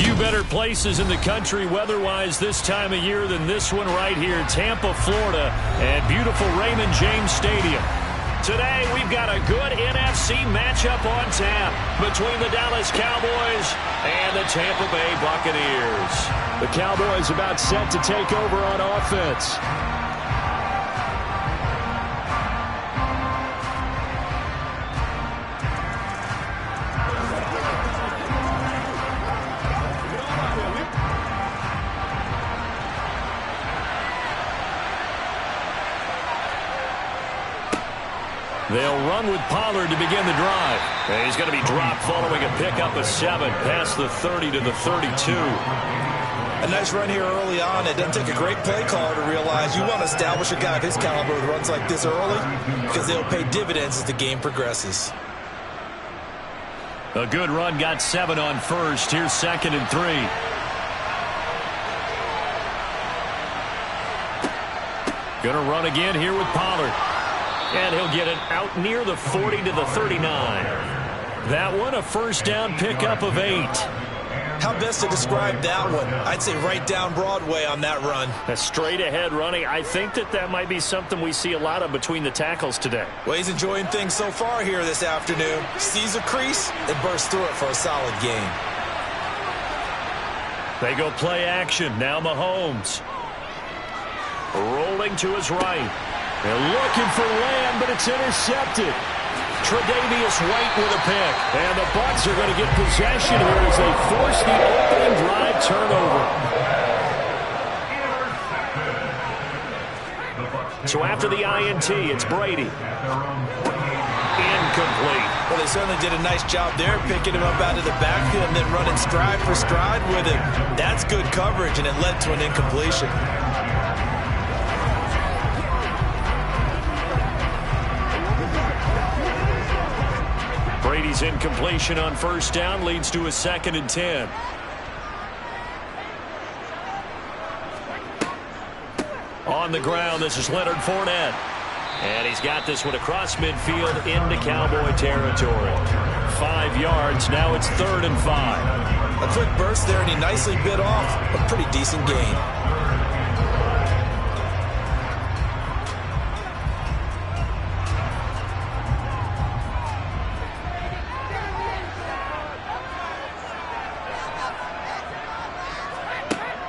few better places in the country weather-wise this time of year than this one right here, Tampa, Florida, and beautiful Raymond James Stadium. Today, we've got a good NFC matchup on tap between the Dallas Cowboys and the Tampa Bay Buccaneers. The Cowboys about set to take over on offense. They'll run with Pollard to begin the drive. And he's going to be dropped following a pickup of 7 past the 30 to the 32. A nice run here early on. It doesn't take a great play caller to realize you want to establish a guy of his caliber with runs like this early because they'll pay dividends as the game progresses. A good run got 7 on first. Here's 2nd and 3. Going to run again here with Pollard. And he'll get it out near the 40 to the 39. That one, a first down pickup of 8. How best to describe that one? I'd say right down Broadway on that run. A straight ahead running. I think that might be something we see a lot of between the tackles today. Well, he's enjoying things so far here this afternoon. Sees a crease and bursts through it for a solid gain. They go play action. Now Mahomes. Rolling to his right. They're looking for Lamb, but it's intercepted. Tre'Davious White with a pick. And the Bucs are going to get possession here as they force the opening drive turnover. So after the INT, it's Brady. Incomplete. Well, they certainly did a nice job there, picking him up out of the backfield and then running stride for stride with him. That's good coverage, and it led to an incompletion. Brady's incompletion on first down leads to a 2nd and 10. On the ground, this is Leonard Fournette. And he's got this one across midfield into Cowboy territory. 5 yards, now it's 3rd and 5. A quick burst there, and he nicely bit off a pretty decent gain.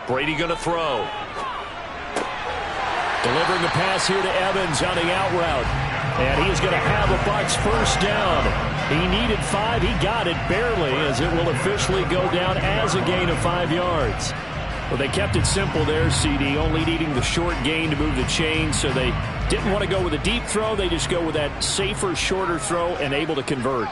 Brady going to throw. Delivering the pass here to Evans on the out route. And he's going to have a Bucs first down. He needed 5. He got it barely, as it will officially go down as a gain of 5 yards. Well, they kept it simple there, CD, only needing the short gain to move the chain, so they didn't want to go with a deep throw. They just go with that safer, shorter throw and able to convert.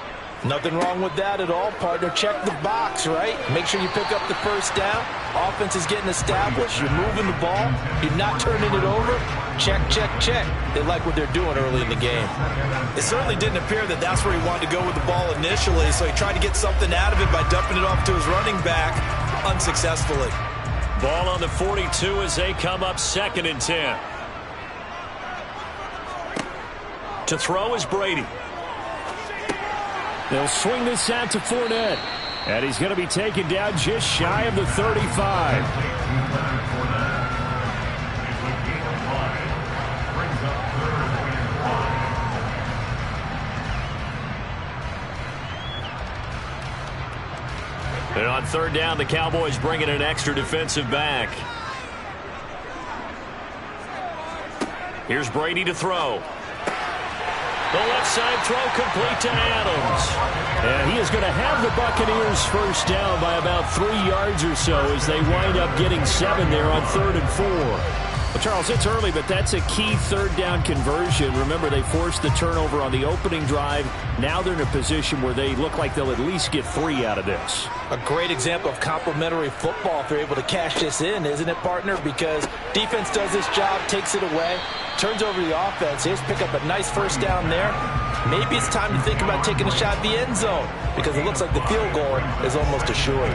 Nothing wrong with that at all, partner. Check the box, right? Make sure you pick up the first down. Offense is getting established. You're moving the ball. You're not turning it over. Check, check, check. They like what they're doing early in the game. It certainly didn't appear that that's where he wanted to go with the ball initially, so he tried to get something out of it by dumping it off to his running back unsuccessfully. Ball on the 42 as they come up 2nd and 10. To throw is Brady. They'll swing this out to Fournette. And he's going to be taken down just shy of the 35. And on 3rd down, the Cowboys bring in an extra defensive back. Here's Brady to throw. The left side throw complete to Adams. And he is going to have the Buccaneers first down by about 3 yards or so as they wind up getting 7 there on 3rd and 4. Well, Charles, it's early, but that's a key 3rd down conversion. Remember, they forced the turnover on the opening drive. Now they're in a position where they look like they'll at least get 3 out of this. A great example of complementary football if they're able to cash this in, isn't it, partner? Because defense does this job, takes it away, turns over the offense. Here's pick up a nice first down there. Maybe it's time to think about taking a shot at the end zone because it looks like the field goal is almost assured.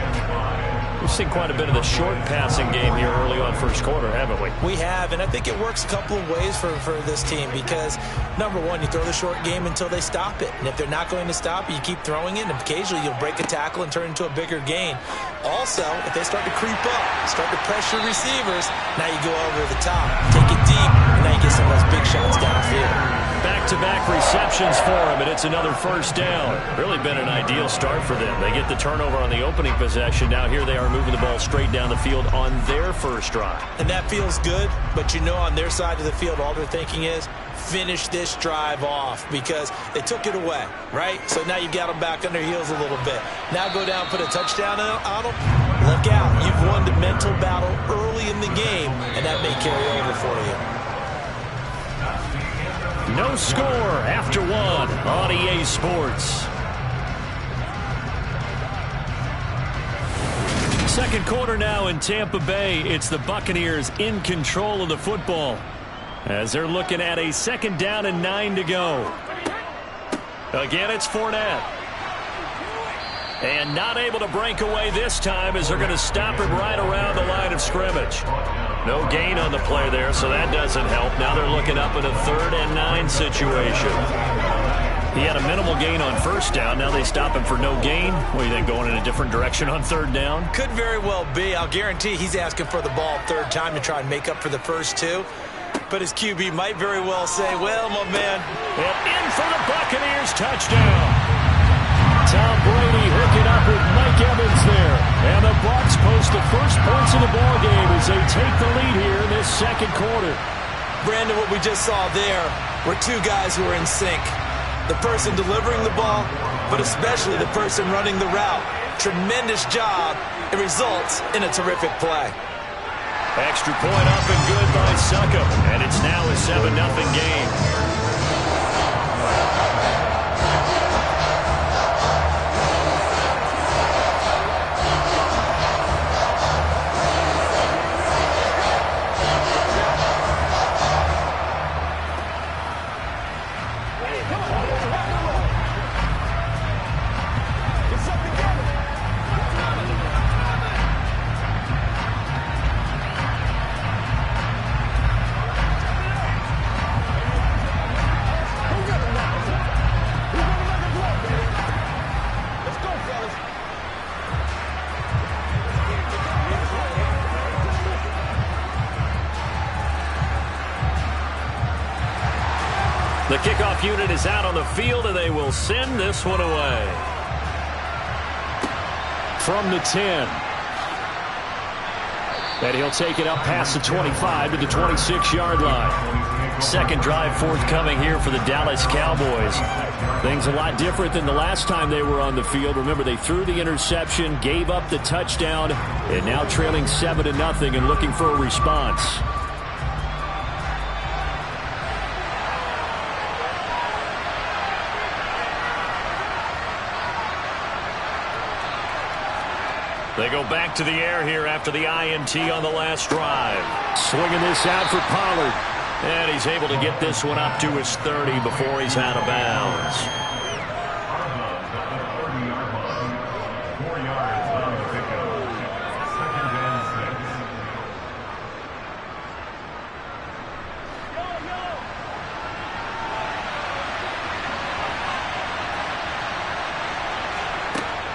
We've seen quite a bit of the short passing game here early on first quarter, haven't we? We have, and I think it works a couple of ways for this team because, number one, you throw the short game until they stop it. And if they're not going to stop it, you keep throwing it, and occasionally you'll break a tackle and turn into a bigger gain. Also, if they start to creep up, start to pressure receivers, now you go over the top, take it deep, and now you get some of those big shots downfield. Back-to-back receptions for him, and it's another first down. Really been an ideal start for them. They get the turnover on the opening possession. Now here they are moving the ball straight down the field on their first drive. And that feels good, but you know on their side of the field, all they're thinking is, finish this drive off because they took it away, right? So now you've got them back on their heels a little bit. Now go down, put a touchdown on them. Look out. You've won the mental battle early in the game, and that may carry over for you. No score after one on EA Sports. Second quarter now in Tampa Bay. It's the Buccaneers in control of the football as they're looking at a second down and 9 to go. Again, it's Fournette. And not able to break away this time as they're going to stop him right around the line of scrimmage. No gain on the play there, so that doesn't help. Now they're looking up in a 3rd and 9 situation. He had a minimal gain on first down. Now they stop him for no gain. What do you think, going in a different direction on 3rd down? Could very well be. I'll guarantee he's asking for the ball 3rd time to try and make up for the first 2. But his QB might very well say, well, my man. And in for the Buccaneers touchdown. Tom Brady hooking up with Mike Evans there. And the Bucs post the first points of the ball game as they take the lead here in this second quarter. Brandon, what we just saw there were two guys who are in sync. The person delivering the ball, but especially the person running the route. Tremendous job. It results in a terrific play. Extra point up and good by Succop. And it's now a 7-0 game. The kickoff unit is out on the field, and they will send this one away. From the 10. And he'll take it up past the 25 to the 26-yard line. Second drive forthcoming here for the Dallas Cowboys. Things a lot different than the last time they were on the field. Remember, they threw the interception, gave up the touchdown, and now trailing 7-0 and looking for a response. They go back to the air here after the INT on the last drive. Swinging this out for Pollard. And he's able to get this one up to his 30 before he's out of bounds. 4 yards on the pickup. 2nd and 6.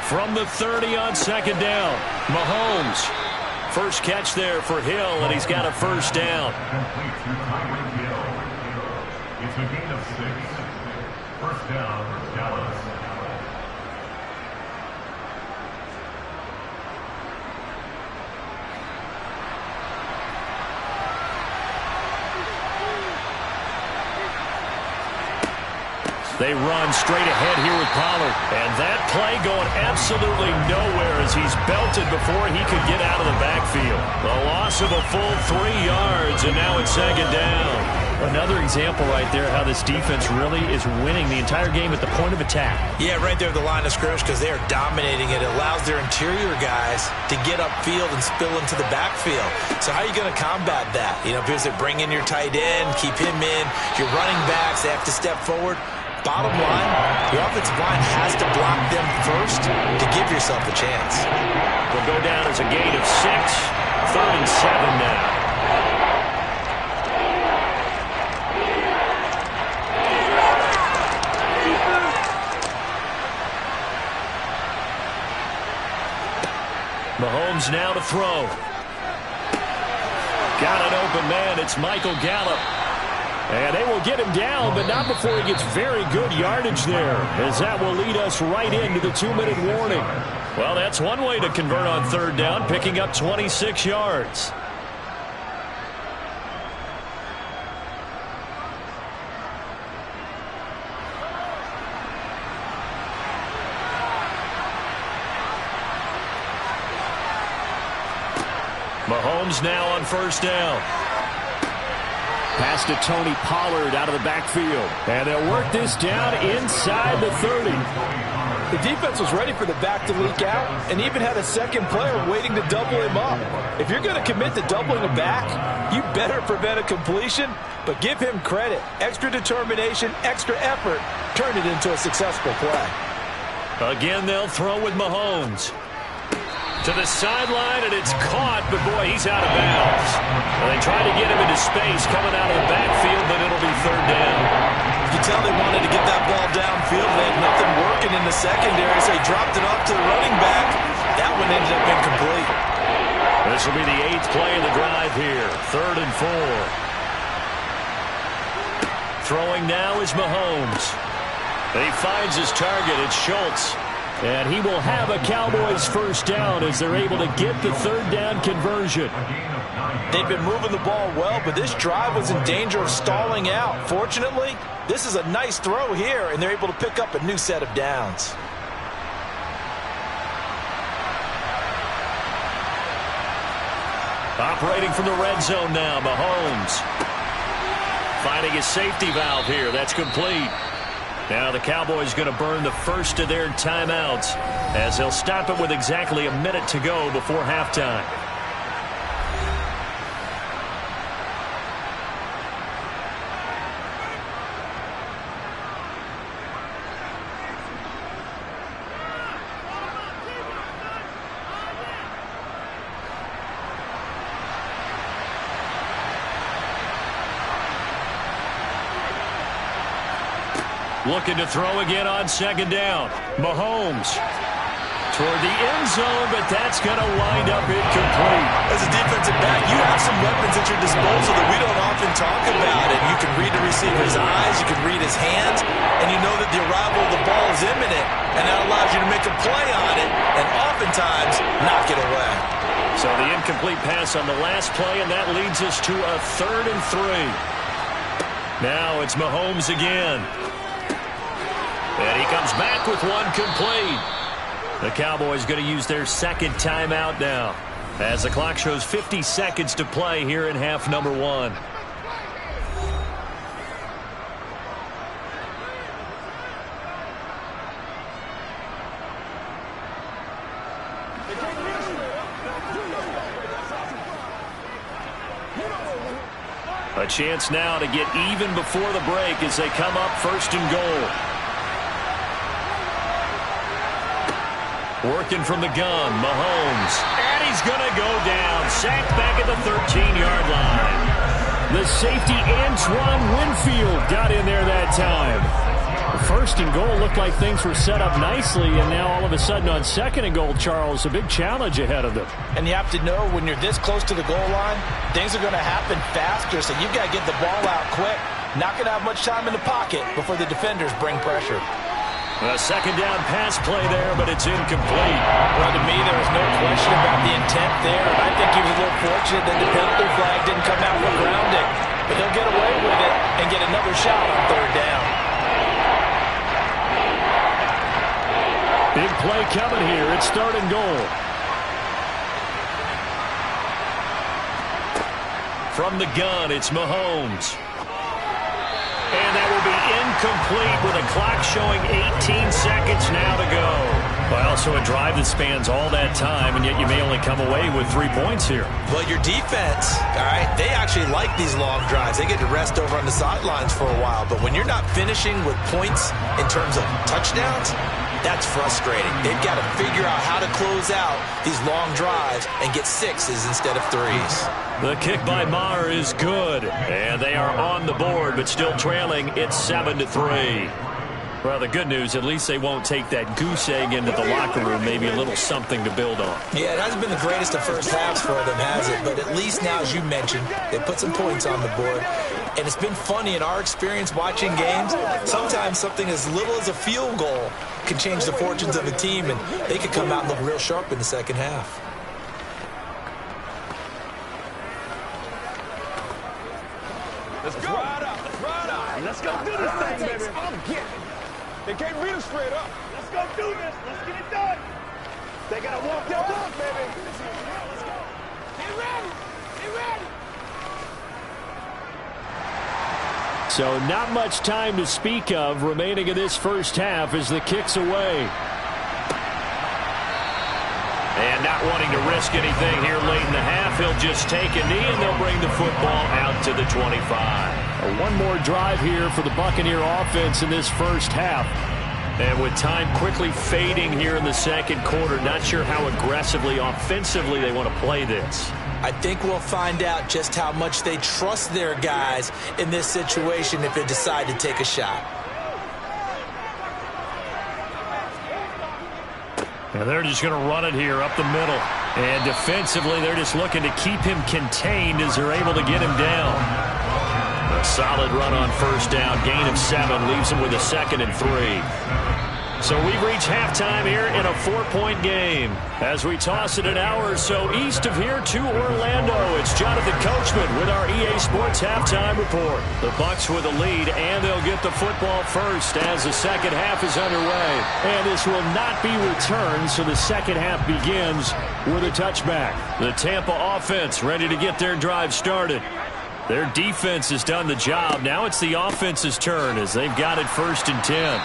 From the 30 on 2nd down, Mahomes. First catch there for Hill, and he's got a first down. Complete to Tyreek Hill. It's a gain of 6. First down, Dallas. They run straight ahead here with Pollard. And that play going absolutely nowhere as he's belted before he could get out of the backfield. The loss of a full 3 yards, and now it's 2nd down. Another example right there how this defense really is winning the entire game at the point of attack. Yeah, right there at the line of scrimmage because they are dominating it. It allows their interior guys to get upfield and spill into the backfield. So how are you going to combat that? You know, because they bring in your tight end, keep him in. Your running backs, they have to step forward. Bottom line, the offensive line has to block them first to give yourself a chance. They'll go down as a gain of 6. 3rd and 7 now. Mahomes now to throw. Got an open man. It's Michael Gallup. And they will get him down, but not before he gets very good yardage there, as that will lead us right into the 2-minute warning. Well, that's one way to convert on 3rd down, picking up 26 yards. Mahomes now on 1st down. Pass to Tony Pollard out of the backfield. And they'll work this down inside the 30. The defense was ready for the back to leak out and even had a second player waiting to double him up. If you're going to commit to doubling a back, you better prevent a completion, but give him credit. Extra determination, extra effort, turned it into a successful play. Again, they'll throw with Mahomes. To the sideline, and it's caught, but boy, he's out of bounds. Well, they tried to get him into space coming out of the backfield, but it'll be 3rd down. You can tell they wanted to get that ball downfield. They had nothing working in the secondary, so they dropped it off to the running back. That one ended up incomplete. This will be the 8th play of the drive here. 3rd and 4. Throwing now is Mahomes. He finds his target. It's Schultz. And he will have a Cowboys 1st down as they're able to get the 3rd down conversion. They've been moving the ball well, but this drive was in danger of stalling out. Fortunately, this is a nice throw here, and they're able to pick up a new set of downs. Operating from the red zone now, Mahomes. Finding his safety valve here. That's complete. Now the Cowboys going to burn the first of their timeouts as they'll stop it with exactly a minute to go before halftime. Looking to throw again on 2nd down. Mahomes toward the end zone, but that's going to wind up incomplete. As a defensive back, you have some weapons at your disposal that we don't often talk about. And you can read the receiver's eyes, you can read his hands, and you know that the arrival of the ball is imminent, and that allows you to make a play on it and oftentimes knock it away. So the incomplete pass on the last play, and that leads us to a 3rd and 3. Now it's Mahomes again. And he comes back with one complete. The Cowboys going to use their 2nd timeout now as the clock shows 50 seconds to play here in half number 1. A chance now to get even before the break as they come up 1st and goal. Working from the gun, Mahomes. And he's going to go down. Sacked back at the 13-yard line. The safety, Antoine Winfield, got in there that time. 1st and goal looked like things were set up nicely, and now all of a sudden on 2nd and goal, Charles, a big challenge ahead of them. And you have to know when you're this close to the goal line, things are going to happen faster, so you've got to get the ball out quick. Not going to have much time in the pocket before the defenders bring pressure. A 2nd down pass play there, but it's incomplete. Well, to me, there was no question about the intent there. I think he was a little fortunate that the penalty flag didn't come out for grounding. But he'll get away with it and get another shot on 3rd down. Big play coming here. It's 3rd and goal. From the gun, it's Mahomes. And that will be incomplete with a clock showing 18 seconds now to go. Well, so a drive that spans all that time, and yet you may only come away with 3 points here. Well, your defense, all right, they actually like these long drives. They get to rest over on the sidelines for a while. But when you're not finishing with points in terms of touchdowns, that's frustrating. They've got to figure out how to close out these long drives and get 6s instead of 3s. The kick by Maher is good, and they are on the board, but still trailing. It's 7-3. Well, the good news, at least they won't take that goose egg into the locker room. Maybe a little something to build on. Yeah, it hasn't been the greatest of first halves for them, has it? But at least now, as you mentioned, they put some points on the board. And it's been funny in our experience watching games. Sometimes something as little as a field goal can change the fortunes of a team, and they could come out and look real sharp in the second half. Let's go. Let's ride out. Let's go do this thing, baby. I'm getting it. They can't beat us straight up. Let's go do this. Let's get it done. They got to walk their walk, baby. Let's go. Get ready. Get ready. So not much time to speak of remaining in this first half as the kick's away. And not wanting to risk anything here late in the half, he'll just take a knee and they'll bring the football out to the 25. One more drive here for the Buccaneer offense in this first half. And with time quickly fading here in the second quarter, not sure how aggressively, offensively they want to play this. I think we'll find out just how much they trust their guys in this situation if they decide to take a shot. And they're just going to run it here up the middle. And defensively, they're just looking to keep him contained as they're able to get him down. A solid run on first down. Gain of 7 leaves him with a 2nd and 3. So we've reached halftime here in a 4-point game. As we toss it an hour or so east of here to Orlando, it's Jonathan Coachman with our EA Sports Halftime Report. The Bucs with a lead, and they'll get the football first as the second half is underway. And this will not be returned, so the second half begins with a touchback. The Tampa offense ready to get their drive started. Their defense has done the job. Now it's the offense's turn as they've got it 1st and 10.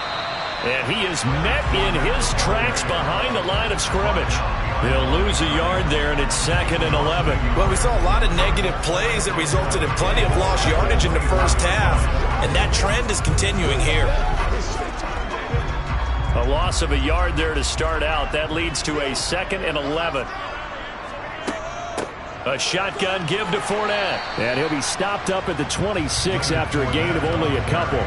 And he is met in his tracks behind the line of scrimmage. They'll lose a yard there, and it's 2nd and 11. Well, we saw a lot of negative plays that resulted in plenty of lost yardage in the first half, and that trend is continuing here. A loss of a yard there to start out. That leads to a 2nd and 11. A shotgun give to Fournette. And he'll be stopped up at the 26 after a gain of only a couple.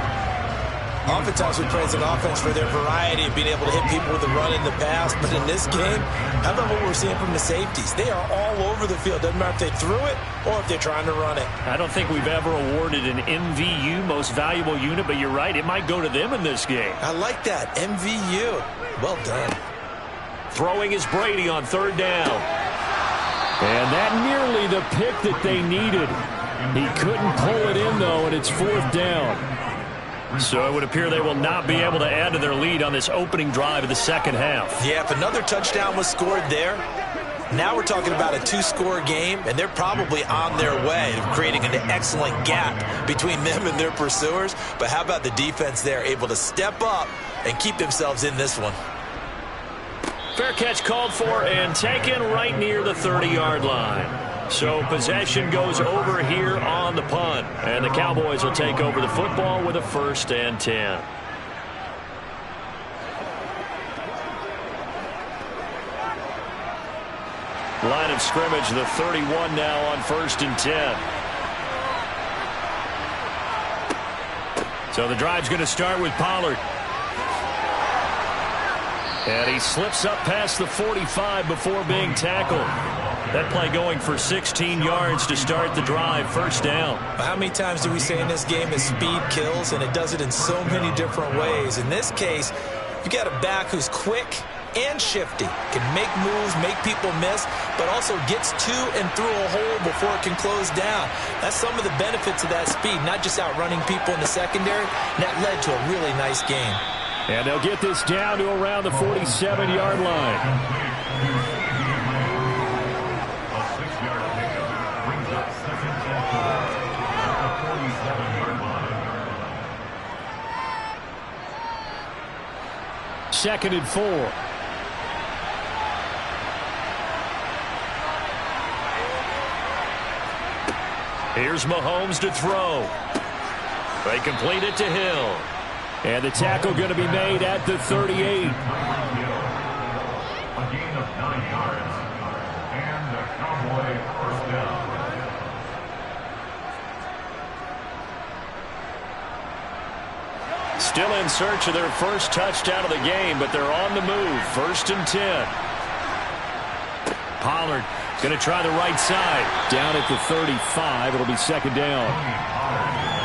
Oftentimes we praise an offense for their variety of being able to hit people with the run in the pass. But in this game, how about what we're seeing from the safeties? They are all over the field. Doesn't matter if they threw it or if they're trying to run it. I don't think we've ever awarded an MVU, most valuable unit, but you're right. It might go to them in this game. I like that. MVU. Well done. Throwing is Brady on 3rd down. And that nearly the pick that they needed. He couldn't pull it in, though, and it's 4th down. So it would appear they will not be able to add to their lead on this opening drive of the second half. Yeah, if another touchdown was scored there, now we're talking about a 2-score game, and they're probably on their way of creating an excellent gap between them and their pursuers. But how about the defense there, able to step up and keep themselves in this one? Fair catch called for and taken right near the 30-yard line. So possession goes over here on the punt. And the Cowboys will take over the football with a 1st and 10. Line of scrimmage, the 31 now on 1st and 10. So the drive's going to start with Pollard. And he slips up past the 45 before being tackled. That play going for 16 yards to start the drive. 1st down. How many times do we say in this game that speed kills, and it does it in so many different ways? In this case, you got a back who's quick and shifty, can make moves, make people miss, but also gets to and through a hole before it can close down. That's some of the benefits of that speed, not just outrunning people in the secondary. And that led to a really nice game. And they'll get this down to around the 47-yard line. A 6-yard pickup brings up 2nd and 4 at the 47-yard line. 2nd and 4. Here's Mahomes to throw. They complete it to Hill. And the tackle going to be made at the 38. A gain of 9 yards. And the Cowboy first down. Still in search of their first touchdown of the game, but they're on the move. 1st and 10. Pollard going to try the right side. Down at the 35. It'll be 2nd down.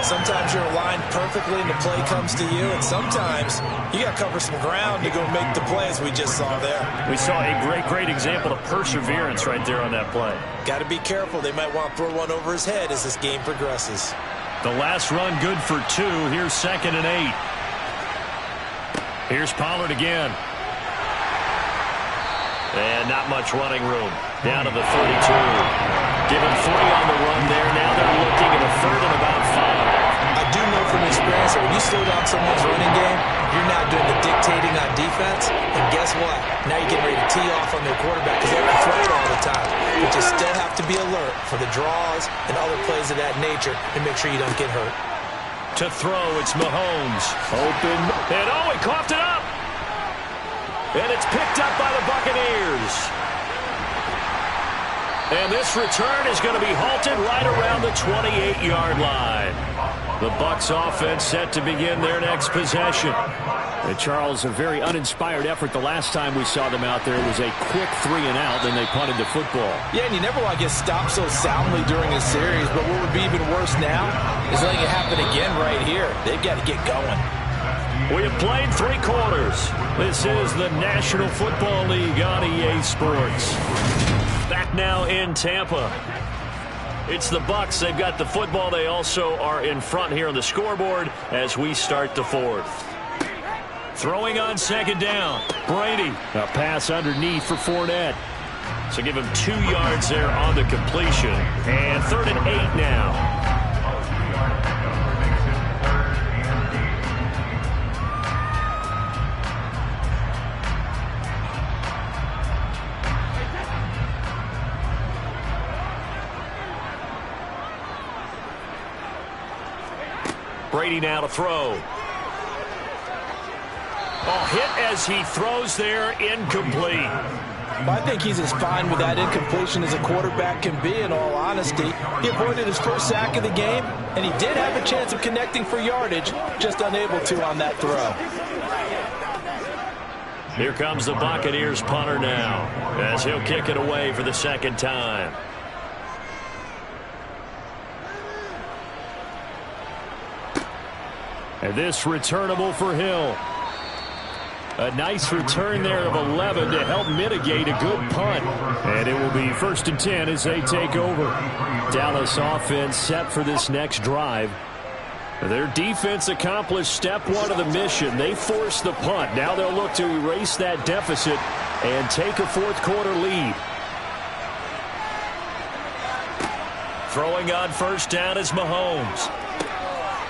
Sometimes you're aligned perfectly and the play comes to you, and sometimes you got to cover some ground to go make the play, as we just saw there. We saw a great example of perseverance right there on that play. Got to be careful. They might want to throw one over his head as this game progresses. The last run good for 2. Here's 2nd and 8. Here's Pollard again. And not much running room. Down to the 32. Give him 3 on the run there. Now they're looking at a 3rd and about 5. I do know from experience that when you slow down someone's running game, you're now doing the dictating on defense. And guess what? Now you're getting ready to tee off on their quarterback because they can throw it all the time. But you still have to be alert for the draws and other plays of that nature and make sure you don't get hurt. To throw, it's Mahomes. Open. And he coughed it up. And it's picked up by the Buccaneers. And this return is going to be halted right around the 28-yard line. The Bucs offense set to begin their next possession. And Charles, a very uninspired effort the last time we saw them out there. It was a quick 3 and out, then they punted the football. Yeah, and you never want to get stopped so soundly during a series, but what would be even worse now is letting it happen again right here. They've got to get going. We have played 3 quarters. This is the National Football League on EA Sports. Back now in Tampa. It's the Bucs. They've got the football. They also are in front here on the scoreboard as we start the 4th. Throwing on 2nd down. Brady. A pass underneath for Fournette. So give him 2 yards there on the completion. And 3rd and 8 now. Brady now to throw. Hit as he throws there, incomplete. I think he's as fine with that incompletion as a quarterback can be, in all honesty. He avoided his first sack of the game, and he did have a chance of connecting for yardage, just unable to on that throw. Here comes the Buccaneers punter now, as he'll kick it away for the 2nd time. And this returnable for Hill. A nice return there of 11 to help mitigate a good punt. And it will be 1st and 10 as they take over. Dallas offense set for this next drive. Their defense accomplished step 1 of the mission. They forced the punt. Now they'll look to erase that deficit and take a 4th quarter lead. Throwing on 1st down is Mahomes.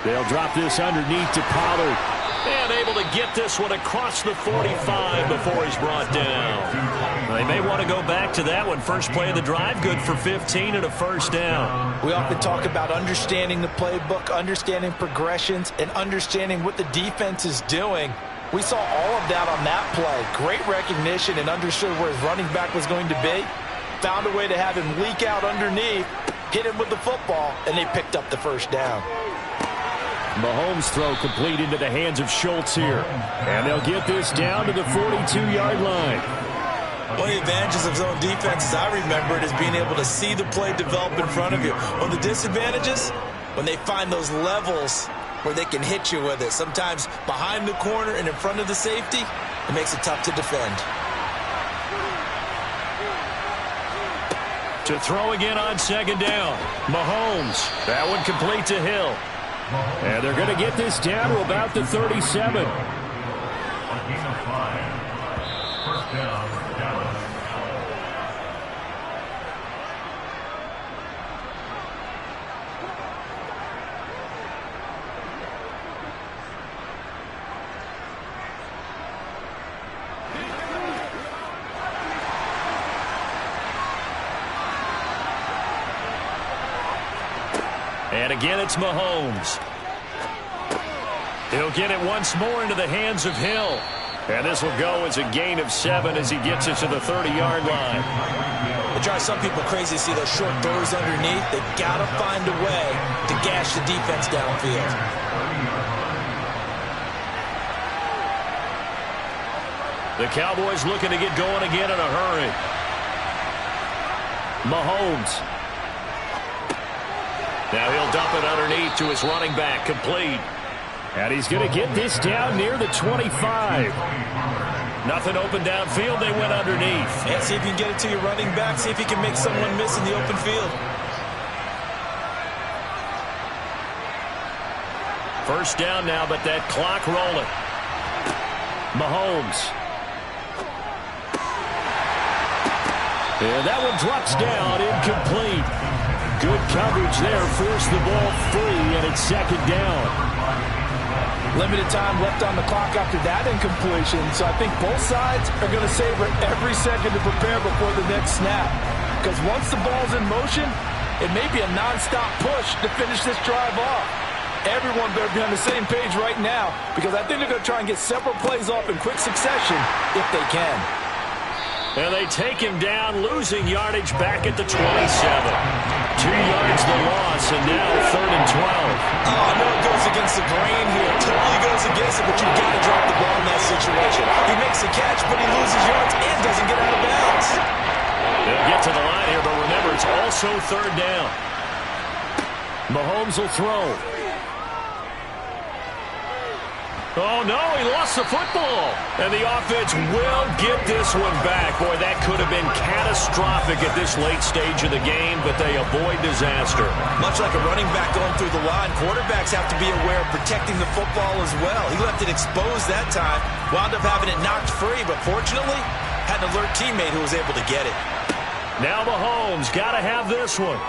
They'll drop this underneath to Pollard. And able to get this one across the 45 before he's brought down. They may want to go back to that one. First play of the drive, good for 15 and a 1st down. We often talk about understanding the playbook, understanding progressions, and understanding what the defense is doing. We saw all of that on that play. Great recognition and understood where his running back was going to be. Found a way to have him leak out underneath, hit him with the football, and they picked up the 1st down. Mahomes' throw complete into the hands of Schultz here. And they'll get this down to the 42-yard line. One of the advantages of zone defense, as I remember it, is being able to see the play develop in front of you. One of the disadvantages, when they find those levels where they can hit you with it. Sometimes behind the corner and in front of the safety, it makes it tough to defend. To throw again on 2nd down. Mahomes. That one complete to Hill. And they're going to get this down to about the 37. A gain of 5. 1st down, Dallas. And again, it's Mahomes. He'll get it once more into the hands of Hill. And this will go as a gain of 7 as he gets it to the 30-yard line. It drives some people crazy to see those short throws underneath. They got to find a way to gash the defense downfield. The Cowboys looking to get going again in a hurry. Mahomes. Now he'll dump it underneath to his running back, complete. And he's going to get this down near the 25. Nothing open downfield. They went underneath. And see if you can get it to your running back. See if you can make someone miss in the open field. First down now, but that clock rolling. Mahomes. And that one drops down, incomplete. Good coverage there, forced the ball free, and it's second down. Limited time left on the clock after that incompletion, so I think both sides are going to savor every second to prepare before the next snap. Because once the ball's in motion, it may be a nonstop push to finish this drive off. Everyone better be on the same page right now, because I think they're going to try and get several plays off in quick succession if they can. And they take him down, losing yardage back at the 27. 2 yards the loss, and now 3rd and 12. Oh, I know it goes against the grain here. Totally goes against it, but you've got to drop the ball in that situation. He makes the catch, but he loses yards and doesn't get out of bounds. They'll get to the line here, but remember, it's also 3rd down. Mahomes will throw. Oh, no, he lost the football. And the offense will get this one back. Boy, that could have been catastrophic at this late stage of the game, but they avoid disaster. Much like a running back going through the line, quarterbacks have to be aware of protecting the football as well. He left it exposed that time, wound up having it knocked free, but fortunately, had an alert teammate who was able to get it. Now Mahomes got to have this one.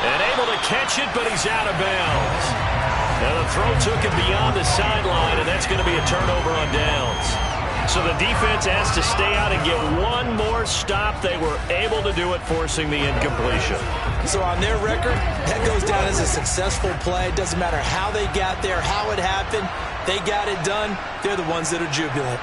And able to catch it, but he's out of bounds. Now the throw took him beyond the sideline, and that's going to be a turnover on downs. So the defense has to stay out and get one more stop. They were able to do it, forcing the incompletion. So on their record, that goes down as a successful play. It doesn't matter how they got there, how it happened. They got it done. They're the ones that are jubilant.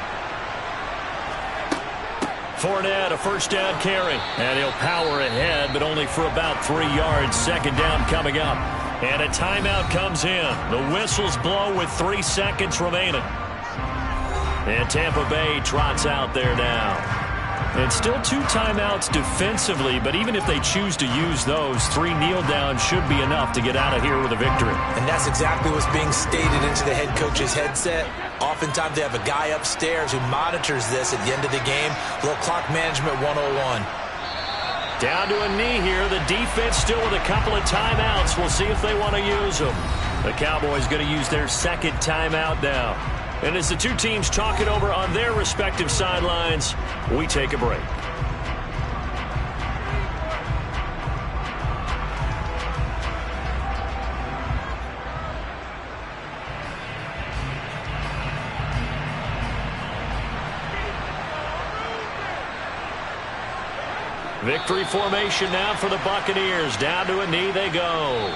Fournette, a first down carry. And he'll power ahead, but only for about 3 yards. Second down coming up. And a timeout comes in. The whistles blow with 3 seconds remaining. And Tampa Bay trots out there now. And still 2 timeouts defensively, but even if they choose to use those, 3 kneel downs should be enough to get out of here with a victory. And that's exactly what's being stated into the head coach's headset. Oftentimes they have a guy upstairs who monitors this at the end of the game. A little clock management 101. Down to a knee here. The defense still with a couple of timeouts. We'll see if they want to use them. The Cowboys going to use their second timeout now. And as the 2 teams talk it over on their respective sidelines, we take a break. Victory formation now for the Buccaneers. Down to a knee they go.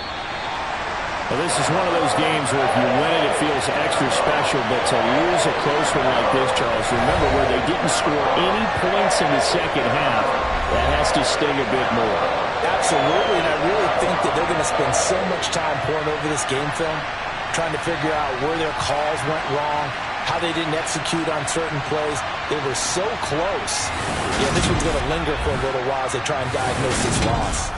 Well, this is one of those games where if you win it, it feels extra special. But to lose a close one like this, Charles, remember where they didn't score any points in the second half, that has to sting a bit more. Absolutely, and I really think that they're going to spend so much time poring over this game film, trying to figure out where their calls went wrong, how they didn't execute on certain plays. They were so close. Yeah, this one's going to linger for a little while as they try and diagnose this loss.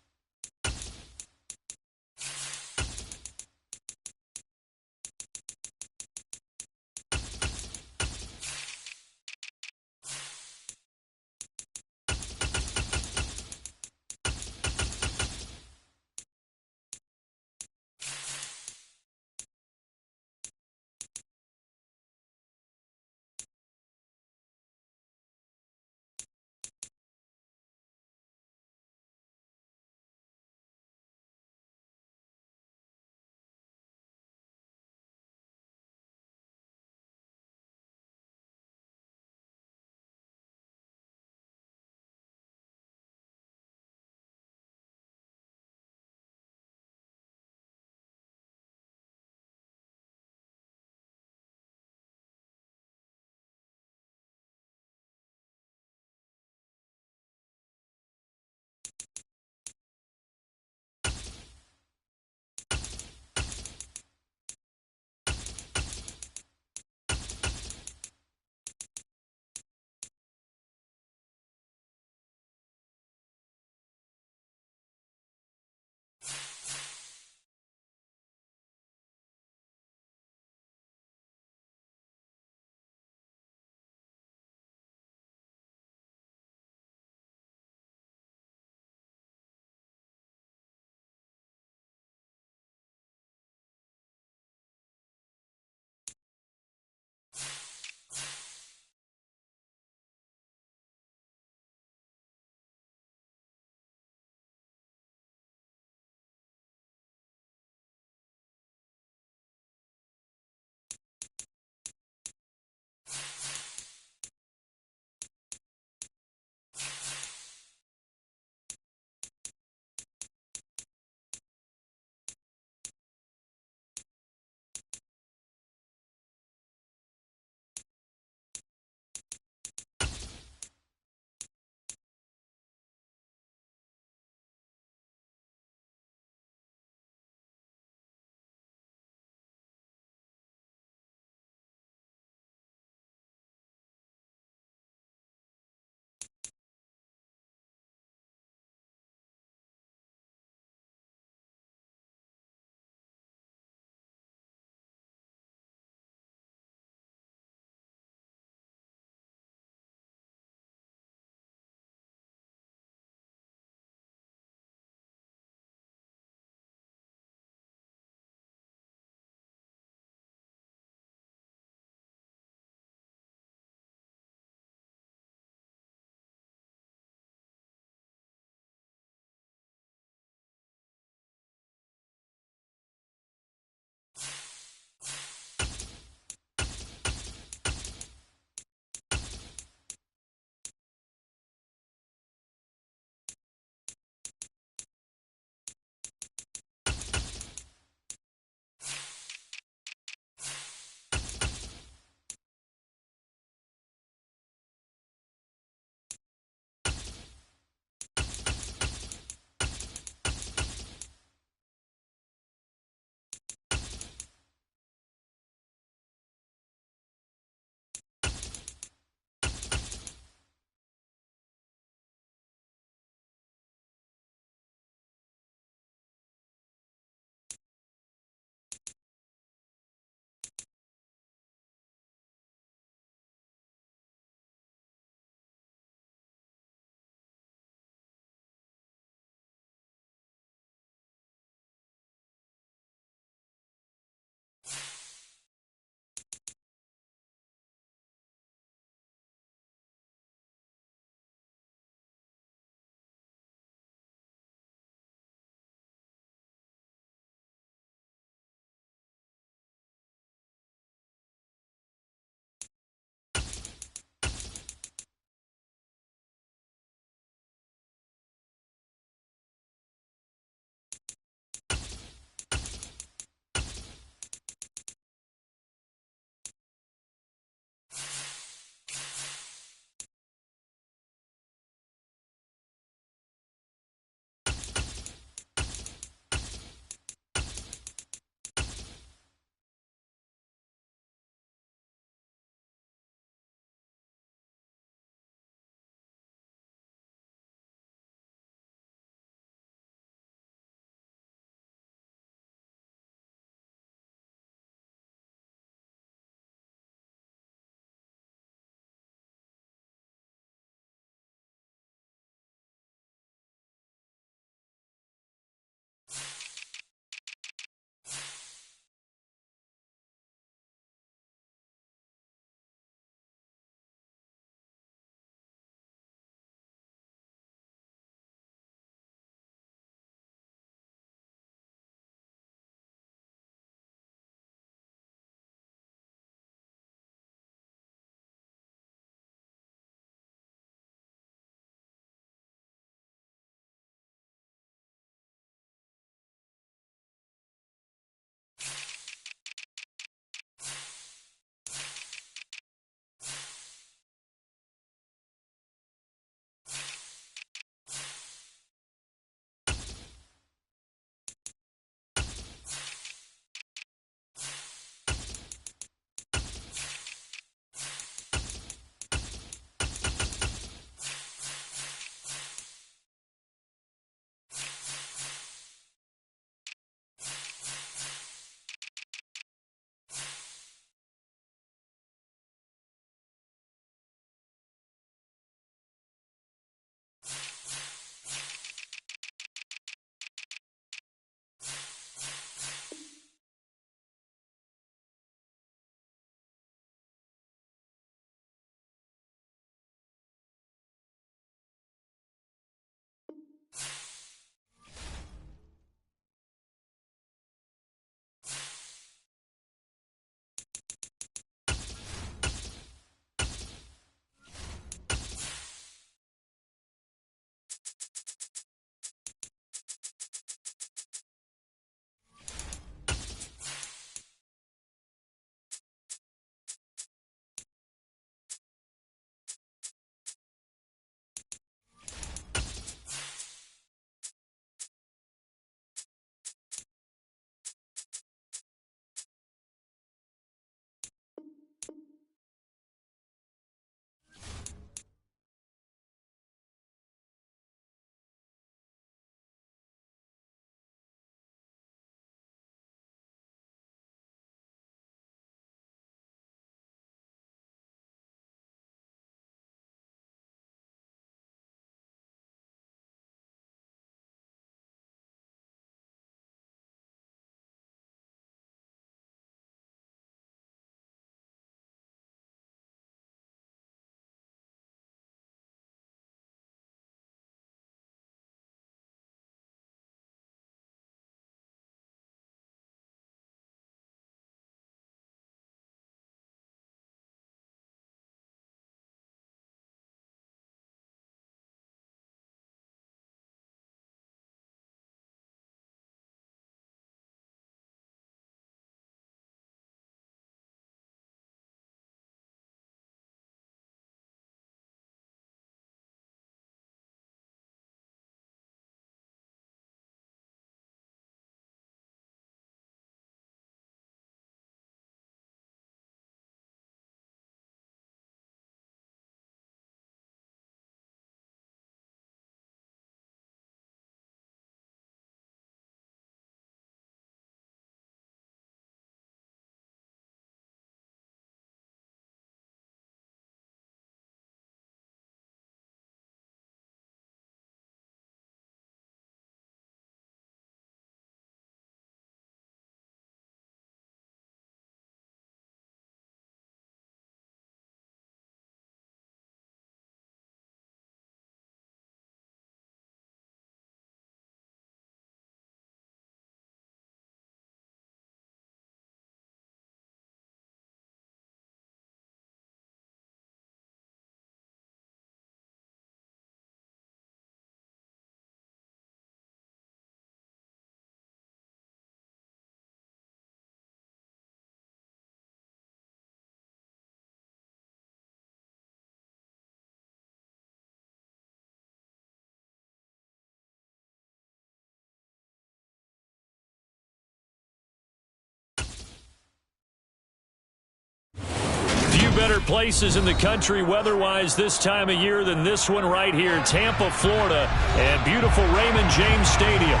better places in the country weather-wise this time of year than this one right here, Tampa, Florida, and beautiful Raymond James Stadium.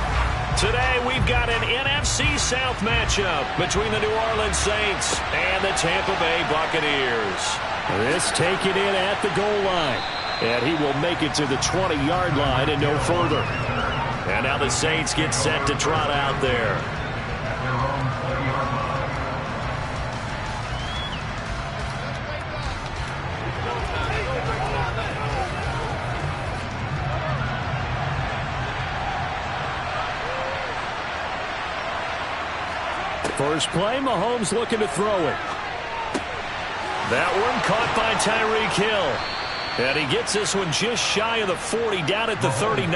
Today, we've got an NFC South matchup between the New Orleans Saints and the Tampa Bay Buccaneers. This taken in at the goal line, and he will make it to the 20-yard line and no further. And now the Saints get set to trot out there. First play, Mahomes looking to throw it. That one caught by Tyreek Hill. And he gets this one just shy of the 40, down at the 39.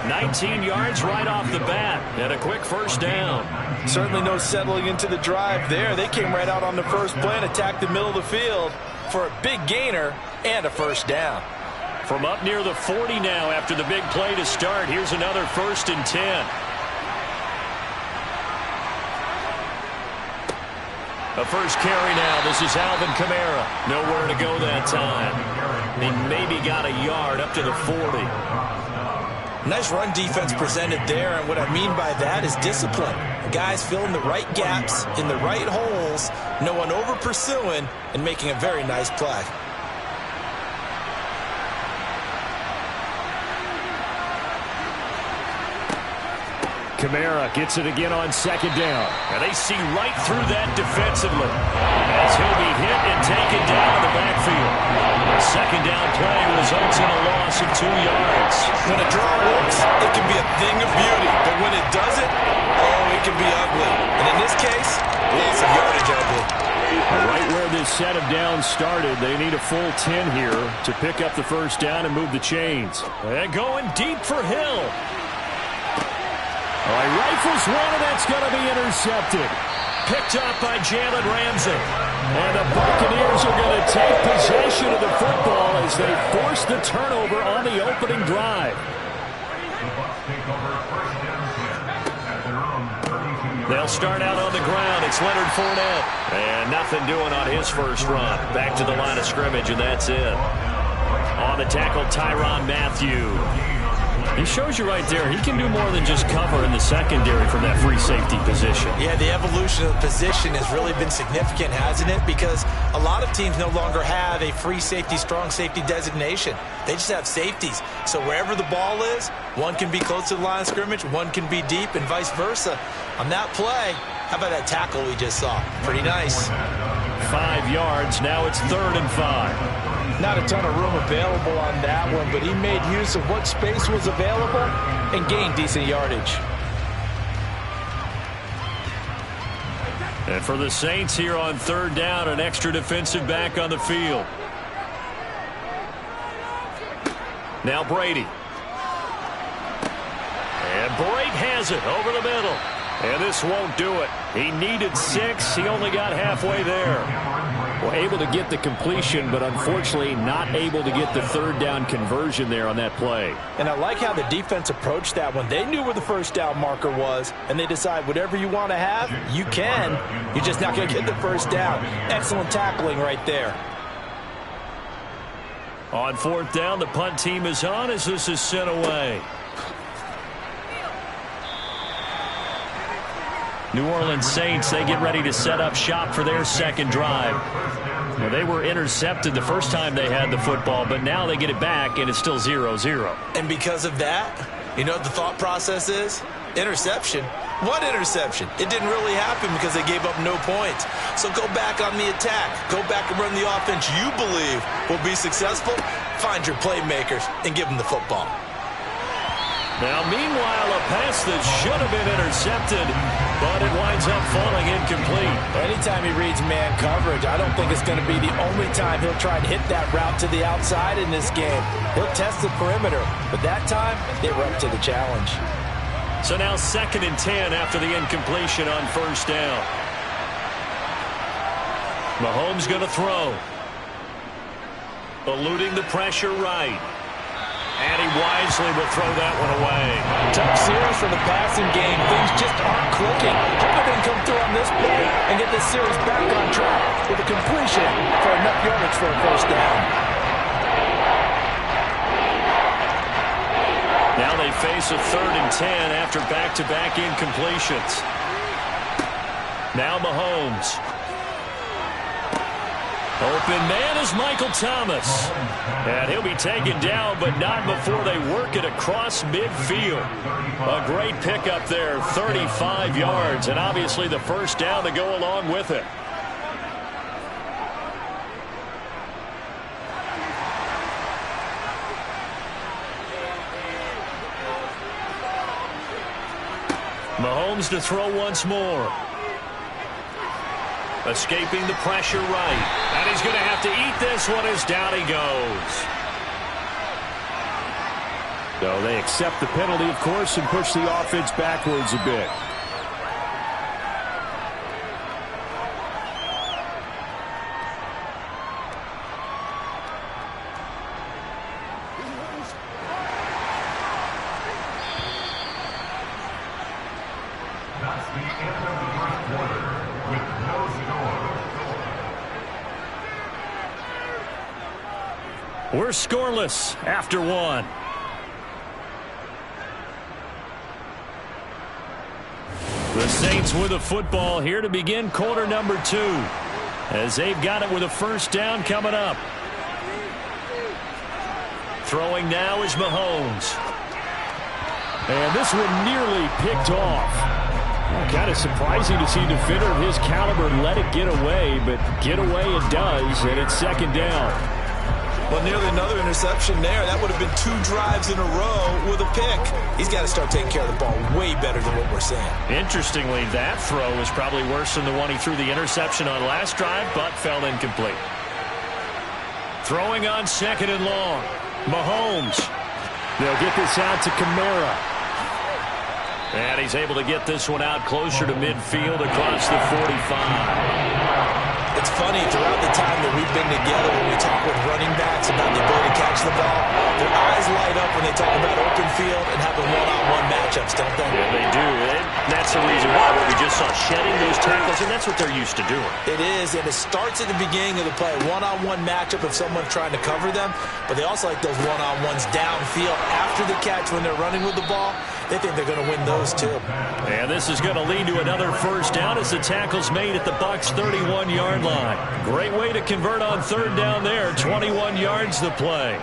19 yards right off the bat, and a quick first down. Certainly no settling into the drive there. They came right out on the first play and attacked the middle of the field for a big gainer and a first down. From up near the 40 now after the big play to start, here's another 1st and 10. A first carry now. This is Alvin Kamara. Nowhere to go that time. He maybe got a yard up to the 40. Nice run defense presented there, and what I mean by that is discipline. Guys filling the right gaps in the right holes, no one over pursuing, and making a very nice play. Kamara gets it again on 2nd down. And they see right through that defensively as he'll be hit and taken down in the backfield. The 2nd down play results in a loss of 2 yards. When a draw works, it can be a thing of beauty. But when it doesn't, oh, it can be ugly. And in this case, loss of yardage ugly. Right where this set of downs started, they need a full 10 here to pick up the first down and move the chains. And going deep for Hill. All right, rifles one, and that's going to be intercepted. Picked up by Jalen Ramsey. And the Buccaneers are going to take possession of the football as they force the turnover on the opening drive. They'll start out on the ground. It's Leonard Fournette. And nothing doing on his first run. Back to the line of scrimmage, and that's it. On the tackle, Tyrann Mathieu. He shows you right there, he can do more than just cover in the secondary from that free safety position. Yeah, the evolution of the position has really been significant, hasn't it? Because a lot of teams no longer have a free safety, strong safety designation. They just have safeties. So wherever the ball is, one can be close to the line of scrimmage, one can be deep, and vice versa. On that play, how about that tackle we just saw? Pretty nice. 5 yards, now it's 3rd and 5. Not a ton of room available on that one, but he made use of what space was available and gained decent yardage. And for the Saints here on 3rd down, an extra defensive back on the field. Now Brady. And Brate has it over the middle. And this won't do it. He needed 6. He only got halfway there. Well, able to get the completion, but unfortunately not able to get the 3rd down conversion there on that play. And I like how the defense approached that one. They knew where the first down marker was, and they decide whatever you want to have, you can. You're just not going to get the first down. Excellent tackling right there. On 4th down, the punt team is on as this is sent away. New Orleans Saints, they get ready to set up shop for their 2nd drive. Well, they were intercepted the first time they had the football, but now they get it back, and it's still 0-0. And because of that, you know what the thought process is? Interception. What interception? It didn't really happen because they gave up no points. So go back on the attack. Go back and run the offense you believe will be successful. Find your playmakers and give them the football. Now, meanwhile, a pass that should have been intercepted, but it winds up falling incomplete. Anytime he reads man coverage, I don't think it's going to be the only time he'll try to hit that route to the outside in this game. He'll test the perimeter, but that time, they were up to the challenge. So now 2nd and 10 after the incompletion on 1st down. Mahomes going to throw. Eluding the pressure right. And he wisely will throw that one away. Tough series for the passing game. Things just aren't clicking. Hope they can come through on this play and get the this series back on track with a completion for enough yardage for a first down. Now they face a 3rd and 10 after back-to-back incompletions. Now Mahomes. Open man is Michael Thomas. And he'll be taken down, but not before they work it across midfield. A great pickup there, 35 yards, and obviously the first down to go along with it. Mahomes to throw once more. Escaping the pressure right. And he's going to have to eat this one as down he goes. So they accept the penalty, of course, and push the offense backwards a bit. That's the end of the first quarter with no score. We're scoreless after one. The Saints with the football here to begin quarter number 2, as they've got it with a first down coming up. Throwing now is Mahomes. And this one nearly picked off. Kind of surprising to see a defender of his caliber let it get away, but get away it does, and it's second down. Well, nearly another interception there. That would have been 2 drives in a row with a pick. He's got to start taking care of the ball way better than what we're seeing. Interestingly, that throw is probably worse than the one he threw the interception on last drive, but fell incomplete. Throwing on 2nd and long. Mahomes. They'll get this out to Kamara. And he's able to get this one out closer to midfield across the 45. It's funny, throughout the time that we've been together, when we talk with running backs about the ability to catch the ball, their eyes light up when they talk about open field and having one-on-one matchups, don't they? Yeah, they do. That's the reason why we just saw shedding those tackles, and that's what they're used to doing. It is, and it starts at the beginning of the play, one-on-one matchup of someone trying to cover them, but they also like those one-on-ones downfield after the catch when they're running with the ball. They think they're going to win those, too. And this is going to lead to another first down as the tackle's made at the Bucs' 31-yard line. Great way to convert on 3rd down there. 21 yards the play.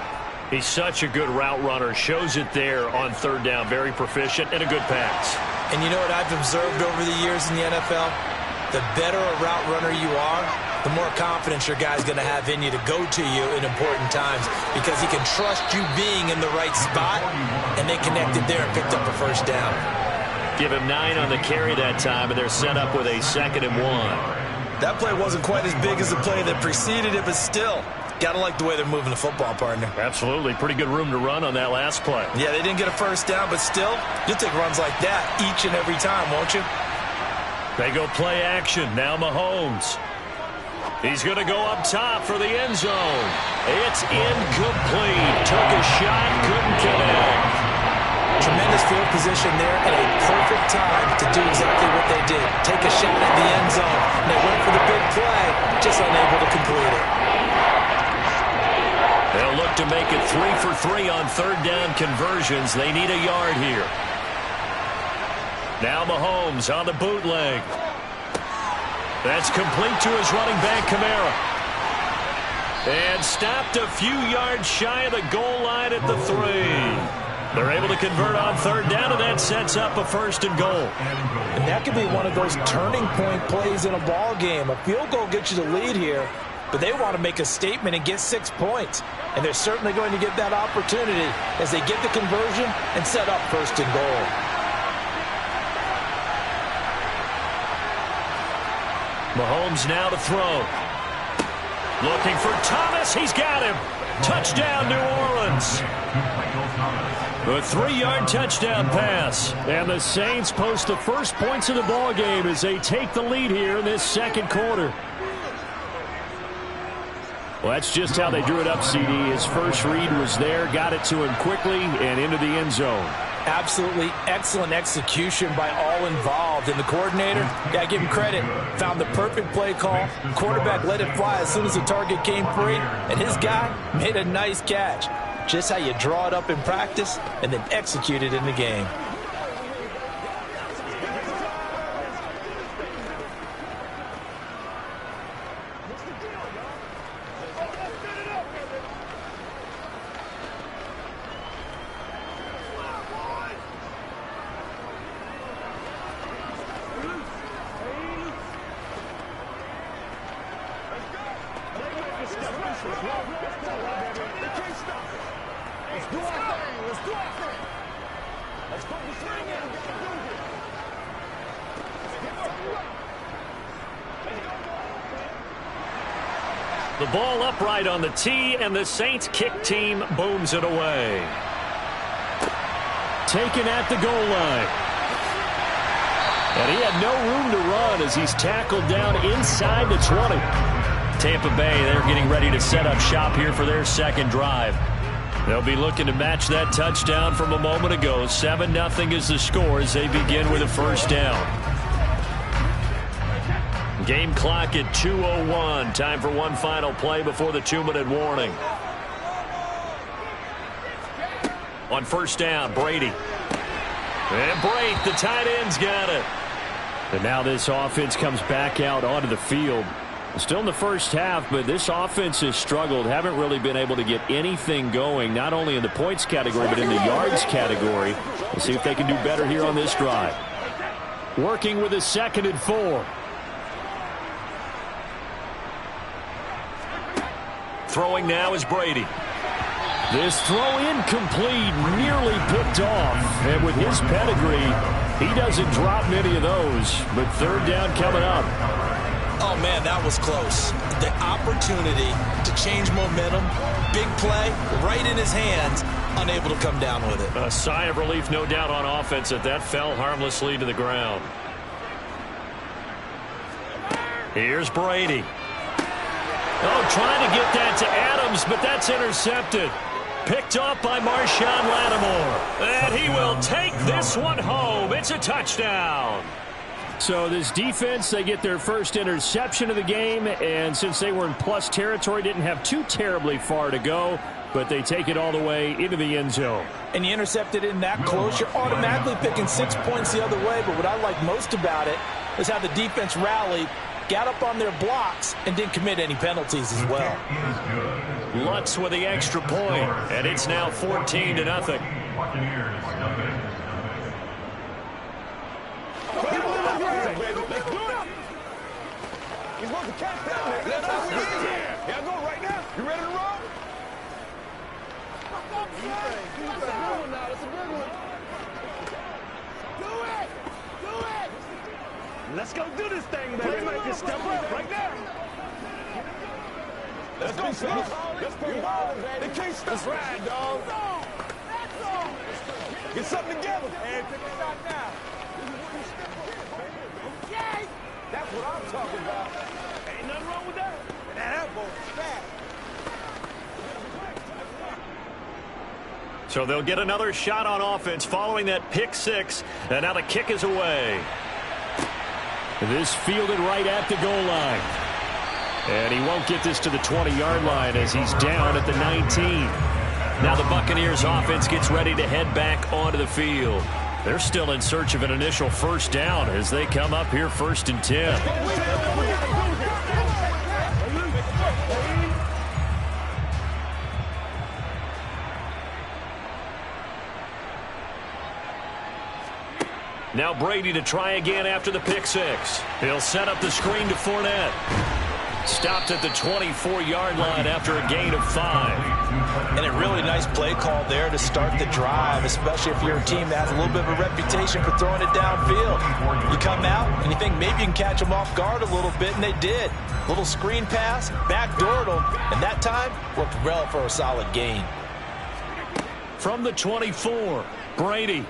He's such a good route runner. Shows it there on 3rd down. Very proficient and a good pass. And you know what I've observed over the years in the NFL? The better a route runner you are, the more confidence your guy's going to have in you to go to you in important times because he can trust you being in the right spot, and they connected there and picked up a first down. Give him 9 on the carry that time, and they're set up with a 2nd and 1. That play wasn't quite as big as the play that preceded it, but still, got to like the way they're moving the football, partner. Absolutely. Pretty good room to run on that last play. Yeah, they didn't get a first down, but still, you'll take runs like that each and every time, won't you? They go play action. Now Mahomes. He's going to go up top for the end zone. It's incomplete. Took a shot, couldn't connect. Tremendous field position there and a perfect time to do exactly what they did. Take a shot at the end zone. And they went for the big play, just unable to complete it. They'll look to make it 3 for 3 on 3rd down conversions. They need a yard here. Now Mahomes on the bootleg. That's complete to his running back, Kamara. And stopped a few yards shy of the goal line at the 3. They're able to convert on 3rd down, and that sets up a 1st and goal. And that could be one of those turning point plays in a ball game. A field goal gets you the lead here, but they want to make a statement and get 6 points. And they're certainly going to get that opportunity as they get the conversion and set up 1st and goal. Mahomes now to throw. Looking for Thomas. He's got him. Touchdown, New Orleans. A 3-yard touchdown pass. And the Saints post the first points of the ball game as they take the lead here in this 2nd quarter. Well, that's just how they drew it up, CD. His first read was there, got it to him quickly and into the end zone. Absolutely excellent execution by all involved. And the coordinator, got to give him credit, found the perfect play call. Quarterback let it fly as soon as the target came free, and his guy made a nice catch. Just how you draw it up in practice and then execute it in the game. The ball upright on the tee, and the Saints kick team booms it away. Taken at the goal line. And he had no room to run as he's tackled down inside the 20. Tampa Bay, they're getting ready to set up shop here for their second drive. They'll be looking to match that touchdown from a moment ago. 7-0 is the score as they begin with a first down. Game clock at 2:01. Time for one final play before the 2-minute warning. On first down, Brady. And Brate, the tight end's got it. And now this offense comes back out onto the field. Still in the first half, but this offense has struggled. Haven't really been able to get anything going, not only in the points category, but in the yards category. We'll see if they can do better here on this drive. Working with a 2nd and 4. Throwing now is Brady. This throw incomplete, nearly picked off. And with his pedigree, he doesn't drop many of those. But third down coming up. Oh, man, that was close. The opportunity to change momentum, big play, right in his hands, unable to come down with it. A sigh of relief, no doubt, on offense that fell harmlessly to the ground. Here's Brady. Oh, trying to get that to Adams, but that's intercepted. Picked off by Marshawn Lattimore. And he will take this one home. It's a touchdown. So this defense, they get their first interception of the game, and since they were in plus territory, didn't have too terribly far to go, but they take it all the way into the end zone. And you intercept it in that close, you're automatically picking 6 points the other way, but what I like most about it is how the defense rallied, got up on their blocks, and didn't commit any penalties as well. Lutz with the extra point, and it's now 14-0. He's supposed to catch down there. That's how we get here. Y'all go right now. You ready to roll? That's a good one now. That's a good one. Do it. Do it. Let's go do this thing, baby. They might just step up right now. Let's go, fellas. Let's play ball, baby. They can't stop. Let's ride, dog. Get something together. And pick a shot now. That's what I'm talking about. Ain't nothing wrong with that. That elbow is fast. So they'll get another shot on offense following that pick six. And now the kick is away. This fielded right at the goal line. And he won't get this to the 20-yard line as he's down at the 19. Now the Buccaneers offense gets ready to head back onto the field. They're still in search of an initial first down as they come up here 1st and 10. Now Brady to try again after the pick six. He'll set up the screen to Fournette. Stopped at the 24-yard line after a gain of 5. And a really nice play call there to start the drive, especially if you're a team that has a little bit of a reputation for throwing it downfield. You come out and you think maybe you can catch them off guard a little bit, and they did. Little screen pass, backdoored them, and that time worked well for a solid gain. From the 24, Brady.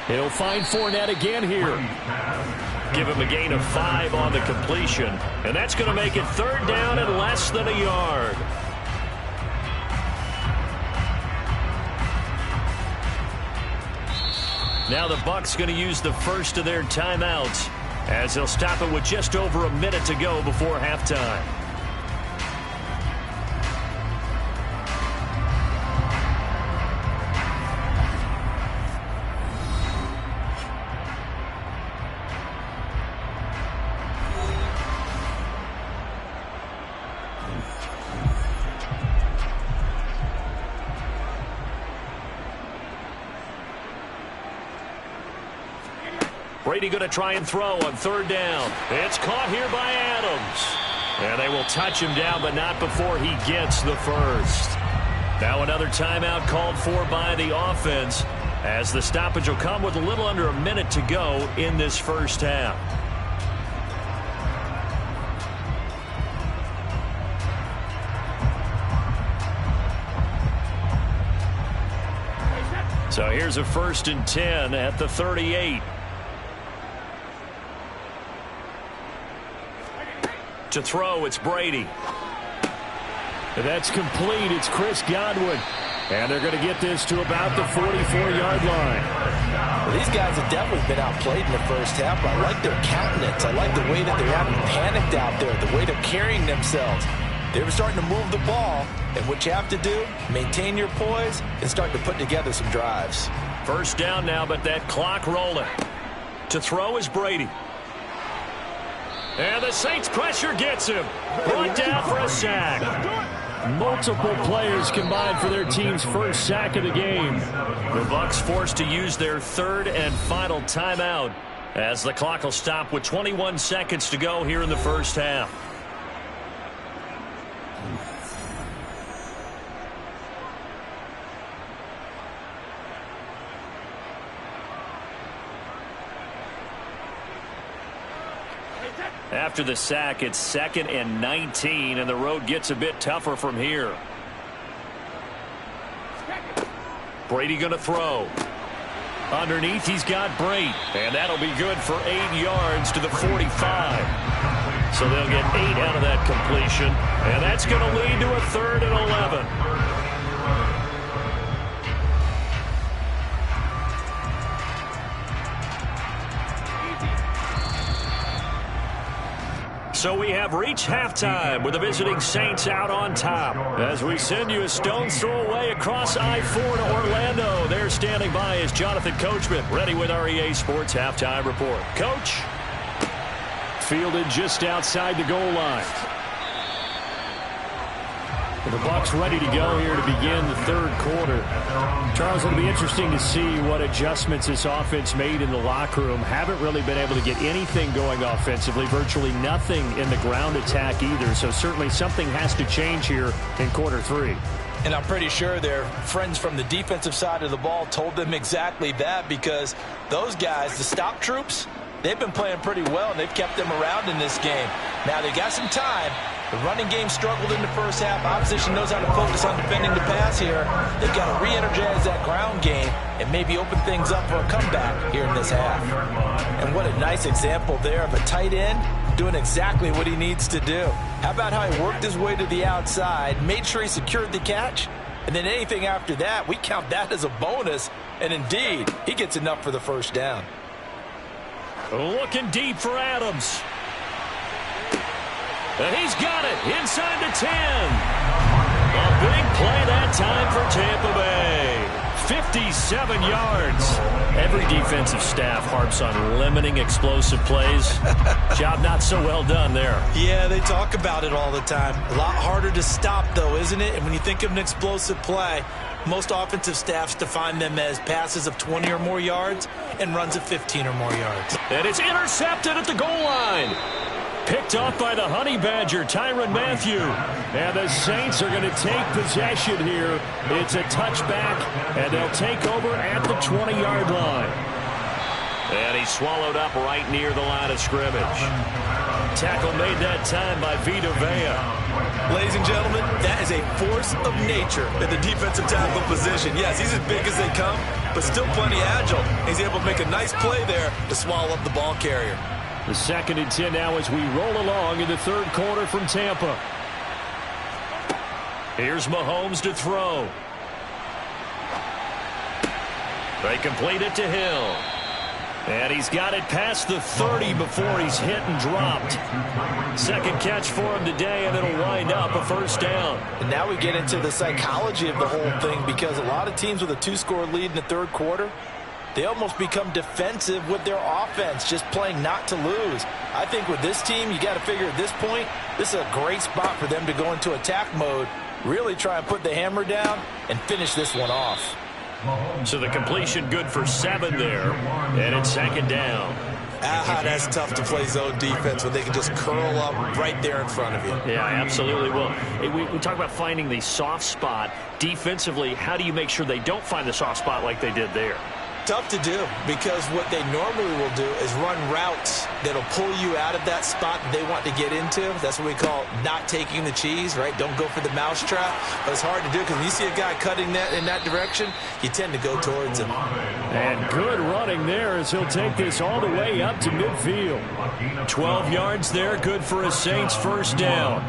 He'll find Fournette again here. Give him a gain of 5 on the completion. And that's going to make it 3rd down and less than a yard. Now the Bucs going to use the first of their timeouts as they'll stop it with just over a minute to go before halftime. Brady going to try and throw on third down. It's caught here by Adams. And they will touch him down, but not before he gets the first. Now another timeout called for by the offense as the stoppage will come with a little under a minute to go in this first half. So here's a 1st and 10 at the 38. To throw, it's Brady. That's complete. It's Chris Godwin. And they're going to get this to about the 44-yard line. Well, these guys have definitely been outplayed in the first half. I like their countenance. I like the way that they haven't panicked out there, the way they're carrying themselves. They were starting to move the ball, and what you have to do, maintain your poise and start to put together some drives. First down now, but that clock rolling. To throw is Brady. And the Saints pressure gets him. Brought down for a sack. Multiple players combined for their team's first sack of the game. The Bucs forced to use their third and final timeout as the clock will stop with 21 seconds to go here in the first half. After the sack, it's 2nd and 19, and the road gets a bit tougher from here. Brady going to throw. Underneath, he's got Brate, and that'll be good for 8 yards to the 45. So they'll get 8 out of that completion, and that's going to lead to a 3rd and 11. So we have reached halftime with the visiting Saints out on top. As we send you a stone's throw away across I-4 to Orlando. There standing by is Jonathan Coachman, ready with our EA Sports Halftime Report. Coach. Fielded just outside the goal line. The Bucs ready to go here to begin the third quarter. Charles, it'll be interesting to see what adjustments this offense made in the locker room. Haven't really been able to get anything going offensively, virtually nothing in the ground attack either. So certainly something has to change here in quarter 3. And I'm pretty sure their friends from the defensive side of the ball told them exactly that, because those guys, the stop troops, they've been playing pretty well, and they've kept them around in this game. Now they got some time. The running game struggled in the first half. Opposition knows how to focus on defending the pass here. They've got to re-energize that ground game and maybe open things up for a comeback here in this half. And what a nice example there of a tight end doing exactly what he needs to do. How about how he worked his way to the outside, made sure he secured the catch, and then anything after that, we count that as a bonus. And indeed, he gets enough for the first down. Looking deep for Adams. And he's got it inside the 10. A big play that time for Tampa Bay. 57 yards. Every defensive staff harps on limiting explosive plays. Job not so well done there. Yeah, they talk about it all the time. A lot harder to stop, though, isn't it? And when you think of an explosive play, most offensive staffs define them as passes of 20 or more yards and runs of 15 or more yards. And it's intercepted at the goal line. Picked off by the Honey Badger, Tyrann Mathieu. And the Saints are going to take possession here. It's a touchback, and they'll take over at the 20-yard line. And he's swallowed up right near the line of scrimmage. Tackle made that time by Vita Vea. Ladies and gentlemen, that is a force of nature in the defensive tackle position. Yes, he's as big as they come, but still plenty agile. He's able to make a nice play there to swallow up the ball carrier. The 2nd and 10 now as we roll along in the third quarter from Tampa. Here's Mahomes to throw. They complete it to Hill. And he's got it past the 30 before he's hit and dropped. Second catch for him today, and it'll wind up a first down. And now we get into the psychology of the whole thing, because a lot of teams with a 2-score lead in the third quarter, they almost become defensive with their offense, just playing not to lose. I think with this team, you got to figure at this point, this is a great spot for them to go into attack mode, really try and put the hammer down and finish this one off. So the completion good for 7 there, and it's second down. That's tough to play zone defense when they can just curl up right there in front of you. Yeah, absolutely. Well, we talk about finding the soft spot. Defensively, how do you make sure they don't find the soft spot like they did there? Tough to do, because what they normally will do is run routes that'll pull you out of that spot that they want to get into. That's what we call not taking the cheese, right? Don't go for the mousetrap. But it's hard to do, because when you see a guy cutting that in that direction, you tend to go towards him. And good running there as he'll take this all the way up to midfield. 12 yards there, good for a Saints first down.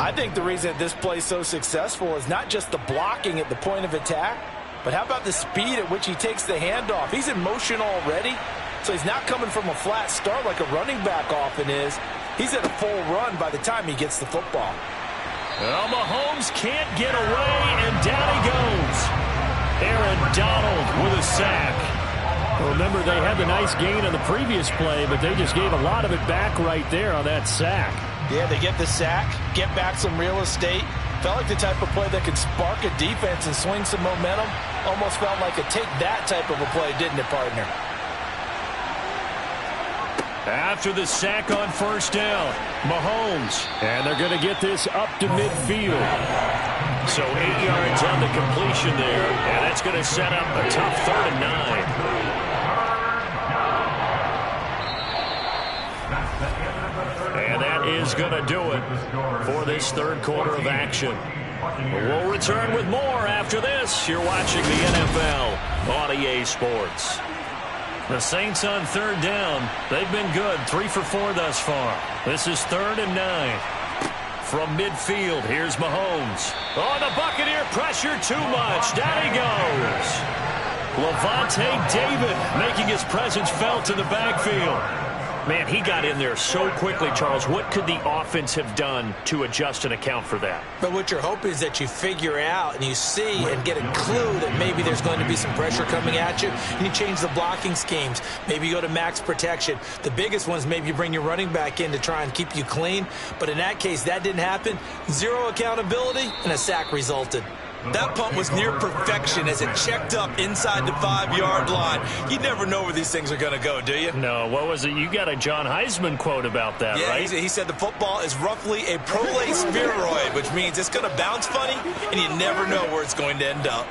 I think the reason that this play is so successful is not just the blocking at the point of attack, but how about the speed at which he takes the handoff? He's in motion already, so he's not coming from a flat start like a running back often is. He's at a full run by the time he gets the football. Well, Mahomes can't get away, and down he goes. Aaron Donald with a sack. Well, remember, they had the nice gain on the previous play, but they just gave a lot of it back right there on that sack. Yeah, they get the sack, get back some real estate. Felt like the type of play that could spark a defense and swing some momentum. Almost felt like a take-that type of a play, didn't it, partner? After the sack on first down, Mahomes. And they're going to get this up to midfield. So 8 yards on the completion there, and that's going to set up a tough 3rd and 9. And that is going to do it for this third quarter of action. We'll return with more after this. You're watching the NFL on EA Sports. The Saints on 3rd down. They've been good, 3 for 4 thus far. This is 3rd and 9. From midfield, here's Mahomes. Oh, the Buccaneer pressure too much. Down he goes. Lavonte David making his presence felt in the backfield. Man, he got in there so quickly, Charles. What could the offense have done to adjust and account for that? But what you're hoping is that you figure out and you see and get a clue that maybe there's going to be some pressure coming at you, and you change the blocking schemes. Maybe you go to max protection. The biggest ones, maybe you bring your running back in to try and keep you clean. But in that case, that didn't happen. 0 accountability, and a sack resulted. That punt was near perfection as it checked up inside the 5-yard line. You never know where these things are going to go, do you? No, what was it? You got a John Heisman quote about that, right? He said the football is roughly a prolate spheroid, which means it's going to bounce funny, and you never know where it's going to end up.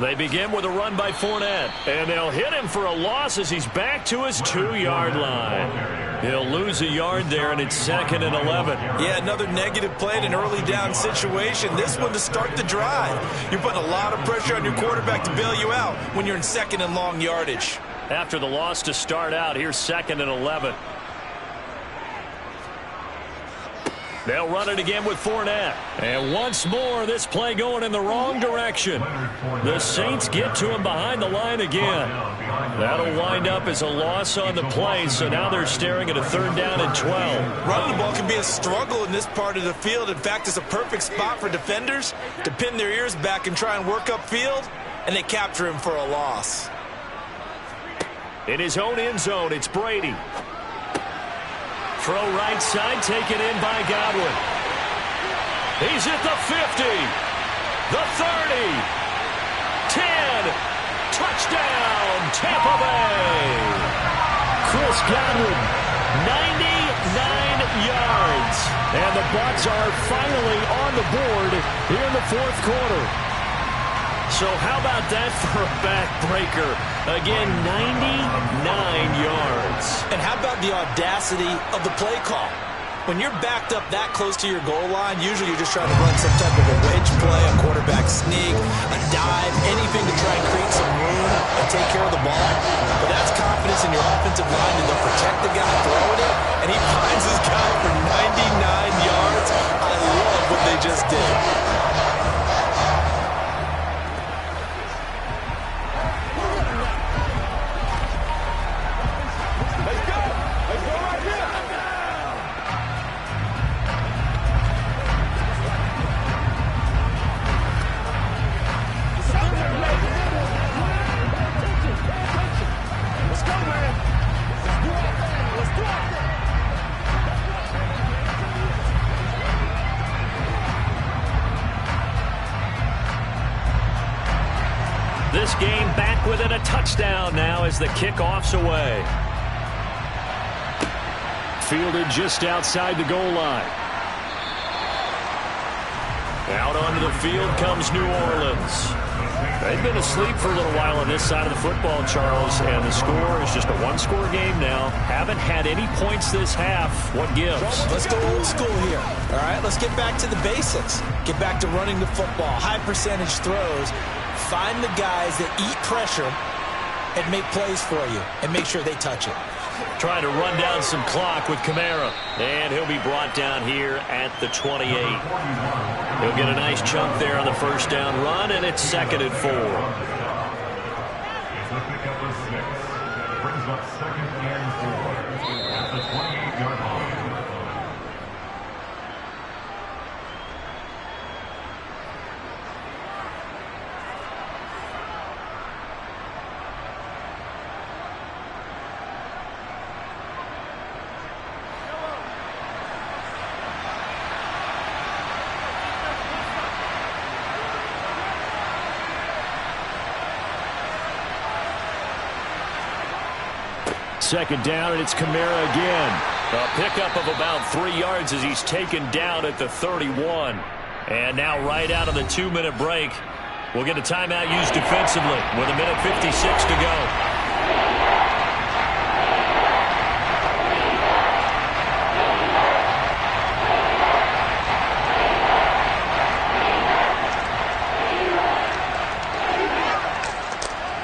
They begin with a run by Fournette, and they'll hit him for a loss as he's back to his 2-yard line. He'll lose a yard there, and it's 2nd and 11. Yeah, another negative play in an early down situation. This one to start the drive. You're putting a lot of pressure on your quarterback to bail you out when you're in 2nd and long yardage. After the loss to start out, here's 2nd and 11. They'll run it again with Fournette. And once more, this play going in the wrong direction. The Saints get to him behind the line again. That'll wind up as a loss on the play, so now they're staring at a 3rd down and 12. Running the ball can be a struggle in this part of the field. In fact, it's a perfect spot for defenders to pin their ears back and try and work upfield, and they capture him for a loss. In his own end zone, it's Brady. Throw right side, taken in by Godwin. He's at the 50, the 30, 10, touchdown, Tampa Bay. Chris Godwin, 99 yards. And the Bucs are finally on the board here in the 4th quarter. So how about that for a backbreaker? Again, 99 yards. And how about the audacity of the play call? When you're backed up that close to your goal line, usually you're just trying to run some type of a wedge play, a quarterback sneak, a dive, anything to try and create some room and take care of the ball. But that's confidence in your offensive line, and they'll protect the guy throwing it, and he finds his guy for 99 yards. I love what did. This game back within a touchdown now as the kickoff's away. Fielded just outside the goal line. Out onto the field comes New Orleans. They've been asleep for a little while on this side of the football, Charles, and the score is just a one-score game now. Haven't had any points this half. What gives? Let's go old school here. All right, let's get back to the basics. Get back to running the football, high percentage throws. Find the guys that eat pressure and make plays for you and make sure they touch it. Trying to run down some clock with Kamara. And he'll be brought down here at the 28. He'll get a nice chunk there on the first down run, and it's 2nd and 4. It's a pickup of 6. Brings up 2nd and 4 at the 28-yard line. Second down, and it's Kamara again. A pickup of about 3 yards as he's taken down at the 31. And now right out of the 2-minute break, we'll get a timeout used defensively with 1:56 to go.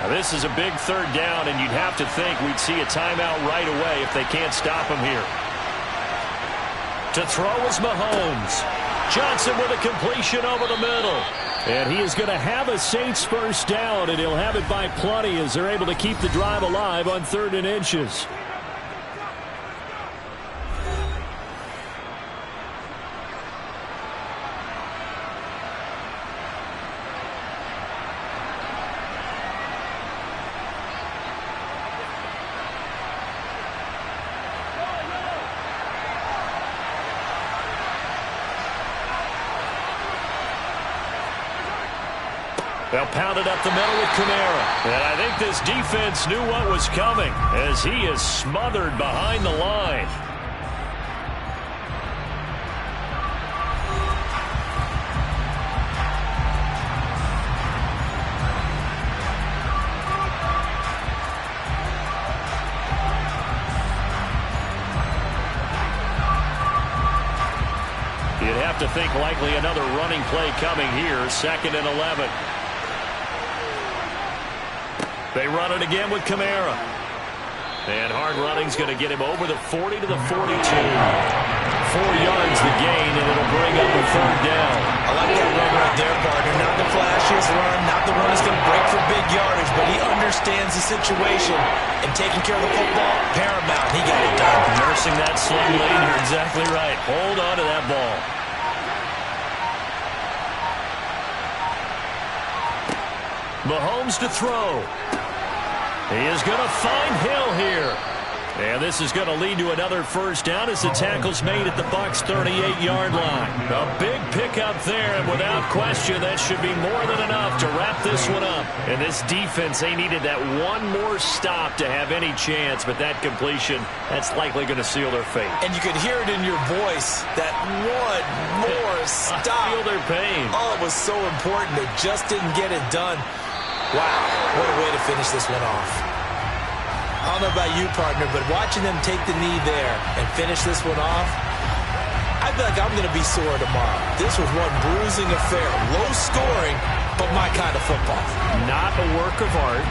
This is a big 3rd down, and you'd have to think we'd see a timeout right away if they can't stop him here. To throw is Mahomes. Johnson with a completion over the middle. And he is going to have a Saints first down, and he'll have it by plenty as they're able to keep the drive alive on 3rd and inches. They'll pound it up the middle with Kamara. And I think this defense knew what was coming as he is smothered behind the line. You'd have to think likely another running play coming here. 2nd and 11. They run it again with Kamara. And hard running's going to get him over the 40 to the 42. 4 yards the gain, and it'll bring up a 3rd down. I like that run right there, partner. Not the flashiest run, not the one that's going to break for big yardage, but he understands the situation, and taking care of the football, paramount. He got it done. Nursing that slow lane, you're exactly right. Hold on to that ball. Mahomes to throw. He is going to find Hill here. And this is going to lead to another first down as the tackle's made at the Bucs' 38-yard line. A big pickup there, and without question, that should be more than enough to wrap this one up. And this defense, they needed that one more stop to have any chance, but that completion, that's likely going to seal their fate. And you could hear it in your voice, that one more stop. I feel their pain. Oh, it was so important. They just didn't get it done. Wow, what a way to finish this one off. I don't know about you, partner, but watching them take the knee there and finish this one off, I feel like I'm going to be sore tomorrow. This was one bruising affair. Low scoring, but my kind of football. Not a work of art,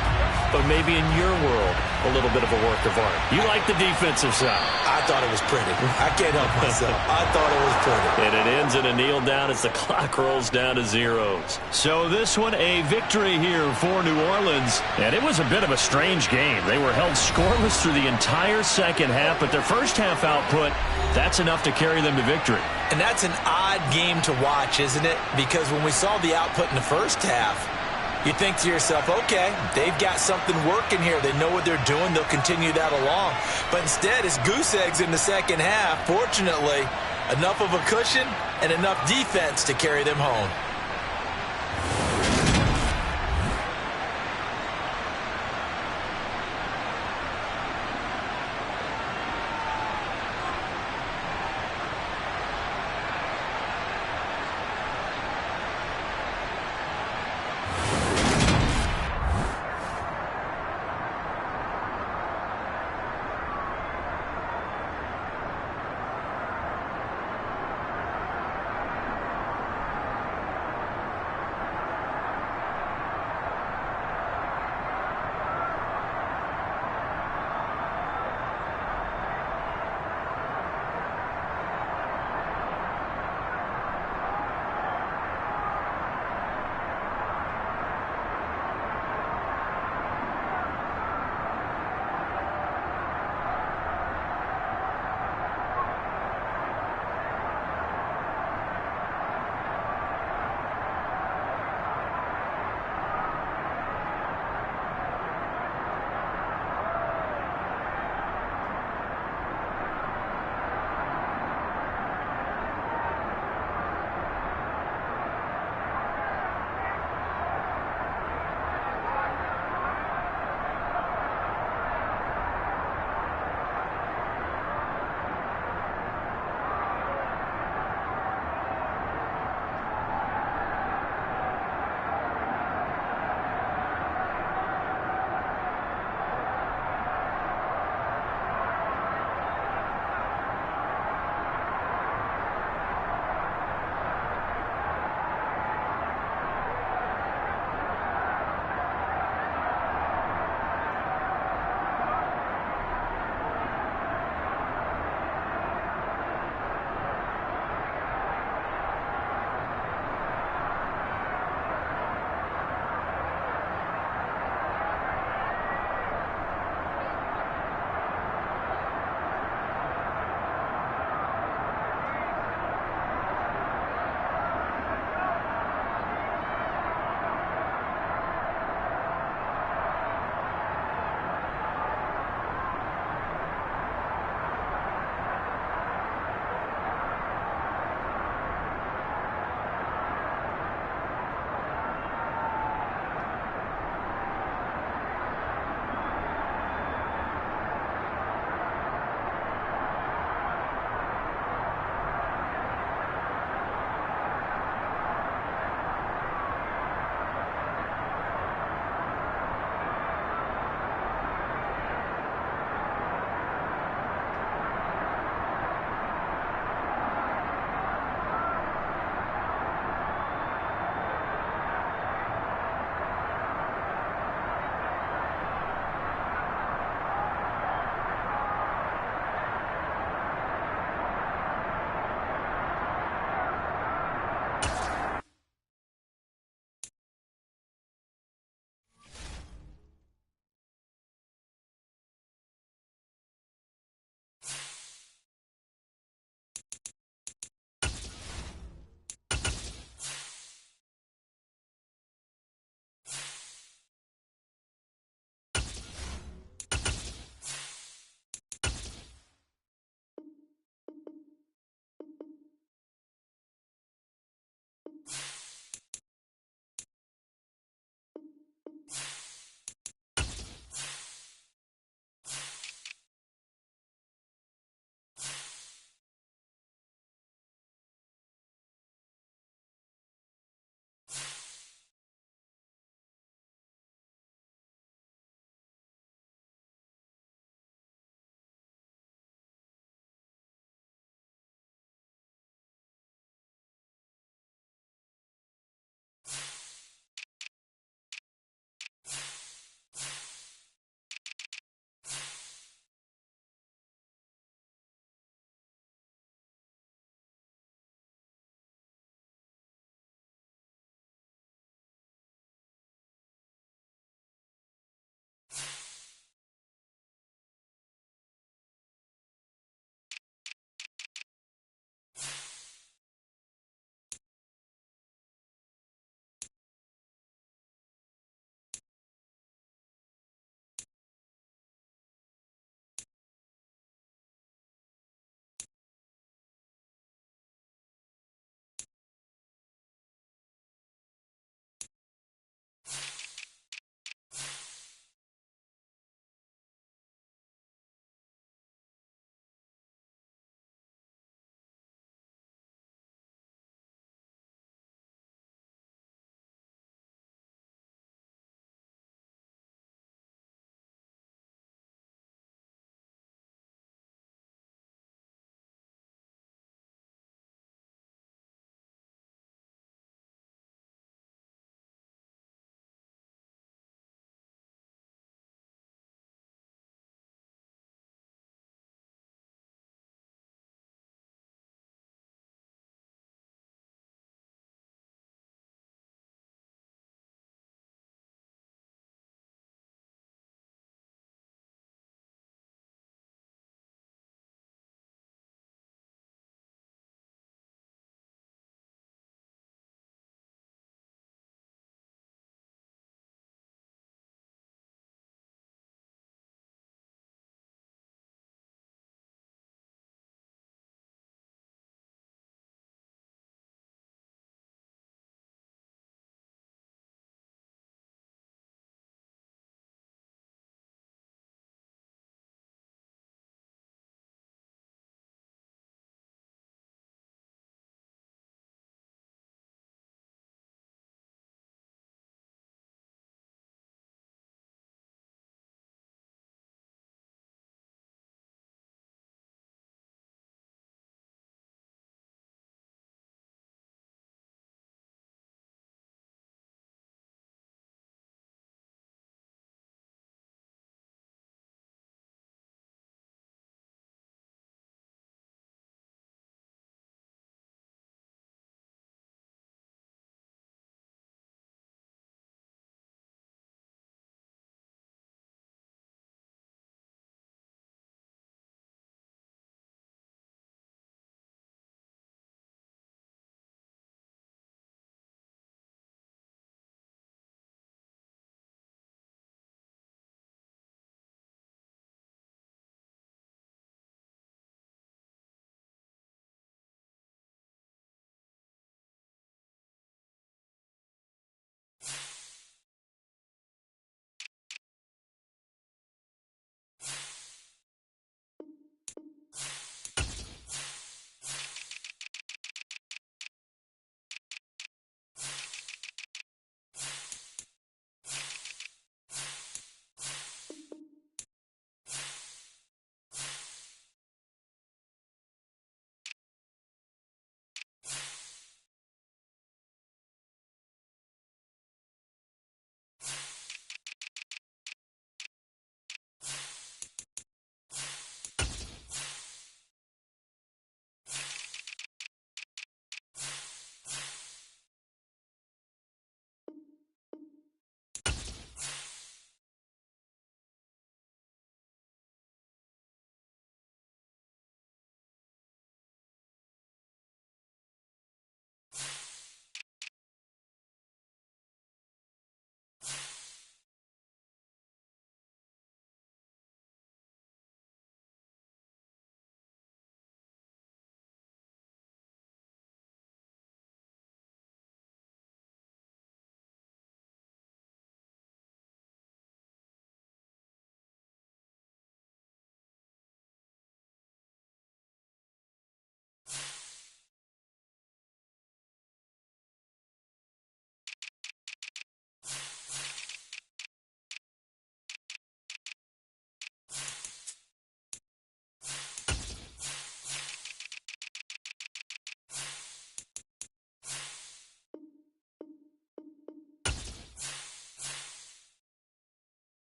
but maybe in your world, a little bit of a work of art. You like the defensive side. I thought it was pretty. I can't help myself. I thought it was pretty. And it ends in a kneel down as the clock rolls down to zeros. So this one, a victory here for New Orleans. And it was a bit of a strange game. They were held scoreless through the entire second half, but their first half output, that's enough to carry them to victory. And that's an odd game to watch, isn't it? Because when we saw the output in the first half, you think to yourself, okay, they've got something working here. They know what they're doing. They'll continue that along. But instead, it's goose eggs in the second half. Fortunately, enough of a cushion and enough defense to carry them home.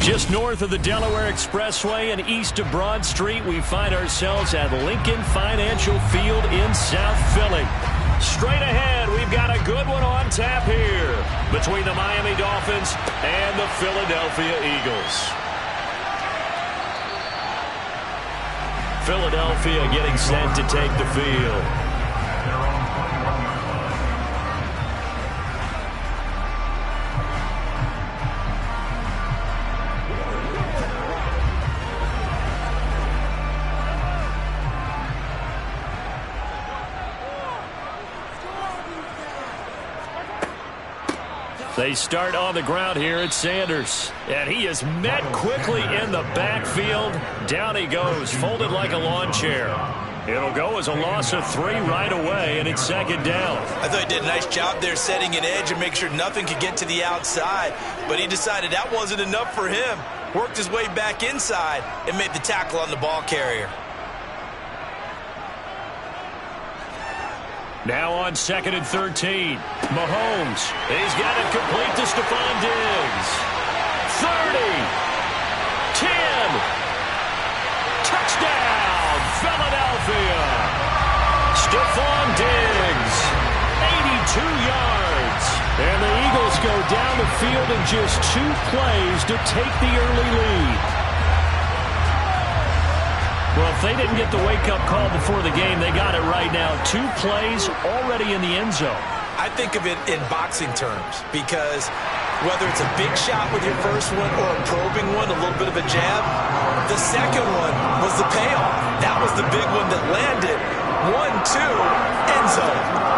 Just north of the Delaware Expressway and east of Broad Street, we find ourselves at Lincoln Financial Field in South Philly. Straight ahead, we've got a good one on tap here between the Miami Dolphins and the Philadelphia Eagles. Philadelphia getting set to take the field. They start on the ground here at Sanders. And he is met quickly in the backfield. Down he goes, folded like a lawn chair. It'll go as a loss of 3 right away, and it's second down. I thought he did a nice job there setting an edge and make sure nothing could get to the outside. But he decided that wasn't enough for him. Worked his way back inside and made the tackle on the ball carrier. Now on 2nd and 13. Mahomes. He's got it complete to Stephon Diggs. 30. 10. Touchdown, Philadelphia. Stephon Diggs. 82 yards. And the Eagles go down the field in just 2 plays to take the early lead. Well, if they didn't get the wake-up call before the game, they got it right now. 2 plays already in the end zone. I think of it in boxing terms because whether it's a big shot with your first one or a probing one, a little bit of a jab, the second one was the payoff. That was the big one that landed. 1-2, end zone.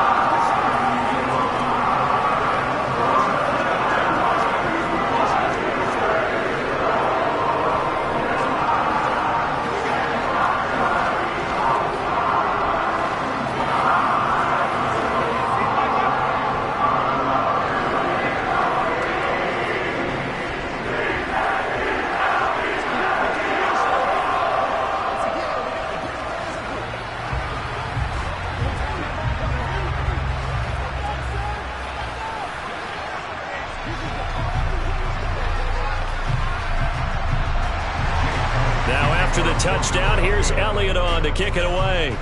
Touchdown. Here's Elliott on to kick it away.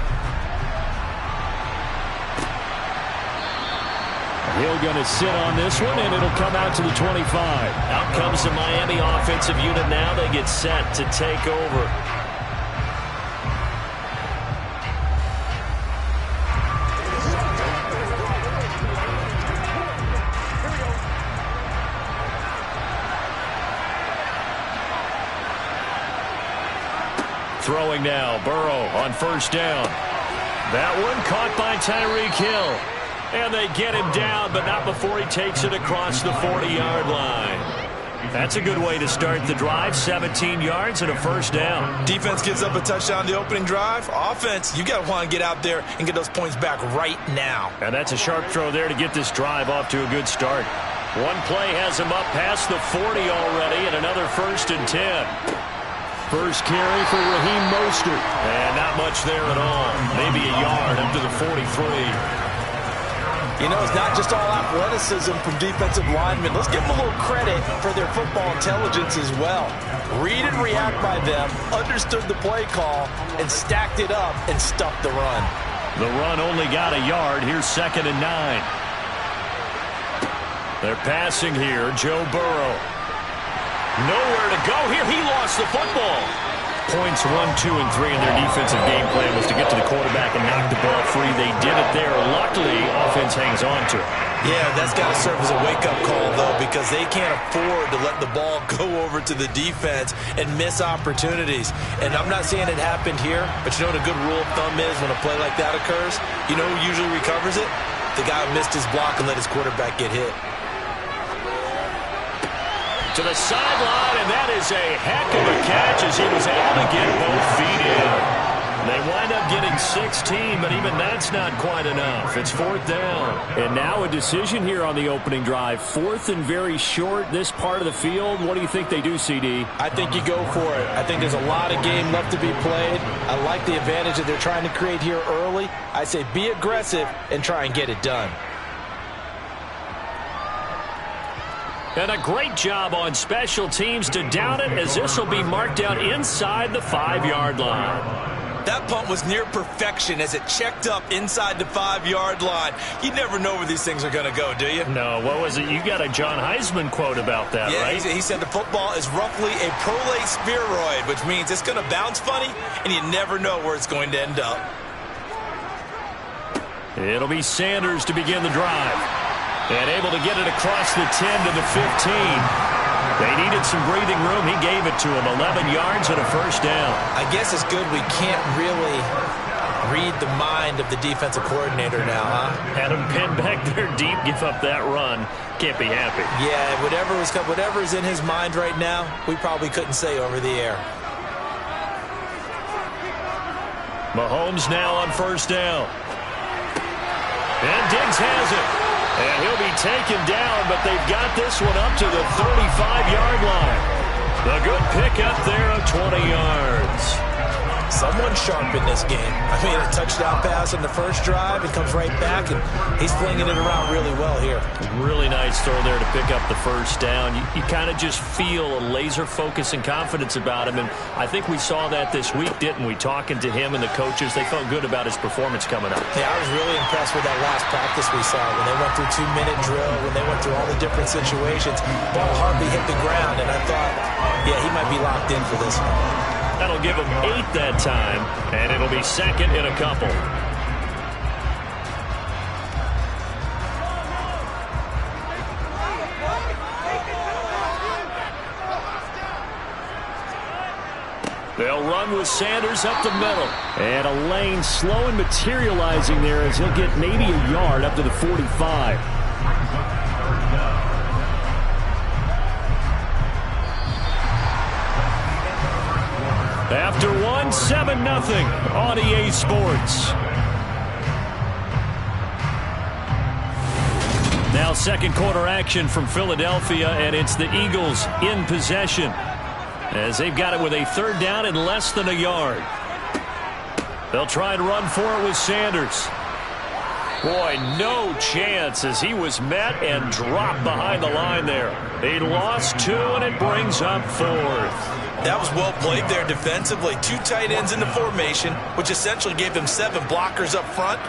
He'll going to sit on this one, and it'll come out to the 25. Out comes the Miami offensive unit now. They get set to take over. Throwing now, Burrow on first down. That one caught by Tyreek Hill. And they get him down, but not before he takes it across the 40-yard line. That's a good way to start the drive. 17 yards and a first down. Defense gives up a touchdown the opening drive. Offense, you got to want to get out there and get those points back right now. And that's a sharp throw there to get this drive off to a good start. One play has him up past the 40 already, and another 1st and 10. First carry for Raheem Mostert. And not much there at all. Maybe a yard up to the 43. You know, it's not just all athleticism from defensive linemen. Let's give them a little credit for their football intelligence as well. Read and react by them, understood the play call, and stacked it up and stuffed the run. The run only got a yard. Here's 2nd and 9. They're passing here. Joe Burrow. Nowhere to go here. He lost the football. Points 1, 2, and 3 in their defensive game plan was to get to the quarterback and knock the ball free. They did it there. Luckily, offense hangs on to it. Yeah, that's got to serve as a wake-up call, though, because they can't afford to let the ball go over to the defense and miss opportunities. And I'm not saying it happened here, but you know what a good rule of thumb is when a play like that occurs? You know who usually recovers it? The guy who missed his block and let his quarterback get hit. To the sideline, and that is a heck of a catch as he was able to get both feet in. They wind up getting 16, but even that's not quite enough. It's 4th down. And now a decision here on the opening drive. 4th and very short, this part of the field. What do you think they do, CD? I think you go for it. I think there's a lot of game left to be played. I like the advantage that they're trying to create here early. I say be aggressive and try and get it done. And a great job on special teams to down it, as this will be marked down inside the 5-yard line. That punt was near perfection as it checked up inside the 5-yard line. You never know where these things are going to go, do you? No, what was it? You got a John Heisman quote about that, yeah, right? He said the football is roughly a prolate spheroid, which means it's going to bounce funny, and you never know where it's going to end up. It'll be Sanders to begin the drive. And able to get it across the 10 to the 15. They needed some breathing room. He gave it to him. 11 yards and a first down. I guess it's good we can't really read the mind of the defensive coordinator now, huh? Had him pinned back there deep, give up that run. Can't be happy. Yeah, whatever is in his mind right now, we probably couldn't say over the air. Mahomes now on first down. And Diggs has it. And he'll be taken down, but they've got this one up to the 35-yard line. A good pickup there of 20 yards. Someone sharp in this game. I mean, a touchdown pass on the first drive. It comes right back, and he's flinging it around really well here. Really nice throw there to pick up the first down. You kind of just feel a laser focus and confidence about him, and I think we saw that this week, didn't we? Talking to him and the coaches, they felt good about his performance coming up. Yeah, I was really impressed with that last practice we saw when they went through 2-minute drill, when they went through all the different situations. Ball hardly hit the ground, and I thought, yeah, he might be locked in for this one. That'll give him 8 that time, and it'll be second in a couple. They'll run with Sanders up the middle. And a lane slow and materializing there as he'll get maybe a yard up to the 45. After one, 7-0 on EA Sports. Now second quarter action from Philadelphia, and it's the Eagles in possession as they've got it with a third down and less than a yard. They'll try and run for it with Sanders. Boy, no chance as he was met and dropped behind the line there. He lost 2, and it brings up 4th. That was well played there defensively. 2 tight ends in the formation, which essentially gave them 7 blockers up front.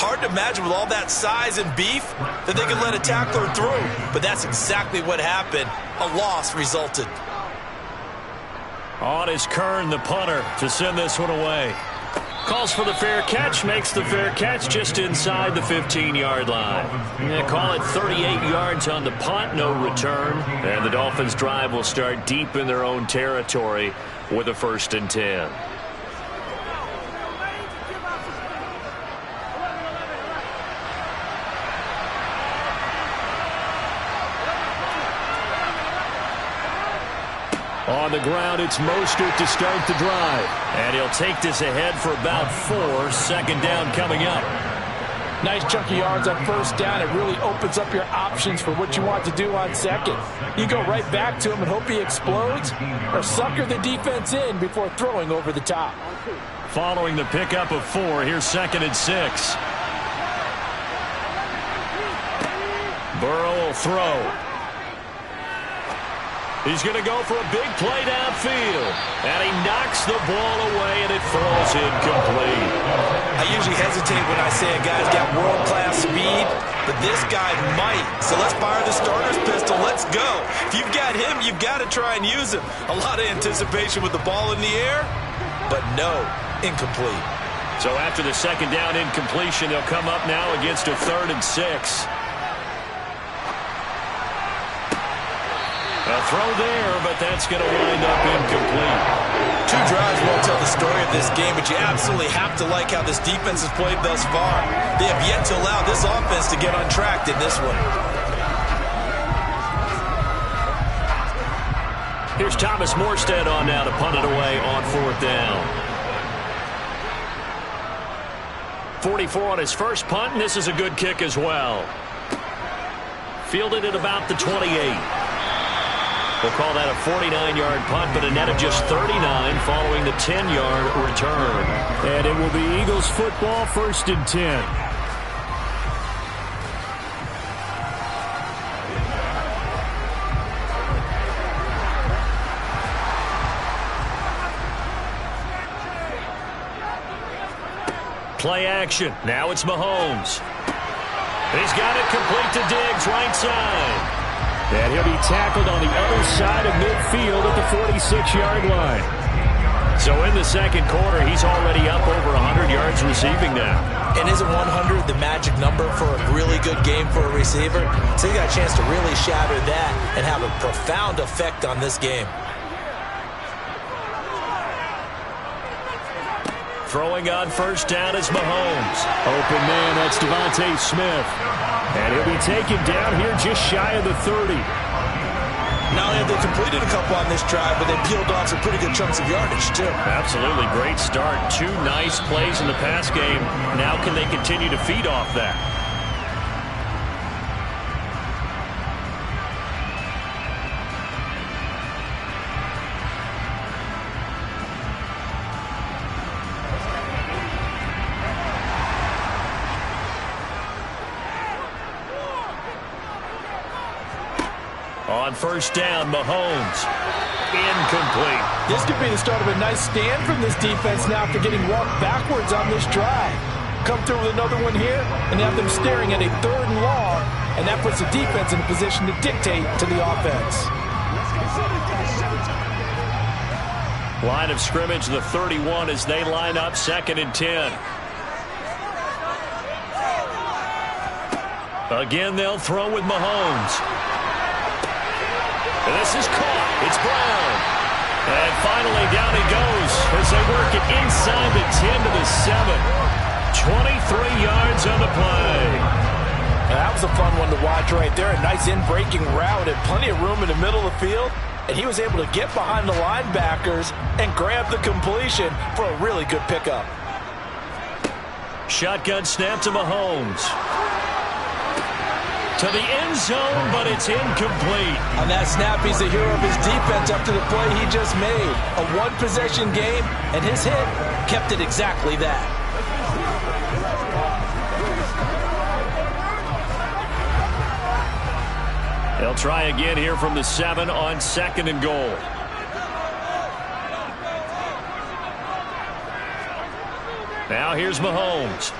Hard to imagine with all that size and beef that they could let a tackler through. But that's exactly what happened. A loss resulted. On is Kern, the punter, to send this one away. Calls for the fair catch, makes the fair catch just inside the 15-yard line. Yeah, call it 38 yards on the punt, no return. And the Dolphins' drive will start deep in their own territory with a 1st and 10. On the ground, it's Mostert to start the drive. And he'll take this ahead for about 4. Second down coming up. Nice chunky yards on first down. It really opens up your options for what you want to do on second. You go right back to him and hope he explodes, or sucker the defense in before throwing over the top. Following the pickup of 4, here's 2nd and 6. Burrow will throw. He's going to go for a big play downfield. And he knocks the ball away, and it falls incomplete. I usually hesitate when I say a guy's got world-class speed, but this guy might. So let's fire the starter's pistol. Let's go. If you've got him, you've got to try and use him. A lot of anticipation with the ball in the air, but no, incomplete. So after the second down incompletion, they'll come up now against a 3rd and 6. A throw there, but that's going to wind up incomplete. 2 drives won't tell the story of this game, but you absolutely have to like how this defense has played thus far. They have yet to allow this offense to get untracked in this one. Here's Thomas Morstead on now to punt it away on 4th down. 44 on his first punt, and this is a good kick as well. Fielded at about the 28. We'll call that a 49-yard punt, but a net of just 39 following the 10-yard return. And it will be Eagles football, 1st and 10. Play action. Now it's Mahomes. He's got it complete to Diggs, right side. And he'll be tackled on the other side of midfield at the 46-yard line. So in the second quarter, he's already up over 100 yards receiving now. And isn't 100 the magic number for a really good game for a receiver? So he got a chance to really shatter that and have a profound effect on this game. Throwing on first down is Mahomes. Open man, that's Devontae Smith. And he'll be taken down here just shy of the 30. Not only have they completed a couple on this drive, but they peeled off some pretty good chunks of yardage, too. Absolutely. Great start. 2 nice plays in the pass game. Now can they continue to feed off that? On first down, Mahomes. Incomplete. This could be the start of a nice stand from this defense now after getting walked backwards on this drive. Come through with another one here and have them staring at a 3rd and long, and that puts the defense in a position to dictate to the offense. Line of scrimmage, the 31 as they line up 2nd and 10. Again, they'll throw with Mahomes. And this is caught. It's Brown. And finally down he goes as they work it inside the 10 to the 7. 23 yards on the play. That was a fun one to watch right there. A nice in-breaking route and plenty of room in the middle of the field. And he was able to get behind the linebackers and grab the completion for a really good pickup. Shotgun snap to Mahomes. To the end zone, but it's incomplete. On that snap, he's the hero of his defense after the play he just made. A one-possession game, and his hit kept it exactly that. They'll try again here from the 7 on 2nd and goal. Now here's Mahomes.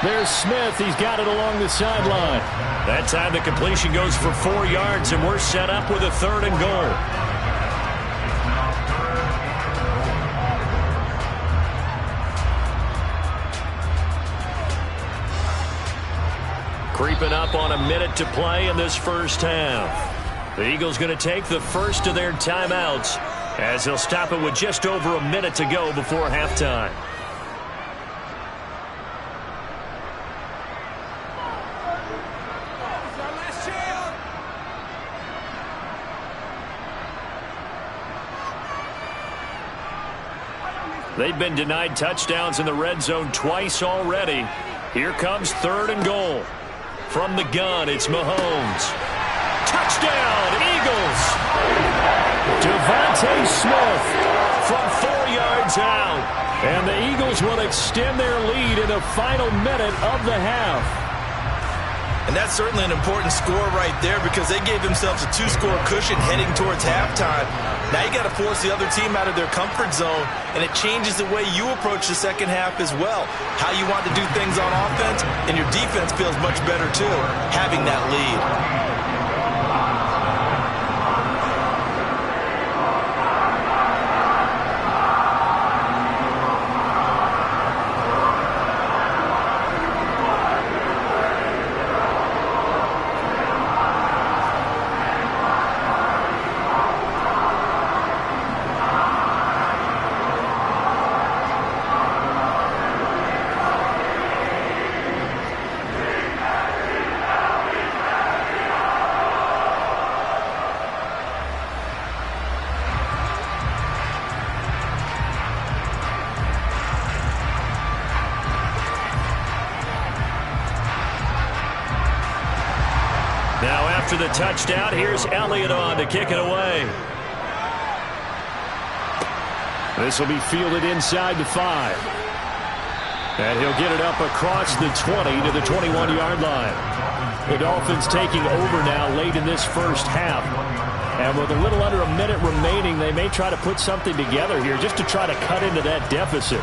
There's Smith. He's got it along the sideline. That time the completion goes for 4 yards, and we're set up with a 3rd and goal. Creeping up on a minute to play in this first half. The Eagles going to take the first of their timeouts as he'll stop it with just over a minute to go before halftime. They've been denied touchdowns in the red zone twice already. Here comes 3rd and goal. From the gun, it's Mahomes. Touchdown, Eagles! Devontae Smith From 4 yards out. And the Eagles will extend their lead in the final minute of the half. And that's certainly an important score right there because they gave themselves a 2-score cushion heading towards halftime. Now you got to force the other team out of their comfort zone, and it changes the way you approach the second half as well. How you want to do things on offense, and your defense feels much better too, having that lead. After the touchdown, here's Elliott on to kick it away. This will be fielded inside the 5. And he'll get it up across the 20 to the 21-yard line. The Dolphins taking over now late in this first half. And with a little under a minute remaining, they may try to put something together here just to try to cut into that deficit.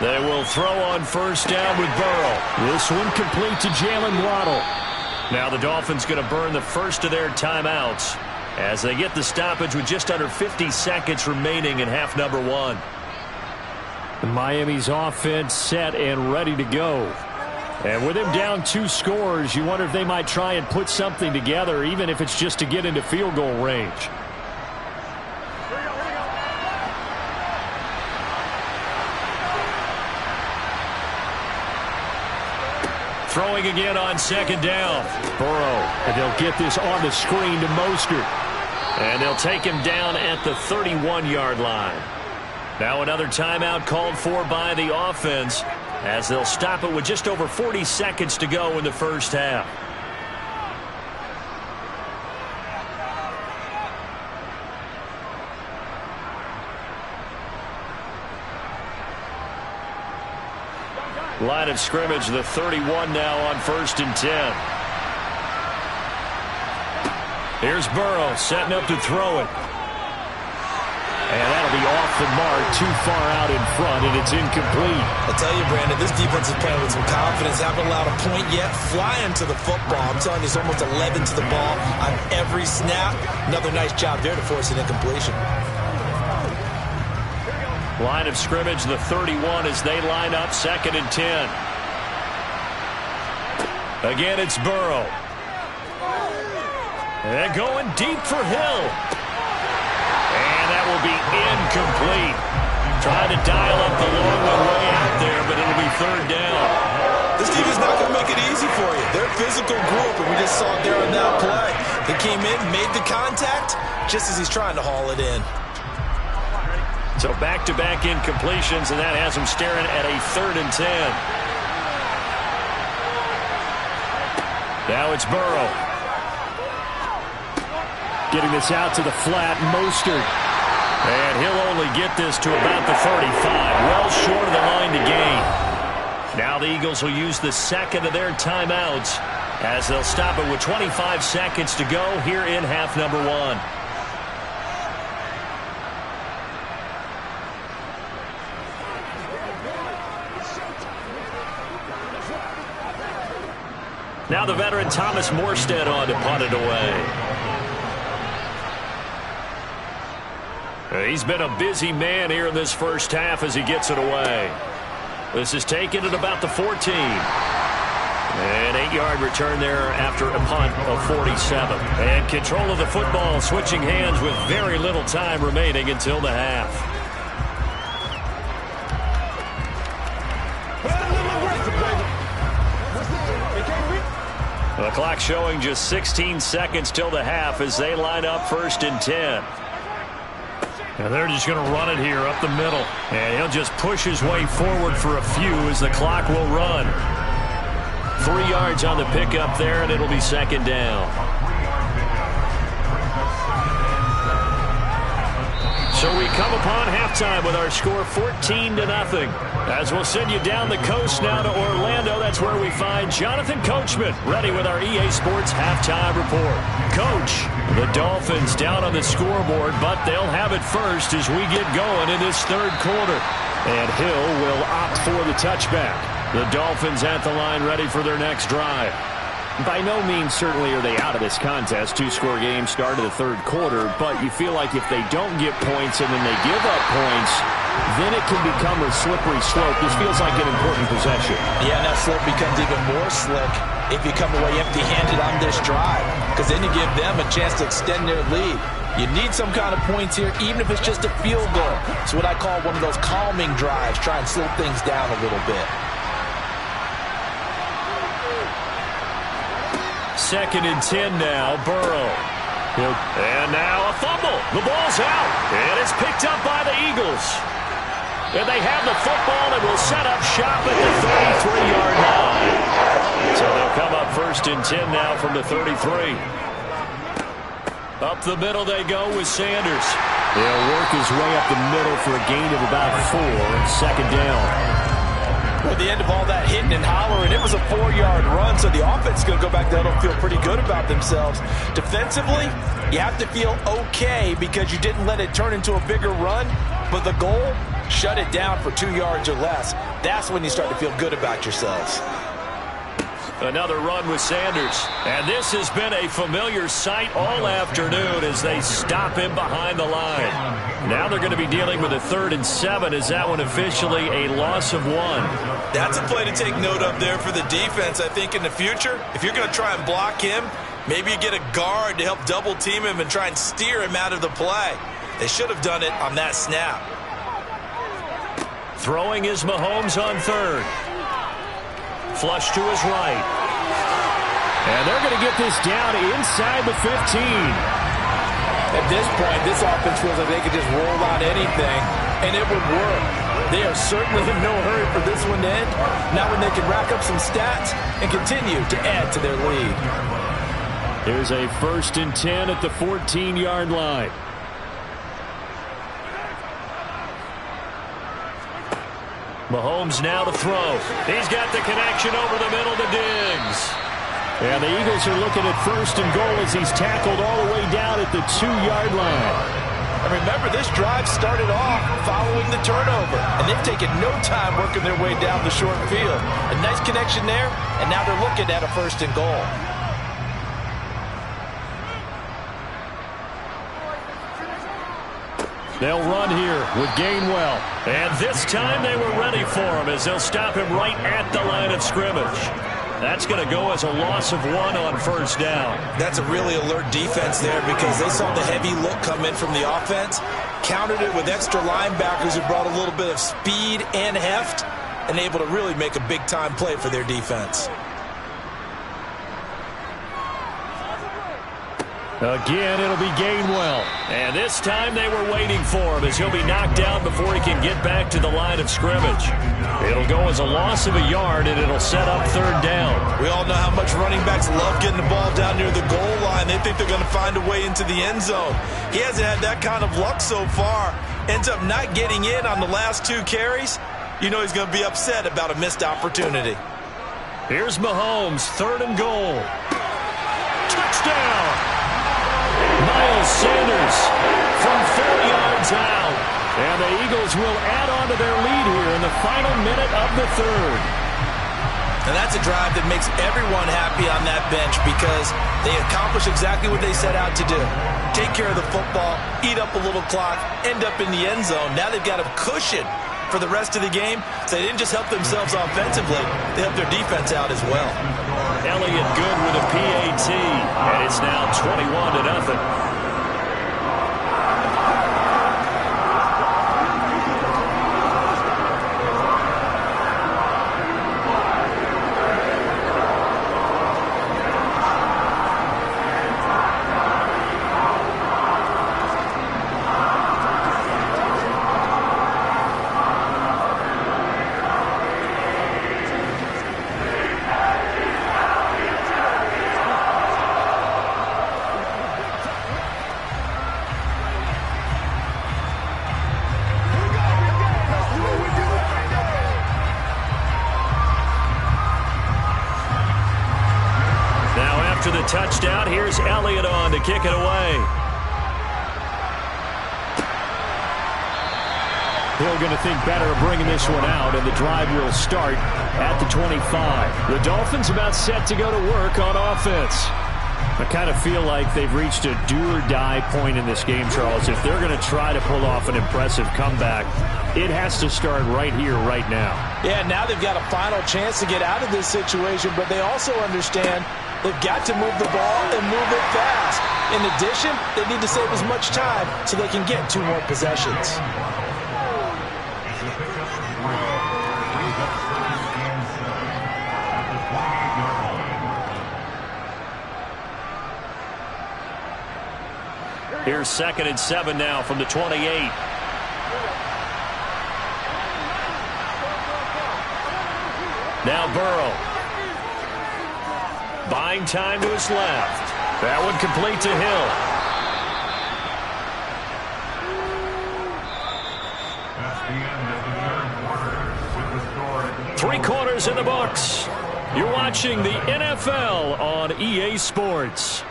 They will throw on first down with Burrow. This one complete to Jalen Waddle. Now the Dolphins going to burn the first of their timeouts as they get the stoppage with just under 50 seconds remaining in half number one. Miami's offense set and ready to go. And with him down 2 scores, you wonder if they might try and put something together, even if it's just to get into field goal range. Throwing again on second down. Burrow, and they'll get this on the screen to Mostert. And they'll take him down at the 31-yard line. Now another timeout called for by the offense as they'll stop it with just over 40 seconds to go in the first half. Line of scrimmage, the 31 now on 1st and 10. Here's Burrow setting up to throw it. And that'll be off the mark, too far out in front, and it's incomplete. I'll tell you, Brandon, this defense is playing with some confidence. Haven't allowed a point yet. Flying to the football. I'm telling you, it's almost 11 to the ball on every snap. Another nice job there to force an incompletion. Line of scrimmage, the 31 as they line up 2nd and 10. Again, it's Burrow. And going deep for Hill. And that will be incomplete. Trying to dial up the long one way out there, but it'll be 3rd down. This team is not going to make it easy for you. They're a physical group, and we just saw it there on that play. They came in, made the contact, just as he's trying to haul it in. So back-to-back incompletions, and that has them staring at a 3rd and 10. Now it's Burrow. Getting this out to the flat, Mostert. And he'll only get this to about the 35, well short of the line to gain. Now the Eagles will use the 2nd of their timeouts as they'll stop it with 25 seconds to go here in half number one. Now the veteran Thomas Morstead on to punt it away. He's been a busy man here in this first half as he gets it away. This is taken at about the 14. An 8-yard return there after a punt of 47. And control of the football switching hands with very little time remaining until the half. The clock showing just 16 seconds till the half as they line up 1st and 10. And they're just going to run it here up the middle. And he'll just push his way forward for a few as the clock will run. 3 yards on the pickup there, and it'll be 2nd down. So we come upon halftime with our score 14-0. As we'll send you down the coast now to Orlando, that's where we find Jonathan Coachman ready with our EA Sports halftime report. Coach, the Dolphins down on the scoreboard, but they'll have it first as we get going in this 3rd quarter. And Hill will opt for the touchback. The Dolphins at the line ready for their next drive. By no means certainly are they out of this contest. 2-score game start of the 3rd quarter, but you feel like if they don't get points and then they give up points, then it can become a slippery slope. This feels like an important possession. Yeah, and that slope becomes even more slick if you come away empty-handed on this drive, because then you give them a chance to extend their lead. You need some kind of points here, even if it's just a field goal. It's what I call one of those calming drives, try and slow things down a little bit. 2nd and 10 now, Burrow. And now a fumble. The ball's out. And it's picked up by the Eagles. And they have the football and will set up shop at the 33-yard line. So they'll come up 1st and 10 now from the 33. Up the middle they go with Sanders. He'll work his way up the middle for a gain of about 4 and second down. At the end of all that hitting and hollering, it was a 4-yard run, so the offense is going to go back there and feel pretty good about themselves. Defensively, you have to feel okay because you didn't let it turn into a bigger run, but the goal, shut it down for 2 yards or less. That's when you start to feel good about yourselves. Another run with Sanders. And this has been a familiar sight all afternoon as they stop him behind the line. Now they're going to be dealing with a 3rd and 7. Is that one officially a loss of 1? That's a play to take note of there for the defense, I think, in the future. If you're going to try and block him, maybe you get a guard to help double team him and try and steer him out of the play. They should have done it on that snap. Throwing is Mahomes on 3rd. Flush to his right. And they're going to get this down inside the 15. At this point, this offense feels like they could just roll out anything, and it would work. They are certainly in no hurry for this one to end. Now when they can rack up some stats and continue to add to their lead. Here's a 1st and 10 at the 14-yard line. Mahomes now to throw. He's got the connection over the middle to Diggs. And the Eagles are looking at 1st and goal as he's tackled all the way down at the 2-yard line. And remember, this drive started off following the turnover, and they've taken no time working their way down the short field. A nice connection there, and now they're looking at a 1st and goal. They'll run here with Gainwell. And this time they were ready for him as they'll stop him right at the line of scrimmage. That's going to go as a loss of 1 on 1st down. That's a really alert defense there because they saw the heavy look come in from the offense, countered it with extra linebackers who brought a little bit of speed and heft, and able to really make a big-time play for their defense. Again, it'll be Gainwell. And this time they were waiting for him as he'll be knocked down before he can get back to the line of scrimmage. It'll go as a loss of a yard, and it'll set up 3rd down. We all know how much running backs love getting the ball down near the goal line. They think they're going to find a way into the end zone. He hasn't had that kind of luck so far. Ends up not getting in on the last 2 carries. You know he's going to be upset about a missed opportunity. Here's Mahomes, 3rd and goal. Touchdown! Miles Sanders from 4 yards out. And the Eagles will add on to their lead here in the final minute of the 3rd. And that's a drive that makes everyone happy on that bench because they accomplish exactly what they set out to do. Take care of the football, eat up a little clock, end up in the end zone. Now they've got a cushion for the rest of the game. So they didn't just help themselves offensively, they helped their defense out as well. Elliott good with a PAT, and it's now 21-0. After the touchdown, here's Elliott on to kick it away. Hill going to think better of bringing this one out, and the drive will start at the 25. The Dolphins about set to go to work on offense. I kind of feel like they've reached a do-or-die point in this game, Charles. If they're going to try to pull off an impressive comeback, it has to start right here, right now. Yeah, now they've got a final chance to get out of this situation, but they also understand they've got to move the ball and move it fast. In addition, they need to save as much time so they can get 2 more possessions. Here's 2nd and 7 now from the 28. Now Burrow. Buying time to his left. That one complete to Hill. 3 quarters in the books. You're watching the NFL on EA Sports.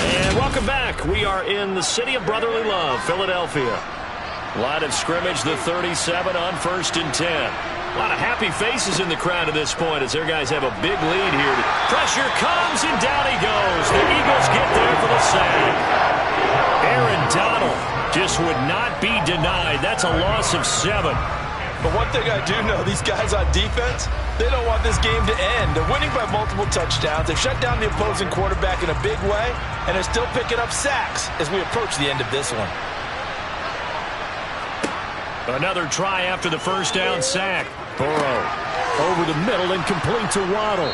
And welcome back. We are in the city of brotherly love, Philadelphia. Line of scrimmage, the 37 on 1st and 10. A lot of happy faces in the crowd at this point as their guys have a big lead here. Pressure comes, and down he goes. The Eagles get there for the sack. Aaron Donald just would not be denied. That's a loss of 7. But one thing I do know, these guys on defense, they don't want this game to end. They're winning by multiple touchdowns. They've shut down the opposing quarterback in a big way, and they're still picking up sacks as we approach the end of this one. Another try after the first down sack. Burrow over the middle and complete to Waddle.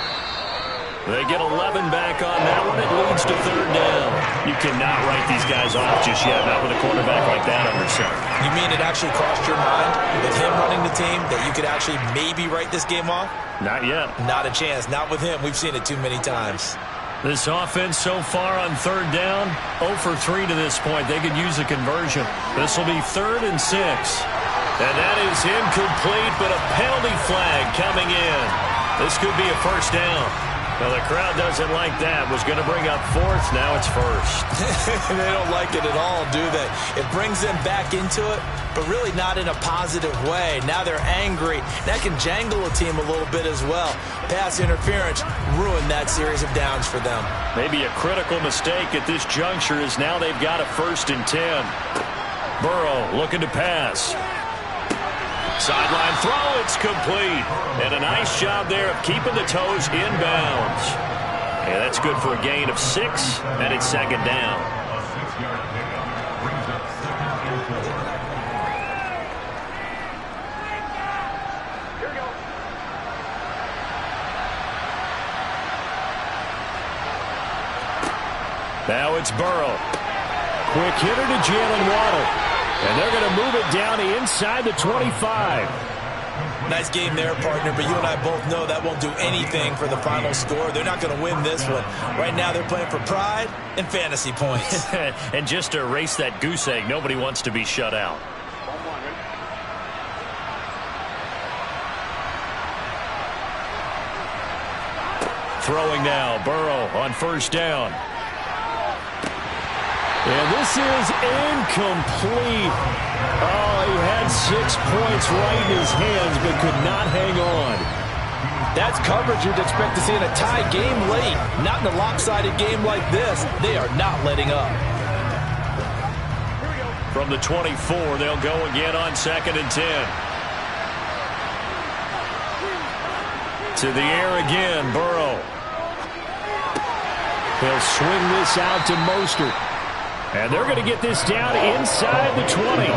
They get 11 back on that one. It leads to 3rd down. You cannot write these guys off just yet, not with a quarterback like that under center. You mean it actually crossed your mind with him running the team that you could actually maybe write this game off? Not yet. Not a chance. Not with him. We've seen it too many times. This offense so far on 3rd down, 0 for 3 to this point. They could use a conversion. This will be 3rd and 6. And that is incomplete, but a penalty flag coming in. This could be a 1st down. Well, the crowd doesn't like that. Was going to bring up 4th. Now it's 1st. They don't like it at all, do they? It brings them back into it, but really not in a positive way. Now they're angry. That can jangle a team a little bit as well. Pass interference ruined that series of downs for them. Maybe a critical mistake at this juncture is now they've got a 1st and 10. Burrow looking to pass. Sideline throw, it's complete. And a nice job there of keeping the toes inbounds. Yeah, that's good for a gain of 6, and it's 2nd down. A 6-yard pickup brings up 2nd and 4. Here we go. Now it's Burrow. Quick hitter to Jalen Waddle. And they're going to move it down inside the 25. Nice game there, partner, but you and I both know that won't do anything for the final score. They're not going to win this one. Right now they're playing for pride and fantasy points. And just to erase that goose egg, nobody wants to be shut out. Throwing now, Burrow on 1st down. And this is incomplete. Oh, he had 6 points right in his hands, but could not hang on. That's coverage you'd expect to see in a tie game late. Not in a lopsided game like this. They are not letting up. From the 24, they'll go again on 2nd and 10. To the air again, Burrow. He'll swing this out to Mostert. And they're going to get this down inside the 20.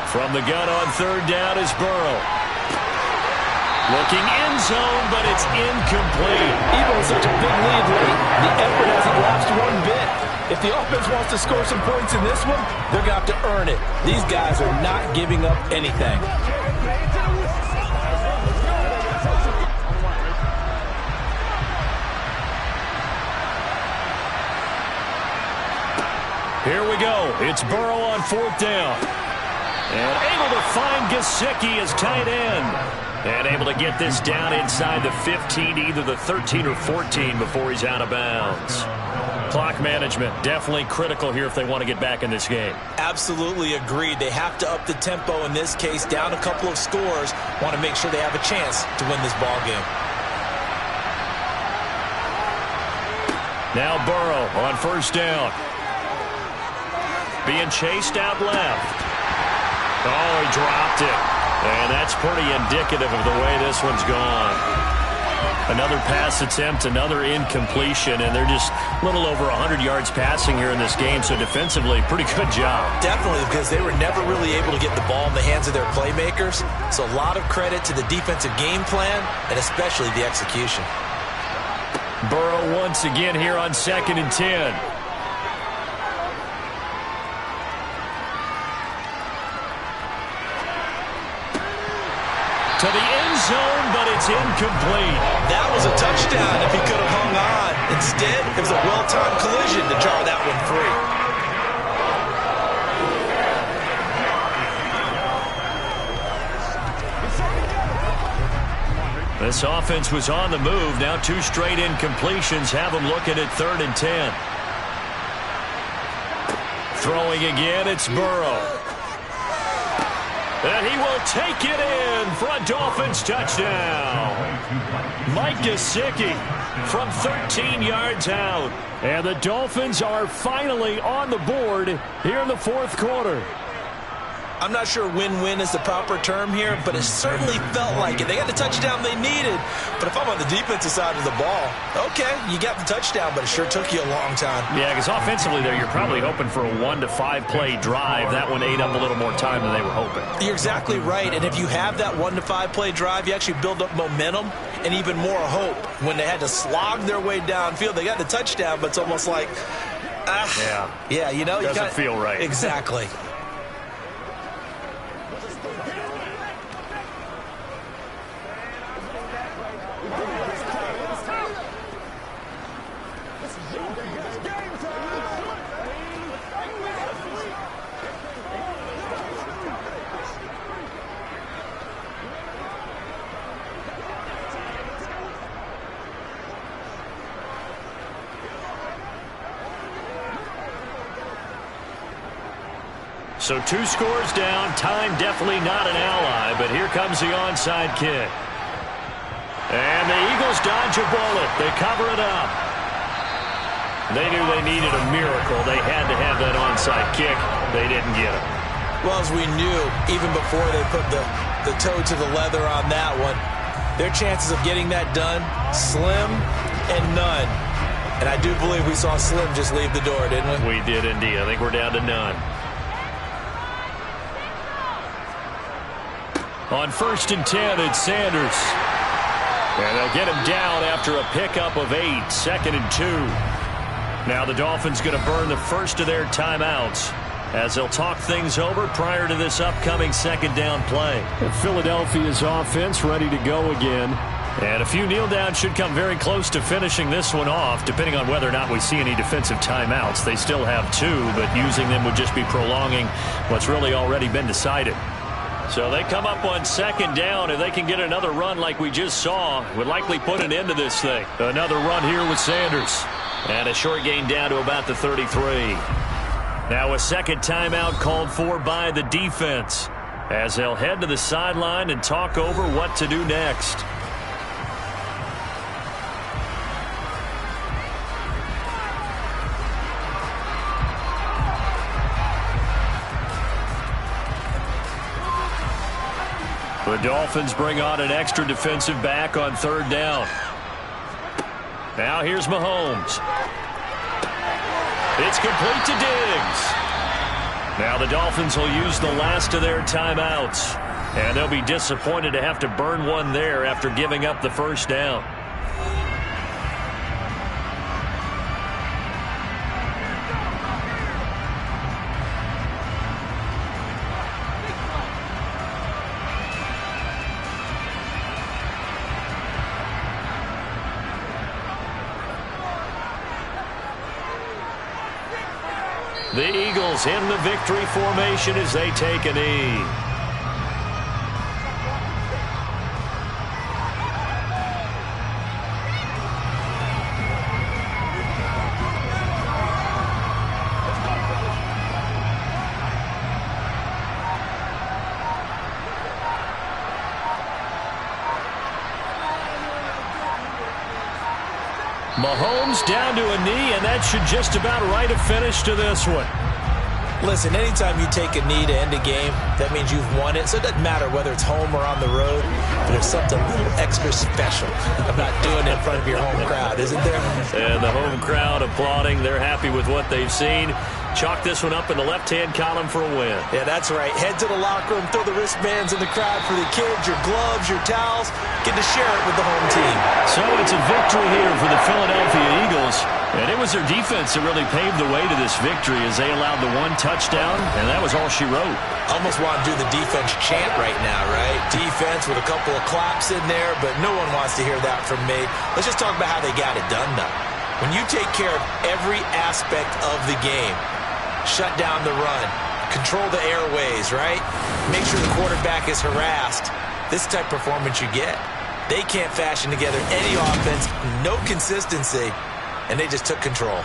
From the gun on 3rd down is Burrow. Looking end zone, but it's incomplete. Even with such a big lead late, the effort hasn't lapsed one bit. If the offense wants to score some points in this one, they're going to have to earn it. These guys are not giving up anything. Here we go. It's Burrow on 4th down. And able to find Gesicki as tight end. And able to get this down inside the 15, either the 13 or 14 before he's out of bounds. Clock management, definitely critical here if they want to get back in this game. Absolutely agreed. They have to up the tempo in this case, down a couple of scores. Want to make sure they have a chance to win this ball game. Now Burrow on 1st down. Being chased out left. Oh, he dropped it. And that's pretty indicative of the way this one's gone. Another pass attempt, another incompletion, and they're just a little over 100 yards passing here in this game, so defensively, pretty good job. Definitely, because they were never really able to get the ball in the hands of their playmakers, so a lot of credit to the defensive game plan, and especially the execution. Burrow once again here on 2nd and 10. To the end zone, but it's incomplete. That was a touchdown if he could have hung on. Instead, it was a well-timed collision to draw that one free. This offense was on the move. Now 2 straight incompletions have them looking at 3rd and 10. Throwing again, it's Burrow. And he will take it in for a Dolphins touchdown. Mike Gesicki from 13 yards out. And the Dolphins are finally on the board here in the 4th quarter. I'm not sure win-win is the proper term here, but it certainly felt like it. They got the touchdown they needed, but if I'm on the defensive side of the ball, okay, you got the touchdown, but it sure took you a long time. Yeah, because offensively there, you're probably hoping for a 1 to 5 play drive. That one ate up a little more time than they were hoping. You're exactly right, and if you have that 1 to 5 play drive, you actually build up momentum and even more hope. When they had to slog their way downfield, they got the touchdown, but it's almost like, yeah, you know, doesn't feel right. Exactly. So 2 scores down. Time definitely not an ally, but here comes the onside kick. And the Eagles dodge a bullet. They cover it up. They knew they needed a miracle. They had to have that onside kick. They didn't get it. Well, as we knew, even before they put the toe to the leather on that one, their chances of getting that done, slim and none. And I do believe we saw Slim just leave the door, didn't we? We did indeed. I think we're down to none. On 1st and 10, it's Sanders. And they'll get him down after a pickup of 8, 2nd and 2. Now the Dolphins going to burn the first of their timeouts as they'll talk things over prior to this upcoming 2nd down play. And Philadelphia's offense ready to go again. And a few kneel downs should come very close to finishing this one off, depending on whether or not we see any defensive timeouts. They still have 2, but using them would just be prolonging what's really already been decided. So they come up on 2nd down. If they can get another run like we just saw, would likely put an end to this thing. Another run here with Sanders. And a short gain down to about the 33. Now a 2nd timeout called for by the defense as they'll head to the sideline and talk over what to do next. The Dolphins bring on an extra defensive back on 3rd down. Now here's Mahomes. It's complete to Diggs. Now the Dolphins will use the last of their timeouts. And they'll be disappointed to have to burn one there after giving up the 1st down. The Eagles in the victory formation as they take a knee. Mahomes down to a knee, and that should just about write a finish to this one. Listen, anytime you take a knee to end a game, that means you've won it. So it doesn't matter whether it's home or on the road. But there's something a little extra special about doing it in front of your home crowd, isn't there? And the home crowd applauding. They're happy with what they've seen. Chalk this one up in the left-hand column for a win. Yeah, that's right. Head to the locker room, throw the wristbands in the crowd for the kids, your gloves, your towels. Get to share it with the home team. So it's a victory here for the Philadelphia Eagles. And it was their defense that really paved the way to this victory as they allowed the one touchdown, and that was all she wrote. Almost want to do the defense chant right now, right? Defense with a couple of claps in there, but no one wants to hear that from me. Let's just talk about how they got it done, though. When you take care of every aspect of the game, shut down the run, control the airways, right? Make sure the quarterback is harassed. This type of performance you get. They can't fashion together any offense, no consistency, and they just took control.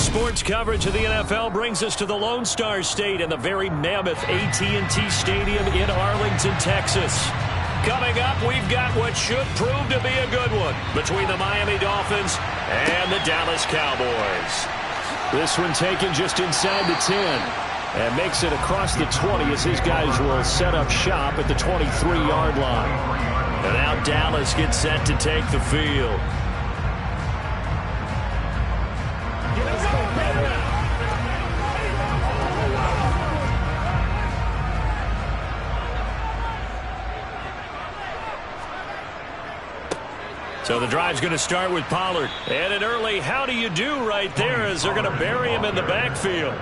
Sports coverage of the NFL brings us to the Lone Star State and the very mammoth AT&T Stadium in Arlington, Texas. Coming up, we've got what should prove to be a good one between the Miami Dolphins and the Dallas Cowboys. This one taken just inside the 10 and makes it across the 20 as his guys will set up shop at the 23-yard line. And now Dallas gets set to take the field. So the drive's going to start with Pollard. And an early how do you do right there as they're going to bury him in the backfield.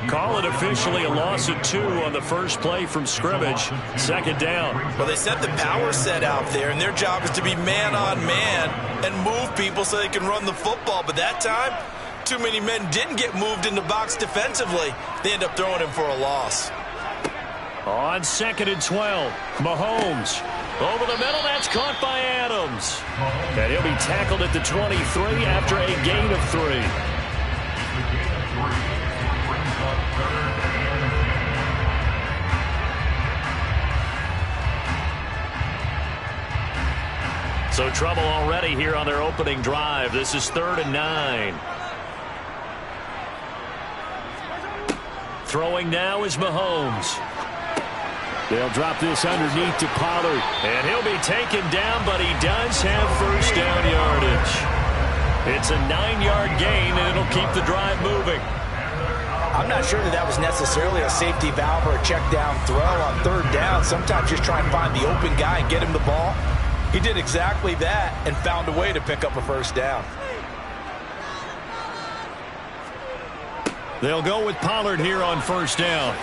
Call it officially a loss of 2 on the first play from scrimmage. Second down. Well, they set the power set out there, and their job is to be man-on-man and move people so they can run the football. But that time, too many men didn't get moved in the box defensively. They end up throwing him for a loss. On 2nd and 12, Mahomes. Over the middle, that's caught by Adams. And he'll be tackled at the 23 after a gain of 3. So trouble already here on their opening drive. This is 3rd and 9. Throwing now is Mahomes. They'll drop this underneath to Pollard. And he'll be taken down, but he does have first down yardage. It's a 9-yard gain, and it'll keep the drive moving. I'm not sure that was necessarily a safety valve or a check down throw on 3rd down. Sometimes just try and find the open guy and get him the ball. He did exactly that and found a way to pick up a first down. They'll go with Pollard here on first down.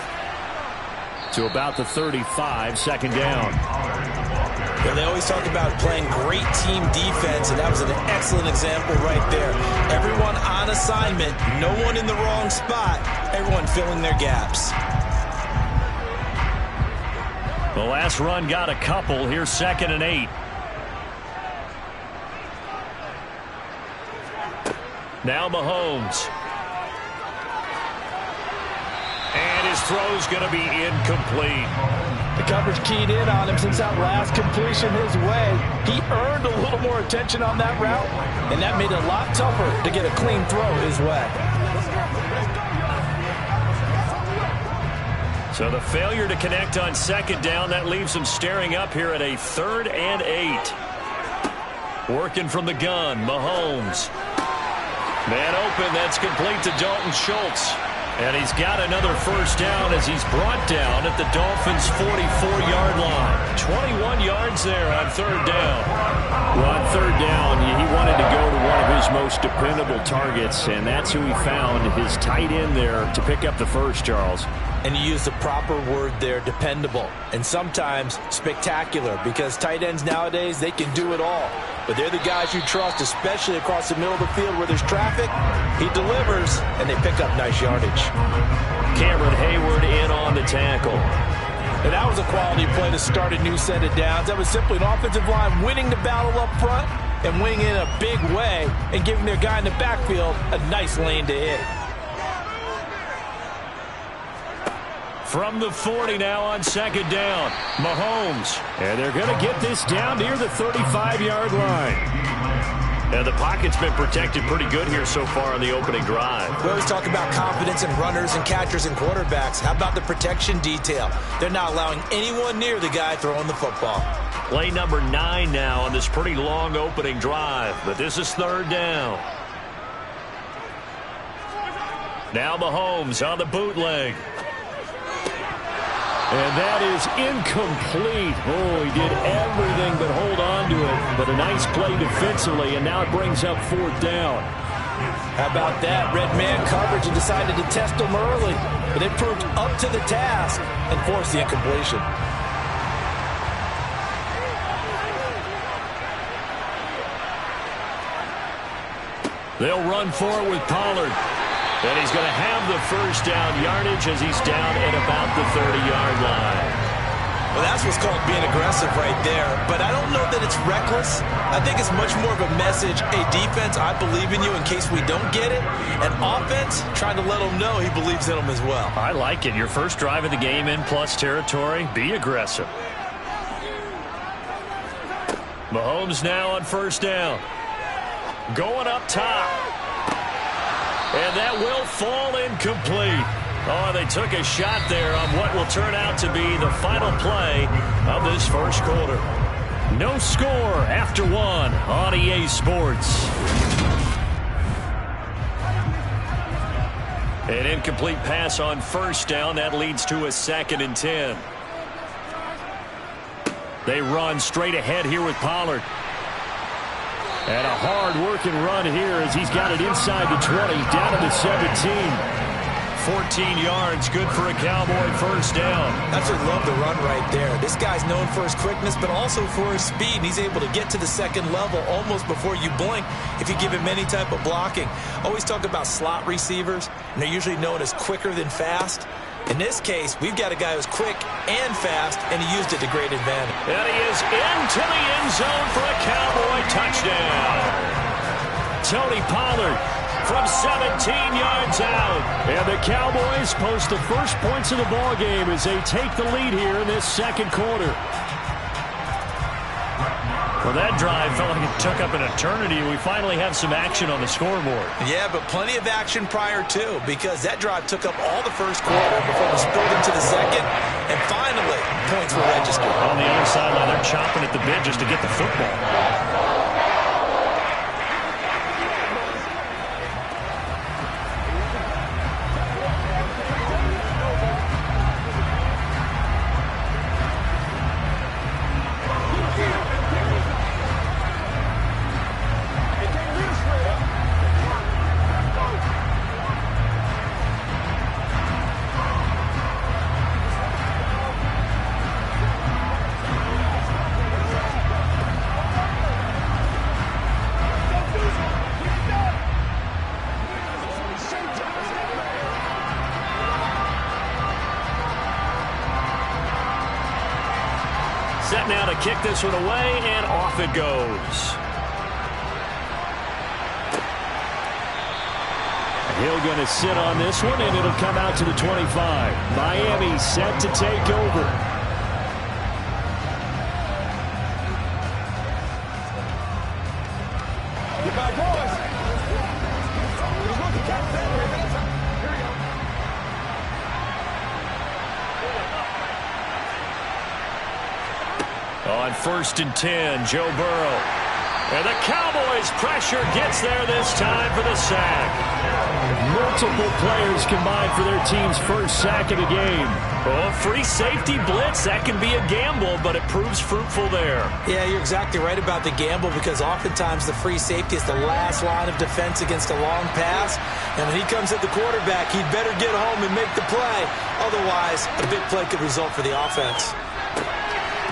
To about the 35, second down. Yeah, they always talk about playing great team defense, and that was an excellent example right there. Everyone on assignment, no one in the wrong spot, everyone filling their gaps. The last run got a couple. Here's 2nd and 8. Now Mahomes. And his throw's going to be incomplete. The coverage keyed in on him since that last completion his way. He earned a little more attention on that route, and that made it a lot tougher to get a clean throw his way. So the failure to connect on 2nd down, that leaves him staring up here at a 3rd and 8. Working from the gun, Mahomes. Man open, that's complete to Dalton Schultz. And he's got another first down as he's brought down at the Dolphins' 44-yard line. 21 yards there on 3rd down. Well, on 3rd down, he wanted to go to one of his most dependable targets, and that's who he found, his tight end there, to pick up the first, Charles. And you use the proper word there, dependable, and sometimes spectacular, because tight ends nowadays, they can do it all. But they're the guys you trust, especially across the middle of the field where there's traffic. He delivers, and they pick up nice yardage. Cameron Hayward in on the tackle. And that was a quality play to start a new set of downs. That was simply an offensive line winning the battle up front and winning in a big way and giving their guy in the backfield a nice lane to hit. From the 40 now on 2nd down, Mahomes. And they're going to get this down near the 35-yard line. And the pocket's been protected pretty good here so far on the opening drive. We always talk about confidence in runners and catchers and quarterbacks. How about the protection detail? They're not allowing anyone near the guy throwing the football. Play number 9 now on this pretty long opening drive. But this is 3rd down. Now Mahomes on the bootleg. And that is incomplete. Oh, he did everything but hold on to it. But a nice play defensively, and now it brings up 4th down. How about that? Red man coverage and decided to test him early. But it proved up to the task and forced the incompletion. They'll run forward with Pollard. And he's going to have the first down yardage as he's down at about the 30-yard line. Well, That's what's called being aggressive right there. But I don't know that it's reckless. I think it's much more of a message. Hey, defense, I believe in you in case we don't get it. And offense, trying to let him know he believes in them as well. I like it. Your first drive of the game in plus territory. Be aggressive. Mahomes now on first down. Going up top. And that will fall incomplete. Oh, they took a shot there on what will turn out to be the final play of this first quarter. No score after one on EA Sports. An incomplete pass on first down. That leads to a 2nd and 10. They run straight ahead here with Pollard. And a hard-working run here as he's got it inside the 20, down to the 17. 14 yards, good for a Cowboy first down. That's what I love the run right there. This guy's known for his quickness, but also for his speed. And he's able to get to the second level almost before you blink if you give him any type of blocking. Always talk about slot receivers, and they're usually known as quicker than fast. In this case, we've got a guy who's quick and fast, and he used it to great advantage. And he is into the end zone for a Cowboy touchdown. Tony Pollard from 17 yards out. And the Cowboys post the first points of the ball game as they take the lead here in this second quarter. Well, that drive felt like it took up an eternity. We finally have some action on the scoreboard. Yeah, but plenty of action prior to, because that drive took up all the first quarter before we spilled into the second, and finally, points were registered. On the other sideline, they're chomping at the bit just to get the football. Set now to kick this one away, and off it goes. Hill going to sit on this one, and it'll come out to the 25. Miami set to take over. On 1st and 10, Joe Burrow. And the Cowboys' pressure gets there this time for the sack. Multiple players combined for their team's first sack of the game. Oh, free safety blitz, that can be a gamble, but it proves fruitful there. Yeah, you're exactly right about the gamble, because oftentimes the free safety is the last line of defense against a long pass. And when he comes at the quarterback, he'd better get home and make the play. Otherwise, a big play could result for the offense.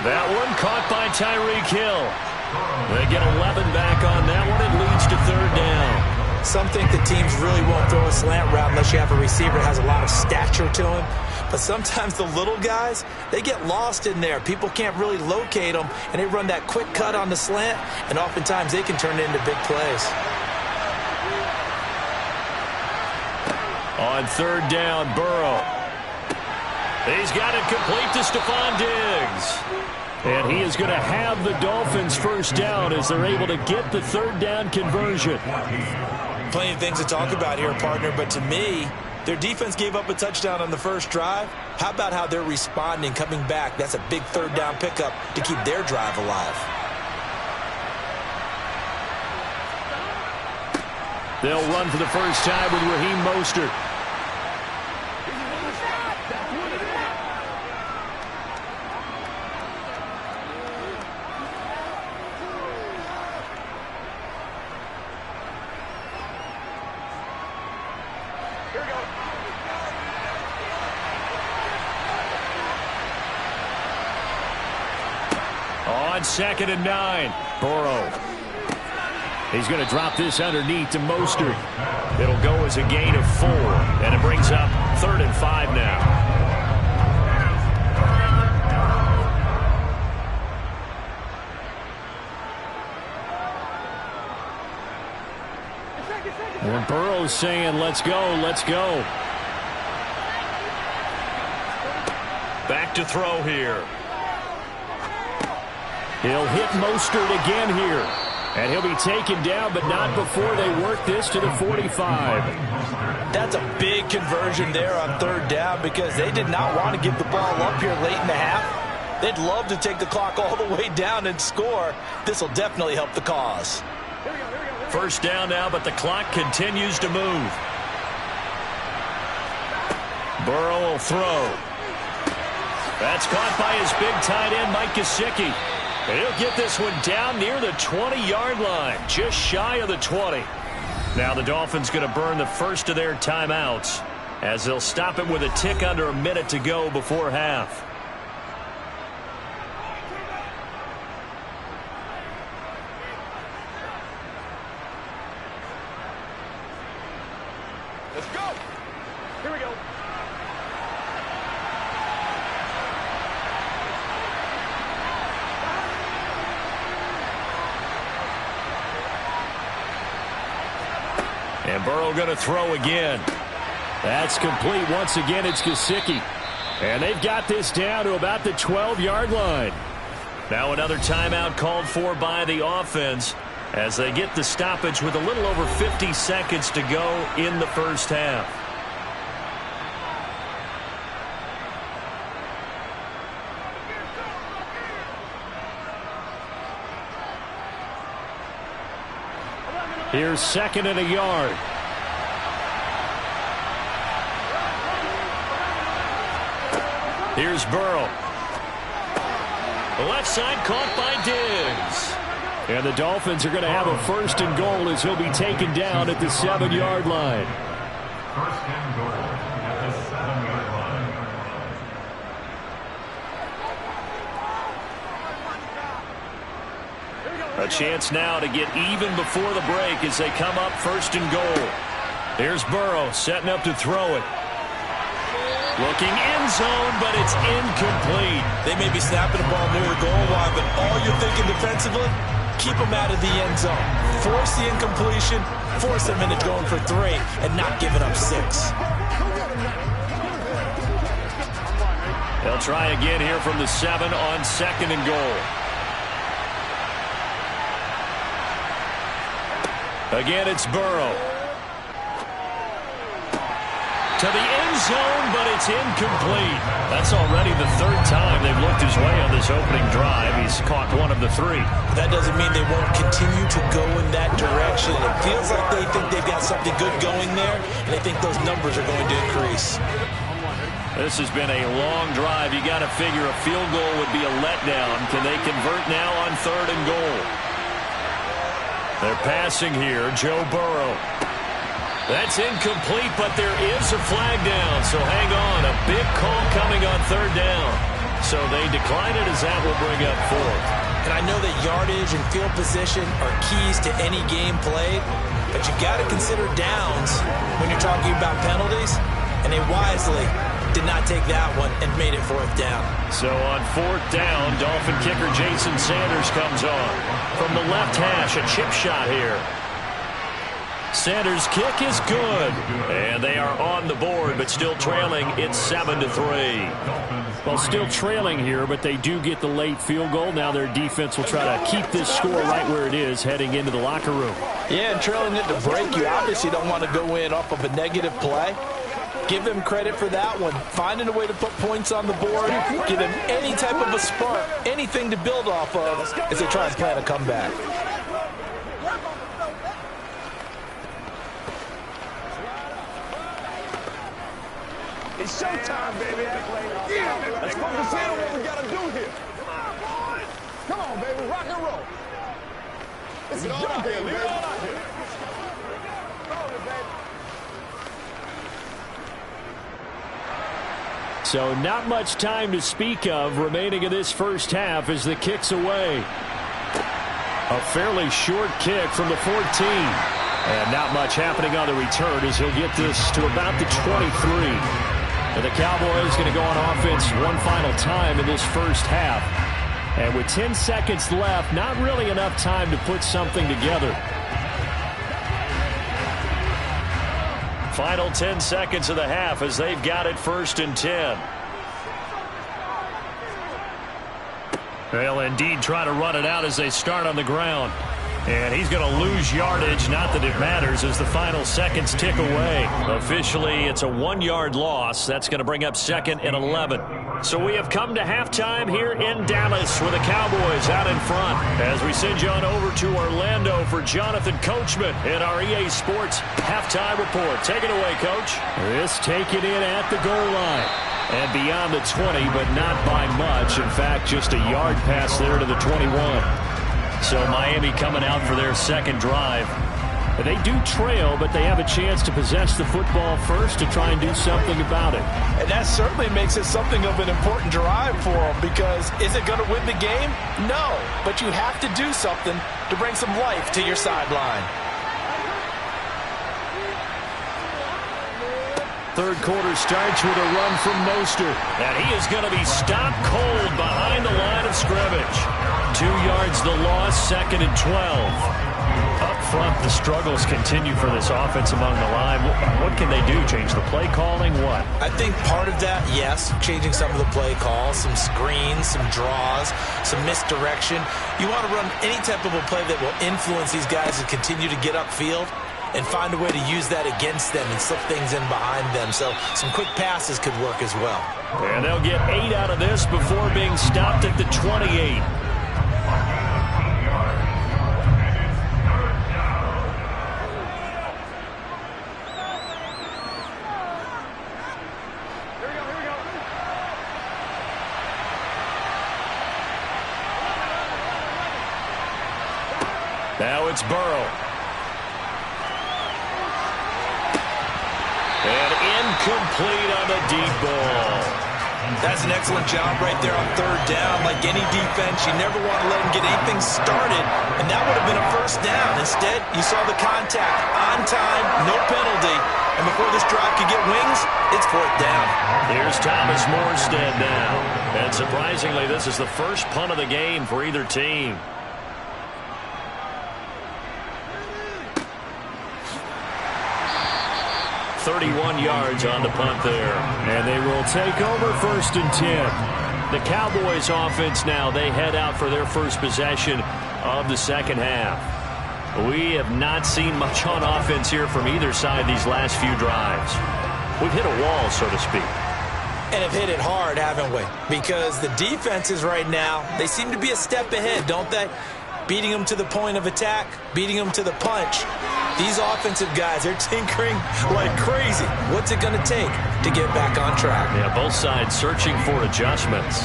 That one caught by Tyreek Hill. They get 11 back on that one. It leads to 3rd down. Some think the teams really won't throw a slant route unless you have a receiver that has a lot of stature to him. But sometimes the little guys, they get lost in there. People can't really locate them, and they run that quick cut on the slant, and oftentimes they can turn it into big plays. On 3rd down, Burrow. He's got it complete to Stephon Diggs. And he is going to have the Dolphins first down as they're able to get the 3rd down conversion. Plenty of things to talk about here, partner, but to me, their defense gave up a touchdown on the first drive. How about how they're responding, coming back? That's a big 3rd down pickup to keep their drive alive. They'll run for the first time with Raheem Mostert. On 2nd and 9, Burrow. He's going to drop this underneath to Mostert. It'll go as a gain of 4, and it brings up 3rd and 5 now. And Burrow's saying, let's go, let's go. Back to throw here. He'll hit Mostert again here. And he'll be taken down, but not before they work this to the 45. That's a big conversion there on third down because they did not want to give the ball up here late in the half. They'd love to take the clock all the way down and score. This will definitely help the cause. First down now, but the clock continues to move. Burrow will throw. That's caught by his big tight end, Mike Gesicki. And he'll get this one down near the 20-yard line, just shy of the 20. Now the Dolphins going to burn the first of their timeouts as they'll stop it with a tick under a minute to go before half. Let's go. Here we go. And Burrow going to throw again. That's complete. Once again, it's Gesicki. And they've got this down to about the 12-yard line. Now another timeout called for by the offense as they get the stoppage with a little over 50 seconds to go in the first half. Here's second and a yard. Here's Burrow. The left side caught by Diggs. And the Dolphins are going to have a first and goal as he'll be taken down at the 7-yard line. First and goal at the 7-yard line. A chance now to get even before the break as they come up first and goal. Here's Burrow setting up to throw it. Looking end zone, but it's incomplete. They may be snapping the ball near the goal line, but all you're thinking defensively, keep them out of the end zone. Force the incompletion, force them into going for 3, and not giving up 6. They'll try again here from the 7 on second and goal. Again, it's Burrow. To the end zone, but it's incomplete. That's already the third time they've looked his way on this opening drive. He's caught one of the 3. That doesn't mean they won't continue to go in that direction. It feels like they think they've got something good going there, and they think those numbers are going to increase. This has been a long drive. You got to figure a field goal would be a letdown. Can they convert now on third and goal? They're passing here. Joe Burrow. That's incomplete, but there is a flag down. So hang on. A big call coming on third down. So they decline it as that will bring up fourth. And I know that yardage and field position are keys to any game played, but you got to consider downs when you're talking about penalties, and they wisely did not take that one and made it fourth down. So on fourth down, Dolphin kicker Jason Sanders comes on. From the left hash, a chip shot here. Sanders' kick is good. And they are on the board, but still trailing. It's 7-3. Well, still trailing here, but they do get the late field goal. Now their defense will try to keep this score right where it is heading into the locker room. Yeah, and trailing it to break, you obviously don't want to go in off of a negative play. Give them credit for that one. Finding a way to put points on the board, give them any type of a spark, anything to build off of as they try and plan a comeback. It's showtime, baby. Yeah, baby. Let's focus in on what we got to do here. Come on, baby. Rock and roll. It's all out here. Leave it all out here. So not much time to speak of remaining in this first half as the kick's away. A fairly short kick from the 14. And not much happening on the return as he'll get this to about the 23. And the Cowboys going to go on offense one final time in this first half. And with 10 seconds left, not really enough time to put something together. Final 10 seconds of the half as they've got it 1st and 10. They'll indeed try to run it out as they start on the ground. And he's going to lose yardage. Not that it matters as the final seconds tick away. Officially, it's a 1-yard loss. That's going to bring up 2nd and 11. So we have come to halftime here in Dallas with the Cowboys out in front. As we send you on over to Orlando for Jonathan Coachman in our EA Sports halftime report. Take it away, Coach. This taken in at the goal line. And beyond the 20, but not by much. In fact, just a yard pass there to the 21. So Miami coming out for their second drive. They do trail, but they have a chance to possess the football first to try and do something about it. And that certainly makes it something of an important drive for them, because is it going to win the game? No, but you have to do something to bring some life to your sideline. Third quarter starts with a run from Mostert. And he is going to be stopped cold behind the line of scrimmage. 2 yards the loss, 2nd and 12. Up front, the struggles continue for this offense among the line. What can they do? Change the play calling? What? I think part of that, yes, changing some of the play calls, some screens, some draws, some misdirection. You want to run any type of a play that will influence these guys to continue to get upfield and find a way to use that against them and slip things in behind them. So some quick passes could work as well. And they'll get 8 out of this before being stopped at the 28. Now it's Burrow. And incomplete on the deep ball. That's an excellent job right there on 3rd down. Like any defense, you never want to let them get anything started, and that would have been a 1st down. Instead, you saw the contact on time, no penalty, and before this drive could get wings, it's 4th down. Here's Thomas Morstead now. And surprisingly, this is the first punt of the game for either team. 31 yards on the punt there. And they will take over 1st and 10. The Cowboys offense now, they head out for their first possession of the second half. We have not seen much on offense here from either side these last few drives. We've hit a wall, so to speak. And have hit it hard, haven't we? Because the defenses right now, they seem to be a step ahead, don't they? Beating them to the point of attack, beating them to the punch. These offensive guys, they're tinkering like crazy. What's it going to take to get back on track? Yeah, both sides searching for adjustments.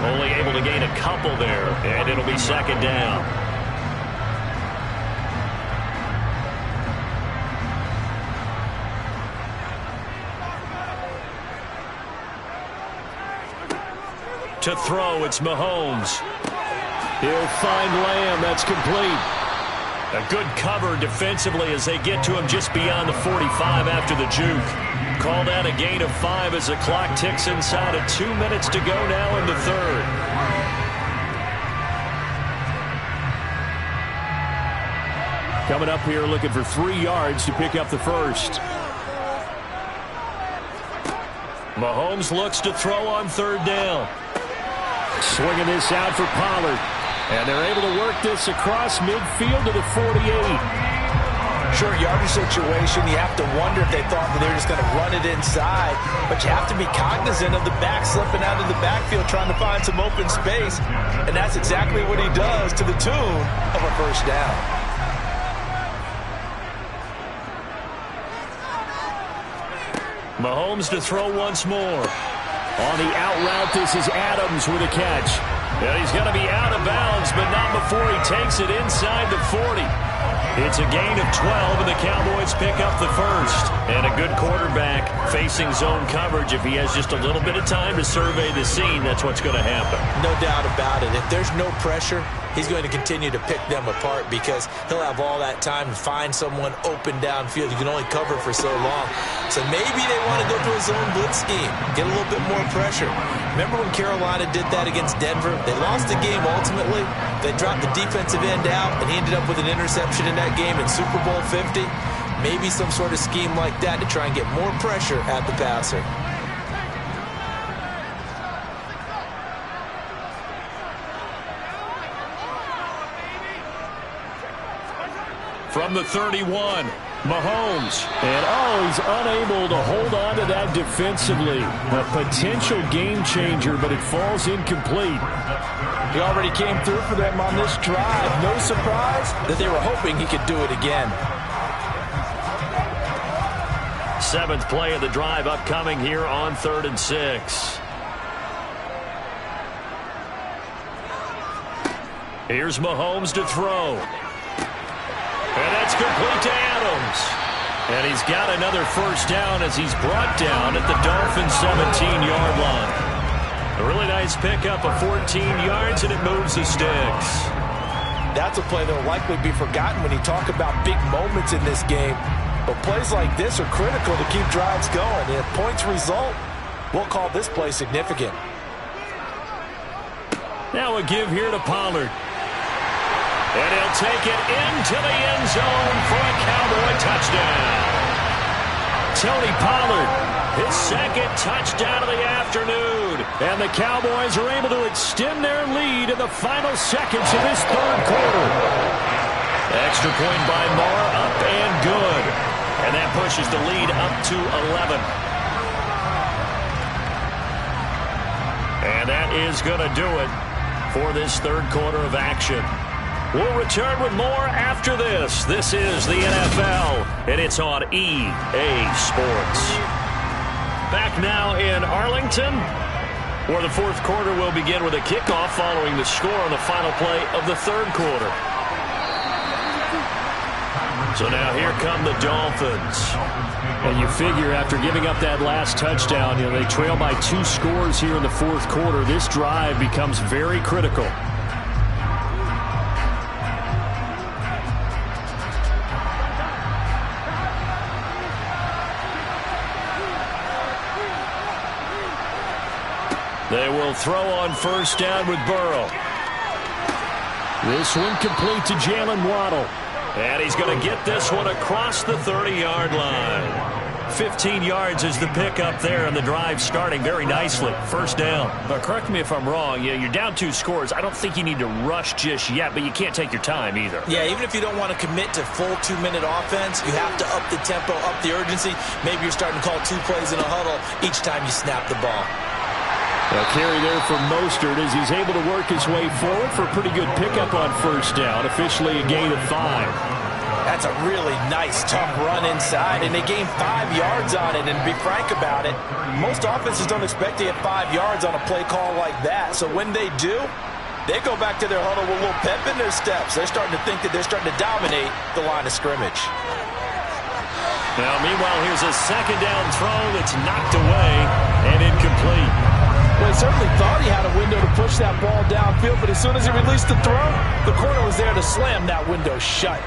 Only able to gain a couple there, and it'll be 2nd down. To throw, it's Mahomes. He'll find Lamb. That's complete. A good cover defensively as they get to him just beyond the 45 after the juke. Called out a gain of 5 as the clock ticks inside of 2 minutes to go now in the 3rd. Coming up here looking for 3 yards to pick up the first. Mahomes looks to throw on 3rd down. Swinging this out for Pollard. And they're able to work this across midfield to the 48. Short yardage situation, you have to wonder if they thought that they were just going to run it inside. But you have to be cognizant of the back slipping out of the backfield trying to find some open space. And that's exactly what he does to the tune of a 1st down. Mahomes to throw once more. On the out route, this is Adams with a catch. Yeah, he's going to be out of bounds, but not before he takes it inside the 40. It's a gain of 12, and the Cowboys pick up the first. And a good quarterback facing zone coverage. If he has just a little bit of time to survey the scene, that's what's going to happen. No doubt about it. If there's no pressure, he's going to continue to pick them apart because he'll have all that time to find someone open downfield. You can only cover for so long. So maybe they want to go to a zone blitz scheme, get a little bit more pressure. Remember when Carolina did that against Denver? They lost the game ultimately. They dropped the defensive end out, and he ended up with an interception in that game in Super Bowl 50. Maybe some sort of scheme like that to try and get more pressure at the passer. From the 31, Mahomes. And, he's unable to hold on to that defensively. A potential game changer, but it falls incomplete. He already came through for them on this drive. No surprise that they were hoping he could do it again. 7th play of the drive upcoming here on 3rd and 6. Here's Mahomes to throw. And that's complete to Adams. And he's got another first down as he's brought down at the Dolphins' 17-yard line. A really nice pickup of 14 yards, and it moves the sticks. That's a play that will likely be forgotten when you talk about big moments in this game. But plays like this are critical to keep drives going. And if points result, we'll call this play significant. Now a give here to Pollard. And he'll take it into the end zone for a Cowboy touchdown. Tony Pollard, his 2nd touchdown of the afternoon. And the Cowboys are able to extend their lead in the final seconds of this 3rd quarter. Extra point by Marr, up and good. And that pushes the lead up to 11. And that is going to do it for this 3rd quarter of action. We'll return with more after this. This is the NFL, and it's on EA Sports. Back now in Arlington, where the 4th quarter will begin with a kickoff following the score on the final play of the 3rd quarter. So now here come the Dolphins. And you figure after giving up that last touchdown, they trail by 2 scores here in the 4th quarter. This drive becomes very critical. They will throw on first down with Burrow. This one complete to Jalen Waddle. And he's going to get this one across the 30-yard line. 15 yards is the pickup there, and the drive starting very nicely. First down. But correct me if I'm wrong. You're down 2 scores. I don't think you need to rush just yet, but you can't take your time either. Yeah, even if you don't want to commit to full 2-minute offense, you have to up the tempo, up the urgency. Maybe you're starting to call 2 plays in a huddle each time you snap the ball. A carry there for Mostert as he's able to work his way forward for a pretty good pickup on first down. Officially a gain of 5. That's a really nice, tough run inside, and they gained 5 yards on it. And to be frank about it, most offenses don't expect to get 5 yards on a play call like that. So when they do, they go back to their huddle with a little pep in their steps. They're starting to think that they're starting to dominate the line of scrimmage. Now, meanwhile, here's a 2nd down throw that's knocked away and incomplete. Well, he certainly thought he had a window to push that ball downfield, but as soon as he released the throw, the corner was there to slam that window shut.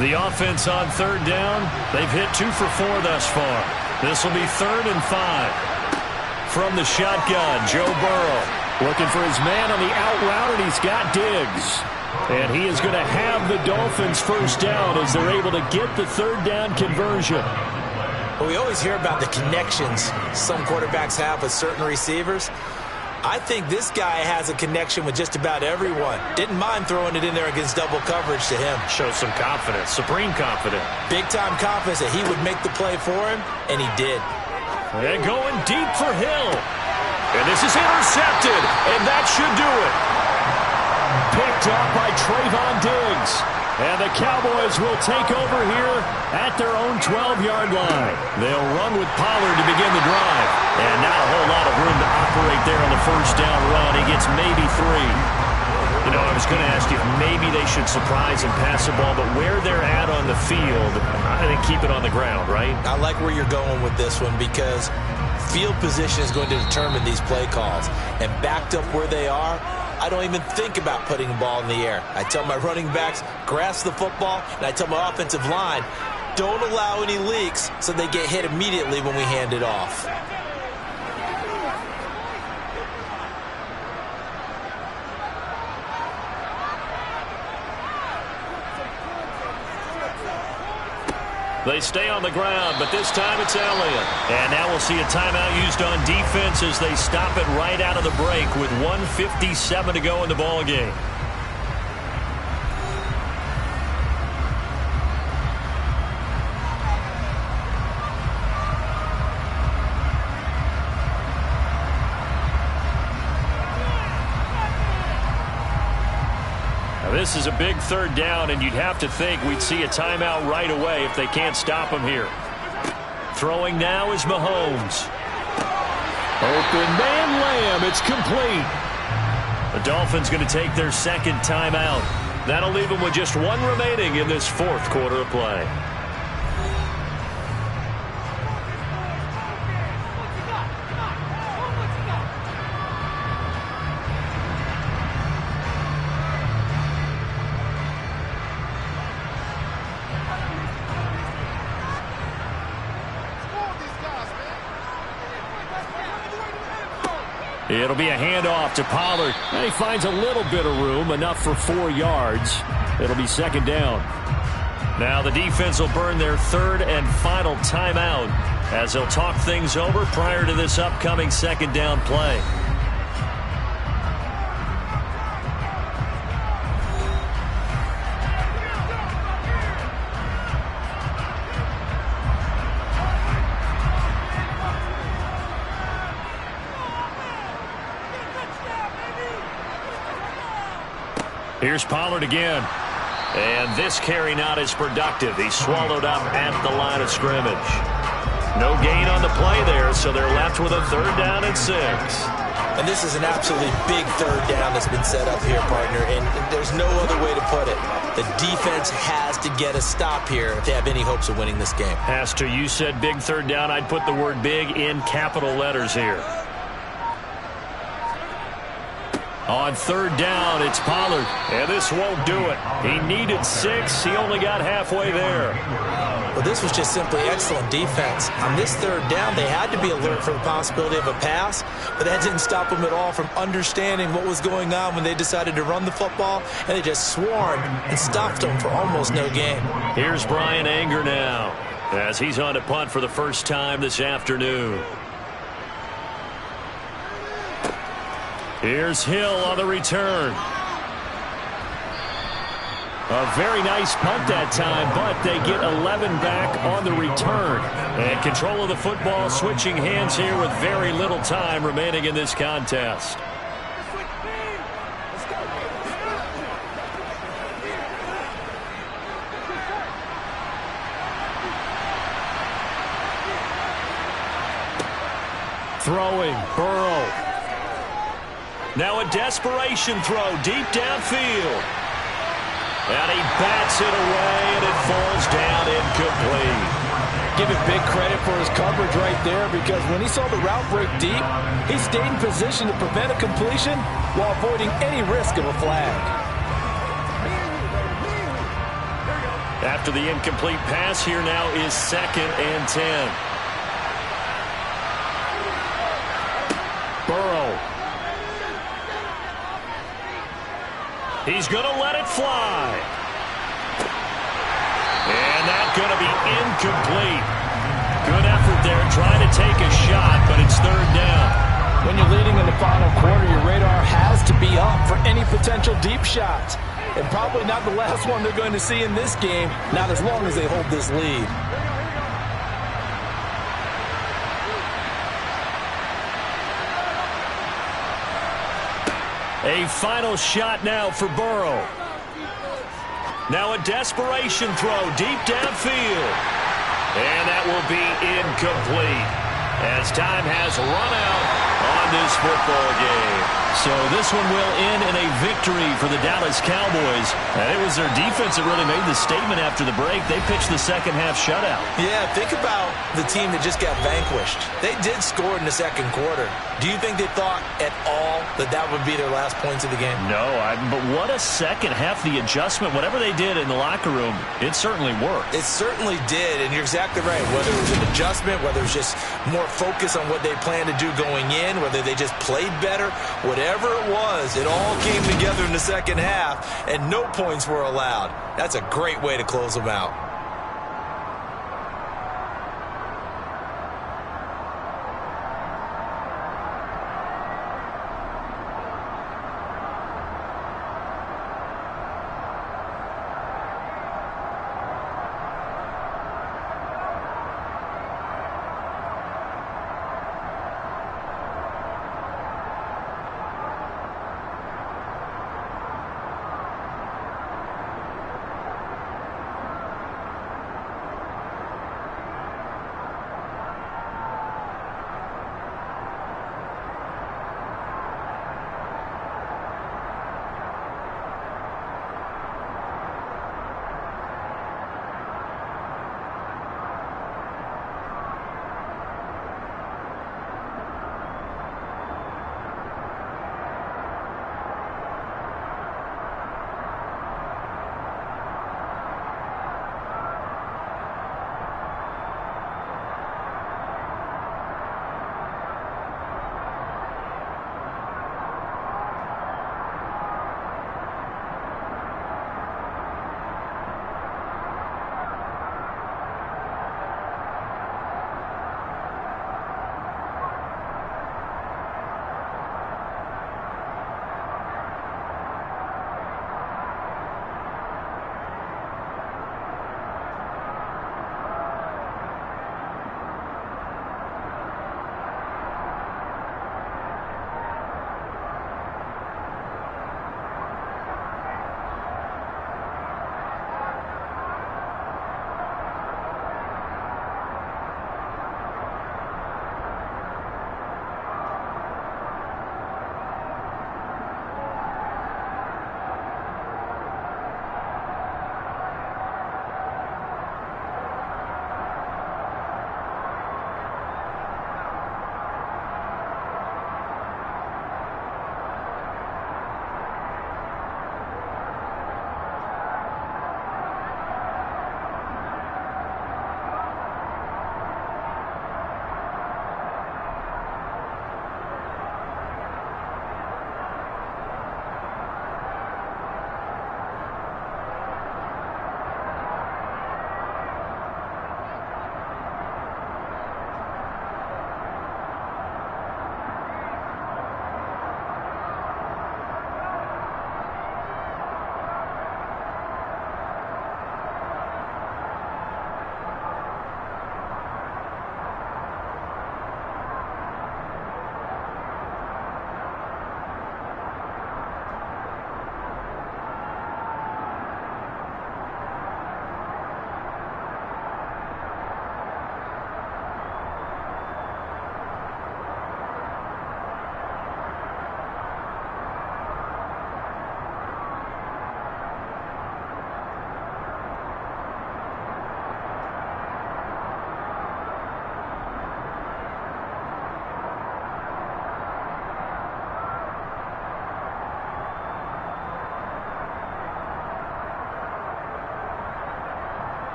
The offense on 3rd down, they've hit 2 for 4 thus far. This will be 3rd and 5. From the shotgun, Joe Burrow looking for his man on the out route, and he's got Diggs. And he is going to have the Dolphins first down as they're able to get the 3rd down conversion. Well, we always hear about the connections some quarterbacks have with certain receivers. I think this guy has a connection with just about everyone. Didn't mind throwing it in there against double coverage to him. Shows some confidence, supreme confidence. Big-time confidence that he would make the play for him, and he did. And going deep for Hill. And this is intercepted, and that should do it. Picked up by Trayvon Diggs. And the Cowboys will take over here at their own 12-yard line. They'll run with Pollard to begin the drive. And not a whole lot of room to operate there on the first down run. He gets maybe 3. I was going to ask you if maybe they should surprise and pass the ball, but where they're at on the field, I think keep it on the ground, right? I like where you're going with this one because field position is going to determine these play calls. And backed up where they are, I don't even think about putting the ball in the air. I tell my running backs, grasp the football, and I tell my offensive line, don't allow any leaks so they get hit immediately when we hand it off. They stay on the ground, but this time it's Elliott. And now we'll see a timeout used on defense as they stop it right out of the break with 1:57 to go in the ballgame. This is a big third down, and you'd have to think we'd see a timeout right away if they can't stop him here. Throwing now is Mahomes. Open man Lamb. It's complete. The Dolphins going to take their second timeout. That'll leave them with just one remaining in this fourth quarter of play. It'll be a handoff to Pollard. And he finds a little bit of room, enough for 4 yards. It'll be second down. Now the defense will burn their third and final timeout as they'll talk things over prior to this upcoming second down play. Here's Pollard again. And this carry not as productive. He's swallowed up at the line of scrimmage. No gain on the play there, so they're left with a third down and 6. And this is an absolutely big third down that's been set up here, partner, and there's no other way to put it. The defense has to get a stop here if they have any hopes of winning this game. Pastor, you said big third down. I'd put the word big in capital letters here. On third down, it's Pollard. And this won't do it. He needed 6. He only got halfway there. Well, this was just simply excellent defense. On this third down, they had to be alert for the possibility of a pass, but that didn't stop them at all from understanding what was going on when they decided to run the football, and they just swarmed and stopped them for almost no gain. Here's Brian Anger now as he's on to punt for the first time this afternoon. Here's Hill on the return. A very nice punt that time, but they get 11 back on the return. And control of the football switching hands here with very little time remaining in this contest. Throwing, Burrow. Now a desperation throw deep downfield. And he bats it away, and it falls down incomplete. Give him big credit for his coverage right there, because when he saw the route break deep, he stayed in position to prevent a completion while avoiding any risk of a flag. After the incomplete pass, here now is 2nd and 10. Burrow. He's going to let it fly. And that's going to be incomplete. Good effort there trying to take a shot, but it's third down. When you're leading in the final quarter, your radar has to be up for any potential deep shots. And probably not the last one they're going to see in this game, not as long as they hold this lead. A final shot now for Burrow. Now a desperation throw deep downfield. And that will be incomplete as time has run out on this football game. So this one will end in a victory for the Dallas Cowboys. And it was their defense that really made the statement after the break. They pitched the second half shutout. Yeah, think about the team that just got vanquished. They did score in the second quarter. Do you think they thought at all that that would be their last points of the game? No, but what a second half. The adjustment, whatever they did in the locker room, it certainly worked. It certainly did, and you're exactly right. Whether it was an adjustment, whether it was just more focus on what they planned to do going in, whether they just played better, whatever it was, it all came together in the second half, and no points were allowed. That's a great way to close them out.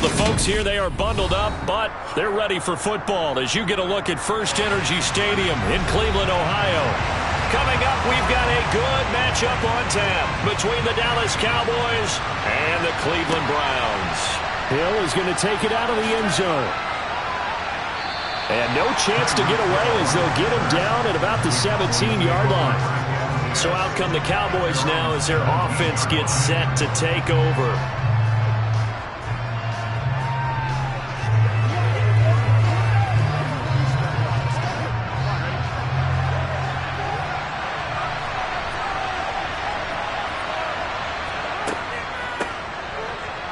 the folks here, they are bundled up, but they're ready for football as you get a look at First Energy Stadium in Cleveland, Ohio. Coming up, we've got a good matchup on tap between the Dallas Cowboys and the Cleveland Browns. Hill is going to take it out of the end zone. And no chance to get away as they'll get him down at about the 17-yard line. So out come the Cowboys now as their offense gets set to take over.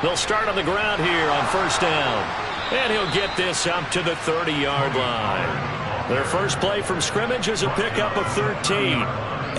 They'll start on the ground here on first down. And he'll get this up to the 30-yard line. Their first play from scrimmage is a pickup of 13.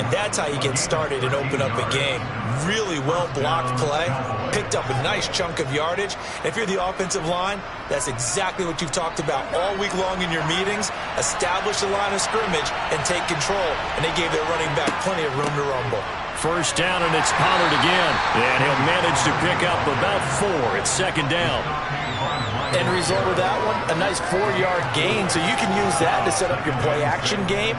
And that's how you get started and open up a game. Really well-blocked play. Picked up a nice chunk of yardage. If you're the offensive line, that's exactly what you've talked about all week long in your meetings. Establish the line of scrimmage and take control. And they gave their running back plenty of room to rumble. First down, and it's Pollard again. And he'll manage to pick up about 4. It's second down. End result of that one, a nice 4-yard gain. So you can use that to set up your play-action game.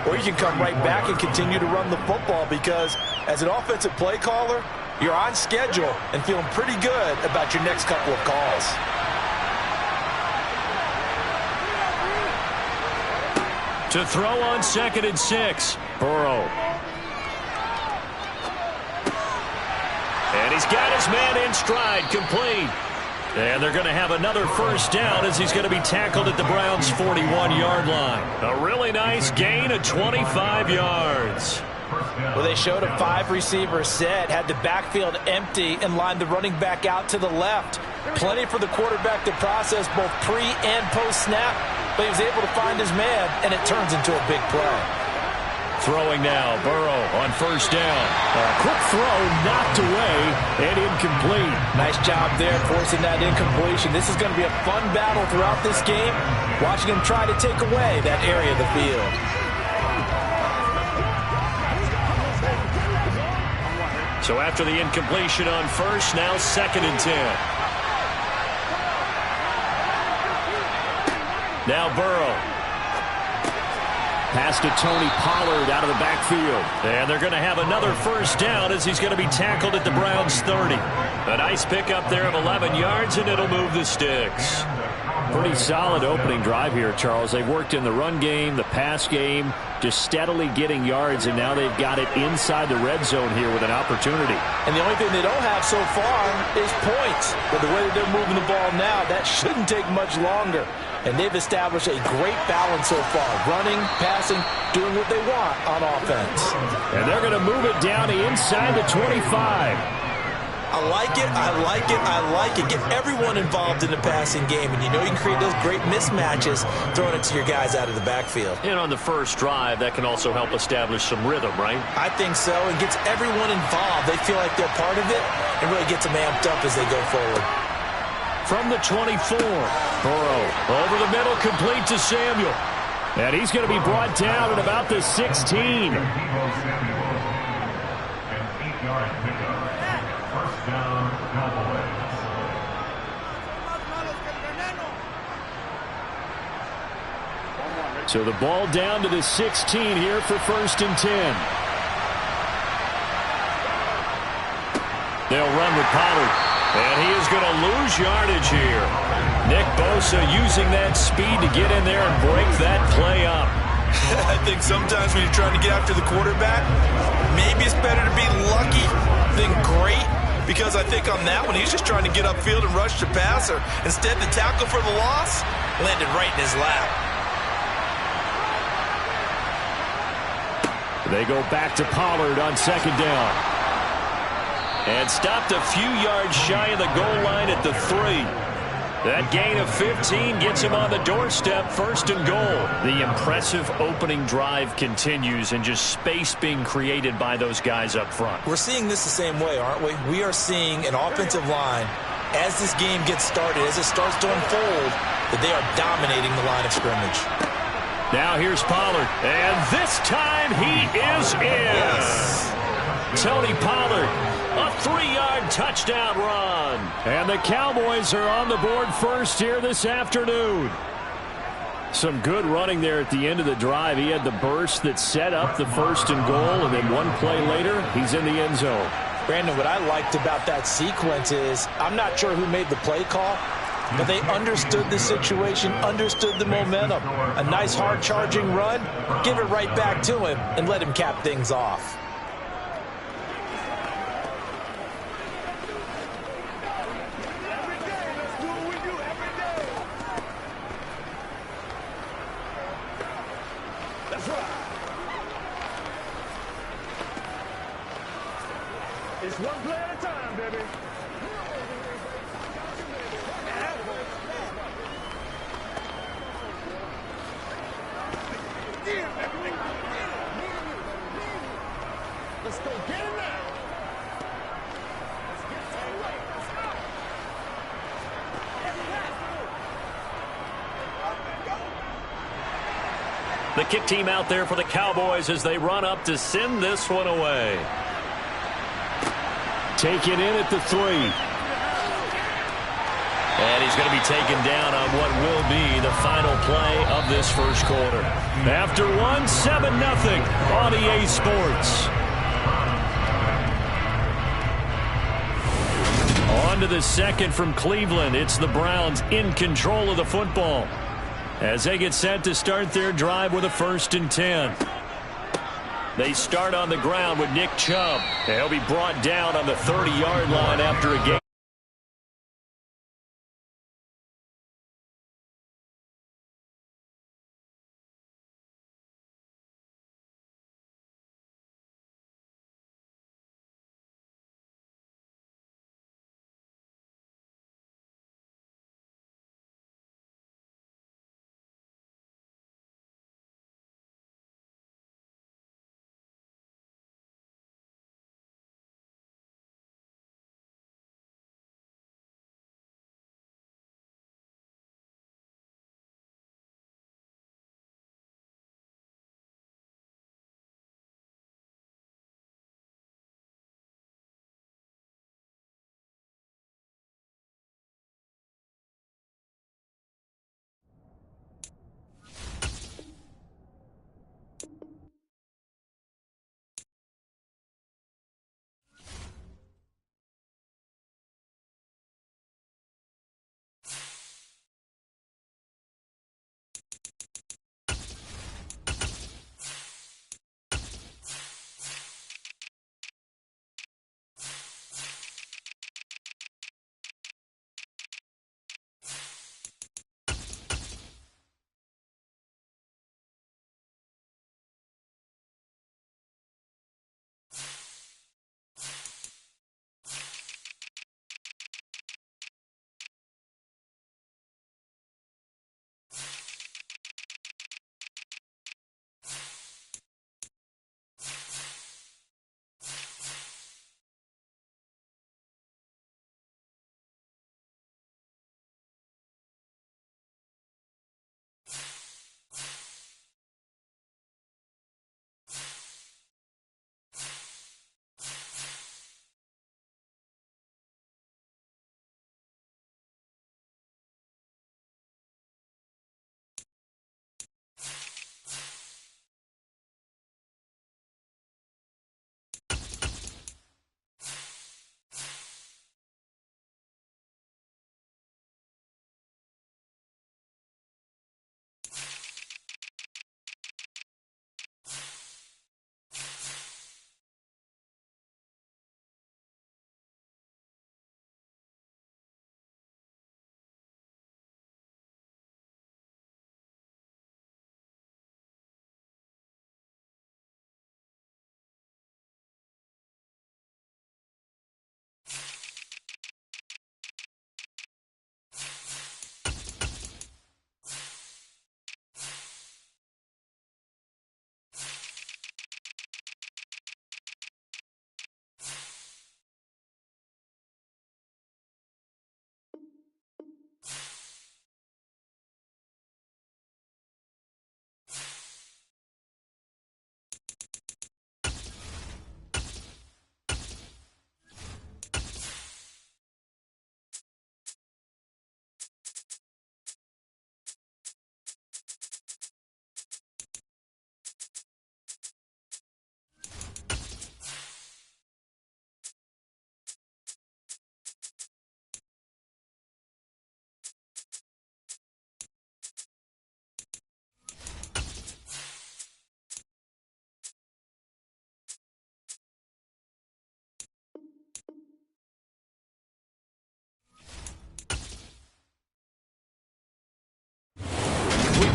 Or you can come right back and continue to run the football because as an offensive play caller, you're on schedule and feeling pretty good about your next couple of calls. To throw on 2nd and 6, Burrow. And he's got his man in stride, complete. And they're going to have another first down as he's going to be tackled at the Browns' 41-yard line. A really nice gain of 25 yards. Well, they showed a 5-receiver set, had the backfield empty, and lined the running back out to the left. Plenty for the quarterback to process both pre- and post-snap, but he was able to find his man, and it turns into a big play. Throwing now, Burrow on first down. A quick throw knocked away and incomplete. Nice job there forcing that incompletion. This is going to be a fun battle throughout this game, watching him try to take away that area of the field. So after the incompletion on first, now 2nd and 10. Now Burrow. Pass to Tony Pollard out of the backfield. And they're going to have another first down as he's going to be tackled at the Browns' 30. A nice pickup there of 11 yards, and it'll move the sticks. Pretty solid opening drive here, Charles. They've worked in the run game, the pass game, just steadily getting yards, and now they've got it inside the red zone here with an opportunity. And the only thing they don't have so far is points. But the way that they're moving the ball now, that shouldn't take much longer. And they've established a great balance so far. Running, passing, doing what they want on offense. And they're going to move it down to inside the 25. I like it, I like it, I like it. Get everyone involved in the passing game, and you know you can create those great mismatches throwing it to your guys out of the backfield. And on the first drive, that can also help establish some rhythm, right? I think so. It gets everyone involved. They feel like they're part of it, and really gets them amped up as they go forward. From the 24, Burrow over the middle, complete to Samuel. And he's going to be brought down at about the 16. An 8-yard pickup. First down, Cowboys. So the ball down to the 16 here for 1st and 10. They'll run with Pollard. And he is going to lose yardage here. Nick Bosa using that speed to get in there and break that play up. I think sometimes when you're trying to get after the quarterback, maybe it's better to be lucky than great. Because I think on that one, he's just trying to get upfield and rush the passer. Instead, the tackle for the loss landed right in his lap. They go back to Pollard on 2nd down. And stopped a few yards shy of the goal line at the 3. That gain of 15 gets him on the doorstep, 1st and goal. The impressive opening drive continues, and just space being created by those guys up front. We're seeing this the same way, aren't we? We are seeing an offensive line, as this game gets started, as it starts to unfold, that they are dominating the line of scrimmage. Now here's Pollard, and this time he is in. Yes. Tony Pollard, a 3-yard touchdown run. And the Cowboys are on the board first here this afternoon. Some good running there at the end of the drive. He had the burst that set up the 1st and goal, and then one play later, he's in the end zone. Brandon, what I liked about that sequence is I'm not sure who made the play call, but they understood the situation, understood the momentum. A nice hard charging run, give it right back to him and let him cap things off. It's one play at a time, baby. Let's go get him now. The kick team out there for the Cowboys as they run up to send this one away. Taken in at the 3. And he's going to be taken down on what will be the final play of this first quarter. After 1, 7-0 on EA Sports. On to the second from Cleveland. It's the Browns in control of the football as they get set to start their drive with a 1st and 10. They start on the ground with Nick Chubb. He'll be brought down on the 30-yard line after a game.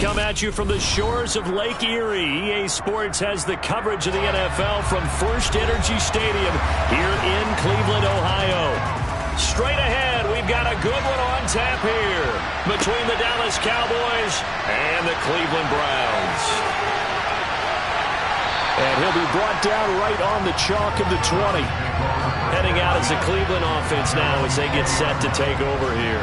come at you from the shores of Lake Erie. EA Sports has the coverage of the NFL from First Energy Stadium here in Cleveland, Ohio. Straight ahead, we've got a good one on tap here between the Dallas Cowboys and the Cleveland Browns. And he'll be brought down right on the chalk of the 20. Heading out as the Cleveland offense now as they get set to take over here.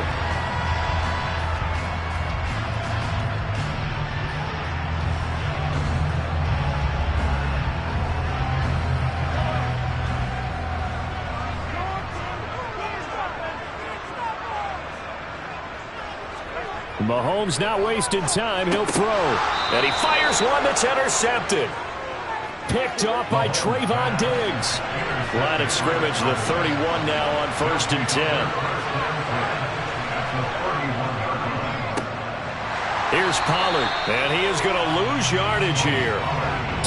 Mahomes not wasting time. He'll throw. And he fires one that's intercepted. Picked off by Trayvon Diggs. Line of scrimmage, the 31 now on 1st and 10. Here's Pollard, and he is going to lose yardage here.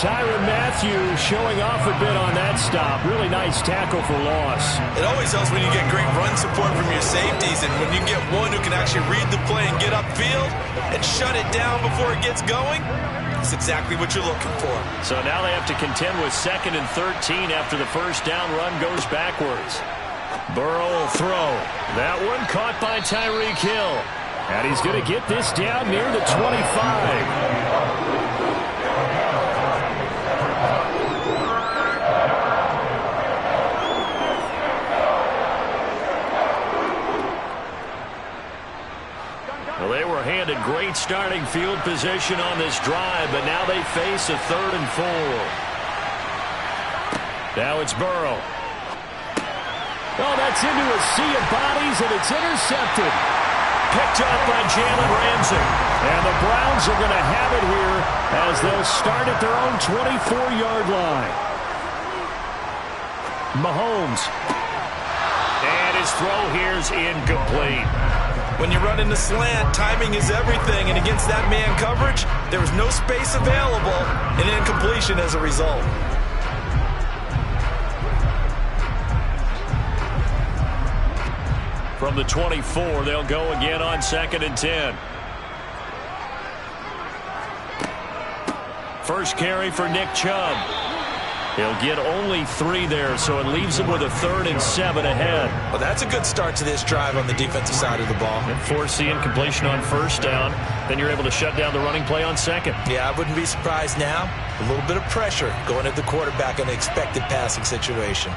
Tyrann Mathieu showing off a bit on that stop. Really nice tackle for loss. It always helps when you get great run support from your safeties, and when you get one who can actually read the play and get upfield and shut it down before it gets going. That's exactly what you're looking for. So now they have to contend with 2nd and 13 after the first down run goes backwards. Burrow will throw. That one caught by Tyreek Hill. And he's going to get this down near the 25. Well, they were handed great starting field position on this drive, but now they face a 3rd and 4. Now it's Burrow. Oh, that's into a sea of bodies, and it's intercepted. Picked up by Jalen Ramsey. And the Browns are going to have it here as they'll start at their own 24-yard line. Mahomes. And his throw here is incomplete. When you run in the slant, timing is everything, and against that man coverage, there was no space available, and incompletion as a result. From the 24, they'll go again on 2nd and 10. First carry for Nick Chubb. He'll get only 3 there, so it leaves him with a 3rd and 7 ahead. Well, that's a good start to this drive on the defensive side of the ball. And force the incompletion on 1st down. Then you're able to shut down the running play on 2nd. Yeah, I wouldn't be surprised now. A little bit of pressure going at the quarterback in the expected passing situation.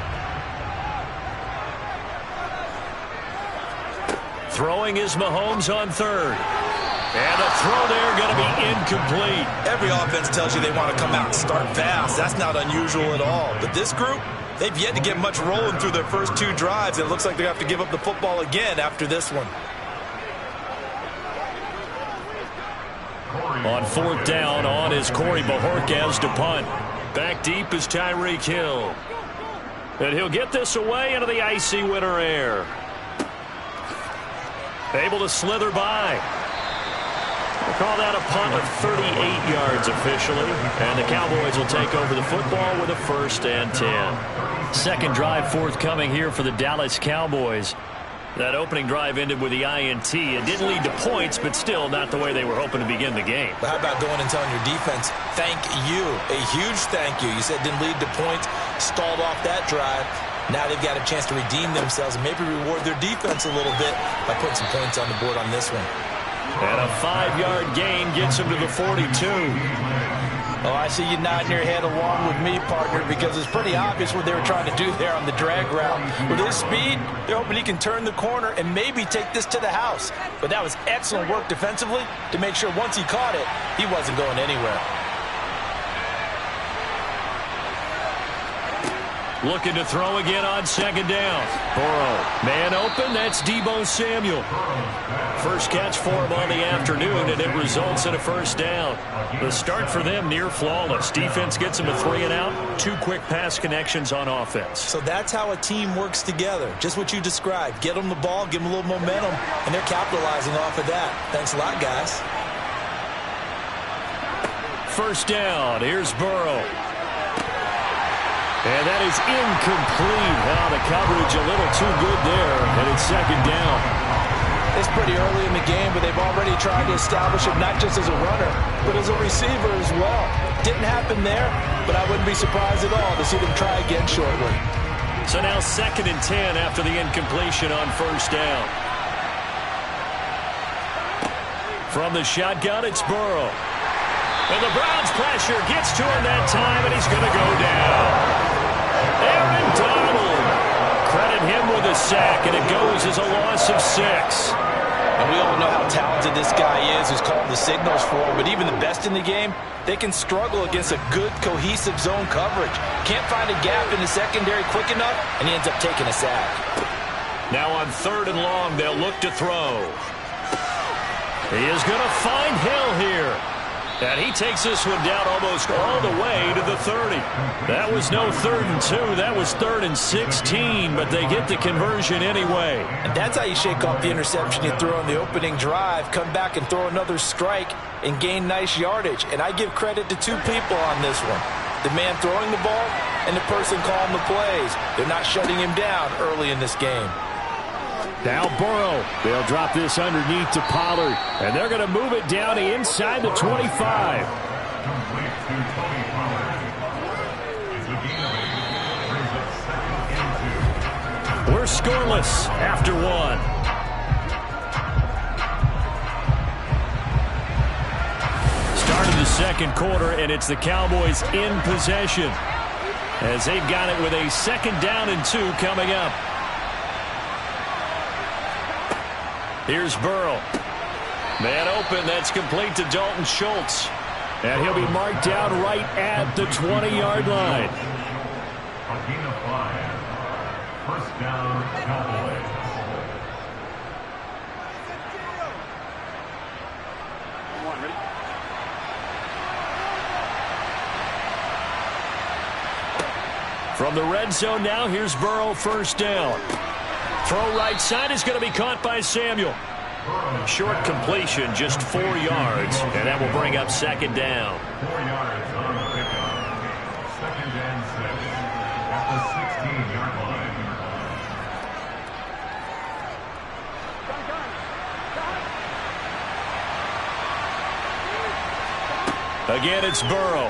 Throwing is Mahomes on 3rd. And the throw there going to be incomplete. Every offense tells you they want to come out and start fast. That's not unusual at all. But this group, they've yet to get much rolling through their first 2 drives. It looks like they have to give up the football again after this one. On 4th down, on is Corey Bojorquez to punt. Back deep is Tyreek Hill. And he'll get this away into the icy winter air. Able to slither by. We'll call that a punt of 38 yards officially. And the Cowboys will take over the football with a 1st and 10. Second drive forthcoming here for the Dallas Cowboys. That opening drive ended with the INT. It didn't lead to points, but still not the way they were hoping to begin the game. But how about going and telling your defense, thank you, a huge thank you. You said it didn't lead to points, stalled off that drive. Now they've got a chance to redeem themselves and maybe reward their defense a little bit by putting some points on the board on this one. And a 5-yard gain gets him to the 42. Oh, I see you nodding your head along with me, partner, because it's pretty obvious what they were trying to do there on the drag route. With his speed, they're hoping he can turn the corner and maybe take this to the house. But that was excellent work defensively to make sure once he caught it, he wasn't going anywhere. Looking to throw again on 2nd down. Burrow, man open, that's Deebo Samuel. First catch for him on the afternoon, and it results in a 1st down. The start for them near flawless. Defense gets them a 3 and out. 2 quick pass connections on offense. So that's how a team works together. Just what you described. Get them the ball, give them a little momentum, and they're capitalizing off of that. Thanks a lot, guys. 1st down, here's Burrow. And that is incomplete. Now the coverage a little too good there, and it's 2nd down. It's pretty early in the game, but they've already tried to establish it not just as a runner, but as a receiver as well. Didn't happen there, but I wouldn't be surprised at all to see them try again shortly. So now 2nd and 10 after the incompletion on 1st down. From the shotgun, it's Burrow. And the Browns' pressure gets to him that time, and he's going to go down. Aaron Donald. Credit him with a sack, and it goes as a loss of 6. And we all know how talented this guy is who's calling the signals for him, but even the best in the game, they can struggle against a good, cohesive zone coverage. Can't find a gap in the secondary quick enough, and he ends up taking a sack. Now on 3rd and long, they'll look to throw. He is going to find Hill here. And he takes this one down almost all the way to the 30. That was no 3rd and 2. That was 3rd and 16, but they get the conversion anyway. And that's how you shake off the interception you threw on the opening drive, come back and throw another strike and gain nice yardage. And I give credit to 2 people on this one. The man throwing the ball and the person calling the plays. They're not shutting him down early in this game. Now Burrow. They'll drop this underneath to Pollard. And they're going to move it down to inside the 25. Complete to Tony Pollard. It's a gain of 8. Brings up 2nd and 2. We're scoreless after 1. Start of the 2nd quarter, and it's the Cowboys in possession as they've got it with a 2nd down and 2 coming up. Here's Burrow. Man open. That's complete to Dalton Schultz. And he'll be marked down right at the 20-yard line. A gain of 5. 1st down, Cowboys. From the red zone now, here's Burrow, 1st down. Throw right side is going to be caught by Samuel. Short completion, just 4 yards, and that will bring up 2nd down. 4 yards on the pickup. 2nd and 6 at the 16-yard line. Again, it's Burrow.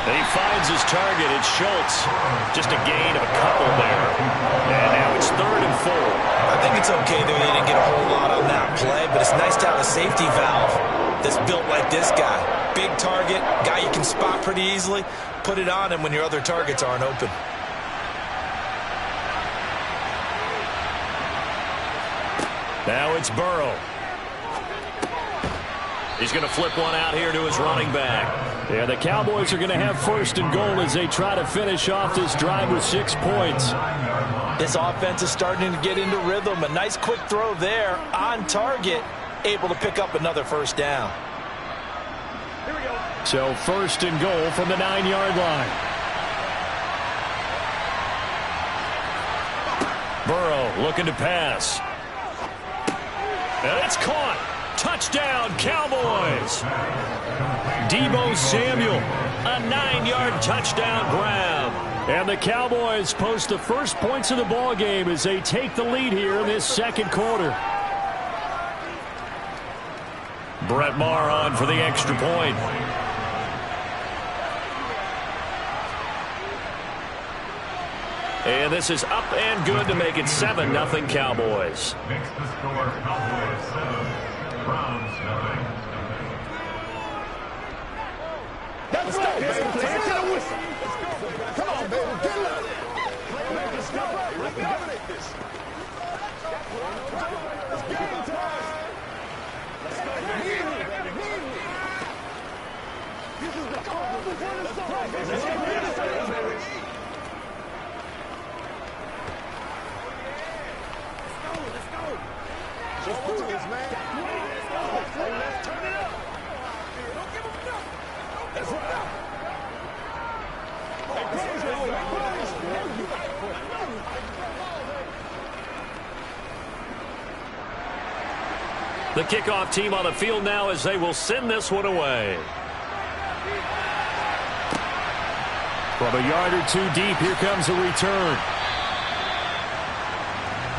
He finds his target. It's Schultz. Just a gain of a couple there. And now it's 3rd and 4. I think it's okay that they didn't get a whole lot on that play, but it's nice to have a safety valve that's built like this guy. Big target, guy you can spot pretty easily. Put it on him when your other targets aren't open. Now it's Burrow. He's going to flip one out here to his running back. Yeah, the Cowboys are going to have 1st and goal as they try to finish off this drive with 6 points. This offense is starting to get into rhythm. A nice quick throw there on target, able to pick up another 1st down. So 1st and goal from the 9-yard line. Burrow looking to pass. And it's caught. Touchdown, Cowboys. Deebo Samuel, a 9-yard touchdown grab. And the Cowboys post the first points of the ball game as they take the lead here in this 2nd quarter. Brett Maher on for the extra point. And this is up and good to make it 7-0 Cowboys. Makes the score Cowboys 7, Browns 0. Let's go, baby. Take it to the whistle. Come on, baby. Get it. Let's go. Let's dominate this. It's game time. Let's go, baby. This is the call. Let's go, baby. Let's go, baby. Let's go. Let's do this, man. Let's turn it up. Don't give him nothing. That's right. The kickoff team on the field now as they will send this one away. From a yard or 2 deep, here comes a return.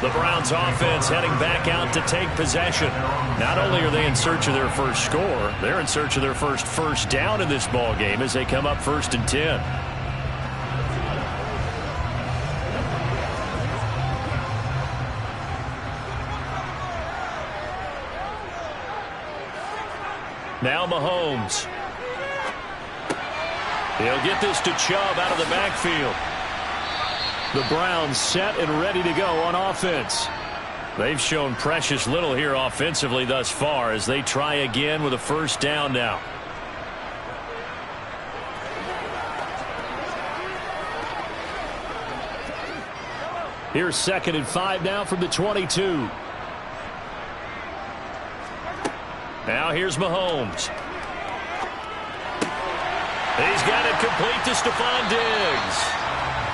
The Browns offense heading back out to take possession. Not only are they in search of their first score, they're in search of their first down in this ball game as they come up 1st and 10. Now Mahomes. He'll get this to Chubb out of the backfield. The Browns set and ready to go on offense. They've shown precious little here offensively thus far as they try again with a first down now. Here's 2nd and 5 now from the 22. Now here's Mahomes. He's got it complete to Stephon Diggs.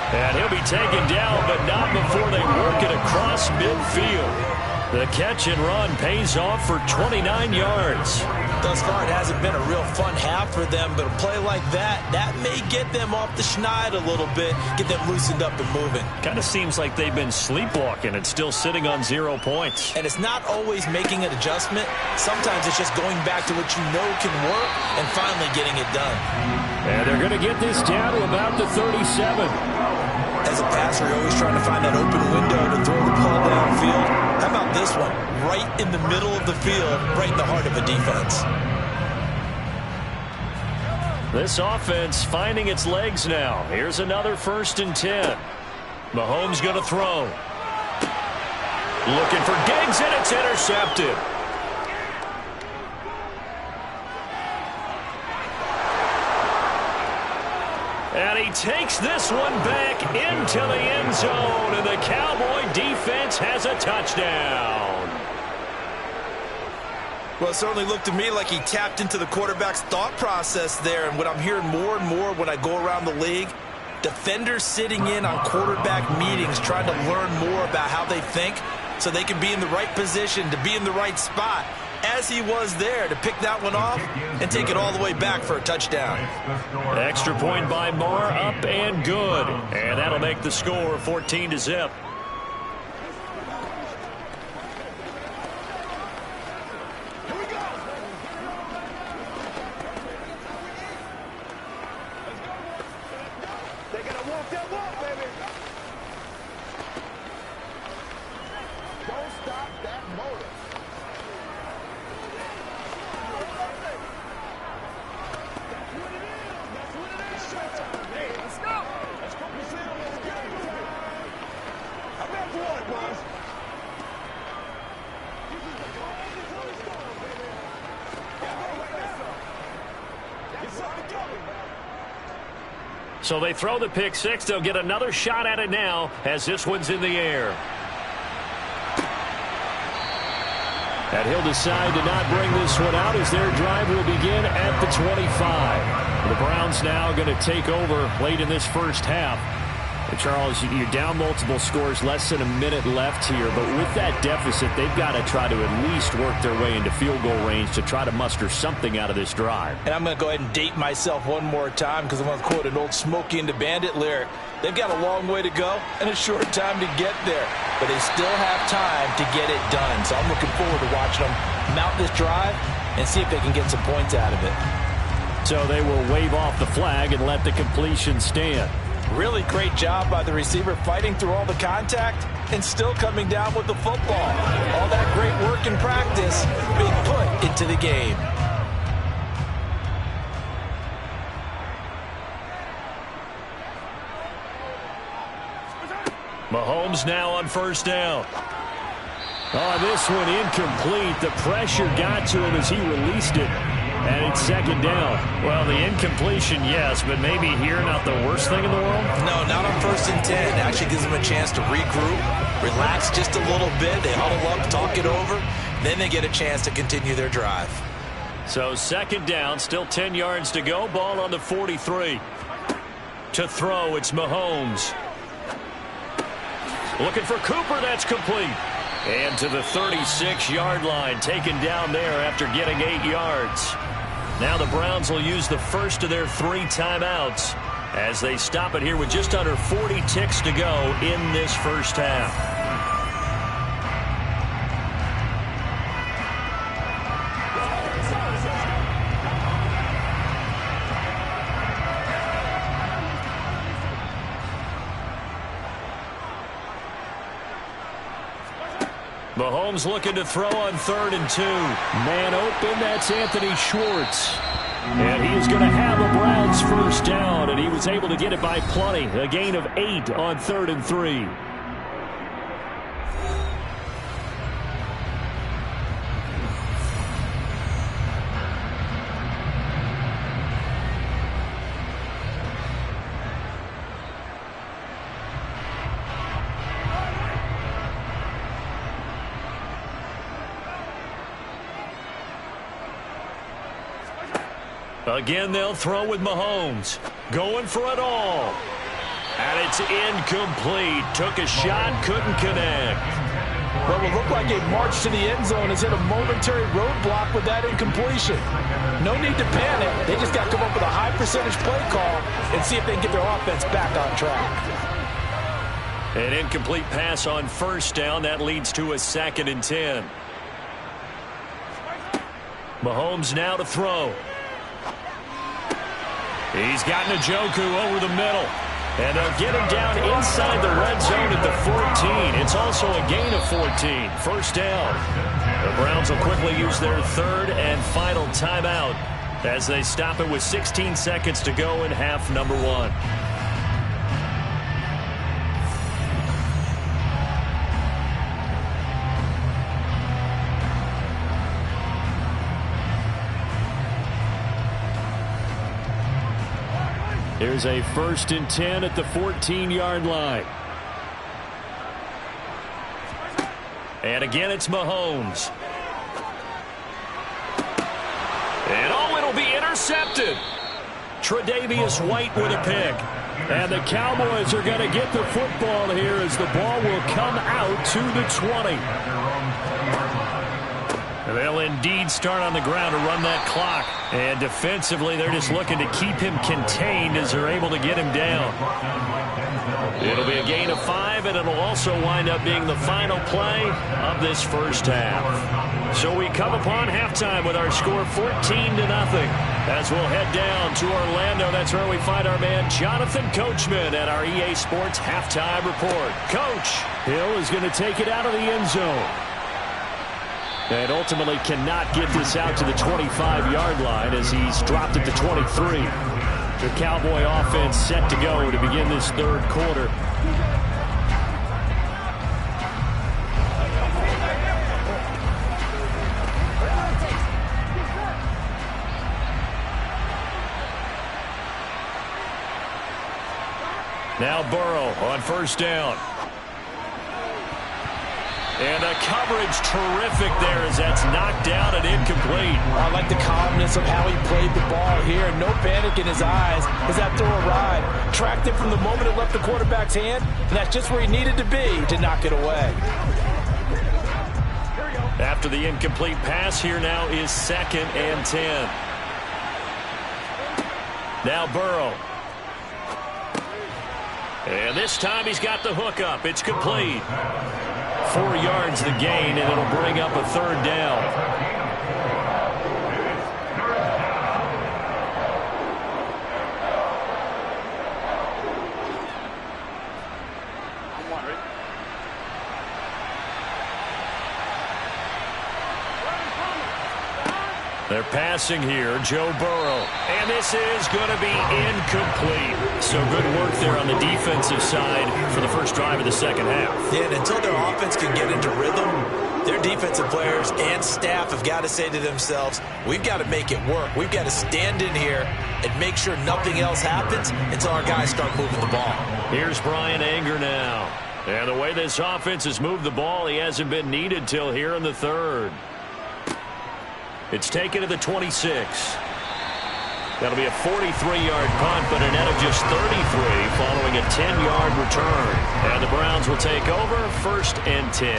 And he'll be taken down, but not before they work it across midfield. The catch and run pays off for 29 yards. Thus far, it hasn't been a real fun half for them, but a play like that may get them off the schneid a little bit, get them loosened up and moving. Kind of seems like they've been sleepwalking and still sitting on 0 points. And it's not always making an adjustment. Sometimes it's just going back to what you know can work and finally getting it done. And they're going to get this down to about the 37. As a passer, you're always trying to find that open window to throw the ball downfield. How about this one? Right in the middle of the field, right in the heart of a defense. This offense finding its legs now. Here's another 1st and 10. Mahomes going to throw. Looking for Diggs, and it's intercepted. And he takes this one back into the end zone, and the Cowboy defense has a touchdown. Well, it certainly looked to me like he tapped into the quarterback's thought process there, and what I'm hearing more and more when I go around the league, defenders sitting in on quarterback meetings trying to learn more about how they think so they can be in the right position to be in the right spot, as he was there to pick that one off and take it all the way back for a touchdown. Extra point by Moore, up and good. And that'll make the score 14-0. They gotta walk that walk, baby. Don't stop that motor. So they throw the pick six. They'll get another shot at it now as this one's in the air. And he'll decide to not bring this one out as their drive will begin at the 25. The Browns now going to take over late in this first half. And Charles, you're down multiple scores, less than a minute left here. But with that deficit, they've got to try to at least work their way into field goal range to try to muster something out of this drive. And I'm going to go ahead and date myself one more time because I'm going to quote an old Smokey and the Bandit lyric. They've got a long way to go and a short time to get there. But they still have time to get it done. So I'm looking forward to watching them mount this drive and see if they can get some points out of it. So they will wave off the flag and let the completion stand. Really great job by the receiver fighting through all the contact and still coming down with the football. All that great work in practice being put into the game. Mahomes now on first down. Oh, this one incomplete. The pressure got to him as he released it. And it's second down. Well, the incompletion, yes, but maybe here not the worst thing in the world? No, not on 1st and 10. It actually gives them a chance to regroup, relax just a little bit. They huddle up, talk it over. Then they get a chance to continue their drive. So second down, still 10 yards to go. Ball on the 43. To throw, it's Mahomes. Looking for Cooper, that's complete. And to the 36-yard line, taken down there after getting 8 yards. Now the Browns will use the first of their 3 timeouts as they stop it here with just under 40 ticks to go in this first half. Mahomes looking to throw on 3rd and 2. Man open, that's Anthony Schwartz. And he is going to have a Browns first down, and he was able to get it by plenty. A gain of 8 on 3rd and 3. Again, they'll throw with Mahomes. Going for it all. And it's incomplete. Took a shot, couldn't connect. What will look like a march to the end zone is hit a momentary roadblock with that incompletion. No need to panic. They just got to come up with a high percentage play call and see if they can get their offense back on track. An incomplete pass on 1st down. That leads to a 2nd and 10. Mahomes now to throw. He's got Njoku over the middle. And they'll get him down inside the red zone at the 14. It's also a gain of 14. First down. The Browns will quickly use their 3rd and final timeout as they stop it with 16 seconds to go in half number 1. Here's a 1st and 10 at the 14-yard line. And again, it's Mahomes. And oh, it'll be intercepted. Tre'Davious White with a pick. And the Cowboys are going to get the football here as the ball will come out to the 20. They'll indeed start on the ground to run that clock. And defensively, they're just looking to keep him contained as they're able to get him down. It'll be a gain of 5, and it'll also wind up being the final play of this first half. So we come upon halftime with our score 14-0. As we'll head down to Orlando, that's where we find our man Jonathan Coachman at our EA Sports Halftime Report. Coach, Hill is going to take it out of the end zone. And ultimately cannot get this out to the 25-yard line as he's dropped it to 23. The Cowboy offense set to go to begin this 3rd quarter. Now Burrow on 1st down. And the coverage terrific there as that's knocked down and incomplete. I like the calmness of how he played the ball here. No panic in his eyes as that throw arrived. Tracked it from the moment it left the quarterback's hand, and that's just where he needed to be to knock it away. After the incomplete pass, here now is 2nd and 10. Now Burrow. And this time he's got the hook up. It's complete. 4 yards the gain, and it'll bring up a 3rd down. They're passing here, Joe Burrow. And this is going to be incomplete. So good work there on the defensive side for the first drive of the second half. Yeah, and until their offense can get into rhythm, their defensive players and staff have got to say to themselves, we've got to make it work. We've got to stand in here and make sure nothing else happens until our guys start moving the ball. Here's Brian Anger now. And the way this offense has moved the ball, he hasn't been needed till here in the 3rd. It's taken to the 26. That'll be a 43-yard punt, but a net of just 33 following a 10-yard return. And the Browns will take over 1st and 10.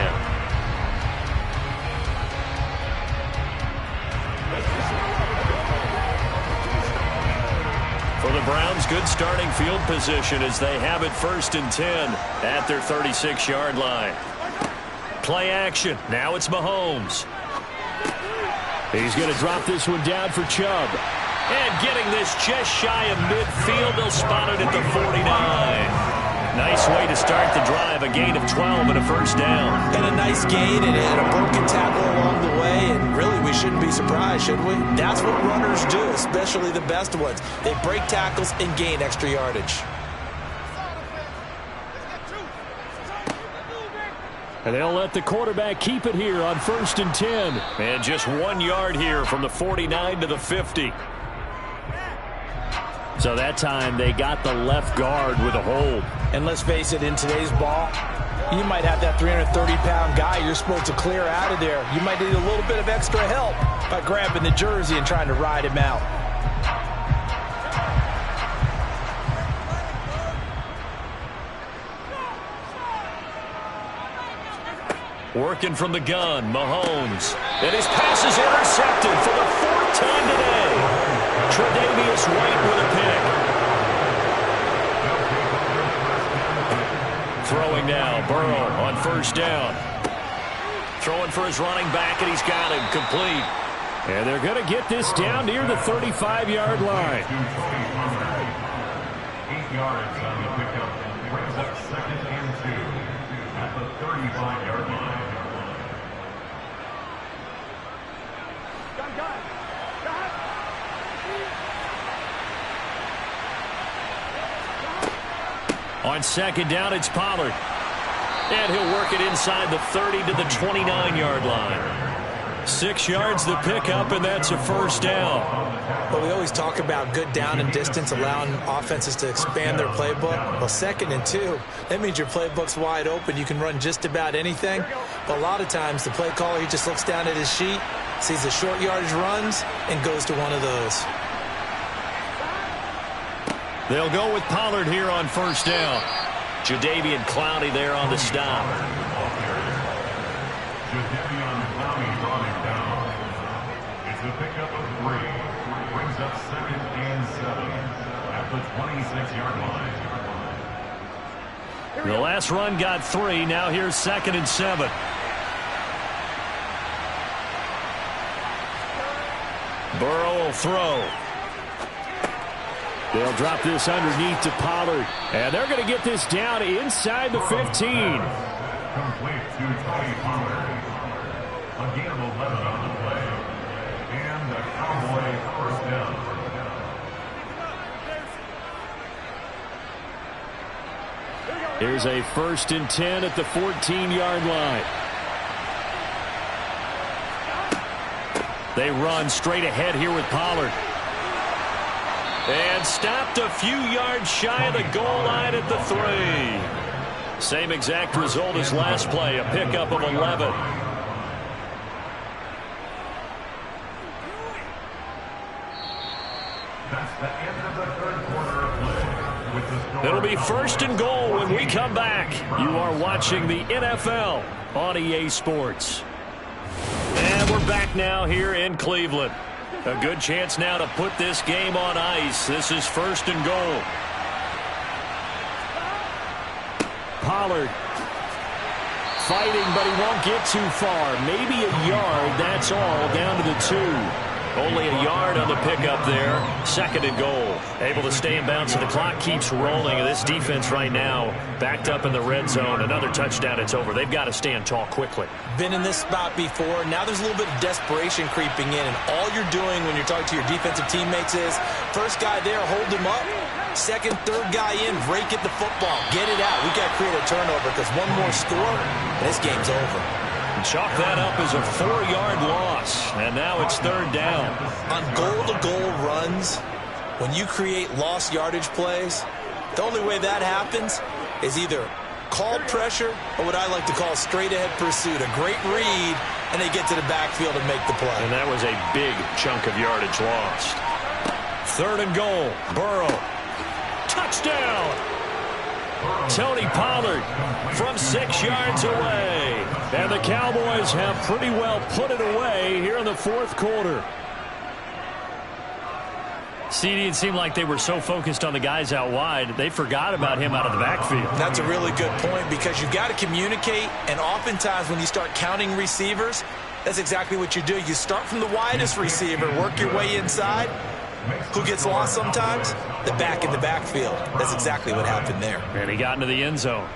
For the Browns, good starting field position as they have it 1st and 10 at their 36-yard line. Play action. Now it's Mahomes. He's going to drop this one down for Chubb. And getting this just shy of midfield, they'll spot it at the 49. Nice way to start the drive, a gain of 12 and a first down. And a nice gain and a broken tackle along the way, and really we shouldn't be surprised, should we? That's what runners do, especially the best ones. They break tackles and gain extra yardage. And they'll let the quarterback keep it here on 1st and 10. And just 1 yard here from the 49 to the 50. So that time they got the left guard with a hold. And let's face it, in today's ball, you might have that 330-pound guy you're supposed to clear out of there. You might need a little bit of extra help by grabbing the jersey and trying to ride him out. Working from the gun, Mahomes. And his pass is intercepted for the 4th time today. Tre'Davious White with a pick. Throwing now, Burrow on 1st down. Throwing for his running back, and he's got him complete. And they're going to get this down near the 35-yard line. 8 yards on the pickup. Brings up 2nd and 2 at the 35-yard line. On 2nd down, it's Pollard. And he'll work it inside the 30 to the 29-yard line. 6 yards the pickup, and that's a first down. But we always talk about good down and distance, allowing offenses to expand their playbook. Well, 2nd and 2, that means your playbook's wide open. You can run just about anything. But a lot of times, the play caller, he just looks down at his sheet, sees the short yardage runs, and goes to one of those. They'll go with Pollard here on 1st down. Jadeveon Clowney there on the stop. Jadeveon Clowney brought him down. It's a pickup of 3. Brings up 2nd and 7 at the 26-yard line. The last run got 3. Now here's 2nd and 7. Burrow will throw. They'll drop this underneath to Pollard. And they're going to get this down inside the 15. Complete to Tony Pollard. A gain of 11 on the play. And the Cowboy first down. Here's a 1st and 10 at the 14-yard line. They run straight ahead here with Pollard. And stopped a few yards shy of the goal line at the 3. Same exact result as last play, a pickup of 11. That's the end of the 3rd quarter of play. With the score It'll be 1st and goal when we come back. You are watching the NFL on EA Sports. And we're back now here in Cleveland. A good chance now to put this game on ice. This is 1st and goal. Pollard fighting, but he won't get too far. Maybe a yard, that's all, down to the 2. Only a yard on the pickup there. 2nd and goal. Able to stay in bounds, and the clock keeps rolling. This defense right now backed up in the red zone. Another touchdown, it's over. They've got to stand tall quickly. Been in this spot before. Now there's a little bit of desperation creeping in, and all you're doing when you're talking to your defensive teammates is first guy there, hold him up. 2nd, 3rd guy in, rake at the football. Get it out. We got to create a turnover because one more score, and this game's over. And chalk that up as a 4-yard loss. And now it's 3rd down. On goal-to-goal runs, when you create lost yardage plays, the only way that happens is either called pressure or what I like to call straight-ahead pursuit. A great read, and they get to the backfield and make the play. And that was a big chunk of yardage lost. 3rd and goal. Burrow. Touchdown! Tony Pollard from 6 yards away. And the Cowboys have pretty well put it away here in the 4th quarter. CD, it seemed like they were so focused on the guys out wide, they forgot about him out of the backfield. That's a really good point because you've got to communicate, and oftentimes when you start counting receivers, that's exactly what you do. You start from the widest receiver, work your way inside, Who gets lost sometimes? The back in the backfield. That's exactly what happened there. And he got into the end zone.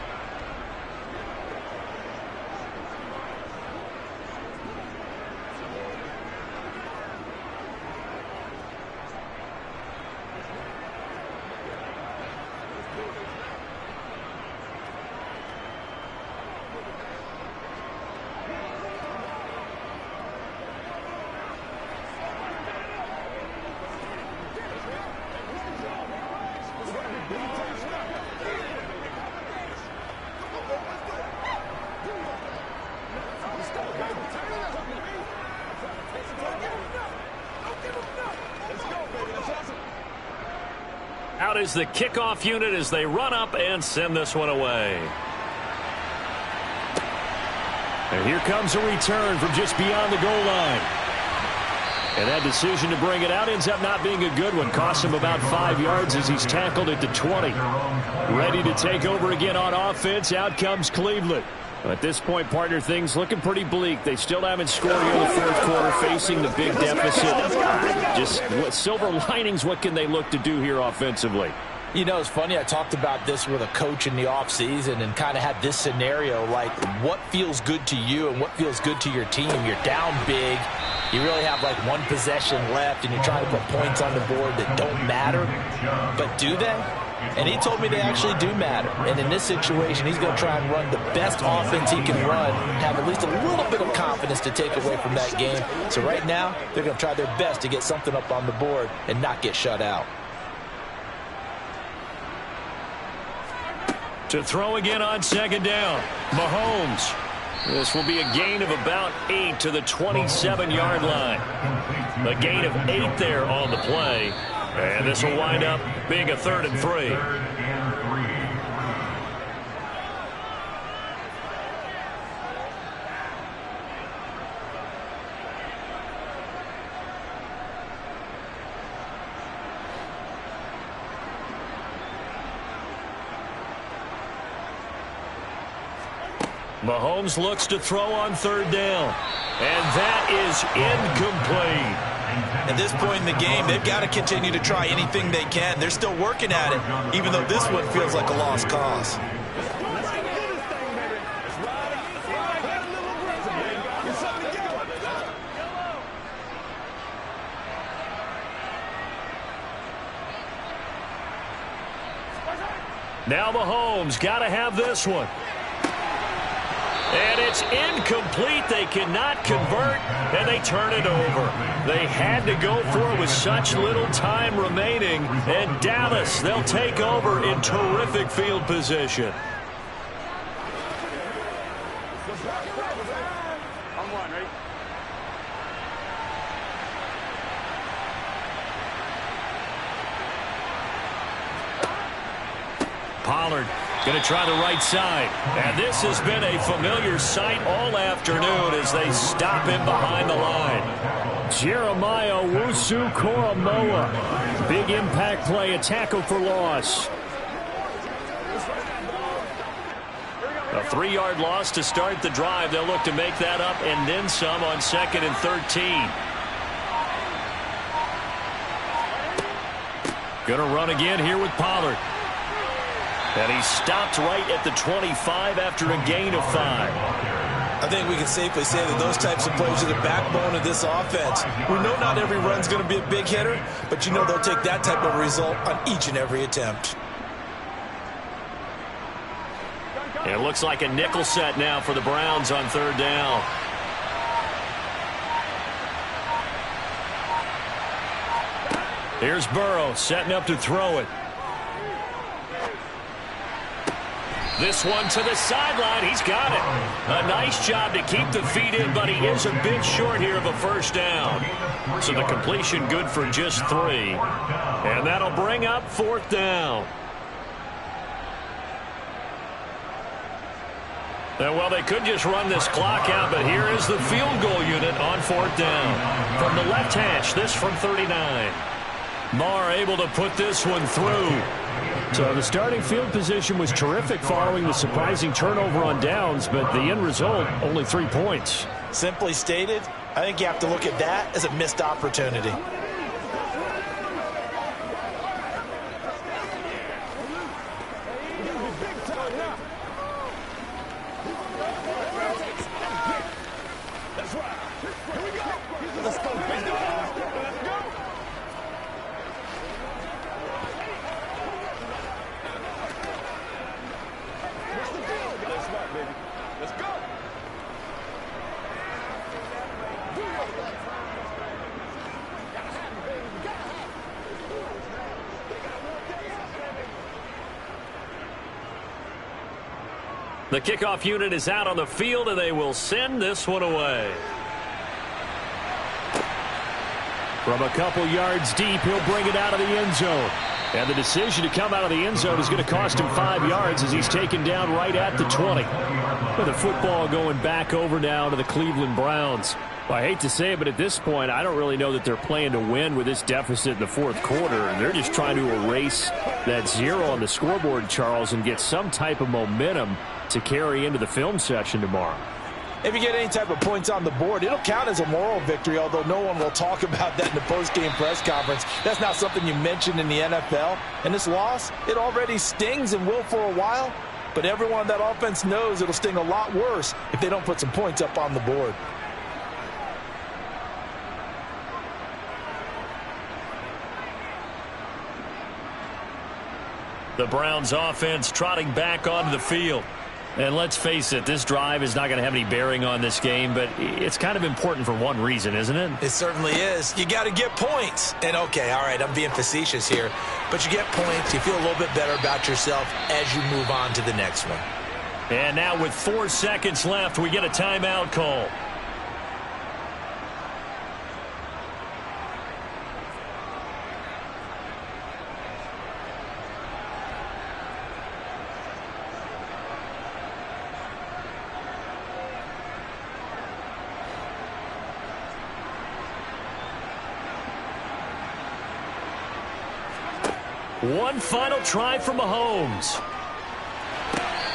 Out is the kickoff unit as they run up and send this one away. And here comes a return from just beyond the goal line. And that decision to bring it out ends up not being a good one. Costs him about 5 yards as he's tackled at the 20. Ready to take over again on offense. Out comes Cleveland. At this point, partner, things looking pretty bleak. They still haven't scored here in the fourth quarter, facing the big deficit. Just silver linings, what can they look to do here offensively? You know, it's funny, I talked about this with a coach in the offseason and kind of had this scenario, like what feels good to you and what feels good to your team. You're down big. You really have like one possession left, and you're trying to put points on the board that don't matter. But do they? And he told me they actually do matter. And in this situation, he's going to try and run the best offense he can run, have at least a little bit of confidence to take away from that game. So right now, they're going to try their best to get something up on the board and not get shut out. To throw again on second down, Mahomes. This will be a gain of about 8 to the 27-yard line. A gain of 8 there on the play. And this will wind up being a 3rd and 3. Mahomes looks to throw on 3rd down. And that is incomplete. At this point in the game, they've got to continue to try anything they can. They're still working at it, even though this one feels like a lost cause. Now Mahomes got to have this one. And it's incomplete. They cannot convert, and they turn it over. They had to go for it with such little time remaining. And Dallas, they'll take over in terrific field position. Pollard going to try the right side. And this has been a familiar sight all afternoon as they stop him behind the line. Jeremiah Owusu-Koramoah. Big impact play, a tackle for loss. A 3-yard loss to start the drive. They'll look to make that up and then some on 2nd and 13. Going to run again here with Pollard. And he stopped right at the 25 after a gain of 5. I think we can safely say that those types of plays are the backbone of this offense. We know not every run's going to be a big hitter, but you know they'll take that type of result on each and every attempt. It looks like a nickel set now for the Browns on 3rd down. Here's Burrow setting up to throw it. This one to the sideline. He's got it. A nice job to keep the feet in, but he is a bit short here of a 1st down. So the completion good for just 3. And that'll bring up 4th down. And well, they could just run this clock out, but here is the field goal unit on 4th down. From the left hash, this from 39. Marr able to put this one through. So the starting field position was terrific following the surprising turnover on downs, but the end result, only 3 points. Simply stated, I think you have to look at that as a missed opportunity. now. That's right. Here we go. Let's go, big dog. Let's go. What's the deal? That's right, baby. Let's go. The kickoff unit is out on the field, and they will send this one away. From a couple yards deep, he'll bring it out of the end zone. And the decision to come out of the end zone is going to cost him 5 yards as he's taken down right at the 20. With the football going back over now to the Cleveland Browns. Well, I hate to say it, but at this point, I don't really know that they're playing to win with this deficit in the fourth quarter. They're just trying to erase that 0 on the scoreboard, Charles, and get some type of momentum to carry into the film session tomorrow. If you get any type of points on the board, it'll count as a moral victory, although no one will talk about that in the post-game press conference. That's not something you mentioned in the NFL. And this loss, it already stings and will for a while, but everyone on that offense knows it'll sting a lot worse if they don't put some points up on the board. The Browns offense trotting back onto the field. And let's face it, this drive is not going to have any bearing on this game, but it's kind of important for one reason, isn't it? It certainly is. You got to get points. And, okay, all right, I'm being facetious here. But you get points, you feel a little bit better about yourself as you move on to the next one. And now with 4 seconds left, we get a timeout call. One final try from Mahomes.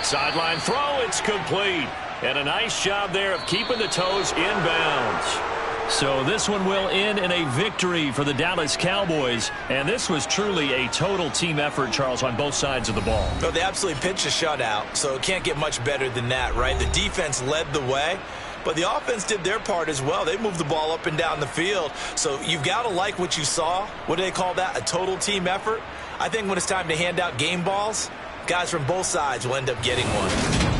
Sideline throw, it's complete. And a nice job there of keeping the toes inbounds. So this one will end in a victory for the Dallas Cowboys. And this was truly a total team effort, Charles, on both sides of the ball. Well, they absolutely pitched a shutout, so it can't get much better than that, right? The defense led the way, but the offense did their part as well. They moved the ball up and down the field. So you've got to like what you saw. What do they call that? A total team effort? I think when it's time to hand out game balls, guys from both sides will end up getting one.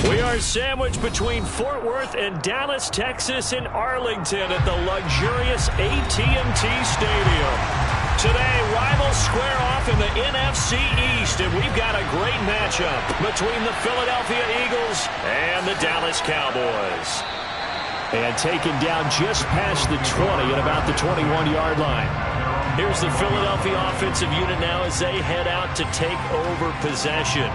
We are sandwiched between Fort Worth and Dallas, Texas, and Arlington at the luxurious AT&T Stadium. Today, rivals square off in the NFC East, and we've got a great matchup between the Philadelphia Eagles and the Dallas Cowboys. And taken down just past the 20 at about the 21-yard line. Here's the Philadelphia offensive unit now as they head out to take over possession.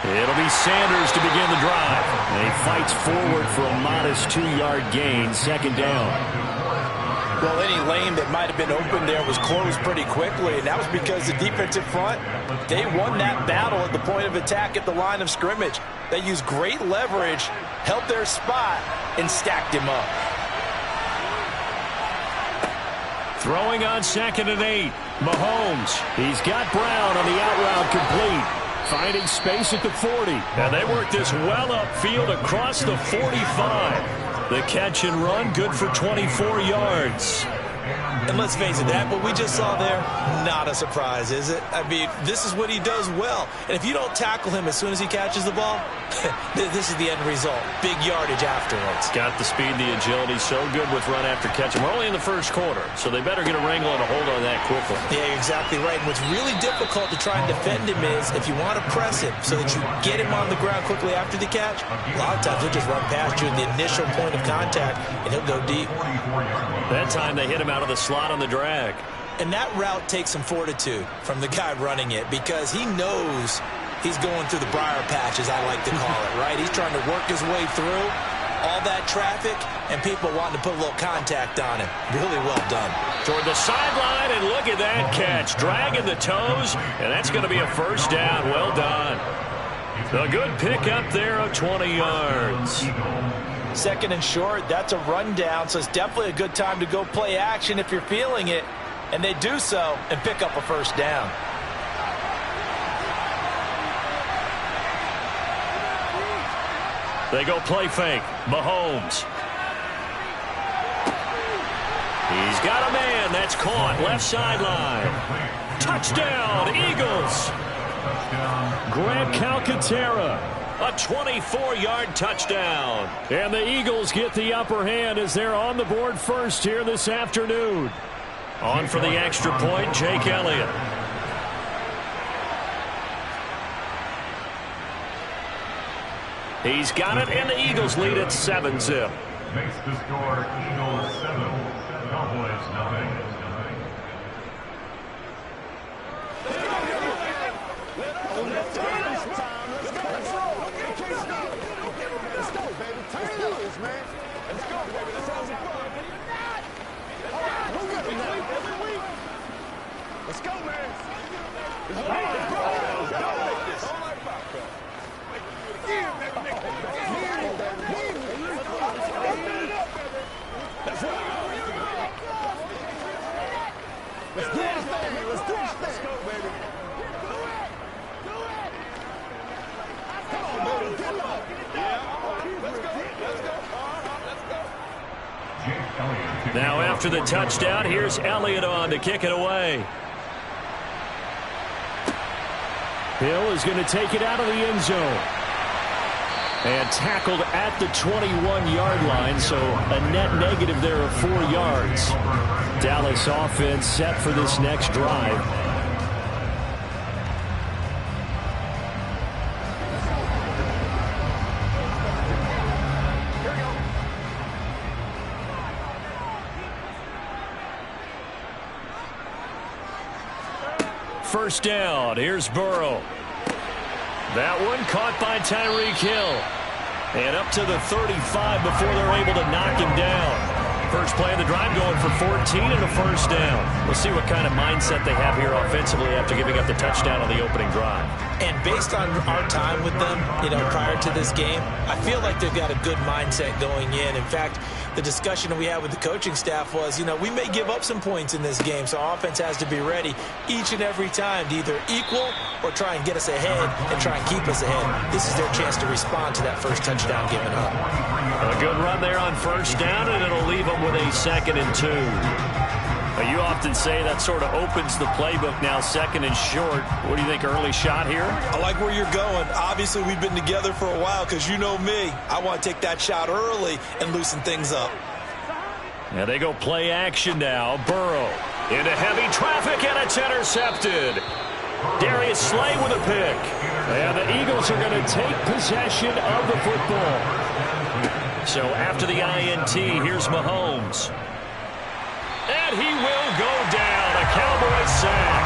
It'll be Sanders to begin the drive. And he fights forward for a modest 2-yard gain, second down. Well, any lane that might have been open there was closed pretty quickly, and that was because the defensive front, they won that battle at the point of attack at the line of scrimmage. They used great leverage, held their spot, and stacked him up. Throwing on 2nd and 8. Mahomes. He's got Brown on the out route complete. Finding space at the 40. And they work this well upfield across the 45. The catch and run, good for 24 yards. And let's face it, that what we just saw there, not a surprise, is it? I mean, this is what he does well. And if you don't tackle him as soon as he catches the ball, this is the end result. Big yardage afterwards. Got the speed, the agility, so good with run after catch. And we're only in the first quarter, so they better get a wrangle and a hold on that quickly. Yeah, exactly right. And what's really difficult to try and defend him is if you want to press him so that you get him on the ground quickly after the catch, a lot of times he'll just run past you at the initial point of contact, and he'll go deep. That time they hit him out of the slot on the drag. And that route takes some fortitude from the guy running it because he knows he's going through the briar patch, as I like to call it, right? He's trying to work his way through all that traffic and people wanting to put a little contact on him. Really well done. Toward the sideline, and look at that catch. Dragging the toes, and that's going to be a first down. Well done. A good pick up there of 20 yards. 2nd and short, that's a rundown, so it's definitely a good time to go play action if you're feeling it. And they do so and pick up a first down. They go play fake. Mahomes. He's got a man. That's caught. Left sideline. Touchdown, Eagles. Grant Calcaterra. A 24-yard touchdown. And the Eagles get the upper hand as they're on the board first here this afternoon. On for the extra point, Jake Elliott. He's got it, and the Eagles lead at 7-0. Makes the score Eagles 7, Cowboys 9. Let's go, man. Let's do this thing. Let's do this thing. Let's go, baby. Do it. Do it. Come on, baby. Get up. Let's go. Let's go. Let's go. Now after the touchdown, here's Elliott on to kick it away. Hill is going to take it out of the end zone. And tackled at the 21-yard line, so a net negative there of 4 yards. Dallas offense set for this next drive. First down, here's Burrow. That one caught by Tyreek Hill. And up to the 35 before they're able to knock him down. First play of the drive going for 14 and a first down. We'll see what kind of mindset they have here offensively after giving up the touchdown on the opening drive. And based on our time with them, prior to this game, I feel like they've got a good mindset going in. In fact, the discussion that we had with the coaching staff was, we may give up some points in this game, so offense has to be ready each and every time to either equal or try and get us ahead and try and keep us ahead. This is their chance to respond to that first touchdown given up. A good run there on first down, and it'll leave them with a 2nd and 2. You often say that sort of opens the playbook now, 2nd and short. What do you think, early shot here? I like where you're going. Obviously, we've been together for a while because you know me. I want to take that shot early and loosen things up. Yeah, they go play action now. Burrow into heavy traffic, and it's intercepted. Darius Slay with a pick. And the Eagles are going to take possession of the football. So after the INT, here's Mahomes. And he will go down. A Cowboys sack.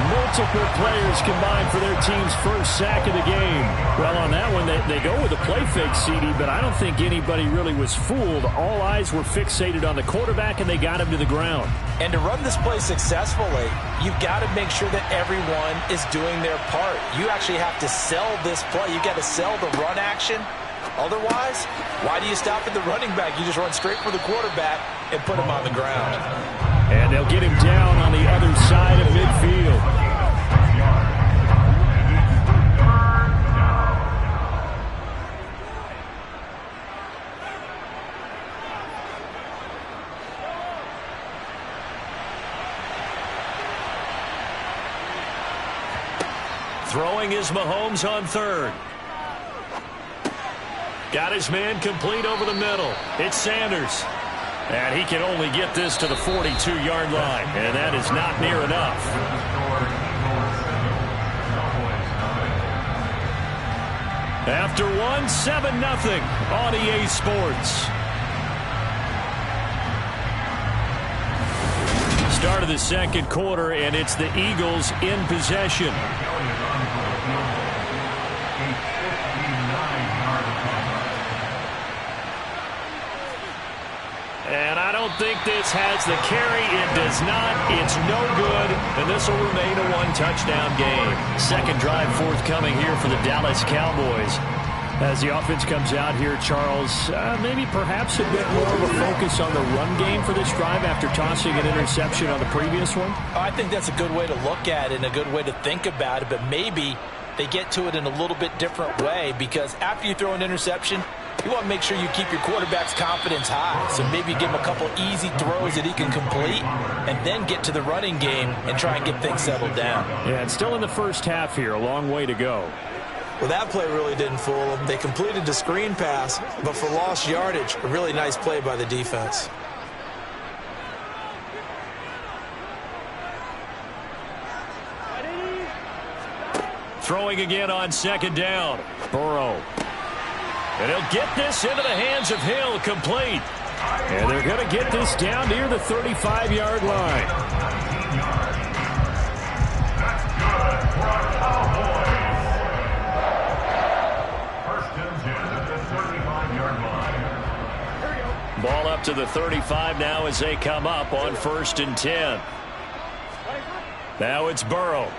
Multiple players combined for their team's first sack of the game. Well, on that one, they go with a play fake, CD, but I don't think anybody really was fooled. All eyes were fixated on the quarterback, and they got him to the ground. And to run this play successfully, you've got to make sure that everyone is doing their part. You actually have to sell this play. You've got to sell the run action. Otherwise, why do you stop at the running back? You just run straight for the quarterback and put him on the ground. And they'll get him down on the other side of midfield. Throwing is Mahomes on 3rd. Got his man complete over the middle. It's Sanders. And he can only get this to the 42-yard line. And that is not near enough. After 7-0 on EA Sports. Start of the 2nd quarter, and it's the Eagles in possession. And I don't think this has the carry. It does not. It's no good. And this will remain a 1-touchdown game. 2nd drive forthcoming here for the Dallas Cowboys. As the offense comes out here, Charles, maybe perhaps a bit more of a focus on the run game for this drive after tossing an interception on the previous one? I think that's a good way to look at it and a good way to think about it. But maybe they get to it in a little bit different way, because after you throw an interception, you want to make sure you keep your quarterback's confidence high. So maybe give him a couple easy throws that he can complete and then get to the running game and try and get things settled down. Yeah, it's still in the first half here. A long way to go. Well, that play really didn't fool them. They completed the screen pass, but for lost yardage, a really nice play by the defense. Throwing again on 2nd down. Burrow. And he'll get this into the hands of Hill, complete. And they're going to get this down near the 35-yard line. That's good for our Cowboys. 1st and 10 at the 35-yard line. Ball up to the 35 now as they come up on 1st and 10. Now it's Burrow.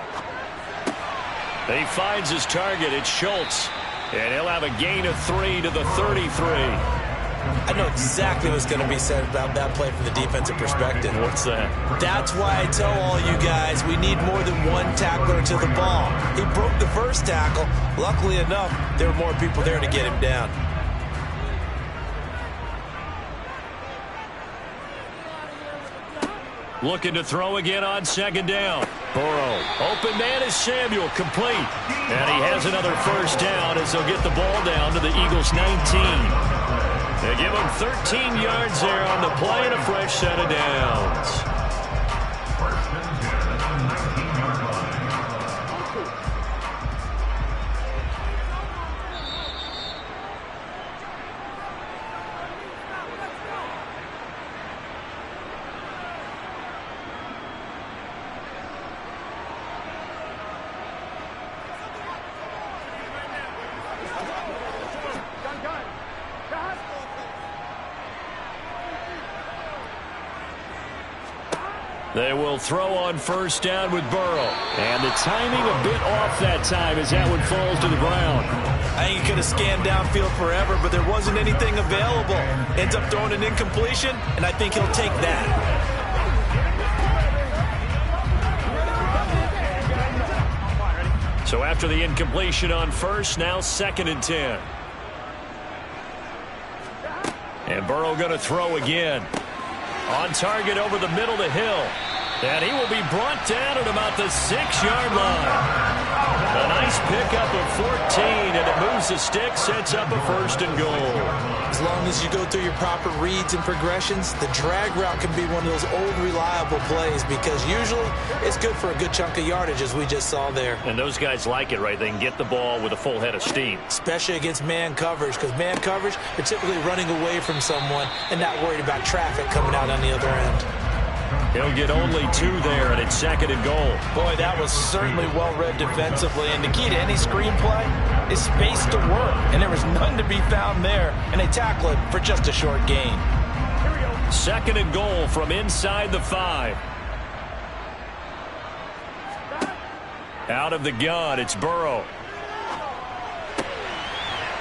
He finds his target. It's Schultz. And he'll have a gain of 3 to the 33. I know exactly what's going to be said about that play from the defensive perspective. What's that? That's why I tell all you guys we need more than one tackler to the ball. He broke the first tackle. Luckily enough, there were more people there to get him down. Looking to throw again on 2nd down. Burrow. Open man is Samuel, complete. And he has another first down as they'll get the ball down to the Eagles' 19. They give him 13 yards there on the play and a fresh set of downs. 1st and 10 at the 19-yard line. They will throw on first down with Burrow. And the timing a bit off that time as that one falls to the ground. I think he could have scanned downfield forever, but there wasn't anything available. Ends up throwing an incompletion, and I think he'll take that. So after the incompletion on first, now 2nd and 10. And Burrow going to throw again. On target over the middle to Hill. And he will be brought down at about the 6-yard line. A nice pickup of 14, and it moves the stick, sets up a 1st and goal. As long as you go through your proper reads and progressions, the drag route can be one of those old reliable plays because usually it's good for a good chunk of yardage, as we just saw there. And those guys like it, right? They can get the ball with a full head of steam. Especially against man coverage, because man coverage, they're typically running away from someone and not worried about traffic coming out on the other end. He'll get only 2 there, and it's 2nd and goal. Boy, that was certainly well-read defensively. And the key to any screenplay is space to work. And there was none to be found there. And they tackle it for just a short gain. 2nd and goal from inside the 5. Out of the gun, it's Burrow.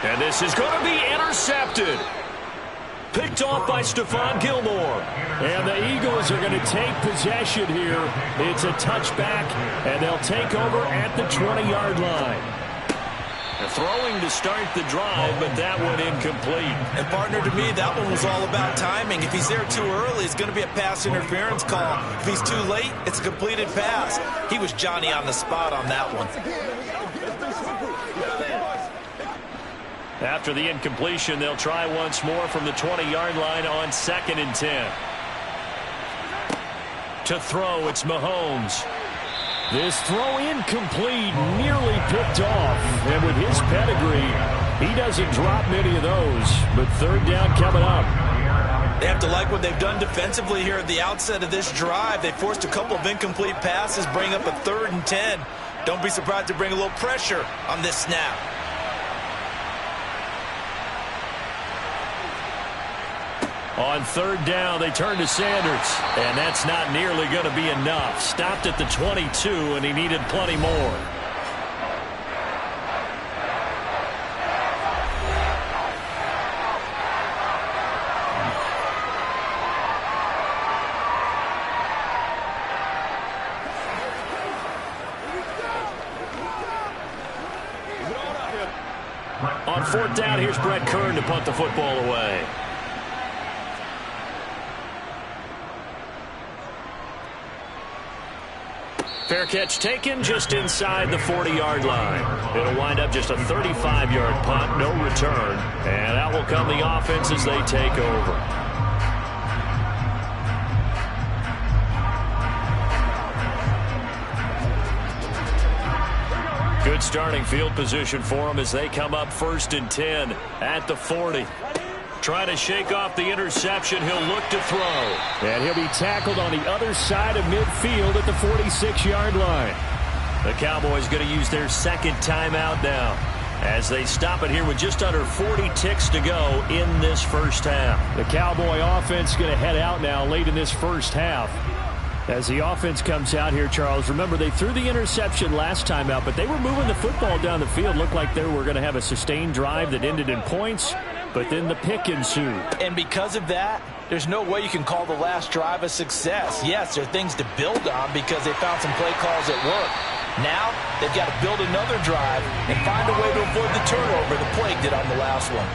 And this is going to be intercepted. Picked off by Stephon Gilmore. And the Eagles are going to take possession here. It's a touchback, and they'll take over at the 20-yard line. They're throwing to start the drive, but that one incomplete. And, partner, to me, that one was all about timing. If he's there too early, it's going to be a pass interference call. If he's too late, it's a completed pass. He was Johnny on the spot on that one. After the incompletion, they'll try once more from the 20-yard line on 2nd and 10. To throw, it's Mahomes. This throw incomplete, nearly picked off. And with his pedigree, he doesn't drop many of those. But 3rd down coming up. They have to like what they've done defensively here at the outset of this drive. They forced a couple of incomplete passes, bring up a 3rd and 10. Don't be surprised to bring a little pressure on this snap. On 3rd down, they turn to Sanders. And that's not nearly going to be enough. Stopped at the 22, and he needed plenty more. On 4th down, here's Brett Kern to punt the football away. Fair catch taken just inside the 40-yard line. It'll wind up just a 35-yard punt, no return. And out will come the offense as they take over. Good starting field position for them as they come up 1st and 10 at the 40. Trying to shake off the interception. He'll look to throw. And he'll be tackled on the other side of midfield at the 46-yard line. The Cowboys going to use their 2nd timeout now as they stop it here with just under 40 ticks to go in this first half. The Cowboy offense going to head out now late in this first half. As the offense comes out here, Charles, remember they threw the interception last time out, but they were moving the football down the field. Looked like they were going to have a sustained drive that ended in points. But then the pick ensued. And because of that, there's no way you can call the last drive a success. Yes, there are things to build on because they found some play calls at work. Now, they've got to build another drive and find a way to avoid the turnover the Plague did on the last one.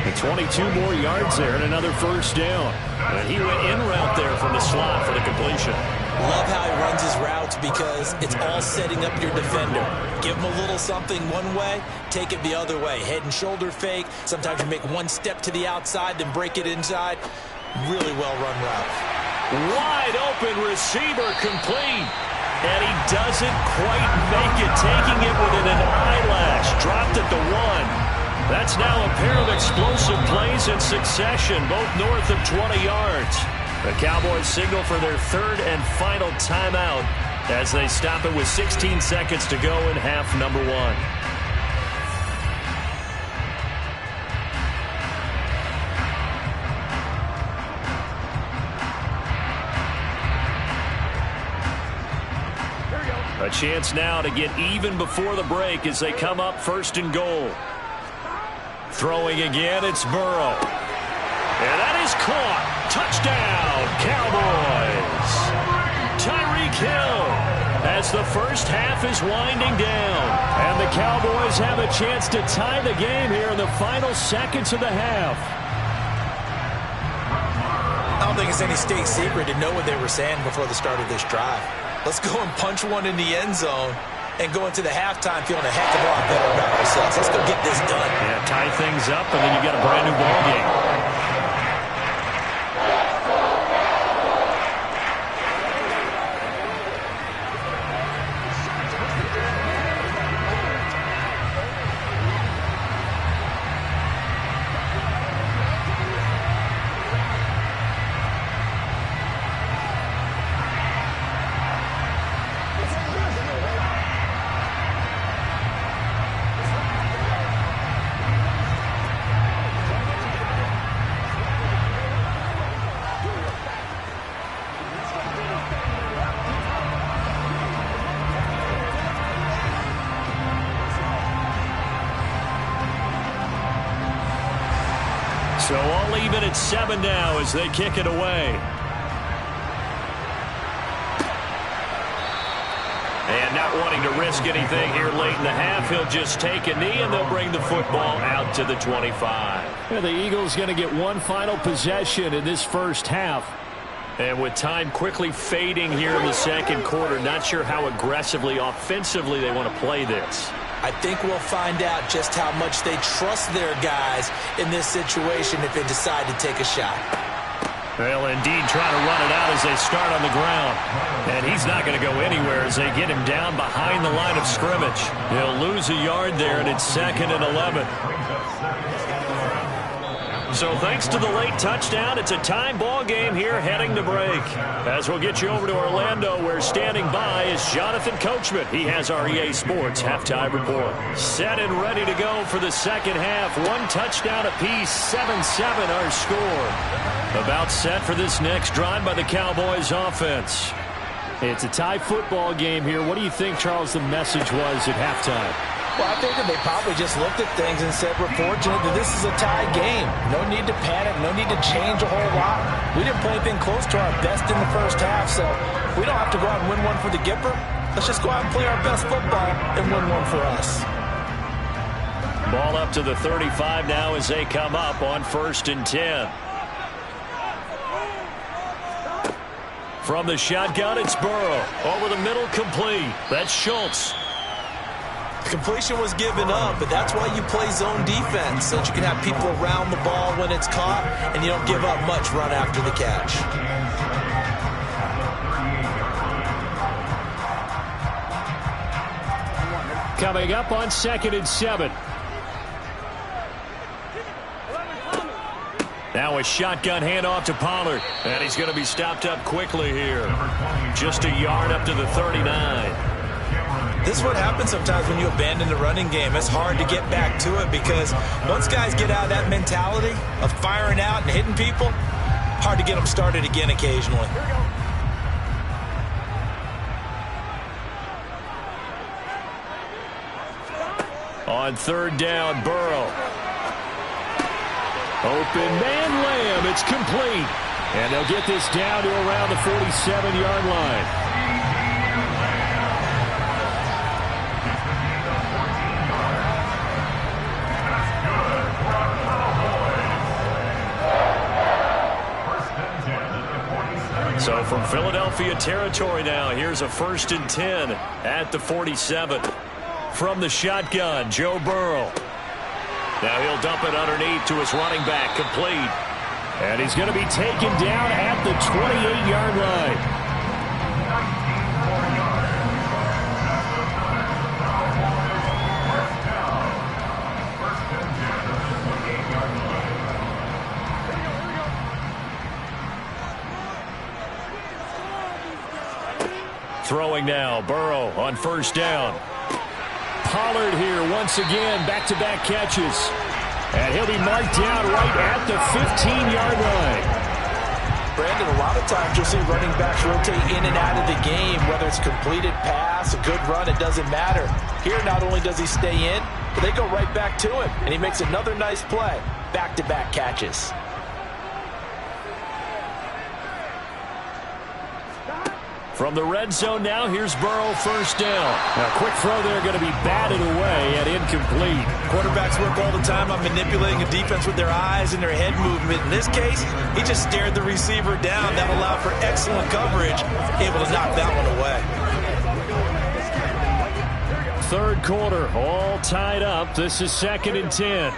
The 22 more yards there and another 1st down. And he went in route there from the slot for the completion. Love how he runs his routes because it's all setting up your defender. Give him a little something one way, take it the other way. Head and shoulder fake. Sometimes you make one step to the outside, then break it inside. Really well-run route. Wide open receiver complete. And he doesn't quite make it, taking it within an eyelash. Dropped at the 1. That's now a pair of explosive plays in succession, both north of 20 yards. The Cowboys signal for their 3rd and final timeout as they stop it with 16 seconds to go in half number 1. A chance now to get even before the break as they come up 1st and goal. Throwing again, it's Burrow. And that is caught. Touchdown, Cowboys. Tyreek Hill as the first half is winding down. And the Cowboys have a chance to tie the game here in the final seconds of the half. I don't think it's any state secret to know what they were saying before the start of this drive. Let's go and punch one in the end zone and go into the halftime feeling a heck of a lot better about ourselves. Let's go get this done. Yeah, tie things up, and then you got a brand new ball game. So all even at 7 now as they kick it away. And not wanting to risk anything here late in the half, he'll just take a knee and they'll bring the football out to the 25. Yeah, the Eagles going to get one final possession in this first half. And with time quickly fading here in the second quarter, not sure how aggressively, offensively they want to play this. I think we'll find out just how much they trust their guys in this situation if they decide to take a shot. Well, indeed, trying to run it out as they start on the ground. And he's not going to go anywhere as they get him down behind the line of scrimmage. He'll lose a yard there, and it's 2nd and 11. So thanks to the late touchdown, it's a time ball game here heading to break. As we'll get you over to Orlando, where standing by is Jonathan Coachman. He has our EA Sports halftime report. Set and ready to go for the second half. One touchdown apiece, 7-7 our score. About set for this next drive by the Cowboys offense. It's a tie football game here. What do you think, Charles, the message was at halftime? Well, I think that they probably just looked at things and said, we're fortunate that this is a tie game. No need to panic. No need to change a whole lot. We didn't play anything close to our best in the first half, so we don't have to go out and win one for the Gipper. Let's just go out and play our best football and win one for us. Ball up to the 35 now as they come up on 1st and 10. From the shotgun, it's Burrow. Over the middle, complete. That's Schultz. Completion was given up, but that's why you play zone defense, so that you can have people around the ball when it's caught, and you don't give up much run after the catch. Coming up on 2nd and 7. Now a shotgun handoff to Pollard, and he's going to be stopped up quickly here. Just a yard up to the 39. This is what happens sometimes when you abandon the running game. It's hard to get back to it because once guys get out of that mentality of firing out and hitting people, hard to get them started again occasionally. On 3rd down, Burrow. Open man Lamb. It's complete. And they'll get this down to around the 47-yard line. So from Philadelphia territory now, here's a 1st and 10 at the 47. From the shotgun, Joe Burrow. Now he'll dump it underneath to his running back, complete. And he's going to be taken down at the 28-yard line. Throwing now, Burrow on 1st down. Pollard here once again, back-to-back catches. And he'll be marked down right at the 15-yard line. Brandon, a lot of times you'll see running backs rotate in and out of the game, whether it's a completed pass, a good run, it doesn't matter. Here, not only does he stay in, but they go right back to him, and he makes another nice play. Back-to-back catches. From the red zone now, here's Burrow, first down. Now, quick throw there, going to be batted away and incomplete. Quarterbacks work all the time on manipulating a defense with their eyes and their head movement. In this case, he just stared the receiver down. That allowed for excellent coverage, able to knock that one away. Third quarter, all tied up. This is 2nd and 10.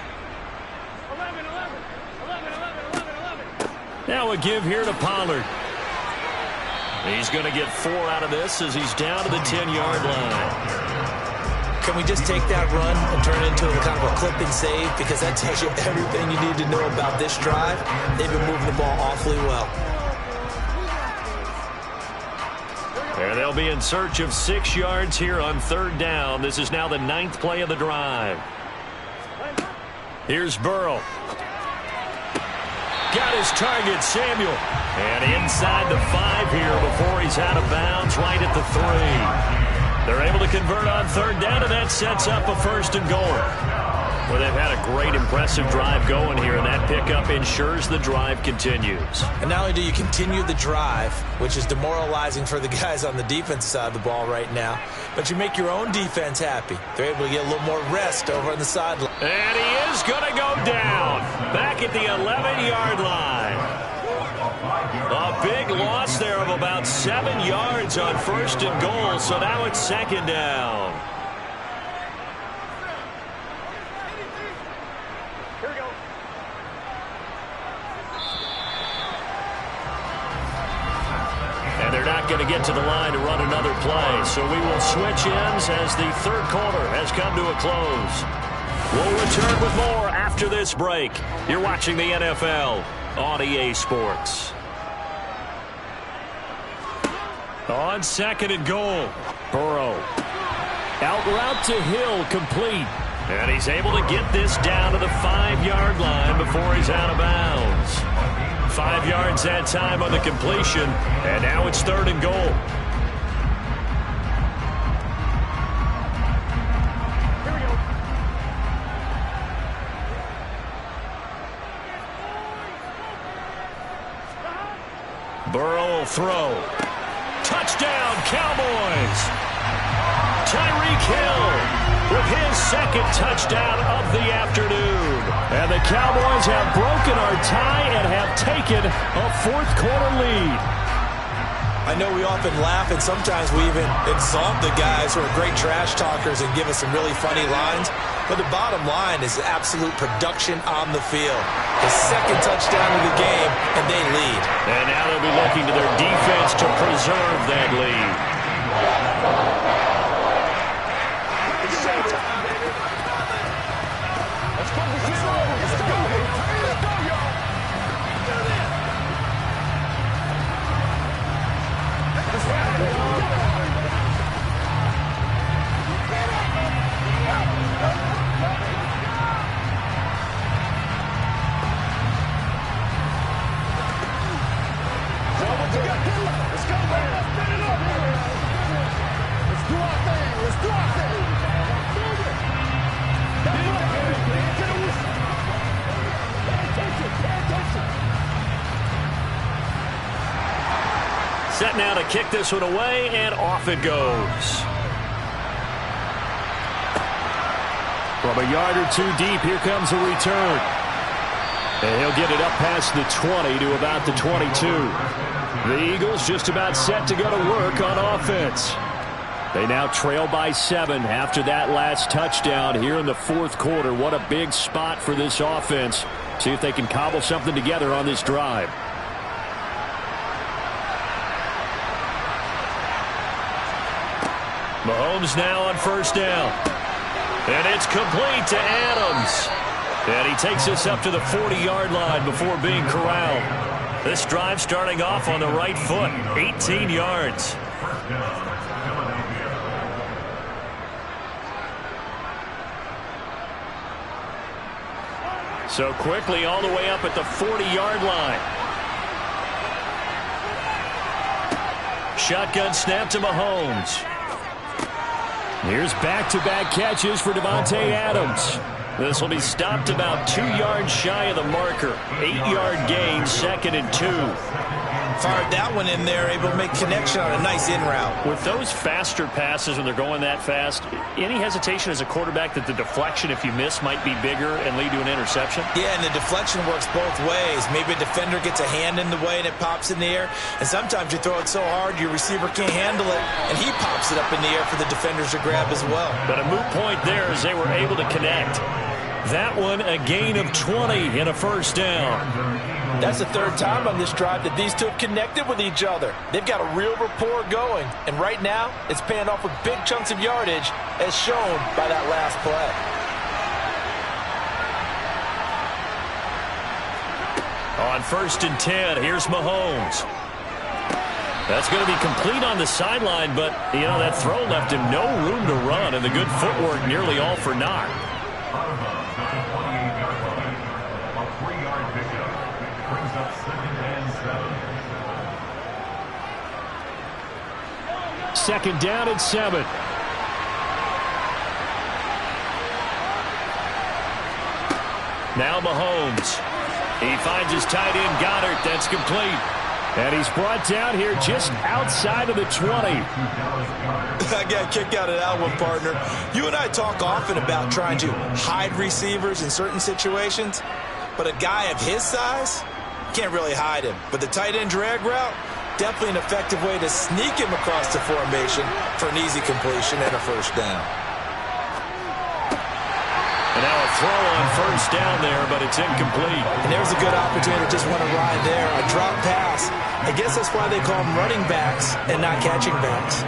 Now a give here to Pollard. He's going to get 4 out of this as he's down to the 10-yard line. Can we just take that run and turn it into kind of a clip and save? Because that tells you everything you need to know about this drive. They've been moving the ball awfully well. And they'll be in search of 6 yards here on 3rd down. This is now the 9th play of the drive. Here's Burrow. Got his target, Samuel. And inside the 5 here before he's out of bounds, right at the 3. They're able to convert on 3rd down, and that sets up a 1st and goal. Well, they've had a great, impressive drive going here, and that pickup ensures the drive continues. And not only do you continue the drive, which is demoralizing for the guys on the defense side of the ball right now, but you make your own defense happy. They're able to get a little more rest over on the sideline. And he is going to go down back at the 11-yard line. A big loss there of about 7 yards on 1st and goal, so now it's 2nd down. And they're not going to get to the line to run another play, so we will switch ends as the 3rd quarter has come to a close. We'll return with more after this break. You're watching the NFL on EA Sports. On 2nd and goal, Burrow. Out route to Hill, complete. And he's able to get this down to the 5-yard line before he's out of bounds. 5 yards that time on the completion, and now it's 3rd and goal. Burrow will throw. Touchdown, Cowboys! Tyreek Hill with his 2nd touchdown of the afternoon. And the Cowboys have broken our tie and have taken a 4th quarter lead. I know we often laugh, and sometimes we even exalt the guys who are great trash talkers and give us some really funny lines. But the bottom line is absolute production on the field. The 2nd touchdown of the game, and they lead. And now they'll be looking to their defense to preserve that lead. Set now to kick this one away, and off it goes. From a yard or 2 deep, here comes a return. And he'll get it up past the 20 to about the 22. The Eagles just about set to go to work on offense. They now trail by 7 after that last touchdown here in the 4th quarter. What a big spot for this offense. See if they can cobble something together on this drive. Mahomes now on 1st down. And it's complete to Adams. And he takes us up to the 40-yard line before being corralled. This drive starting off on the right foot, 18 yards. So quickly all the way up at the 40-yard line. Shotgun snap to Mahomes. Here's back-to-back catches for Davante Adams. This will be stopped about 2 yards shy of the marker. 8-yard gain, 2nd and 2. Fired that one in there, able to make connection on a nice in route. With those faster passes when they're going that fast, any hesitation as a quarterback that the deflection, if you miss, might be bigger and lead to an interception? Yeah, and the deflection works both ways. Maybe a defender gets a hand in the way and it pops in the air. And sometimes you throw it so hard your receiver can't handle it, and he pops it up in the air for the defenders to grab as well. But a moot point there as they were able to connect. That one, a gain of 20 and a first down. That's the 3rd time on this drive that these two have connected with each other. They've got a real rapport going. And right now, it's paying off with big chunks of yardage, as shown by that last play. On 1st and 10, here's Mahomes. That's going to be complete on the sideline, but, you know, that throw left him no room to run, and the good footwork nearly all for naught. Second down and 7. Now Mahomes. He finds his tight end, Goddard. That's complete. And he's brought down here just outside of the 20. I got a kick out of that one, partner. You and I talk often about trying to hide receivers in certain situations, but a guy of his size can't really hide him. But the tight end drag route, definitely an effective way to sneak him across the formation for an easy completion and a first down. And now a throw on first down there, but it's incomplete. And there's a good opportunity to just want to ride there. A drop pass. I guess that's why they call them running backs and not catching backs.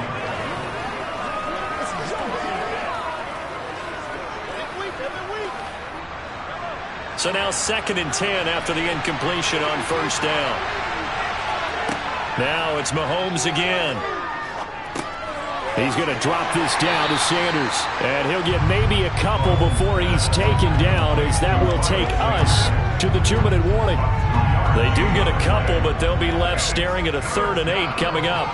So now 2nd and 10 after the incompletion on first down. Now it's Mahomes again. He's going to drop this down to Sanders. And he'll get maybe a couple before he's taken down, as that will take us to the 2-minute warning. They do get a couple, but they'll be left staring at a 3rd and 8 coming up.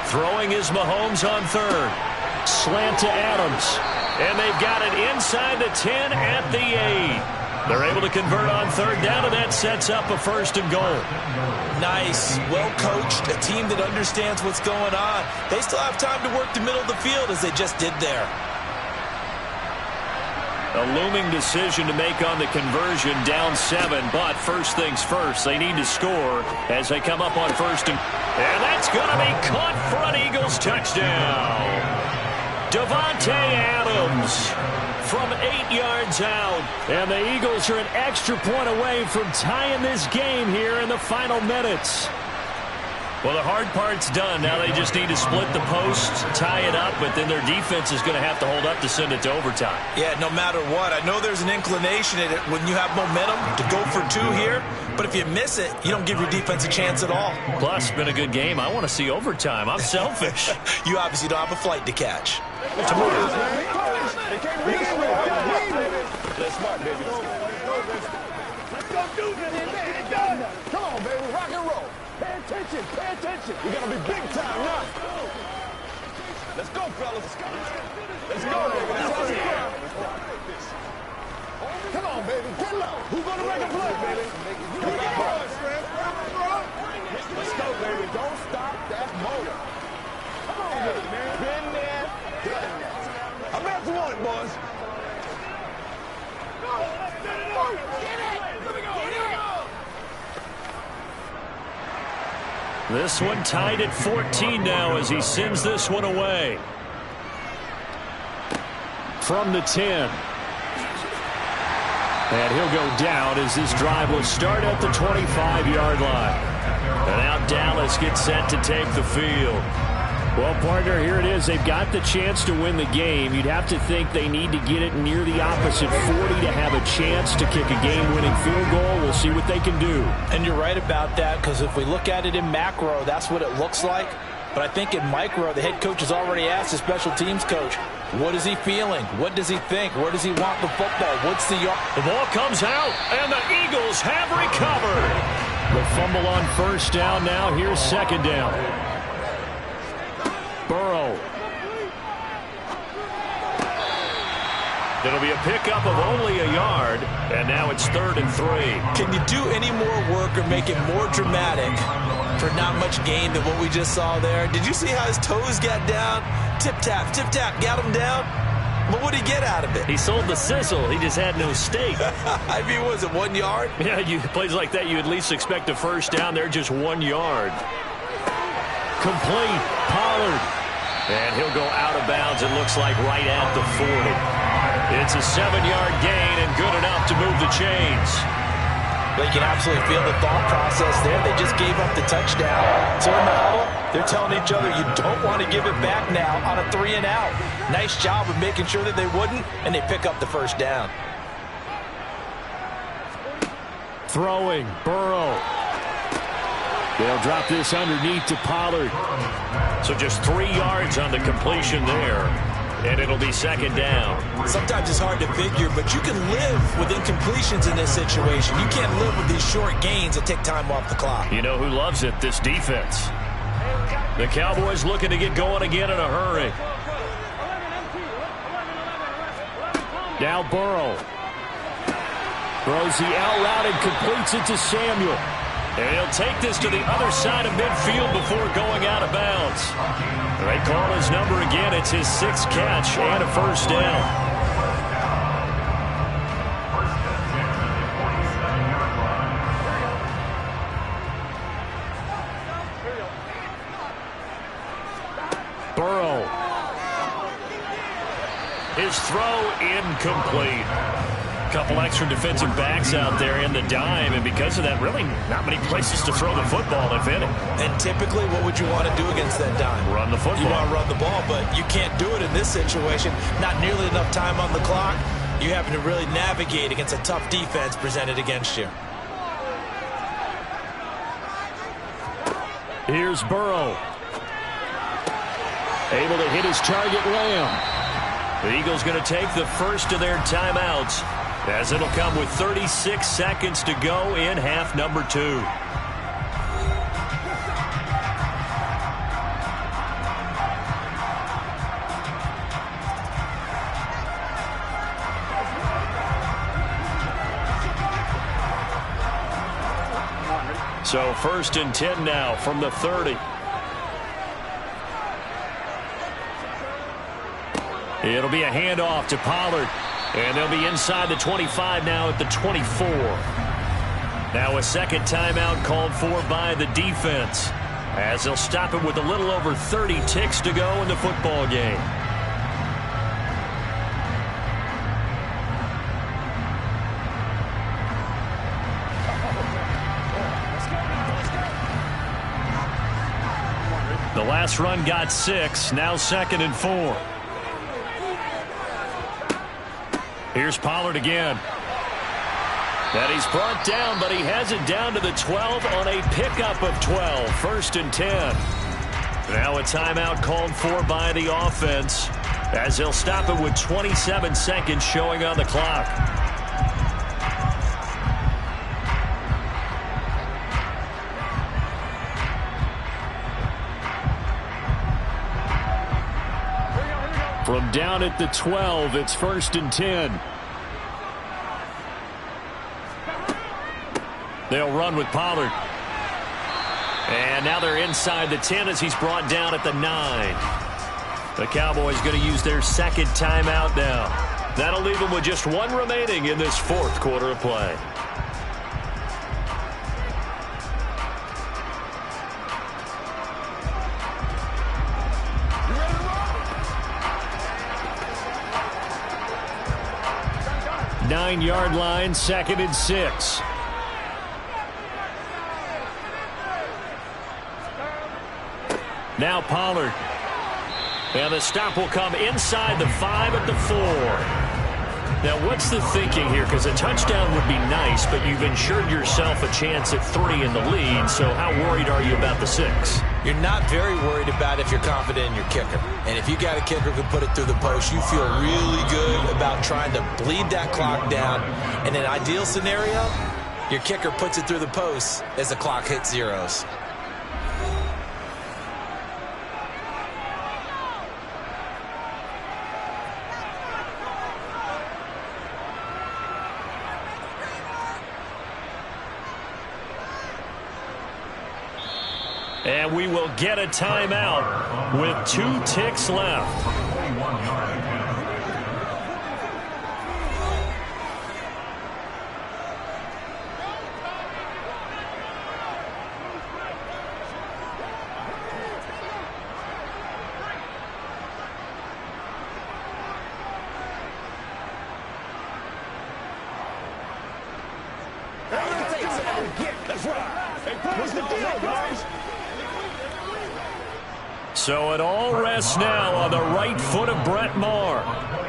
Throwing is Mahomes on 3rd. Slant to Adams. And they've got it inside the 10 at the 8. They're able to convert on 3rd down, and that sets up a 1st and goal. Nice. Well coached. A team that understands what's going on. They still have time to work the middle of the field as they just did there. A looming decision to make on the conversion, down 7. But first things first, they need to score as they come up on 1st and... And that's going to be caught for an Eagles touchdown. Davante Adams from 8 yards out. And the Eagles are an extra point away from tying this game here in the final minutes. Well, the hard part's done. Now they just need to split the posts, tie it up, but then their defense is going to have to hold up to send it to overtime. Yeah, no matter what. I know there's an inclination in it when you have momentum to go for 2 here, but if you miss it, you don't give your defense a chance at all. Plus, it's been a good game. I want to see overtime. I'm selfish. You obviously don't have a flight to catch. That's smart, baby. Let's go do this. Come on, baby. Rock and roll. Pay attention. Pay attention. We're going to be big time now. Let's go, fellas. Let's go, baby. Come on, baby. Get low. Who's going to make a play, baby? Let's go, baby. Don't stop that motor. Come on, baby. Been there. I'm back to one, boys. This one tied at 14 now as he sends this one away. From the 10. And he'll go down as this drive will start at the 25-yard line. And now Dallas gets set to take the field. Well, partner, here it is. They've got the chance to win the game. You'd have to think they need to get it near the opposite 40 to have a chance to kick a game-winning field goal. We'll see what they can do. And you're right about that, because if we look at it in macro, that's what it looks like. But I think in micro, the head coach has already asked the special teams coach, what is he feeling? What does he think? Where does he want the football? What's the yard? The ball comes out, and the Eagles have recovered. The fumble on first down now. Here's second down. Burrow. It'll be a pickup of only a yard, and now it's 3rd and 3. Can you do any more work or make it more dramatic for not much gain than what we just saw there? Did you see how his toes got down? Tip-tap, got him down. But what did he get out of it? He sold the sizzle. He just had no steak. I mean, was it 1 yard? Yeah, plays like that, you at least expect a first down. They're just 1 yard. Complete. Pollard. And he'll go out of bounds, it looks like, right at the 40. It's a 7-yard gain and good enough to move the chains. But you can absolutely feel the thought process there. They just gave up the touchdown. So in the huddle, they're telling each other, you don't want to give it back now on a 3 and out. Nice job of making sure that they wouldn't, and they pick up the first down. Throwing, Burrow. They'll drop this underneath to Pollard. So just 3 yards on the completion there. And it'll be second down. Sometimes it's hard to figure, but you can live with incompletions in this situation. You can't live with these short gains that take time off the clock. You know who loves it? This defense. The Cowboys looking to get going again in a hurry. Now Burrow. Throws the out route and completes it to Samuel. And he'll take this to the other side of midfield before going out of bounds. They call his number again. It's his 6th catch and a first down. Burrow. His throw incomplete. Couple extra defensive backs out there in the dime, and because of that, really not many places to throw the football, if any. And typically, what would you want to do against that dime? Run the football. You want to run the ball, but you can't do it in this situation. Not nearly enough time on the clock. You having to really navigate against a tough defense presented against you. Here's Burrow. Able to hit his target, Lamb. The Eagles going to take the first of their timeouts, as it'll come with 36 seconds to go in half number 2. So 1st and 10 now from the 30. It'll be a handoff to Pollard. And they'll be inside the 25 now at the 24. Now a second timeout called for by the defense, as they'll stop it with a little over 30 ticks to go in the football game. The last run got 6, now 2nd and 4. Here's Pollard again. And he's brought down, but he has it down to the 12 on a pickup of 12. 1st and 10. Now a timeout called for by the offense, as they'll stop it with 27 seconds showing on the clock. From down at the 12, it's 1st and 10. They'll run with Pollard. And now they're inside the 10 as he's brought down at the 9. The Cowboys going to use their 2nd timeout now. That'll leave them with just 1 remaining in this 4th quarter of play. Nine-yard line, 2nd and 6. Now Pollard. And the stop will come inside the 5 at the 4. Now, what's the thinking here? Because a touchdown would be nice, but you've ensured yourself a chance at 3 in the lead, so how worried are you about the 6? You're not very worried about if you're confident in your kicker. And if you got a kicker who can put it through the post, you feel really good about trying to bleed that clock down. In an ideal scenario, your kicker puts it through the post as the clock hits zeros. And we will get a timeout with 2 ticks left. So it all rests now on the right foot of Brett Maher.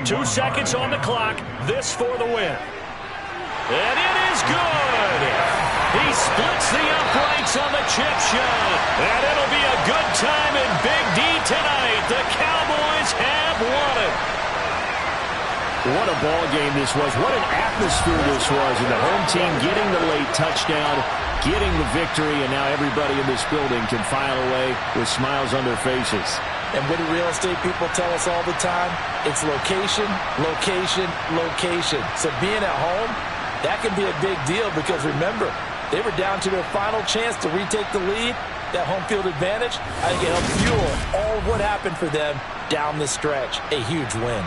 2 seconds on the clock. This for the win. And it is good. He splits the uprights on the chip shot. And it'll be a good time in Big D tonight. The Cowboys have won it. What a ball game this was. What an atmosphere this was. And the home team getting the late touchdown, getting the victory, and now everybody in this building can file away with smiles on their faces. And what do real estate people tell us all the time? It's location, location, location. So being at home, that can be a big deal because remember, they were down to their final chance to retake the lead. That home field advantage, I think it helped fuel all of what happened for them down the stretch. A huge win.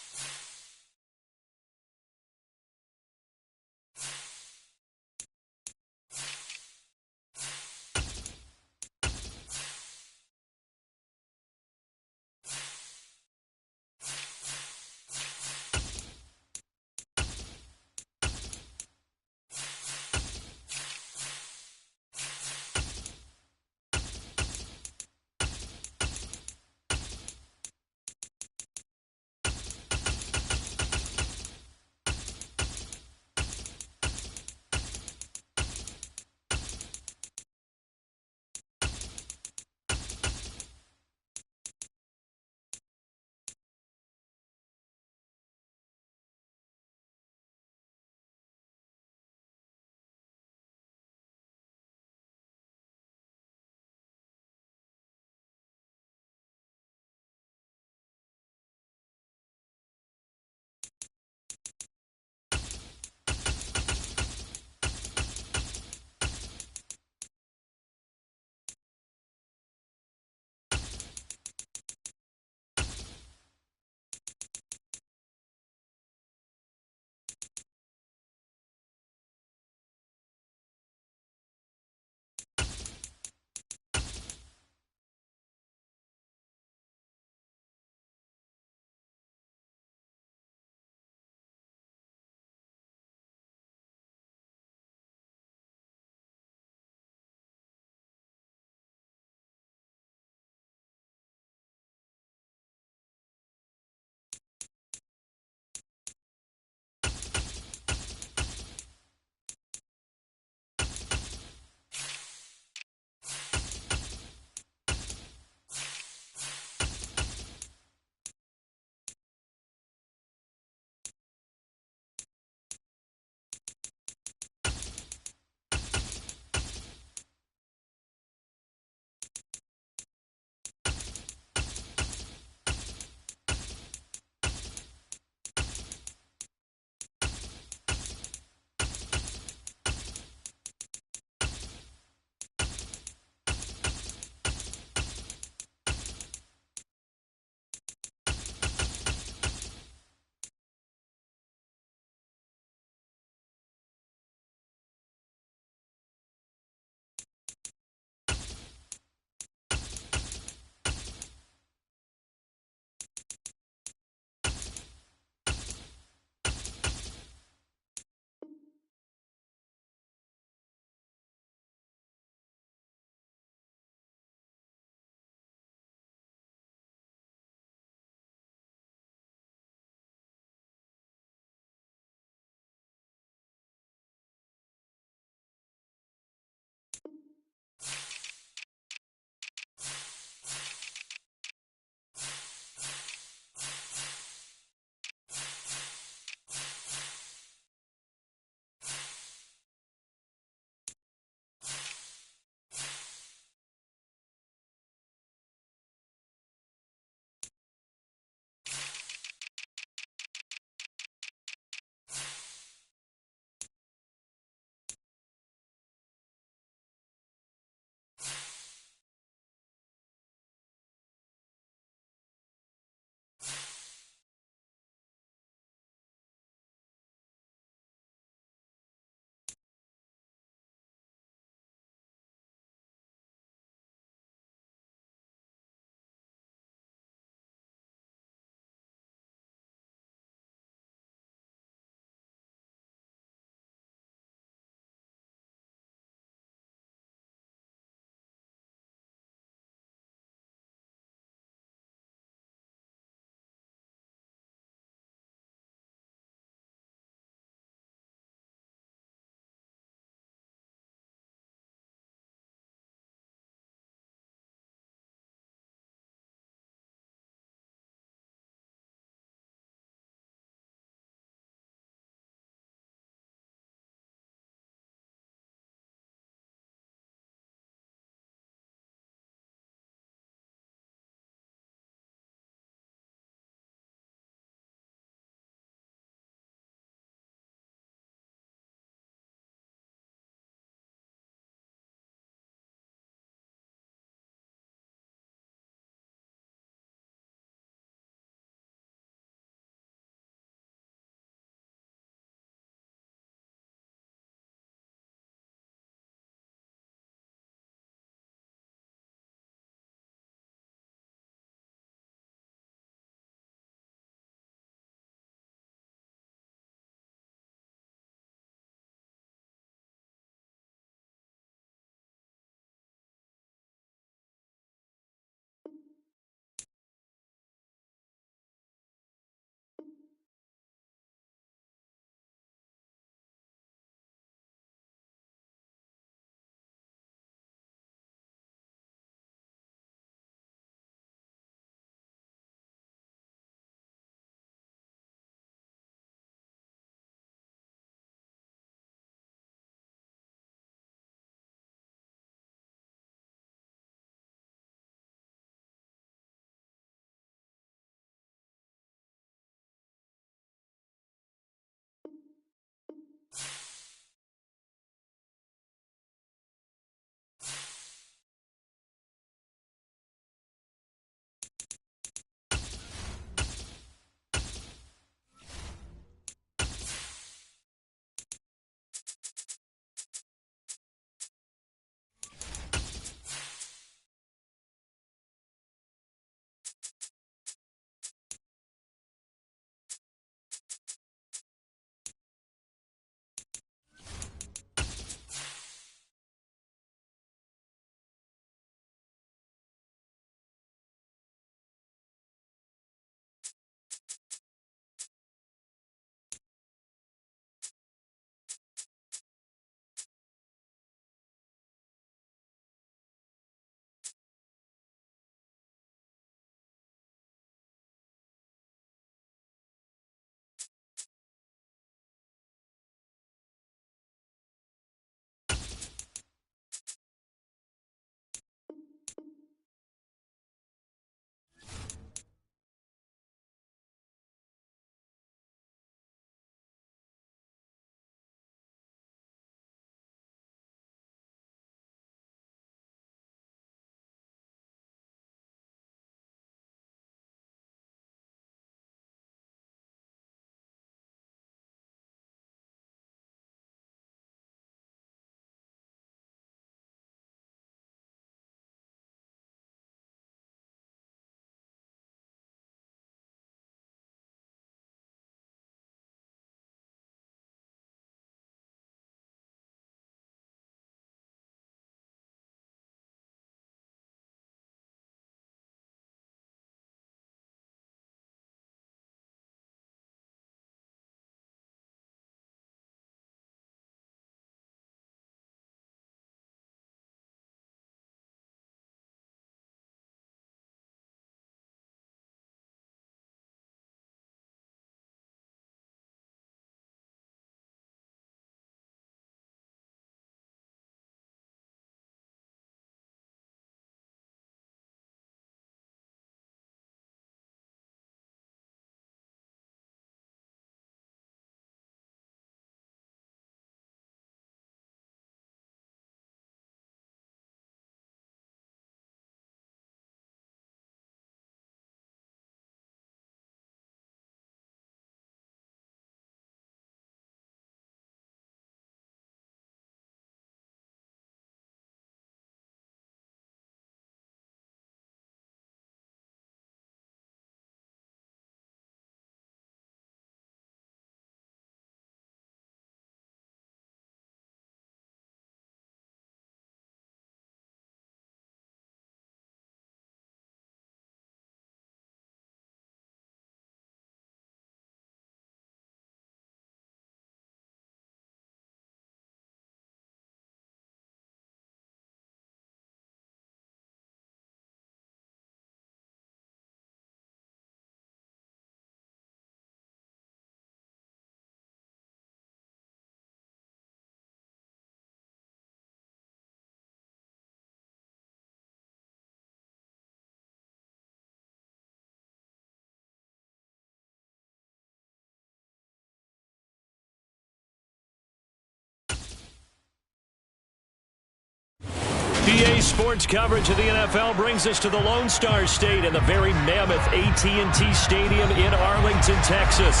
EA Sports coverage of the NFL brings us to the Lone Star State in the very mammoth AT&T Stadium in Arlington, Texas.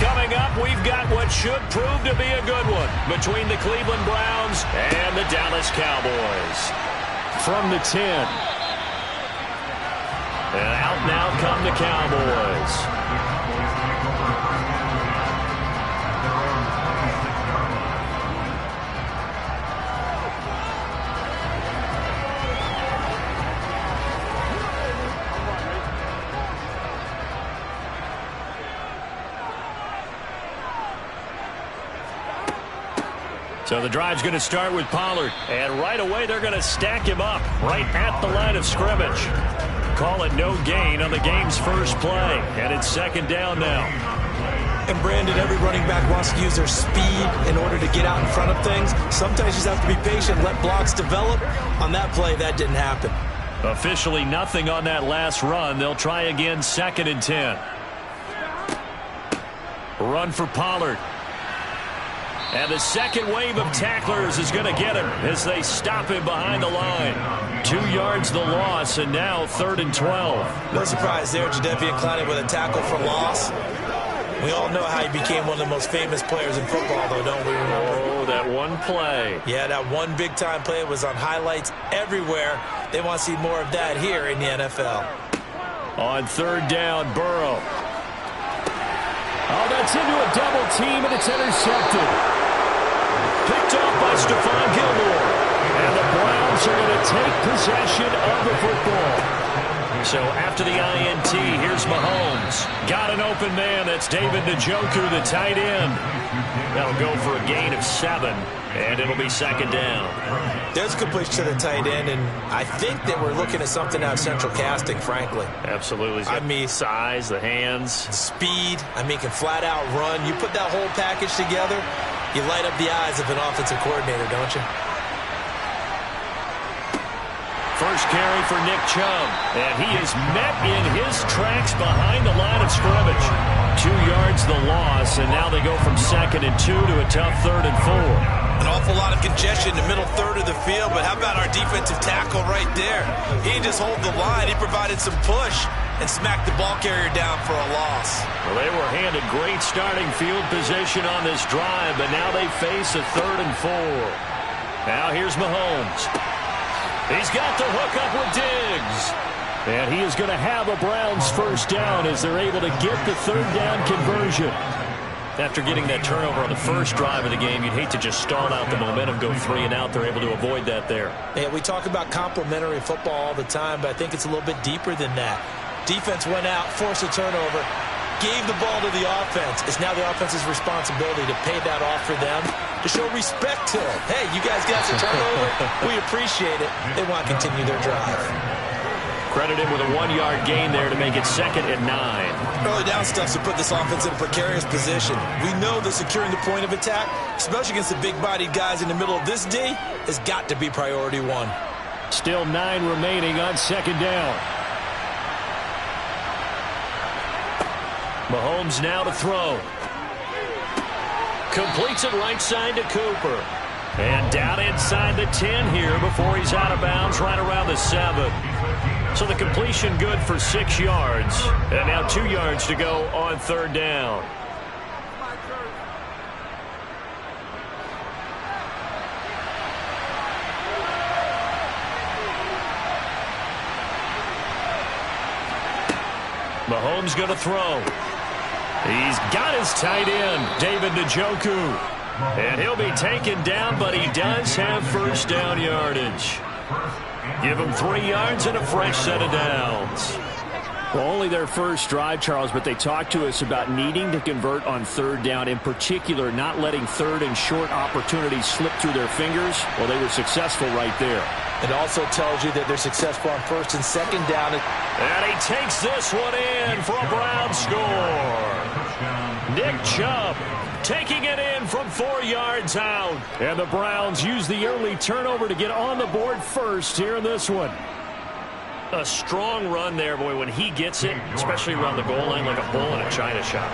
Coming up, we've got what should prove to be a good one between the Cleveland Browns and the Dallas Cowboys. From the 10. And out now come the Cowboys. So the drive's going to start with Pollard. And right away, they're going to stack him up right at the line of scrimmage. Call it no gain on the game's first play. And it's second down now. And Brandon, every running back wants to use their speed in order to get out in front of things. Sometimes you just have to be patient, let blocks develop. On that play, that didn't happen. Officially nothing on that last run. They'll try again, 2nd and 10. Run for Pollard. And the second wave of tacklers is going to get him as they stop him behind the line. 2 yards the loss, and now 3rd and 12. No surprise there, Jadeveon Clowney with a tackle for loss. We all know how he became one of the most famous players in football, though, don't we remember? Oh, that one play. Yeah, that one big-time play was on highlights everywhere. They want to see more of that here in the NFL. On 3rd down, Burrow. Oh, that's into a double team, and it's intercepted. Picked off by Stephon Gilmore. And the Browns are going to take possession of the football. So after the INT, here's Mahomes. Got an open man. That's David Njoku, the tight end. That'll go for a gain of 7, and it'll be 2nd down. There's a completion to the tight end, and I think that we're looking at something out of central casting, frankly. Absolutely. I mean, size, the hands. Speed. I mean, can flat out run. You put that whole package together, you light up the eyes of an offensive coordinator, don't you? First carry for Nick Chubb, and he is met in his tracks behind the line of scrimmage. 2 yards the loss, and now they go from 2nd and 2 to a tough 3rd and 4. An awful lot of congestion in the middle third of the field, but how about our defensive tackle right there? He didn't just hold the line, he provided some push and smacked the ball carrier down for a loss. Well, they were handed great starting field position on this drive, but now they face a 3rd and 4. Now here's Mahomes. He's got the hook up with Diggs. And he is going to have a Browns first down as they're able to get the 3rd down conversion. After getting that turnover on the first drive of the game, you'd hate to just stall out the momentum, go 3 and out. They're able to avoid that there. Yeah, we talk about complementary football all the time, but I think it's a little bit deeper than that. Defense went out, forced a turnover, gave the ball to the offense. It's now the offense's responsibility to pay that off for them, to show respect to them. Hey, you guys got the turnover. We appreciate it. They want to continue their drive. Credit him with a 1-yard gain there to make it 2nd and 9. Early down stuff to put this offense in a precarious position. We know that securing the point of attack, especially against the big-bodied guys in the middle of this D, has got to be priority 1. Still 9 remaining on 2nd down. Mahomes now to throw. Completes it right side to Cooper. And down inside the 10 here before he's out of bounds right around the 7. So the completion good for 6 yards. And now 2 yards to go on 3rd down. Mahomes going to throw. He's got his tight end, David Njoku. And he'll be taken down, but he does have first down yardage. Give him 3 yards and a fresh set of downs. Well, only their first drive, Charles, but they talked to us about needing to convert on 3rd down, in particular not letting 3rd and short opportunities slip through their fingers. Well, they were successful right there. It also tells you that they're successful on 1st and 2nd down. And he takes this one in for a Brown score. Nick Chubb taking it in from 4 yards out. And the Browns use the early turnover to get on the board first here in this one. A strong run there, boy, when he gets it, especially around the goal line, like a bull in a china shop.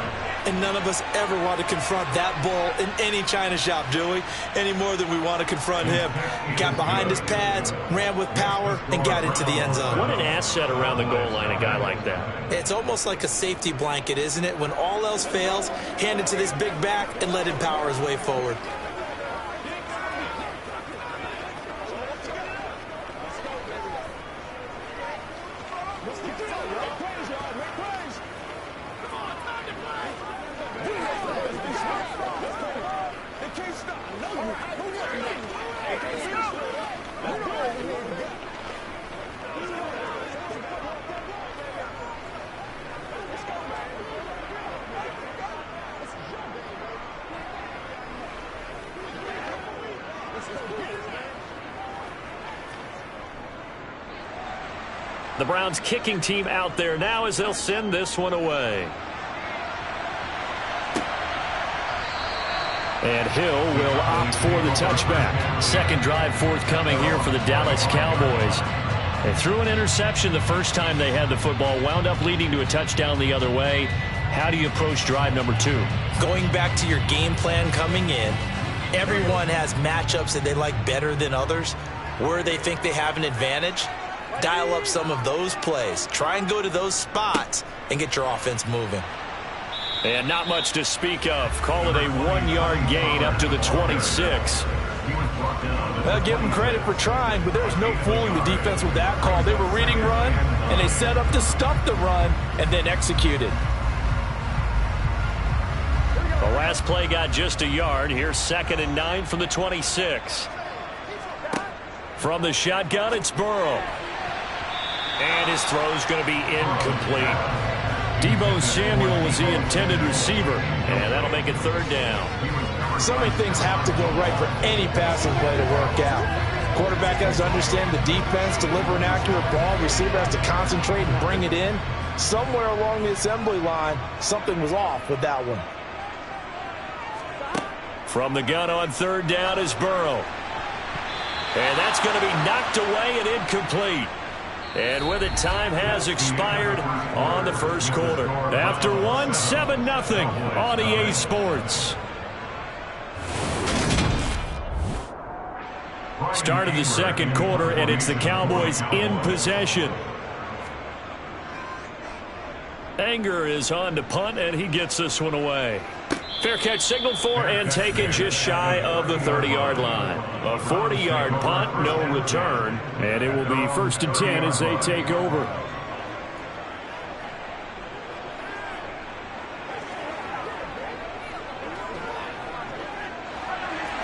And none of us ever want to confront that bull in any china shop, do we? Any more than we want to confront him. Got behind his pads, ran with power, and got into the end zone. What an asset around the goal line, a guy like that. It's almost like a safety blanket, isn't it? When all else fails, hand it to this big back and let him power his way forward. The Browns kicking team out there now as they'll send this one away. And Hill will opt for the touchback. Second drive forthcoming here for the Dallas Cowboys. They threw an interception the first time they had the football, wound up leading to a touchdown the other way. How do you approach drive number 2? Going back to your game plan coming in, everyone has matchups that they like better than others. Where they think they have an advantage, dial up some of those plays. Try and go to those spots and get your offense moving. And not much to speak of. Call it a 1-yard gain up to the 26. Well, give them credit for trying, but there was no fooling the defense with that call. They were reading run, and they set up to stop the run and then executed. The last play got just a yard. Here's 2nd and 9 from the 26. From the shotgun, it's Burrow. And his throw's going to be incomplete. Deebo Samuel was the intended receiver, and that'll make it 3rd down. So many things have to go right for any passing play to work out. Quarterback has to understand the defense, deliver an accurate ball. Receiver has to concentrate and bring it in. Somewhere along the assembly line, something was off with that one. From the gun on 3rd down is Burrow. And that's going to be knocked away and incomplete. And with it, time has expired on the first quarter. After one, 7-0 on EA Sports. Start of the second quarter, and it's the Cowboys in possession. Anger is on to punt, and he gets this one away. Fair catch signaled for and taken just shy of the 30-yard line. A 40-yard punt, no return, and it will be 1st and 10 as they take over.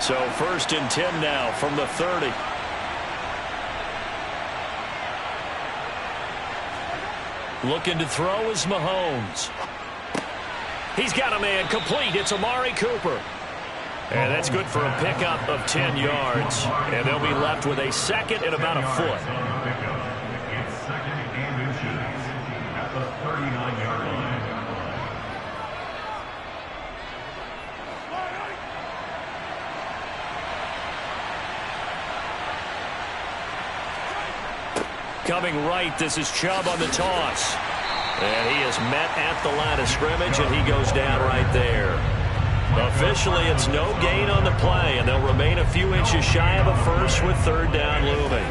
So 1st and 10 now from the 30. Looking to throw is Mahomes. He's got a man complete. It's Amari Cooper. And that's good for a pickup of 10 yards. And they'll be left with a 2nd and about a foot. It's 2nd and inches at the 39-yard line. Coming right, this is Chubb on the toss. And he is met at the line of scrimmage, and he goes down right there. Officially, it's no gain on the play, and they'll remain a few inches shy of a first with 3rd down looming.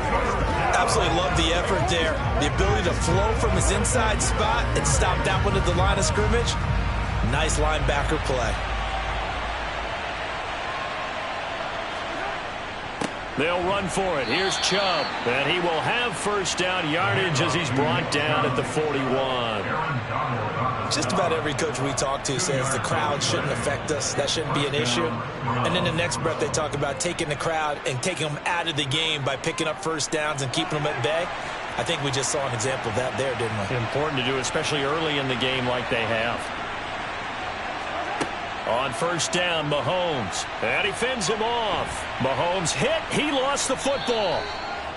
Absolutely love the effort there. The ability to flow from his inside spot and stop that one at the line of scrimmage. Nice linebacker play. They'll run for it. Here's Chubb. And he will have 1st down yardage as he's brought down at the 41. Just about every coach we talk to says the crowd shouldn't affect us. That shouldn't be an issue. And in the next breath, they talk about taking the crowd and taking them out of the game by picking up 1st downs and keeping them at bay. I think we just saw an example of that there, didn't we? Important to do, especially early in the game like they have. On 1st down, Mahomes. And he fends him off. Mahomes hit. He lost the football.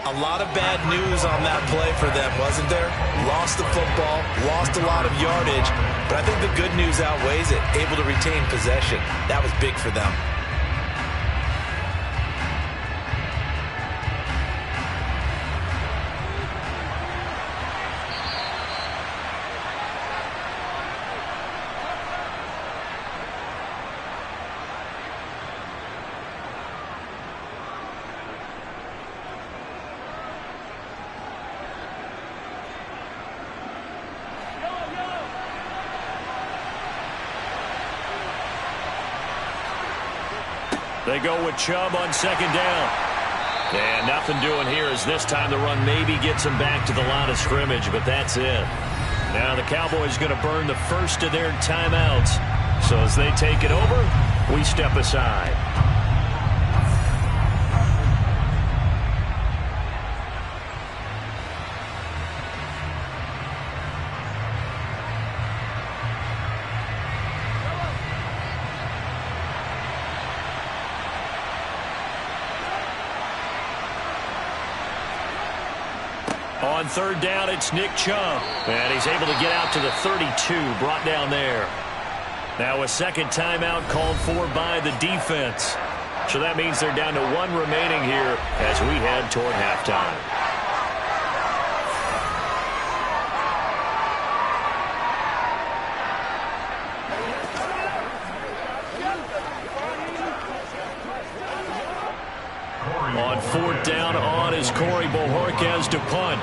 A lot of bad news on that play for them, wasn't there? Lost the football, lost a lot of yardage, but I think the good news outweighs it. Able to retain possession. That was big for them. They go with Chubb on second down. And nothing doing here as this time the run maybe gets them back to the line of scrimmage, but that's it. Now the Cowboys going to burn the first of their timeouts. So as they take it over, we step aside. On third down, it's Nick Chubb. And he's able to get out to the 32, brought down there. Now a second timeout called for by the defense. So that means they're down to one remaining here as we head toward halftime. On fourth down, on is Corey Bojorquez to punt.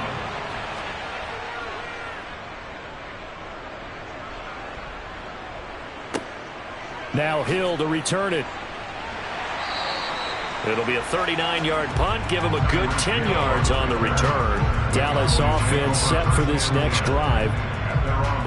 Now Hill to return it. It'll be a 39-yard punt. Give him a good 10 yards on the return. Dallas offense set for this next drive.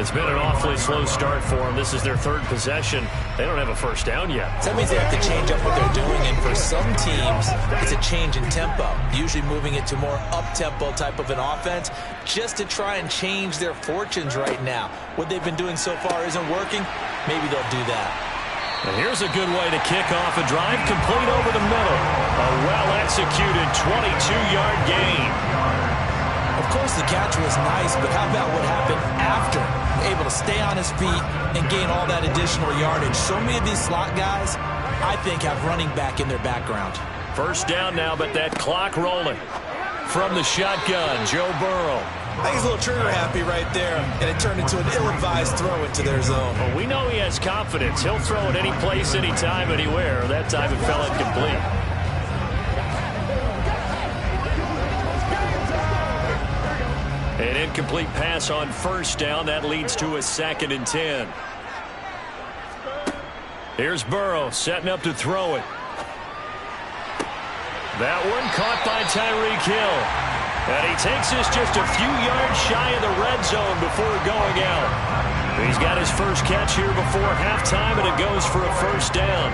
It's been an awfully slow start for them. This is their third possession. They don't have a first down yet. So that means they have to change up what they're doing, and for some teams, it's a change in tempo, usually moving it to more up-tempo type of an offense just to try and change their fortunes right now. What they've been doing so far isn't working. Maybe they'll do that. And here's a good way to kick off a drive, complete over the middle. A well-executed 22-yard gain. Of course, the catch was nice, but how about what happened after? Able to stay on his feet and gain all that additional yardage. So many of these slot guys, I think, have running back in their background. First down now, but that clock rolling. From the shotgun, Joe Burrow. I think he's a little trigger happy right there, and it turned into an ill-advised throw into their zone. Well, we know he has confidence. He'll throw it any place, anytime, anywhere. That time it fell incomplete. An incomplete pass on first down. That leads to a 2nd and 10. Here's Burrow setting up to throw it. That one caught by Tyreek Hill. And he takes this just a few yards shy of the red zone before going out. He's got his first catch here before halftime, and it goes for a first down.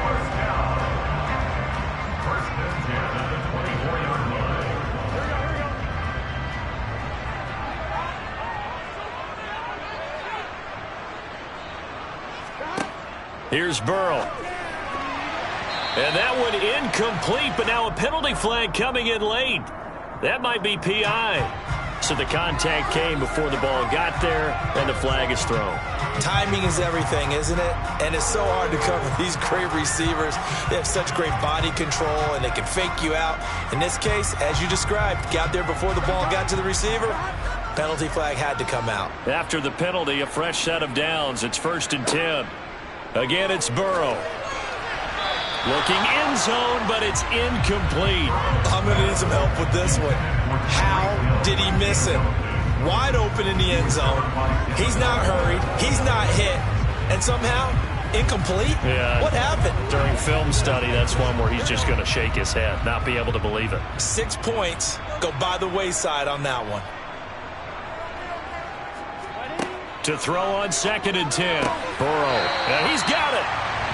Here's Burrow. And that one incomplete, but now a penalty flag coming in late. That might be PI. So the contact came before the ball got there, and the flag is thrown. Timing is everything, isn't it? And it's so hard to cover these great receivers. They have such great body control, and they can fake you out. In this case, as you described, got there before the ball got to the receiver. Penalty flag had to come out. After the penalty, a fresh set of downs. It's 1st and 10. Again, it's Burrow. Looking end zone, but it's incomplete. I'm going to need some help with this one. How did he miss him? Wide open in the end zone. He's not hurried. He's not hit. And somehow, incomplete? Yeah. What happened? During film study, that's one where he's just going to shake his head, not be able to believe it. 6 points go by the wayside on that one. To throw on 2nd and 10. Burrow. And he's got it.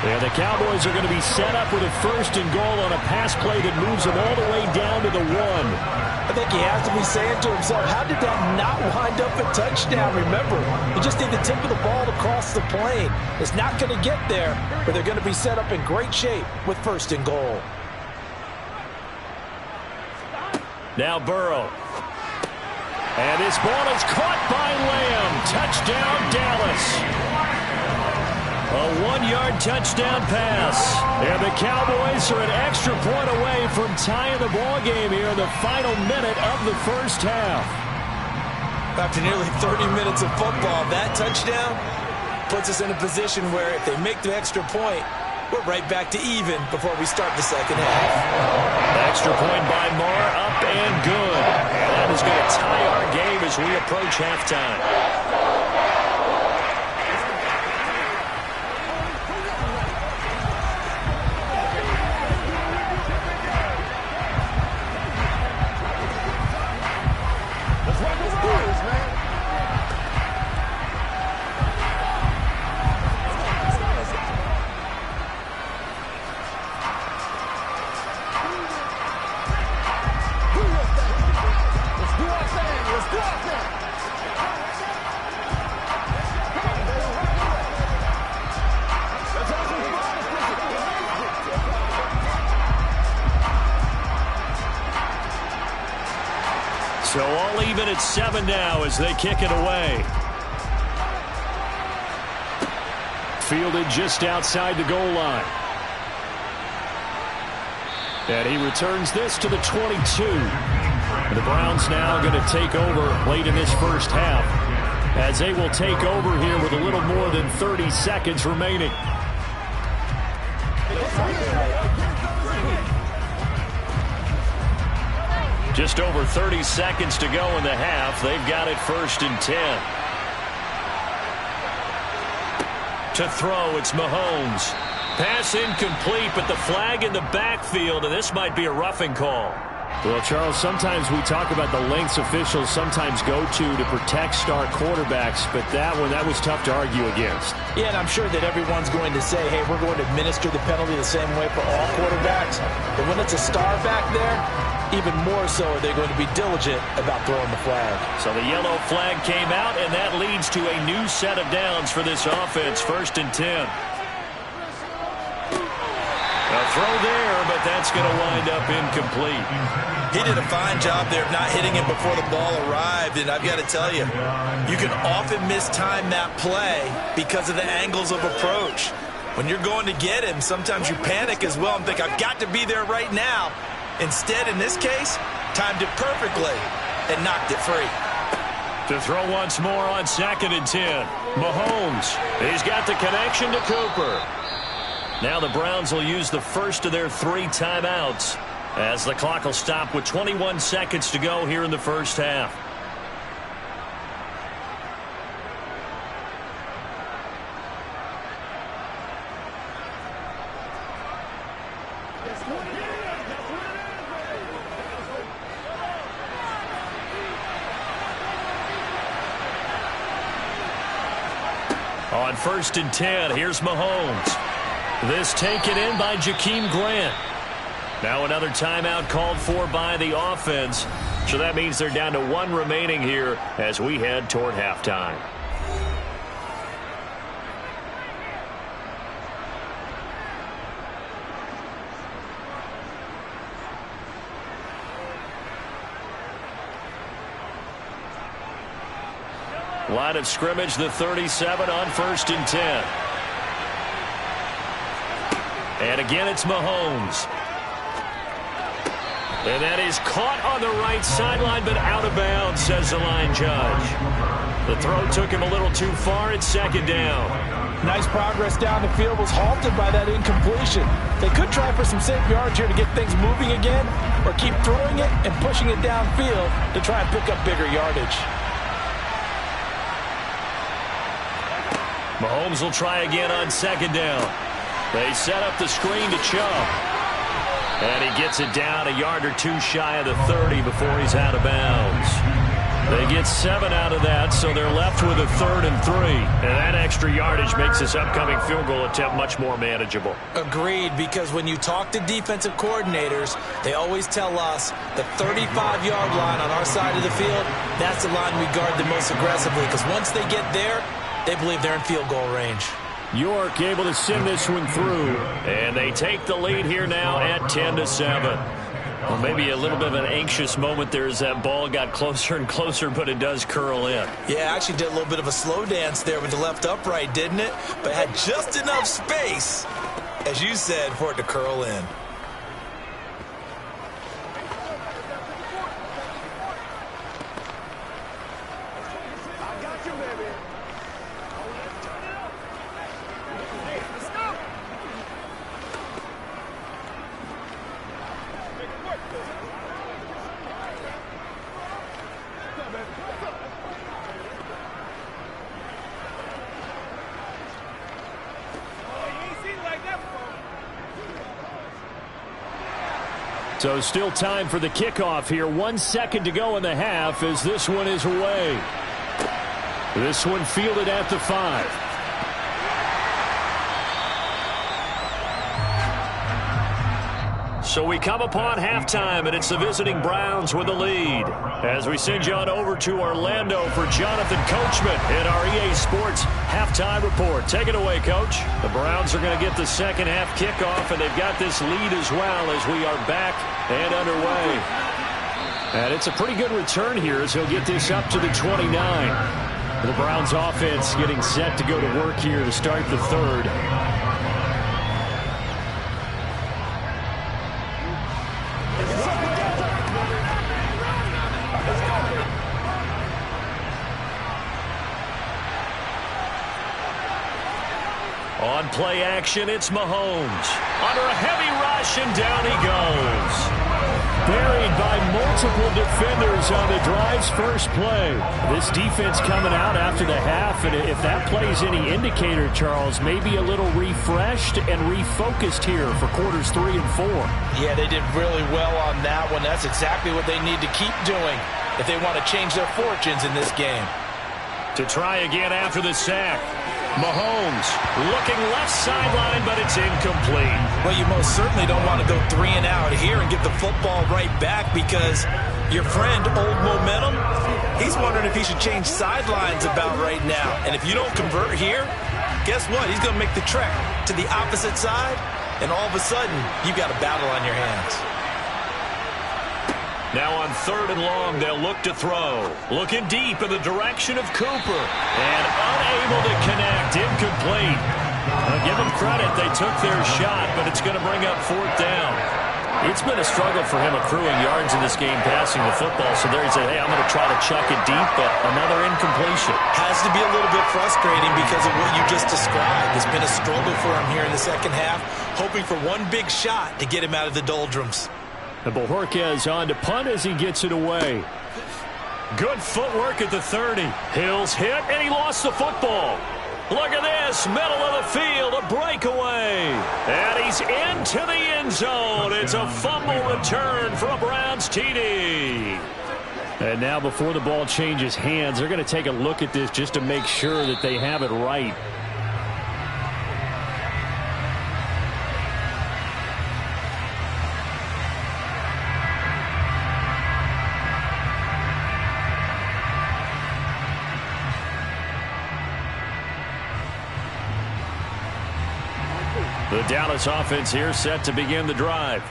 Yeah, the Cowboys are going to be set up with a 1st and goal on a pass play that moves them all the way down to the 1. I think he has to be saying to himself, how did that not wind up a touchdown? Remember, you just need the tip of the ball to cross the plane. It's not going to get there, but they're going to be set up in great shape with 1st and goal. Now Burrow. And his ball is caught by Lamb. Touchdown, Dallas. A 1-yard touchdown pass. And the Cowboys are an extra point away from tying the ball game here in the final minute of the first half. After nearly 30 minutes of football, that touchdown puts us in a position where if they make the extra point, we're right back to even before we start the second half. Extra point by Marr, up and good. And that is going to tie our game as we approach halftime. at 7 now as they kick it away. Fielded just outside the goal line. And he returns this to the 22. The Browns now going to take over late in this first half, as they will take over here with a little more than 30 seconds remaining. Just over 30 seconds to go in the half. They've got it 1st and 10. To throw, it's Mahomes. Pass incomplete, but the flag in the backfield, and this might be a roughing call. Well, Charles, sometimes we talk about the lengths officials sometimes go to protect star quarterbacks, but that was tough to argue against. Yeah, and I'm sure that everyone's going to say, hey, we're going to administer the penalty the same way for all quarterbacks. But when it's a star back there, even more so are they going to be diligent about throwing the flag. So the yellow flag came out, and that leads to a new set of downs for this offense, 1st and 10. A throw there, but that's going to wind up incomplete. He did a fine job there of not hitting it before the ball arrived, and I've got to tell you, you can often mistime that play because of the angles of approach. When you're going to get him, sometimes you panic as well and think, I've got to be there right now. Instead, in this case, timed it perfectly and knocked it free. To throw once more on 2nd and 10. Mahomes, he's got the connection to Cooper. Now the Browns will use the first of their 3 timeouts as the clock will stop with 21 seconds to go here in the first half. On 1st and 10, here's Mahomes. This taken in by Jakeem Grant. Now another timeout called for by the offense. So that means they're down to 1 remaining here as we head toward halftime. Line of scrimmage, the 37 on 1st and 10. And again, it's Mahomes. And that is caught on the right sideline, but out of bounds, says the line judge. The throw took him a little too far. It's 2nd down. Nice progress down the field, was halted by that incompletion. They could try for some safe yards here to get things moving again, or keep throwing it and pushing it downfield to try and pick up bigger yardage. Mahomes will try again on 2nd down. They set up the screen to Chubb. And he gets it down a yard or 2 shy of the 30 before he's out of bounds. They get 7 out of that, so they're left with a 3rd and 3. And that extra yardage makes this upcoming field goal attempt much more manageable. Agreed, because when you talk to defensive coordinators, they always tell us the 35-yard line on our side of the field, that's the line we guard the most aggressively, because once they get there, they believe they're in field goal range. York able to send this one through, and they take the lead here now at 10-7. Well, maybe a little bit of an anxious moment there as that ball got closer and closer, but it does curl in. Yeah, actually did a little bit of a slow dance there with the left upright, didn't it? But had just enough space, as you said, for it to curl in. So still time for the kickoff here. 1 second to go in the half as this one is away. This one fielded at the 5. So we come upon halftime, and it's the visiting Browns with the lead. As we send you on over to Orlando for Jonathan Coachman in our EA Sports halftime report. Take it away, Coach. The Browns are going to get the second half kickoff, and they've got this lead as well as we are back and underway. And it's a pretty good return here as he'll get this up to the 29. The Browns offense getting set to go to work here to start the third. On play action, it's Mahomes. Under a heavy rush, and down he goes. Buried by multiple defenders on the drive's first play. This defense coming out after the half, and if that plays any indicator, Charles, maybe a little refreshed and refocused here for quarters 3 and 4. Yeah, they did really well on that one. That's exactly what they need to keep doing if they want to change their fortunes in this game. To try again after the sack. Mahomes looking left sideline, but it's incomplete. Well, you most certainly don't want to go 3 and out here and get the football right back because your friend, Old Momentum, he's wondering if he should change sidelines about right now. And if you don't convert here, guess what? He's going to make the trek to the opposite side, and all of a sudden, you've got a battle on your hands. Now on 3rd and long, they'll look to throw. Looking deep in the direction of Cooper. And unable to connect. Incomplete. I'll give them credit. They took their shot, but it's going to bring up 4th down. It's been a struggle for him accruing yards in this game passing the football. So there he said, hey, I'm going to try to chuck it deep, but another incompletion. Has to be a little bit frustrating because of what you just described. It's been a struggle for him here in the second half, hoping for one big shot to get him out of the doldrums. And Bojorquez on to punt as he gets it away. Good footwork at the 30. Hill's hit, and he lost the football. Look at this, middle of the field, a breakaway. And he's into the end zone. It's a fumble return for a Browns TD. And now before the ball changes hands, they're going to take a look at this just to make sure that they have it right. The Dallas offense here set to begin the drive.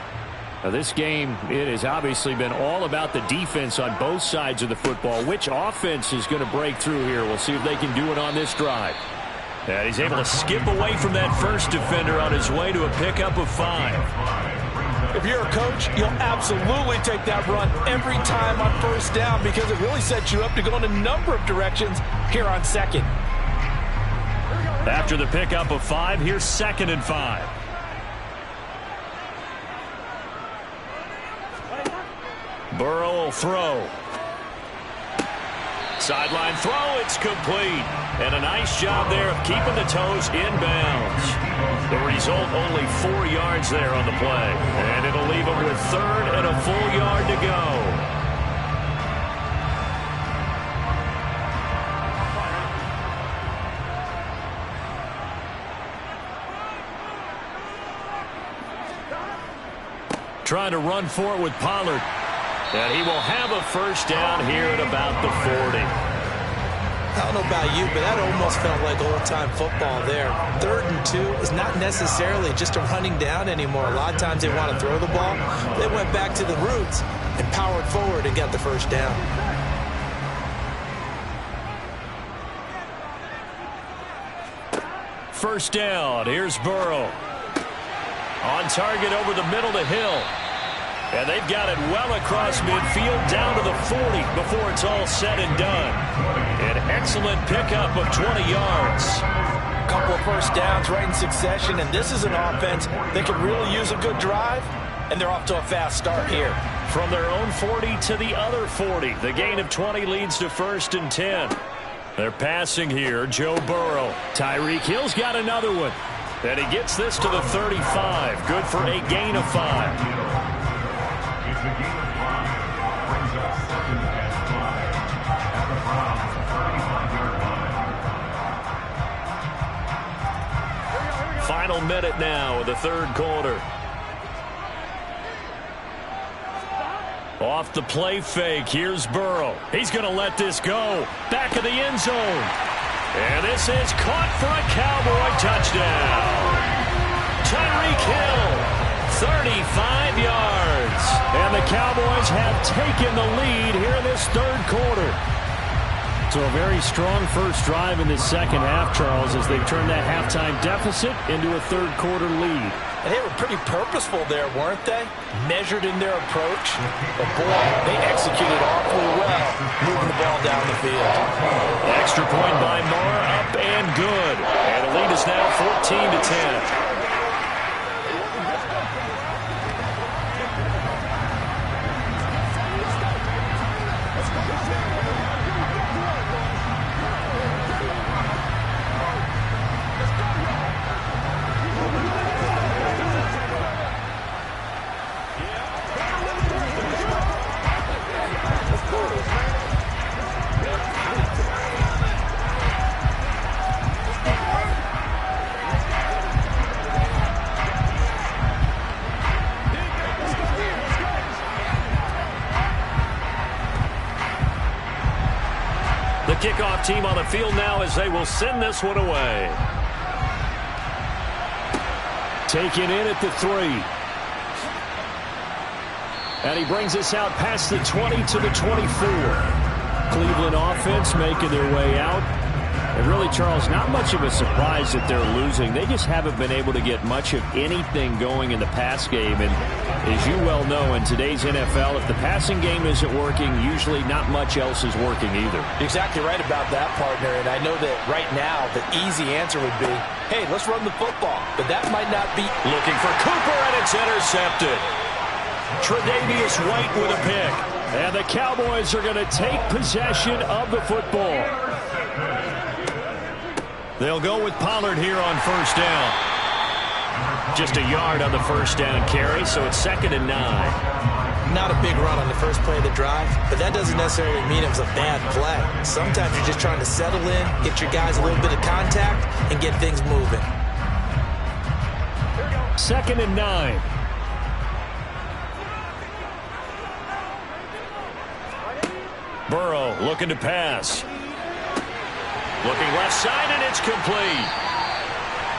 Now this game, it has obviously been all about the defense on both sides of the football. Which offense is going to break through here? We'll see if they can do it on this drive. And he's able to skip away from that first defender on his way to a pickup of 5. If you're a coach, you'll absolutely take that run every time on 1st down because it really sets you up to go in a number of directions here on 2nd. After the pickup of 5, here's 2nd and 5. Burrow will throw. Sideline throw, it's complete. And a nice job there of keeping the toes inbounds. The result, only 4 yards there on the play. And it'll leave him with 3rd and a full yard to go. Trying to run for it with Pollard. And he will have a 1st down here at about the 40. I don't know about you, but that almost felt like old-time football there. 3rd and 2 is not necessarily just a running down anymore. A lot of times they want to throw the ball. They went back to the roots and powered forward and got the 1st down. First down. Here's Burrow. On target over the middle to Hill. And they've got it well across midfield down to the 40 before it's all said and done. An excellent pickup of 20 yards. A couple of 1st downs right in succession, and this is an offense that could really use a good drive, and they're off to a fast start here. From their own 40 to the other 40. The gain of 20 leads to 1st and 10. They're passing here, Joe Burrow. Tyreek Hill's got another one. And he gets this to the 35. Good for a gain of 5. It's a gain of 5. Brings up 2nd and 5. At the Browns' 35-yard line. Final minute now of the 3rd quarter. Off the play fake, here's Burrow. He's going to let this go. Back of the end zone. And this is caught for a Cowboy touchdown. Tyreek Hill, 35 yards. And And the Cowboys have taken the lead here in this third quarter. So a very strong first drive in this second half, Charles, as they've turned that halftime deficit into a third quarter lead. And they were pretty purposeful there, weren't they? Measured in their approach. But boy, they executed awfully well, moving the ball down the field. Extra point by Moore, up and good. And the lead is now 14-10. The kickoff team on the field now as they will send this one away. Taken in at the 3. And he brings us out past the 20 to the 24. Cleveland offense making their way out. And really, Charles, not much of a surprise that they're losing. They just haven't been able to get much of anything going in the pass game. And as you well know, in today's NFL, if the passing game isn't working, usually not much else is working either. You're exactly right about that, partner. And I know that right now the easy answer would be, hey, let's run the football. But that might not be. Looking for Cooper, and it's intercepted. Tre'Davious White with a pick. And the Cowboys are going to take possession of the football. They'll go with Pollard here on first down. Just a yard on the first down carry, so it's 2nd and 9. Not a big run on the first play of the drive, but that doesn't necessarily mean it was a bad play. Sometimes you're just trying to settle in, get your guys a little bit of contact, and get things moving. 2nd and 9. Burrow looking to pass. Looking left side, and it's complete.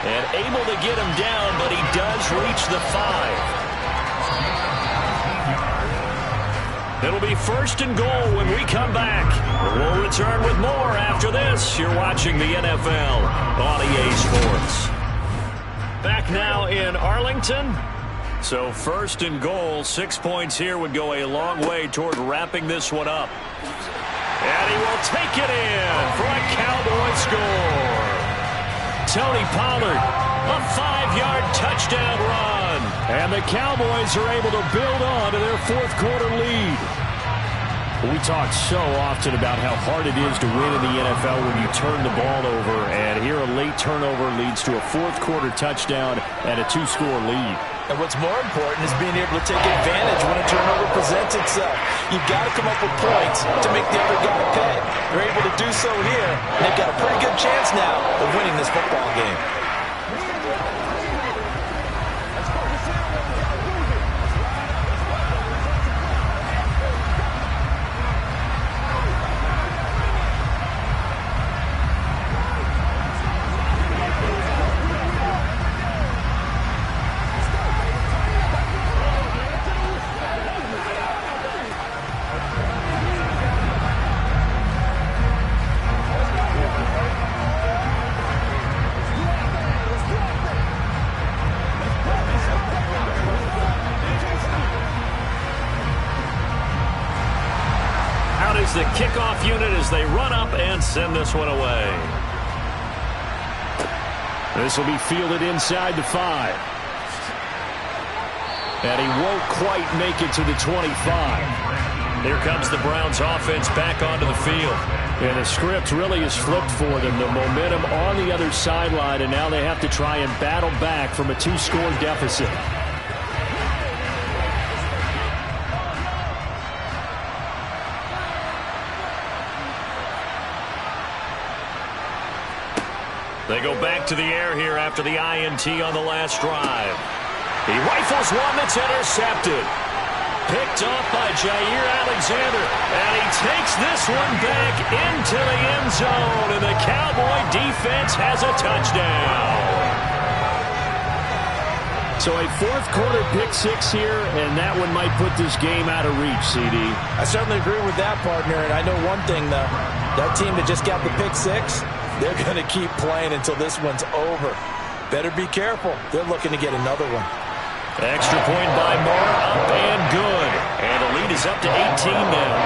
And able to get him down, but he does reach the 5. It'll be 1st and goal when we come back. We'll return with more after this. You're watching the NFL on EA Sports. Back now in Arlington. So 1st and goal, 6 points here would go a long way toward wrapping this one up. And he will take it in for a Cowboy score. Tony Pollard, a 5-yard touchdown run. And the Cowboys are able to build on to their 4th quarter lead. We talk so often about how hard it is to win in the NFL when you turn the ball over. And here a late turnover leads to a 4th quarter touchdown and a 2-score lead. And what's more important is being able to take advantage when a turnover presents itself. You've got to come up with points to make the other guy pay. They're able to do so here, and they've got a pretty good chance now of winning this football game. The kickoff unit as they run up and send this one away. This will be fielded inside the 5. And he won't quite make it to the 25. Here comes the Browns offense back onto the field. And the script really is flipped for them. The momentum on the other sideline, and now they have to try and battle back from a 2-score deficit. They go back to the air here after the INT on the last drive. He rifles one that's intercepted. Picked off by Jair Alexander. And he takes this one back into the end zone. And the Cowboy defense has a touchdown. So a fourth quarter pick six here, and that one might put this game out of reach, CD. I certainly agree with that, partner, and I know one thing, though. That team that just got the pick six, they're going to keep playing until this one's over. Better be careful. They're looking to get another one. Extra point by Moore, up and good. And the lead is up to 18 now.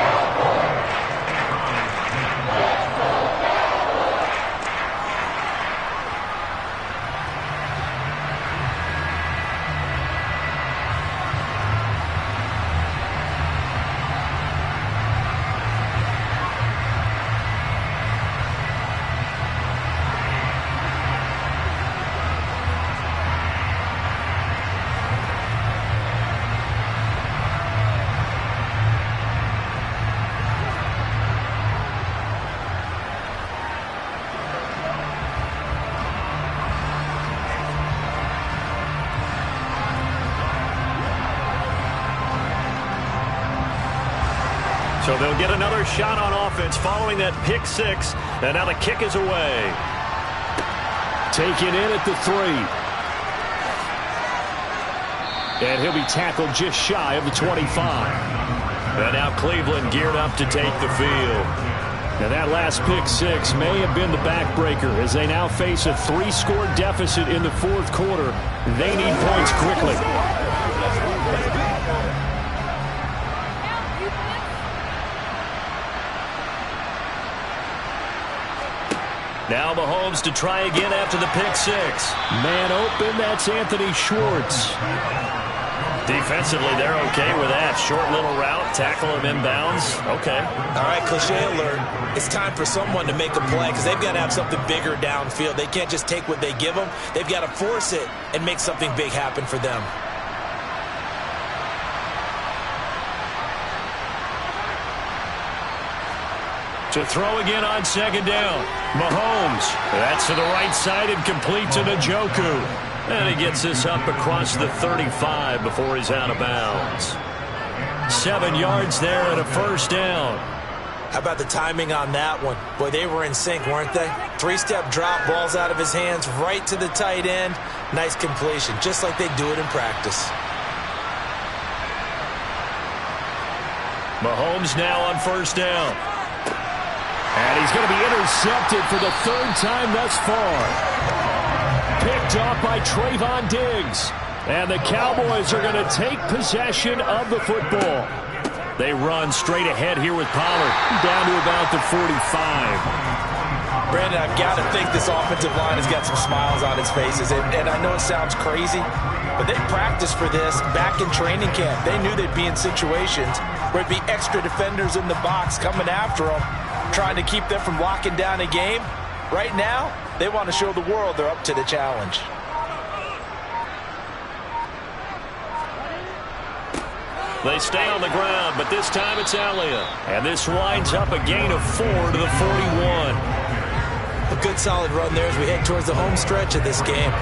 So they'll get another shot on offense following that pick six. And now the kick is away. Taken in at the 3. And he'll be tackled just shy of the 25. And now Cleveland geared up to take the field. Now that last pick six may have been the backbreaker as they now face a 3-score deficit in the fourth quarter. They need points quickly. Now Mahomes to try again after the pick six. Man open, that's Anthony Schwartz. Defensively, they're okay with that. Short little route, tackle him inbounds. Okay. All right, cliche alert. It's time for someone to make a play because they've got to have something bigger downfield. They can't just take what they give them. They've got to force it and make something big happen for them. To throw again on second down. Mahomes. That's to the right side and complete to Njoku. And he gets this up across the 35 before he's out of bounds. 7 yards there and a first down. How about the timing on that one? Boy, they were in sync, weren't they? 3-step drop, balls out of his hands, right to the tight end. Nice completion, just like they do it in practice. Mahomes now on first down. And he's going to be intercepted for the 3rd time thus far. Picked off by Trayvon Diggs. And the Cowboys are going to take possession of the football. They run straight ahead here with Pollard. Down to about the 45. Brandon, I've got to think this offensive line has got some smiles on its faces. And I know it sounds crazy, but they practiced for this back in training camp. They knew they'd be in situations where it'd be extra defenders in the box coming after them, trying to keep them from locking down a game. Right now, they want to show the world they're up to the challenge. They stay on the ground, but this time it's Elliott. And this winds up a gain of 4 to the 41. A good solid run there as we head towards the home stretch of this game.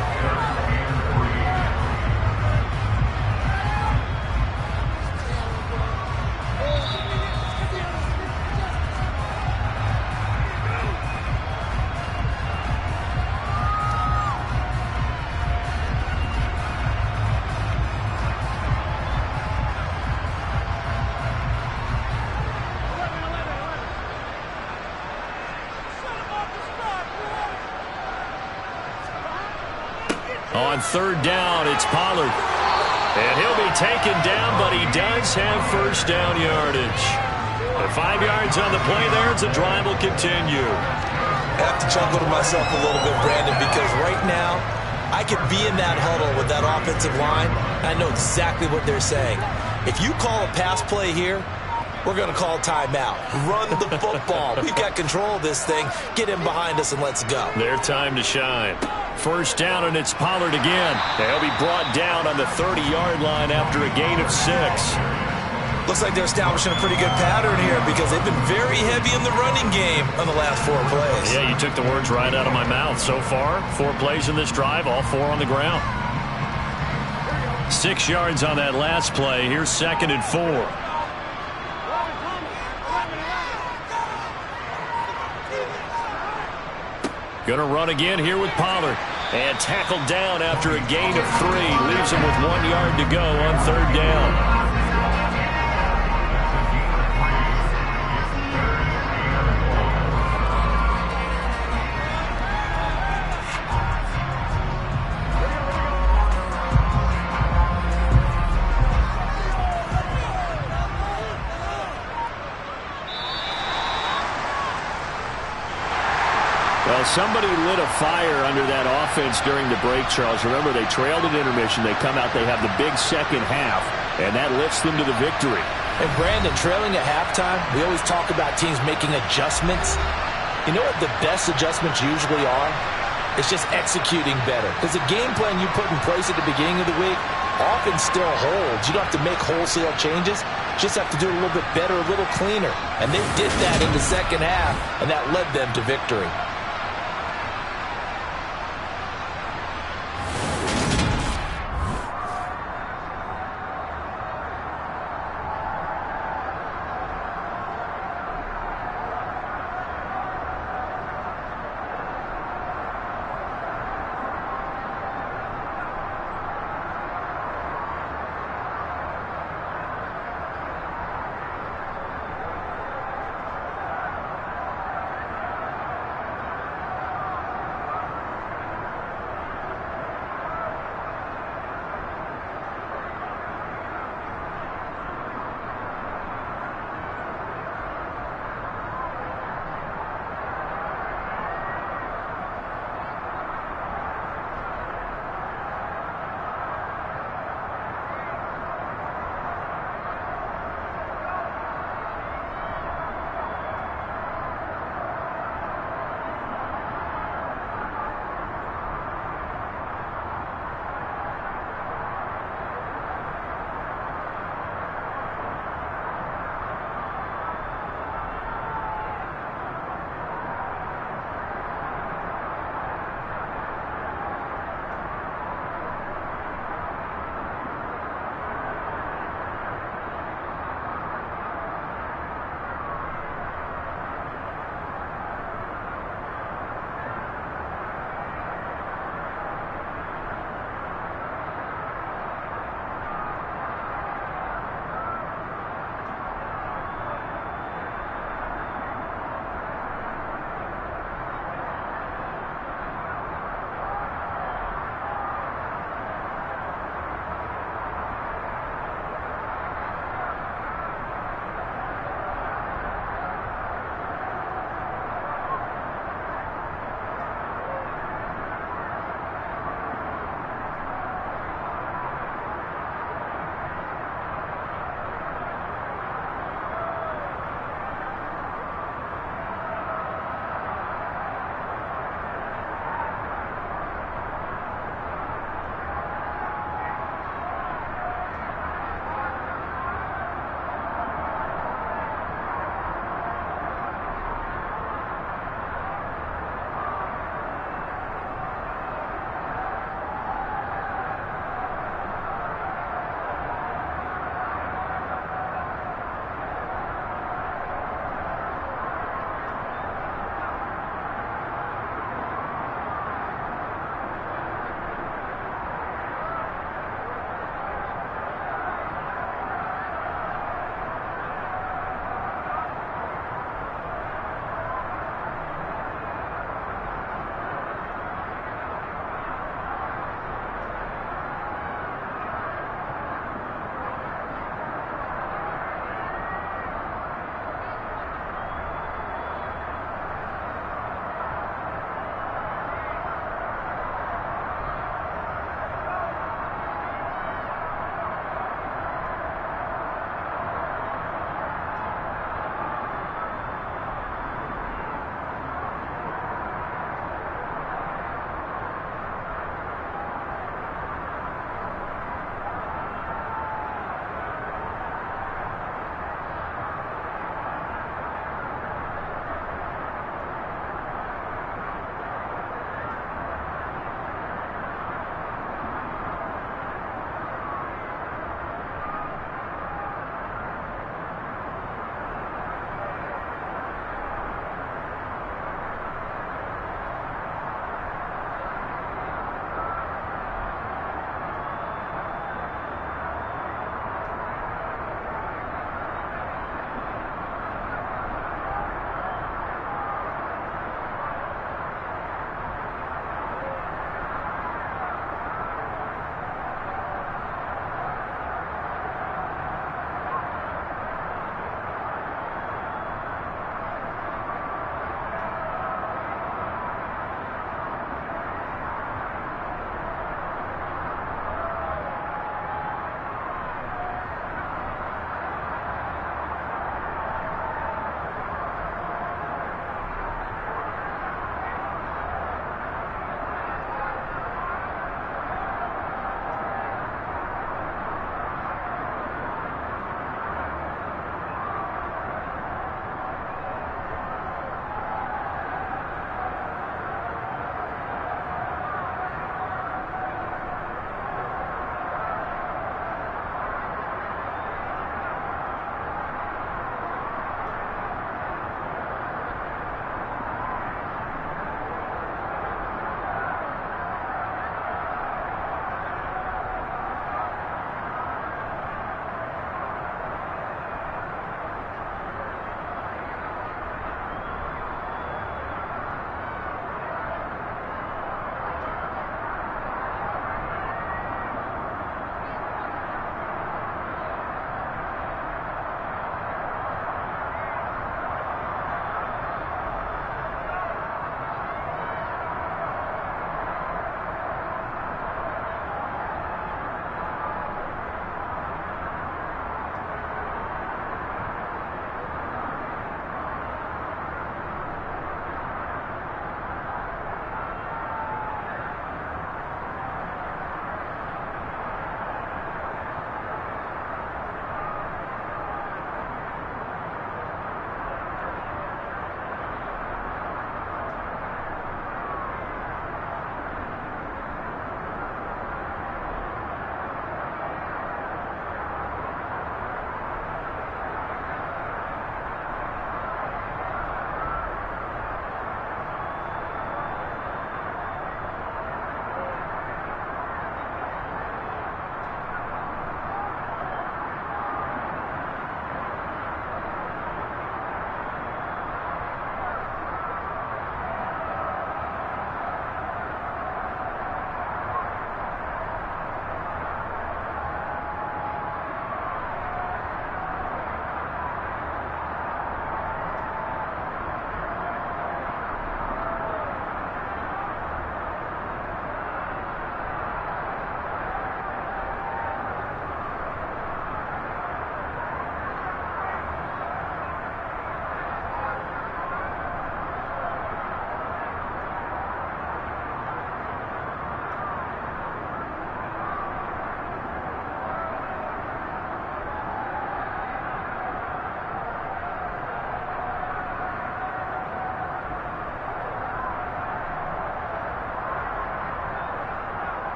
On third down, it's Pollard. And he'll be taken down, but he does have first down yardage. And 5 yards on the play there as the drive will continue. I have to chuckle to myself a little bit, Brandon, because right now I could be in that huddle with that offensive line. I know exactly what they're saying. If you call a pass play here, we're going to call timeout. Run the football. We've got control of this thing. Get him behind us and let's go. Their time to shine. First down, and it's Pollard again. They'll be brought down on the 30-yard line after a gain of 6. Looks like they're establishing a pretty good pattern here because they've been very heavy in the running game on the last 4 plays. Yeah, you took the words right out of my mouth. So far, 4 plays in this drive, all 4 on the ground. 6 yards on that last play. Here's 2nd and 4. Going to run again here with Pollard. And tackled down after a gain of 3. Leaves him with 1 yard to go on 3rd down. Well, somebody lit a fire under that offense during the break, Charles. Remember, they trailed at intermission. They come out, they have the big second half, and that lifts them to the victory. And, Brandon, trailing at halftime, we always talk about teams making adjustments. You know what the best adjustments usually are? It's just executing better. Because the game plan you put in place at the beginning of the week often still holds. You don't have to make wholesale changes. You just have to do it a little bit better, a little cleaner. And they did that in the second half, and that led them to victory.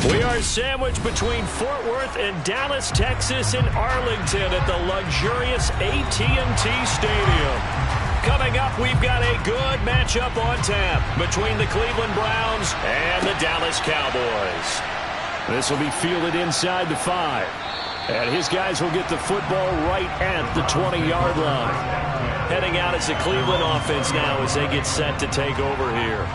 We are sandwiched between Fort Worth and Dallas, Texas, and Arlington at the luxurious AT&T Stadium. Coming up, we've got a good matchup on tap between the Cleveland Browns and the Dallas Cowboys. This will be fielded inside the 5. And his guys will get the football right at the 20-yard line. Heading out as the Cleveland offense now as they get set to take over here.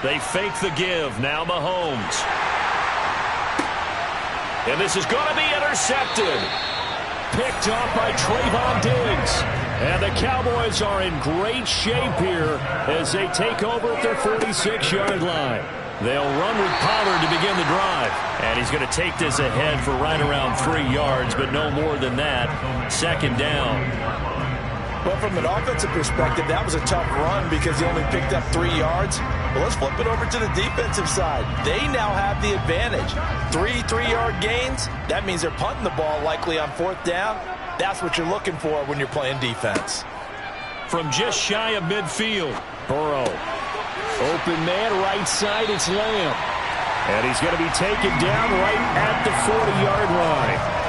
They fake the give. Now Mahomes. And this is going to be intercepted. Picked off by Trayvon Diggs. And the Cowboys are in great shape here as they take over at their 46-yard line. They'll run with Pollard to begin the drive. And he's going to take this ahead for right around 3 yards, but no more than that. Second down. Well, from an offensive perspective, that was a tough run because he only picked up 3 yards. But let's flip it over to the defensive side. They now have the advantage. 3 3-yard gains, that means they're punting the ball likely on 4th down. That's what you're looking for when you're playing defense. From just shy of midfield, Burrow. Open man, right side, it's Lamb. And he's going to be taken down right at the 40-yard line.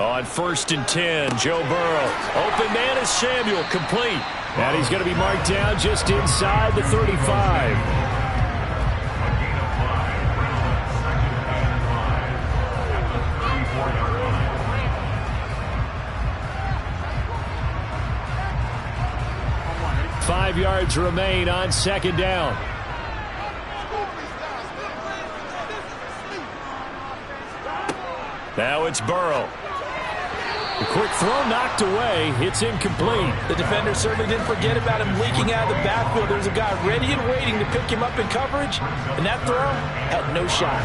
On 1st and 10, Joe Burrow. Open man is Samuel, complete. And he's going to be marked down just inside the 35. Five yards remain on 2nd down. Now it's Burrow. A quick throw knocked away. It's incomplete. The defender certainly didn't forget about him leaking out of the backfield. There's a guy ready and waiting to pick him up in coverage, and that throw had no shot.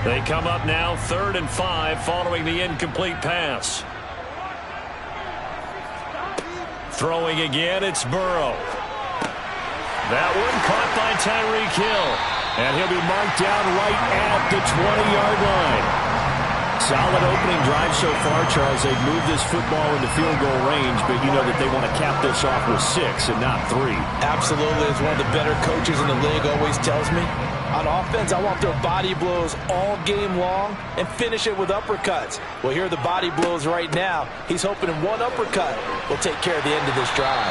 They come up now 3rd and 5 following the incomplete pass. Throwing again, it's Burrow. That one caught by Tyreek Hill. And he'll be marked down right at the 20-yard line. Solid opening drive so far, Charles. They've moved this football into field goal range, but you know that they want to cap this off with 6 and not 3. Absolutely. As one of the better coaches in the league always tells me, on offense, I want their body blows all game long and finish it with uppercuts. Well, here are the body blows right now. He's hoping in one uppercut will take care of the end of this drive.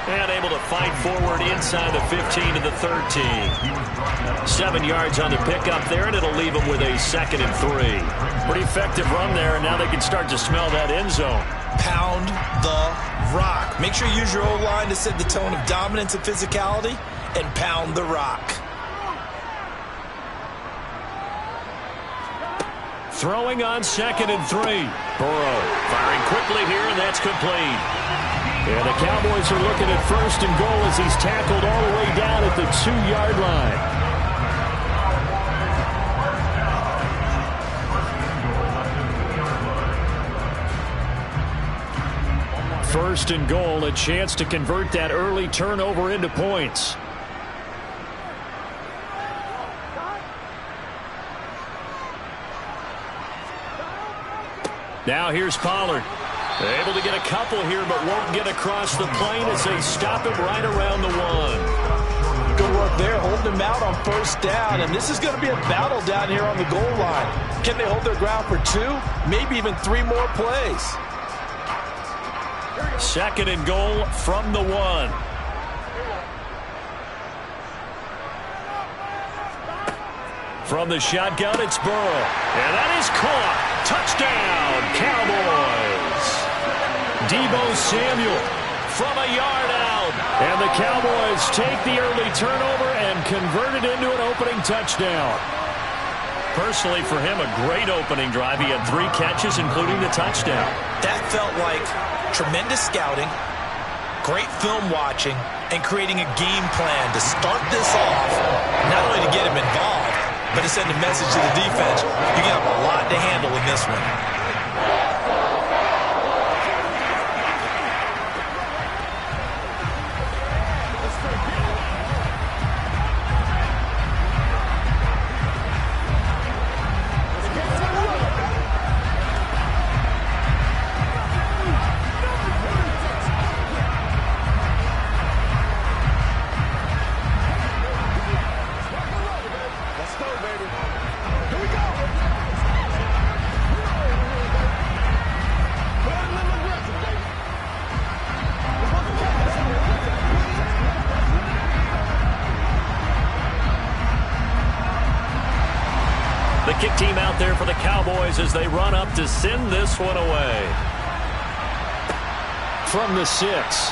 And able to fight forward inside the 15 to the 13. 7 yards on the pickup there, and it'll leave them with a 2nd and 3. Pretty effective run there, and now they can start to smell that end zone. Pound the rock. Make sure you use your O-line to set the tone of dominance and physicality, and pound the rock. Throwing on 2nd and 3. Burrow firing quickly here, and that's complete. And the Cowboys are looking at 1st and goal as he's tackled all the way down at the 2-yard line. 1st and goal, a chance to convert that early turnover into points. Now here's Pollard. They're able to get a couple here, but won't get across the plane as they stop him right around the 1. Good work there, holding him out on 1st down, and this is going to be a battle down here on the goal line. Can they hold their ground for 2, maybe even 3 more plays? 2nd and goal from the 1. From the shotgun, it's Burrow. And that is caught. Touchdown, Cowboys. Deebo Samuel from a yard out. And the Cowboys take the early turnover and convert it into an opening touchdown. personally for him, a great opening drive. He had 3 catches, including the touchdown. That felt like tremendous scouting, great film watching, and creating a game plan to start this off, not only to get him involved, but to send a message to the defense. You got a lot to handle in this one. The kick team out there for the Cowboys as they run up to send this one away. From the 6.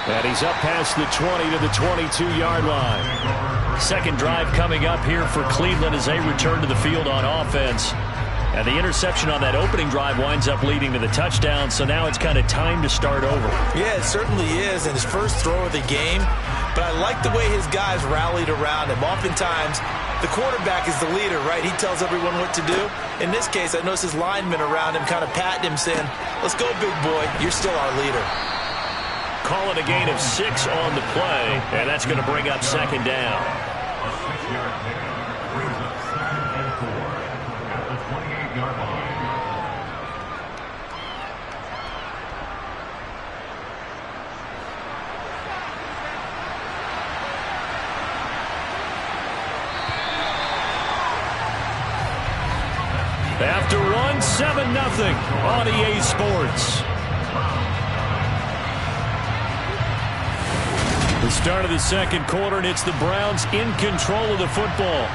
And he's up past the 20 to the 22-yard line. Second drive coming up here for Cleveland as they return to the field on offense. And the interception on that opening drive winds up leading to the touchdown, so now it's kind of time to start over. Yeah, it certainly is, and his first throw of the game. But I like the way his guys rallied around him. Oftentimes, the quarterback is the leader, right? He tells everyone what to do. In this case, I noticed his linemen around him kind of patting him, saying, "Let's go, big boy. You're still our leader." Calling a gain of 6 on the play, and that's going to bring up second down. A 6-yard pickup brings up 2nd and 4 at the 28-yard line. After one, 7-0 on EA Sports. The start of the second quarter, and it's the Browns in control of the football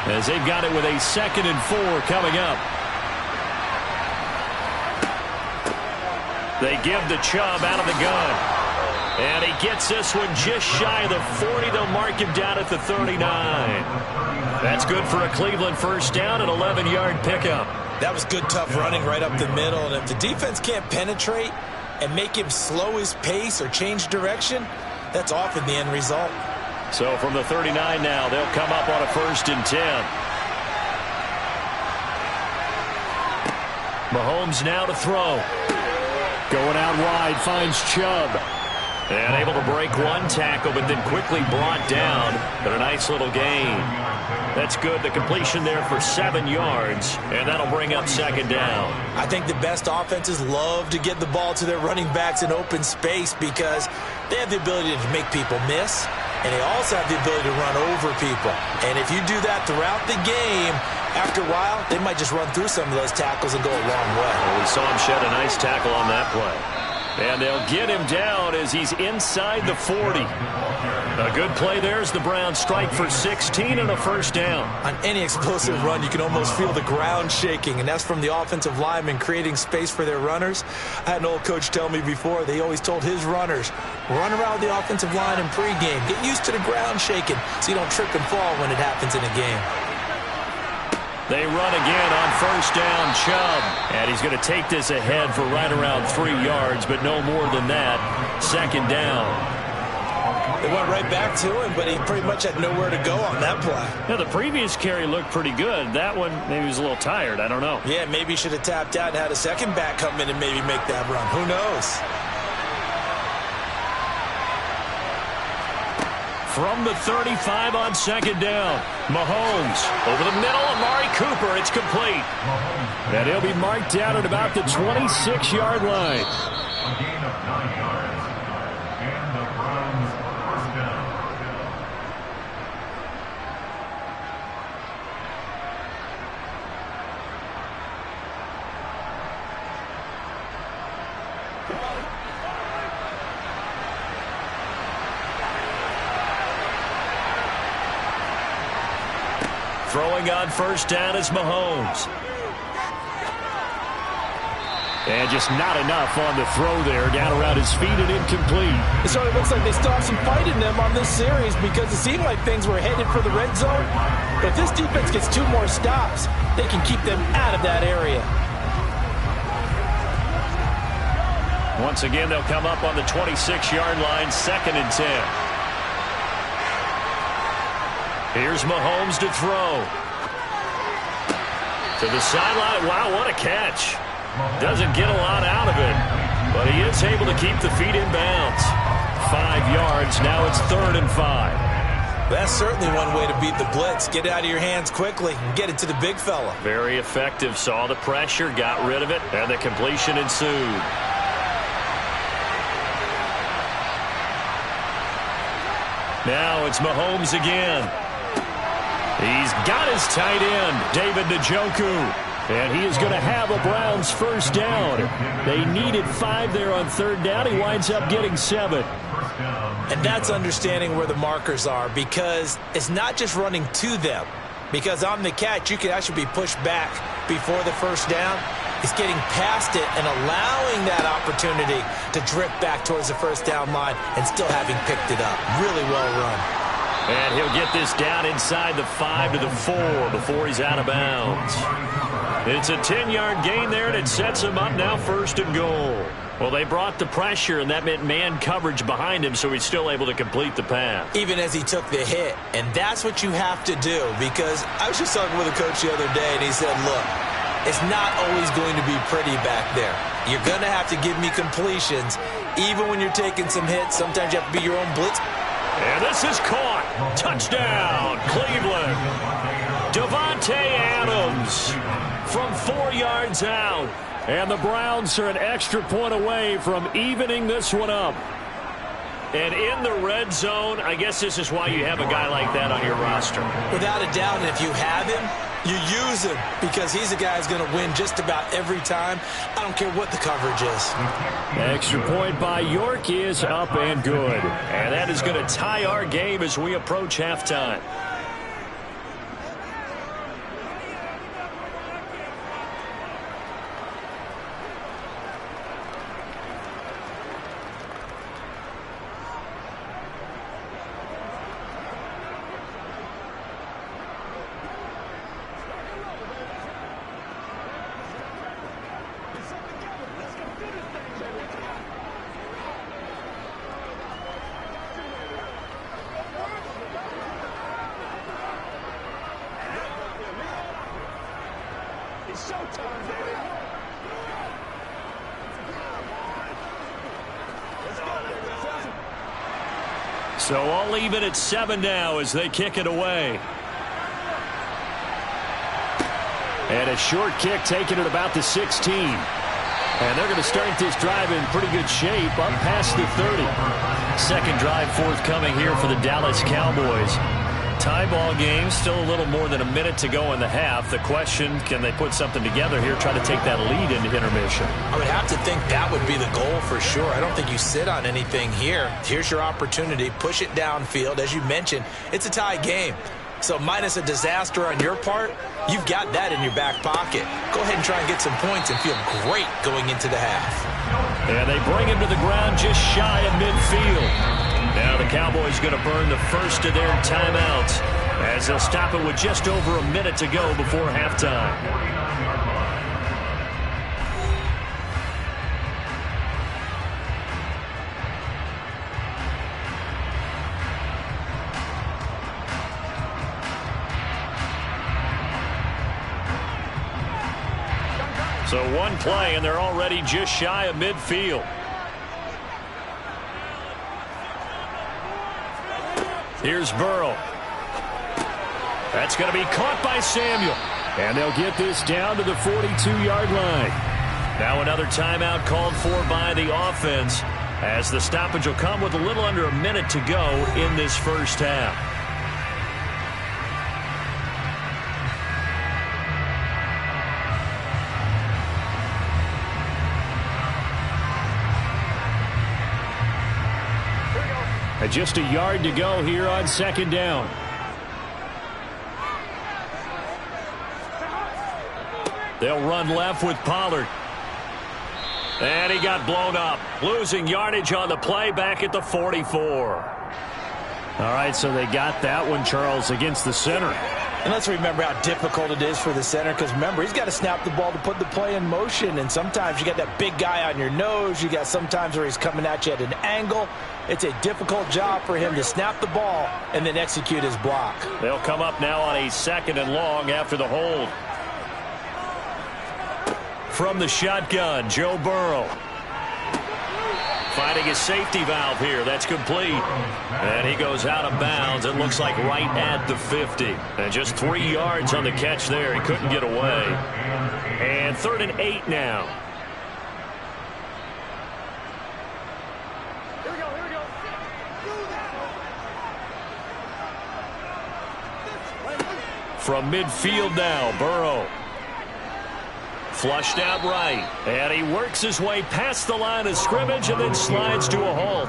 as they've got it with a 2nd and 4 coming up. They give the Chubb out of the gun. And he gets this one just shy of the 40. They'll mark him down at the 39. That's good for a Cleveland first down, an 11-yard pickup. That was good, tough running right up the middle. And if the defense can't penetrate and make him slow his pace or change direction, that's often the end result. So from the 39 now, they'll come up on a 1st and 10. Mahomes now to throw. Going out wide, finds Chubb. And able to break one tackle, but then quickly brought down. But a nice little gain. That's good. The completion there for 7 yards, and that'll bring up second down. I think the best offenses love to get the ball to their running backs in open space because they have the ability to make people miss, and they also have the ability to run over people. And if you do that throughout the game, after a while, they might just run through some of those tackles and go a long way. Well, we saw him shed a nice tackle on that play. And they'll get him down as he's inside the 40. A good play there as the Browns strike for 16 and a first down. On any explosive run, you can almost feel the ground shaking, and that's from the offensive linemen creating space for their runners. I had an old coach tell me before, they always told his runners, run around the offensive line in pregame. Get used to the ground shaking so you don't trip and fall when it happens in a game. They run again on first down, Chubb. And he's going to take this ahead for right around 3 yards, but no more than that. Second down. They went right back to him, but he pretty much had nowhere to go on that play. Yeah, the previous carry looked pretty good. That one, maybe he was a little tired. I don't know. Yeah, maybe he should have tapped out and had a second back come in and maybe make that run. Who knows? From the 35 on second down, Mahomes over the middle, Amari Cooper, it's complete. And he'll be marked down at about the 26-yard line. A gain of 9 yards. And the Browns first down. Throwing on first down is Mahomes. And just not enough on the throw there. Down around his feet and incomplete. It certainly looks like they still have some fight in them on this series because it seemed like things were headed for the red zone. But if this defense gets 2 more stops, they can keep them out of that area. Once again, they'll come up on the 26-yard line, 2nd and 10. Here's Mahomes to throw. To the sideline. Wow, what a catch. Doesn't get a lot out of it, but he is able to keep the feet in bounds. 5 yards. Now it's 3rd and 5. That's certainly one way to beat the blitz. Get it out of your hands quickly and get it to the big fella. Very effective. Saw the pressure, got rid of it, and the completion ensued. Now it's Mahomes again. He's got his tight end, David Njoku. And he is going to have a Browns first down. They needed 5 there on 3rd down. He winds up getting 7. And that's understanding where the markers are, because it's not just running to them. Because on the catch, you can actually be pushed back before the first down. It's getting past it and allowing that opportunity to drift back towards the first down line and still having picked it up. Really well run. And he'll get this down inside the 5 to the 4 before he's out of bounds. It's a 10-yard gain there, and it sets him up now 1st and goal. Well, they brought the pressure, and that meant man coverage behind him, so he's still able to complete the pass. Even as he took the hit. And that's what you have to do, because I was just talking with a coach the other day, and he said, look, it's not always going to be pretty back there. You're going to have to give me completions. Even when you're taking some hits, sometimes you have to be your own blitz. And this is caught. Touchdown, Cleveland. Davante Adams from 4 yards out. And the Browns are an extra point away from evening this one up. And in the red zone, I guess this is why you have a guy like that on your roster. Without a doubt, and if you have him, you use him, because he's a guy who's going to win just about every time. I don't care what the coverage is. Extra point by York is up and good. And that is going to tie our game as we approach halftime. So all even at 7 now as they kick it away. And a short kick taken at about the 16. And they're going to start this drive in pretty good shape up past the 30. Second drive forthcoming here for the Dallas Cowboys. Tie ball game, still a little more than a minute to go in the half. The question, can they put something together here, try to take that lead into intermission? I would have to think that would be the goal for sure. I don't think you sit on anything here. Here's your opportunity. Push it downfield. As you mentioned, it's a tie game. So minus a disaster on your part, you've got that in your back pocket. Go ahead and try and get some points and feel great going into the half. And they bring him to the ground just shy of midfield. Now the Cowboys going to burn the first of their timeouts as they'll stop it with just over a minute to go before halftime. So one play, and they're already just shy of midfield. Here's Burrow. That's going to be caught by Samuel. And they'll get this down to the 42-yard line. Now another timeout called for by the offense, as the stoppage will come with a little under a minute to go in this first half. Just a yard to go here on second down. They'll run left with Pollard. And he got blown up, losing yardage on the play back at the 44. All right, so they got that one, Charles, against the center. And let's remember how difficult it is for the center, because remember, he's got to snap the ball to put the play in motion, and sometimes you got that big guy on your nose. You got sometimes where he's coming at you at an angle. It's a difficult job for him to snap the ball and then execute his block. They'll come up now on a 2nd and long after the hold. From the shotgun, Joe Burrow. Finding his safety valve here. That's complete. And he goes out of bounds. It looks like right at the 50. And just 3 yards on the catch there. He couldn't get away. And 3rd and 8 now. Here we go. From midfield now, Burrow. Flushed out right, and he works his way past the line of scrimmage and then slides to a halt.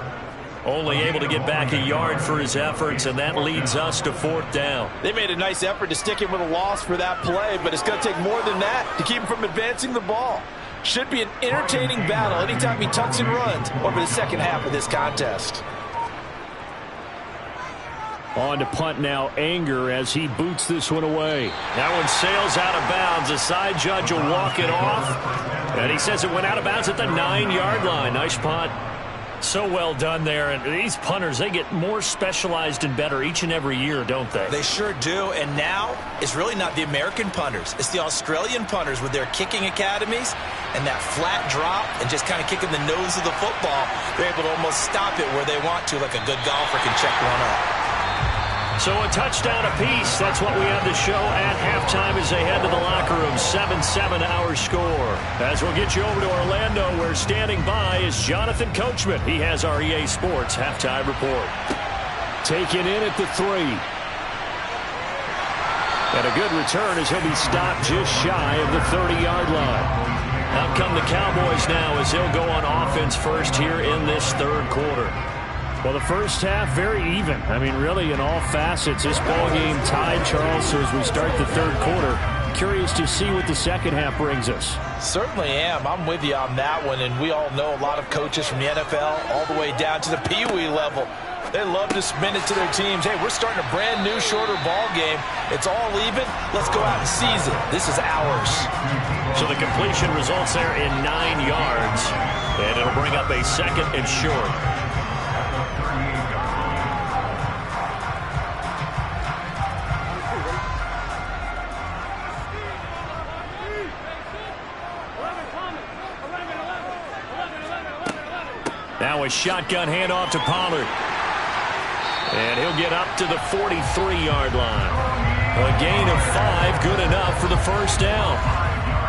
Only able to get back a yard for his efforts, and that leads us to 4th down. They made a nice effort to stick him with a loss for that play, but it's going to take more than that to keep him from advancing the ball. Should be an entertaining battle anytime he tucks and runs over the second half of this contest. On to punt now, Anger, as he boots this one away. That one sails out of bounds. The side judge will walk it off. And he says it went out of bounds at the 9-yard line. Nice punt. So well done there. And these punters, they get more specialized and better each and every year, don't they? They sure do. And now it's really not the American punters. It's the Australian punters with their kicking academies and that flat drop and just kind of kicking the nose of the football. They're able to almost stop it where they want to, like a good golfer can check one up. So a touchdown apiece. That's what we have to show at halftime as they head to the locker room. 7-7 our score. As we'll get you over to Orlando, where standing by is Jonathan Coachman. He has our EA Sports halftime report. Taken in at the 3. And a good return as he'll be stopped just shy of the 30-yard line. Out come the Cowboys now as they'll go on offense first here in this 3rd quarter. Well, the first half, very even. I mean, really, in all facets, this ball game tied, Charles. So as we start the 3rd quarter, curious to see what the second half brings us. Certainly am. I'm with you on that one. And we all know a lot of coaches from the NFL all the way down to the Pee Wee level. They love to spin it to their teams. Hey, we're starting a brand new, shorter ball game. It's all even. Let's go out and seize it. This is ours. So the completion results there in 9 yards. And it'll bring up a 2nd and short. Now a shotgun handoff to Pollard. And he'll get up to the 43-yard line. A gain of 5, good enough for the 1st down.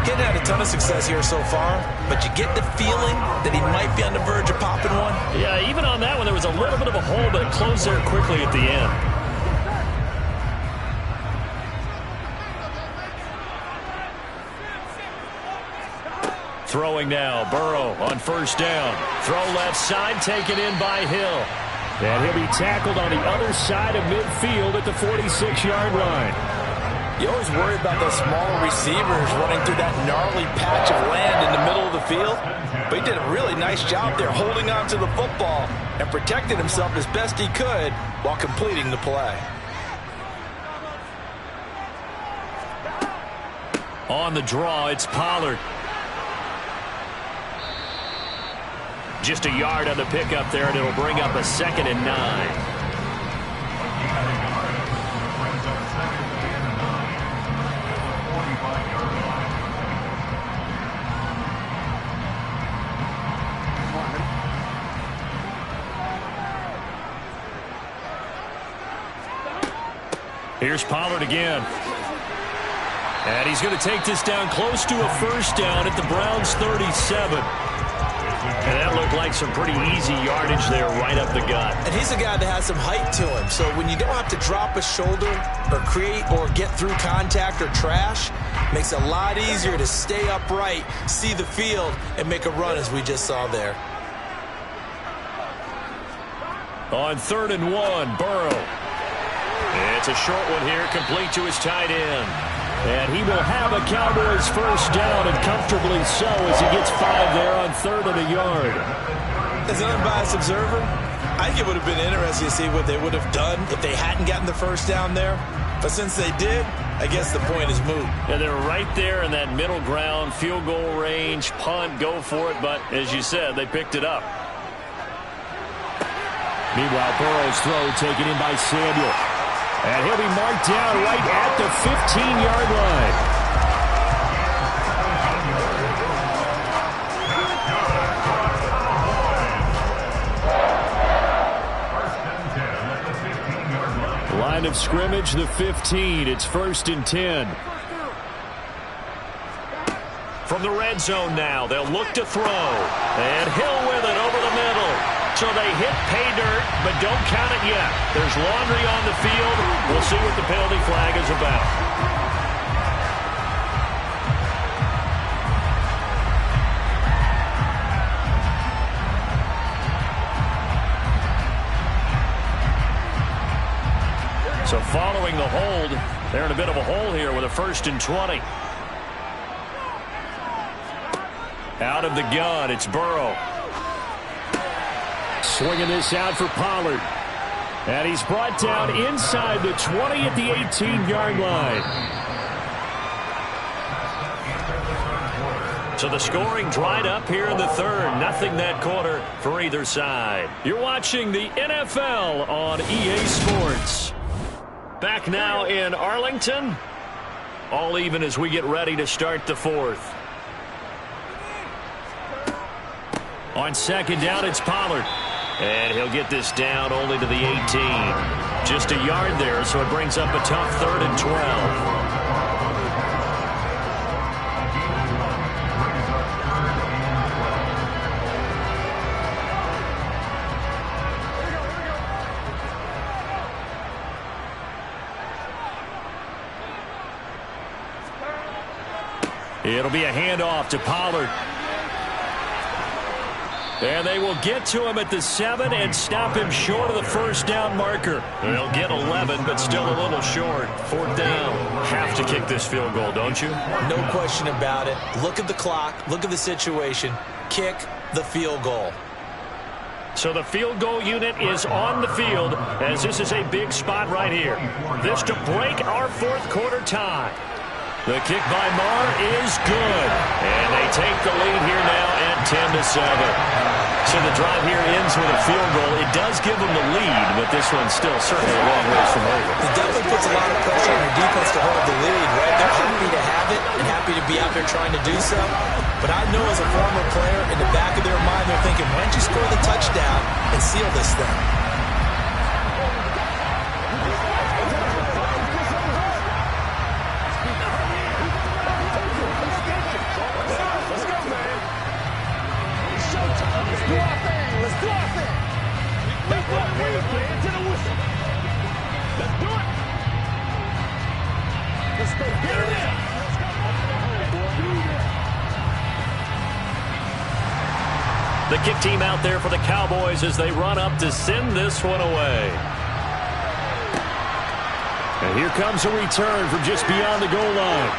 Getting had a ton of success here so far, but you get the feeling that he might be on the verge of popping one. Yeah, even on that one, there was a little bit of a hole, but it closed there quickly at the end. Throwing now, Burrow on 1st down. Throw left side, taken in by Hill. And he'll be tackled on the other side of midfield at the 46-yard line. You always worry about those smaller receivers running through that gnarly patch of land in the middle of the field. But he did a really nice job there holding on to the football and protecting himself as best he could while completing the play. On the draw, it's Pollard. Just a yard on the pickup there, and it'll bring up a 2nd and 9. Here's Pollard again. And he's going to take this down close to a 1st down at the Browns' 37. And that looked like some pretty easy yardage there right up the gut. And he's a guy that has some height to him. So when you don't have to drop a shoulder or create or get through contact or trash, makes it a lot easier to stay upright, see the field, and make a run as we just saw there. On 3rd and 1, Burrow. It's a short one here, complete to his tight end. And he will have a Cowboys first down, and comfortably so, as he gets 5 there on 3rd and a yard. As an unbiased observer, I think it would have been interesting to see what they would have done if they hadn't gotten the first down there. But since they did, I guess the point is moot. And they're right there in that middle ground, field goal range, punt, go for it. But as you said, they picked it up. Meanwhile, Burrow's throw taken in by Samuel. And he'll be marked down right at the 15-yard line. Line of scrimmage, the 15. It's 1st and 10. From the red zone now, they'll look to throw. And Hill with it over the middle. So they hit pay dirt, but don't count it yet. There's laundry on the field. We'll see what the penalty flag is about. So following the hold, they're in a bit of a hole here with a 1st and 20. Out of the gun, it's Burrow. Swinging this out for Pollard. And he's brought down inside the 20 at the 18-yard line. So the scoring dried up here in the 3rd. Nothing that quarter for either side. You're watching the NFL on EA Sports. Back now in Arlington. All even as we get ready to start the 4th. On 2nd down, it's Pollard. And he'll get this down only to the 18. Just a yard there, so it brings up a tough 3rd and 12. It'll be a handoff to Pollard. And they will get to him at the 7 and stop him short of the 1st down marker. They'll get 11, but still a little short. 4th down. Have to kick this field goal, don't you? No question about it. Look at the clock. Look at the situation. Kick the field goal. So the field goal unit is on the field, as this is a big spot right here. This to break our 4th quarter tie. The kick by Marr is good. And they take the lead here now at 10-7. So the drive here ends with a field goal. It does give them the lead, but this one's still certainly a long ways from over. It definitely puts a lot of pressure on your defense to hold the lead, right? They're happy to have it and happy to be out there trying to do so. But I know as a former player, in the back of their mind, they're thinking, why don't you score the touchdown and seal this thing? The kick team out there for the Cowboys as they run up to send this one away. And here comes a return from just beyond the goal line.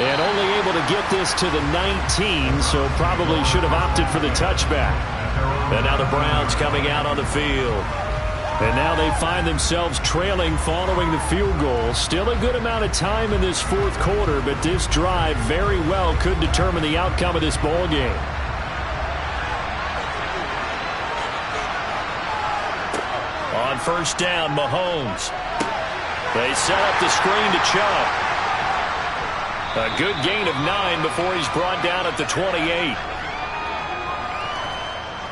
And only able to get this to the 19, so probably should have opted for the touchback. And now the Browns coming out on the field. And now they find themselves trailing following the field goal. Still a good amount of time in this 4th quarter, but this drive very well could determine the outcome of this ball game. On 1st down, Mahomes. They set up the screen to Chubb. A good gain of 9 before he's brought down at the 28.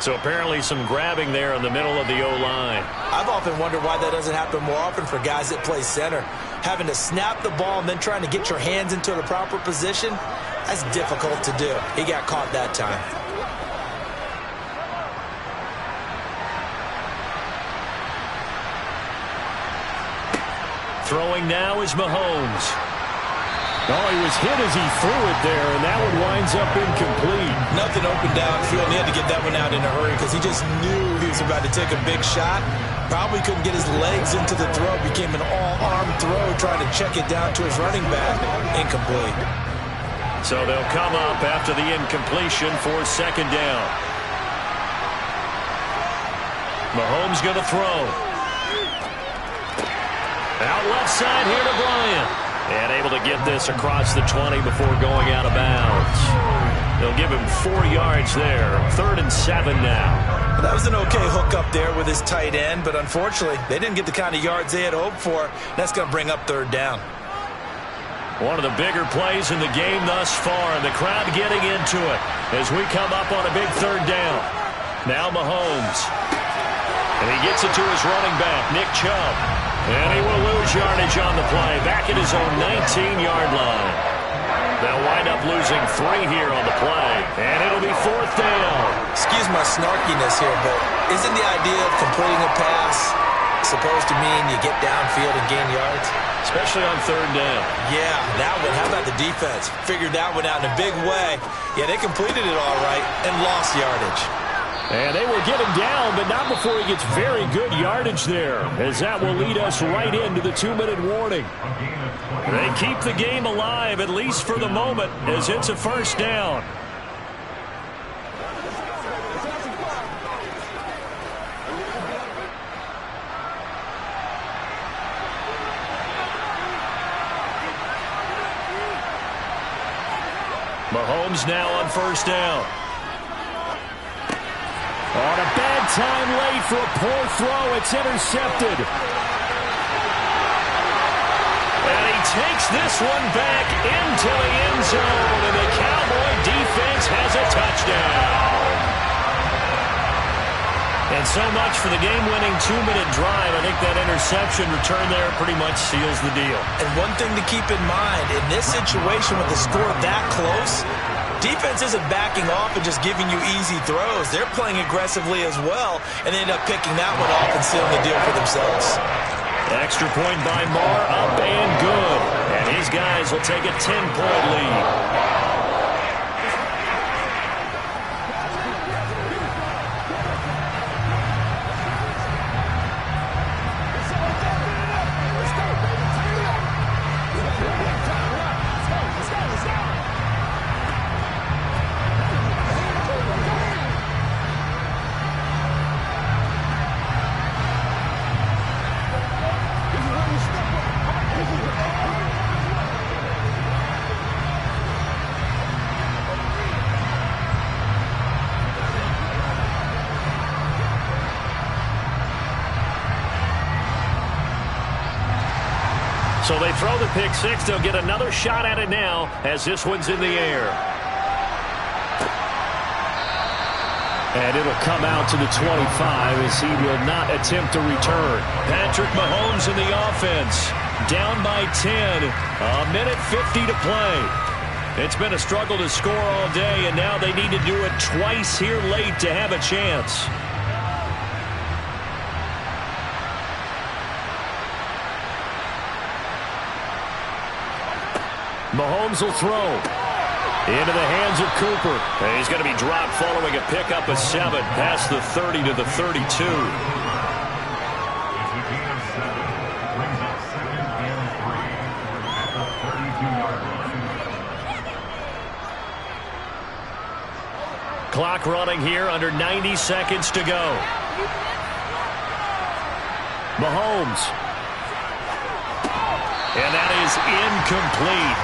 So apparently some grabbing there in the middle of the O-line. I've often wondered why that doesn't happen more often for guys that play center. Having to snap the ball and then trying to get your hands into the proper position, that's difficult to do. He got caught that time. Throwing now is Mahomes. Oh, he was hit as he threw it there, and that one winds up incomplete. Nothing open downfield. He had to get that one out in a hurry because he just knew he was about to take a big shot. Probably couldn't get his legs into the throw. Became an all-arm throw, trying to check it down to his running back. Incomplete. So they'll come up after the incompletion for second down. Mahomes going to throw. Out left side here to Bryant. And able to get this across the 20 before going out of bounds. They'll give him 4 yards there. 3rd and 7 now. That was an okay hook up there with his tight end, but unfortunately, they didn't get the kind of yards they had hoped for. That's going to bring up 3rd down. One of the bigger plays in the game thus far, and the crowd getting into it as we come up on a big 3rd down. Now Mahomes. And he gets it to his running back, Nick Chubb. And he will lose yardage on the play, back at his own 19-yard line. They'll wind up losing 3 here on the play, and it'll be 4th down. Excuse my snarkiness here, but isn't the idea of completing a pass supposed to mean you get downfield and gain yards? Especially on 3rd down. Yeah, that one. How about the defense? Figured that one out in a big way. Yeah, they completed it all right and lost yardage. And they will get him down, but not before he gets very good yardage there, as that will lead us right into the 2-minute warning. They keep the game alive, at least for the moment, as it's a 1st down. Mahomes now on 1st down. On a bad time late for a poor throw. It's intercepted. And he takes this one back into the end zone. And the Cowboy defense has a touchdown. And so much for the game-winning 2-minute drive. I think that interception return there pretty much seals the deal. And one thing to keep in mind, in this situation with the score that close, defense isn't backing off and just giving you easy throws. They're playing aggressively as well, and they end up picking that one off and sealing the deal for themselves. Extra point by Marr, up and good. And his guys will take a 10-point lead. So they throw the pick six. They'll get another shot at it now as this one's in the air. And it'll come out to the 25 as he will not attempt to return. Patrick Mahomes in the offense. Down by 10. A minute 50 to play. It's been a struggle to score all day, and now they need to do it twice here late to have a chance. Mahomes will throw. Into the hands of Cooper. And he's going to be dropped following a pickup of 7 past the 30 to the 32. It's a gain of 7. Brings up 2nd and 3 at the 32-yard line. Clock running here, under 90 seconds to go. Mahomes. And that is incomplete.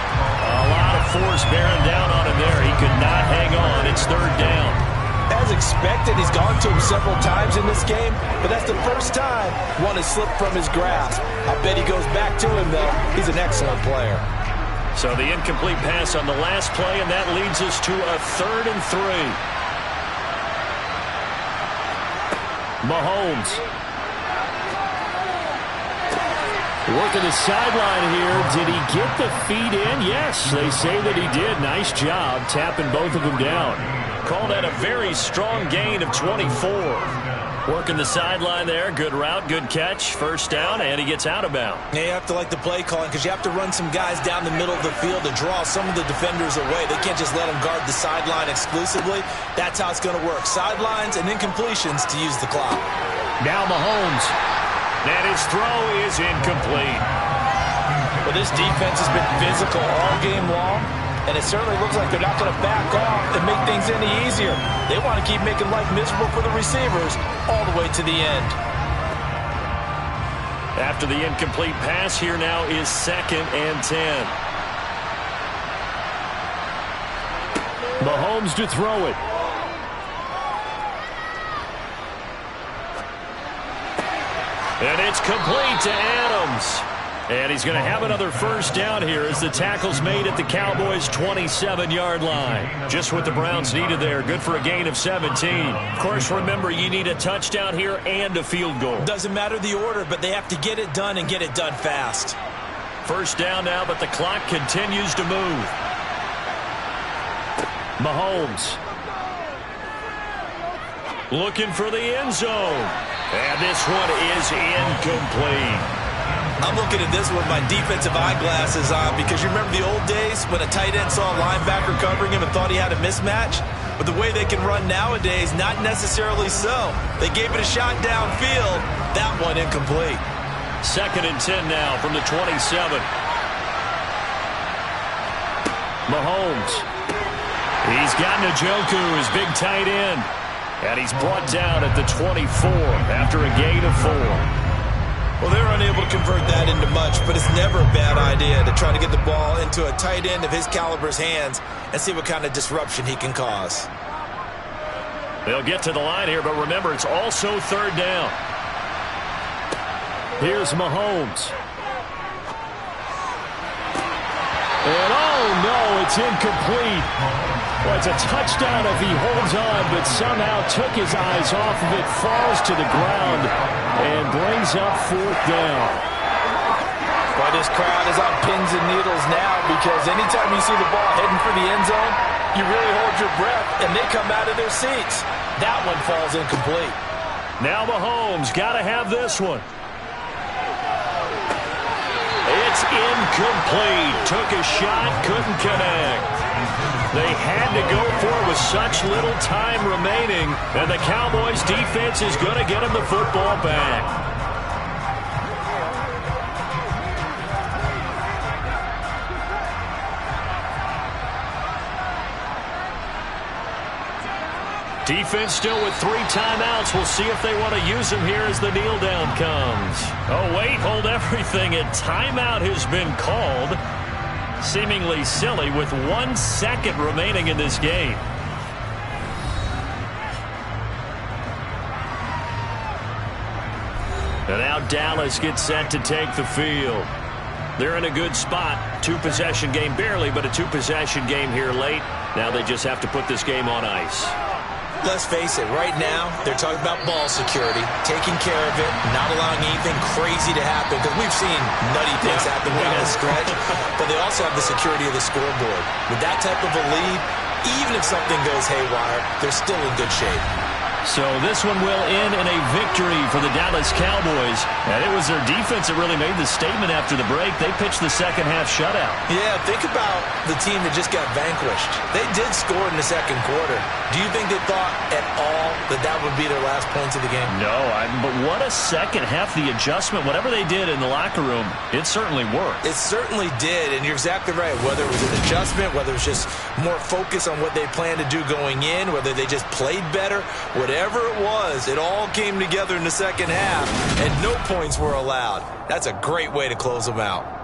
A lot of force bearing down on him there. He could not hang on. It's 3rd down. As expected, he's gone to him several times in this game, but that's the first time one has slipped from his grasp. I bet he goes back to him, though. He's an excellent player. So the incomplete pass on the last play, and that leads us to a 3rd and 3. Mahomes. Working the sideline here. Did he get the feet in? Yes, they say that he did. Nice job tapping both of them down. Called that a very strong gain of 24. Working the sideline there. Good route, good catch. 1st down, and he gets out of bounds. Yeah, you have to like the play calling because you have to run some guys down the middle of the field to draw some of the defenders away. They can't just let them guard the sideline exclusively. That's how it's going to work. Sidelines and incompletions to use the clock. Now Mahomes. And his throw is incomplete. Well, this defense has been physical all game long, and it certainly looks like they're not going to back off and make things any easier. They want to keep making life miserable for the receivers all the way to the end. After the incomplete pass, here now is 2nd and 10. Mahomes to throw it. And it's complete to Adams. And he's going to have another first down here as the tackle's made at the Cowboys' 27-yard line. Just what the Browns needed there. Good for a gain of 17. Of course, remember, you need a touchdown here and a field goal. Doesn't matter the order, but they have to get it done and get it done fast. First down now, but the clock continues to move. Mahomes looking for the end zone. And this one is incomplete. I'm looking at this with my defensive eyeglasses on because you remember the old days when a tight end saw a linebacker covering him and thought he had a mismatch? But the way they can run nowadays, not necessarily so. They gave it a shot downfield. That one incomplete. 2nd and 10 now from the 27. Mahomes. He's got Njoku, his big tight end. And he's brought down at the 24 after a gain of 4. Well, they're unable to convert that into much, but it's never a bad idea to try to get the ball into a tight end of his caliber's hands and see what kind of disruption he can cause. They'll get to the line here, but remember, it's also 3rd down. Here's Mahomes. And oh no, it's incomplete. Well, it's a touchdown if he holds on, but somehow took his eyes off of it, falls to the ground, and brings up 4th down. Well, this crowd is on pins and needles now because anytime you see the ball heading for the end zone, you really hold your breath, and they come out of their seats. That one falls incomplete. Now Mahomes got to have this one. It's incomplete. Took a shot, couldn't connect. They had to go for it with such little time remaining, and the Cowboys defense is going to get him the football back. Defense still with 3 timeouts. We'll see if they want to use them here as the kneel down comes. Oh, wait, hold everything. A timeout has been called. Seemingly silly with 1 second remaining in this game. And now Dallas gets set to take the field. They're in a good spot. 2-possession game, barely, but a 2-possession game here late. Now they just have to put this game on ice. Let's face it, right now, they're talking about ball security, taking care of it, not allowing anything crazy to happen, because we've seen nutty things happen down the stretch, but they also have the security of the scoreboard. With that type of a lead, even if something goes haywire, they're still in good shape. So this one will end in a victory for the Dallas Cowboys. And it was their defense that really made the statement after the break. They pitched the second-half shutout. Yeah, think about the team that just got vanquished. They did score in the second quarter. Do you think they thought at all that that would be their last points of the game? No, but what a second half. The adjustment, whatever they did in the locker room, it certainly worked. It certainly did, and you're exactly right. Whether it was an adjustment, whether it was just more focus on what they planned to do going in, whether they just played better, whatever it was, it all came together in the second half, and no points were allowed. That's a great way to close them out.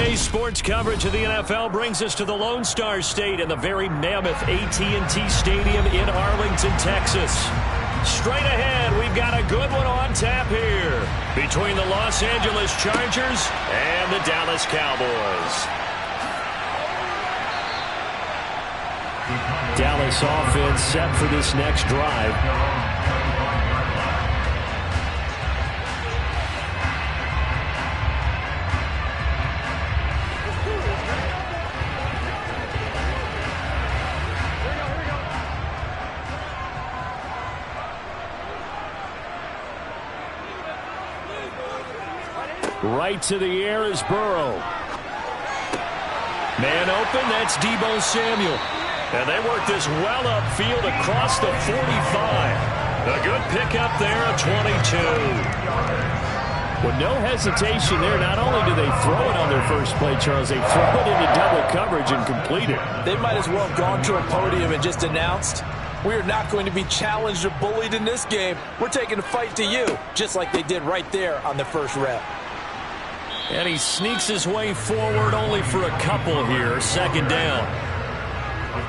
Today's sports coverage of the NFL brings us to the Lone Star State and the very mammoth AT&T Stadium in Arlington, Texas. Straight ahead, we've got a good one on tap here between the Los Angeles Chargers and the Dallas Cowboys. Dallas offense set for this next drive. Right to the air is Burrow. Man open, that's Deebo Samuel. And they work this well upfield across the 45. A good pickup there, a 22. With no hesitation there, not only do they throw it on their first play, Charles, they throw it into double coverage and complete it. They might as well have gone to a podium and just announced, we are not going to be challenged or bullied in this game. We're taking the fight to you, just like they did right there on the first rep. And he sneaks his way forward only for a couple here. Second down.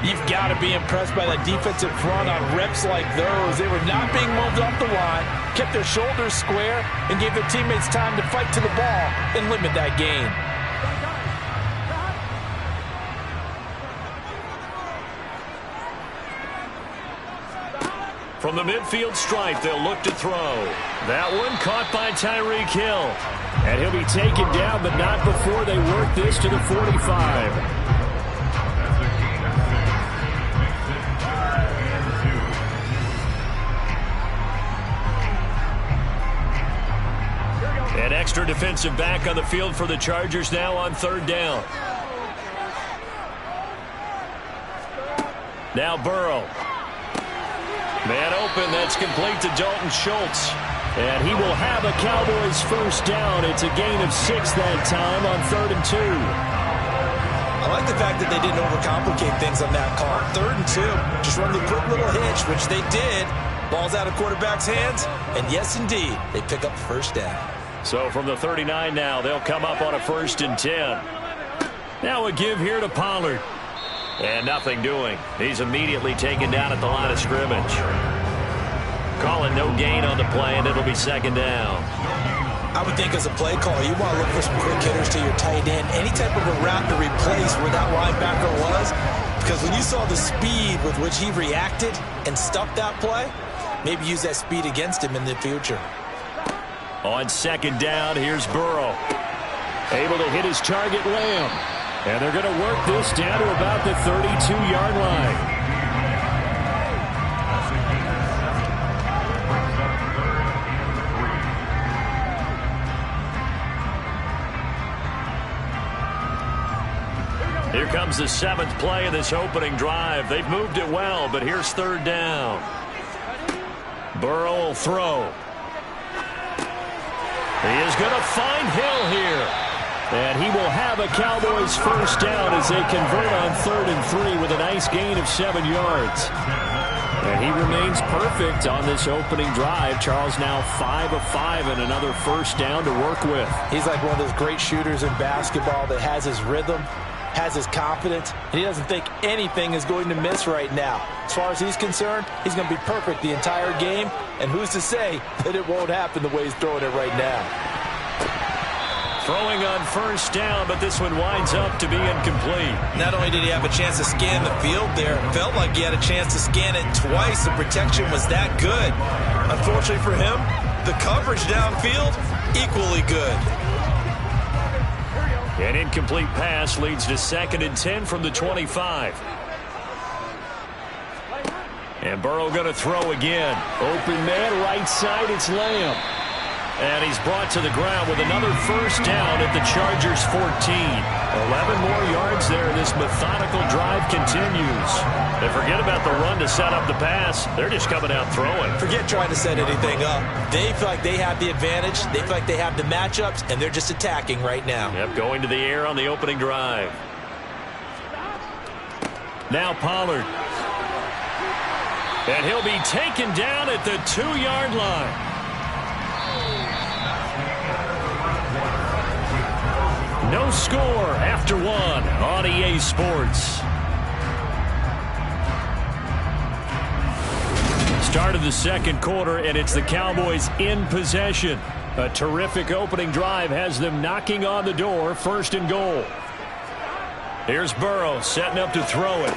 You've got to be impressed by that defensive front on reps like those. They were not being moved off the line, kept their shoulders square, and gave their teammates time to fight to the ball and limit that gain. From the midfield stripe, they'll look to throw. That one caught by Tyreek Hill. And he'll be taken down, but not before they work this to the 45. An extra defensive back on the field for the Chargers now on third down. Now Burrow. Man open, that's complete to Dalton Schultz. And he will have a Cowboys first down. It's a gain of 6 that time on 3rd and 2. I like the fact that they didn't overcomplicate things on that call. 3rd and 2, just run the quick little hitch, which they did. Ball's out of quarterback's hands, and yes, indeed, they pick up first down. So from the 39 now, they'll come up on a 1st and 10. Now a give here to Pollard. And nothing doing. He's immediately taken down at the line of scrimmage. Calling no gain on the play, and it'll be 2nd down. I would think as a play call, you want to look for some quick hitters to your tight end. Any type of a route to replace where that linebacker was. Because when you saw the speed with which he reacted and stuffed that play, maybe use that speed against him in the future. On 2nd down, here's Burrow. Able to hit his target, Lamb. And they're going to work this down to about the 32-yard line. Here comes the 7th play of this opening drive. They've moved it well, but here's 3rd down. Burrow will throw. He is going to find Hill here. And he will have a Cowboys first down as they convert on 3rd and 3 with a nice gain of 7 yards. And he remains perfect on this opening drive. Charles now 5 of 5 and another first down to work with. He's like one of those great shooters in basketball that has his rhythm, has his confidence, and he doesn't think anything is going to miss right now. As far as he's concerned, he's going to be perfect the entire game, and who's to say that it won't happen the way he's throwing it right now. Throwing on first down, but this one winds up to be incomplete. Not only did he have a chance to scan the field there, it felt like he had a chance to scan it twice. The protection was that good. Unfortunately for him, the coverage downfield, equally good. An incomplete pass leads to 2nd and 10 from the 25. And Burrow going to throw again. Open man, right side, it's Lamb. And he's brought to the ground with another first down at the Chargers 14. 11 more yards there. This methodical drive continues. And forget about the run to set up the pass. They're just coming out throwing. Forget trying to set anything up. They feel like they have the advantage. They feel like they have the matchups, and they're just attacking right now. Yep, going to the air on the opening drive. Now Pollard. And he'll be taken down at the 2-yard line. No score after one on EA Sports. Start of the second quarter, and it's the Cowboys in possession. A terrific opening drive has them knocking on the door, 1st and goal. Here's Burrow setting up to throw it.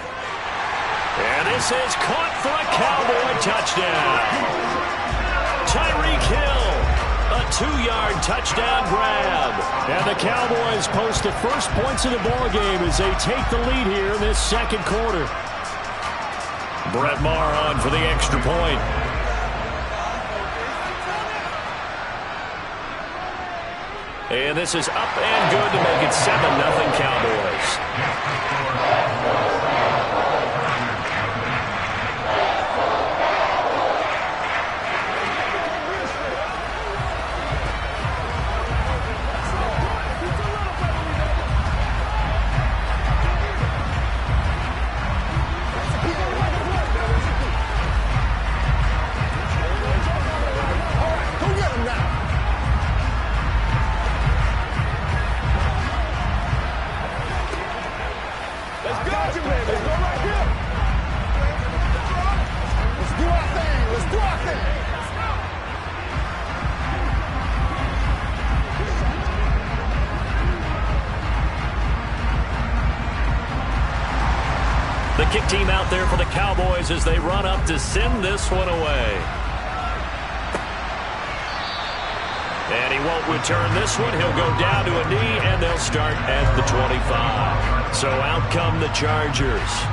And this is caught for a Cowboy touchdown. Tyreek Hill, a 2-yard touchdown grab. And the Cowboys post the first points of the ballgame as they take the lead here in this second quarter. Brett Maher on for the extra point. And this is up and good to make it 7-0 Cowboys. The kick team out there for the Cowboys as they run up to send this one away. And he won't return this one. He'll go down to a knee, and they'll start at the 25. So out come the Chargers.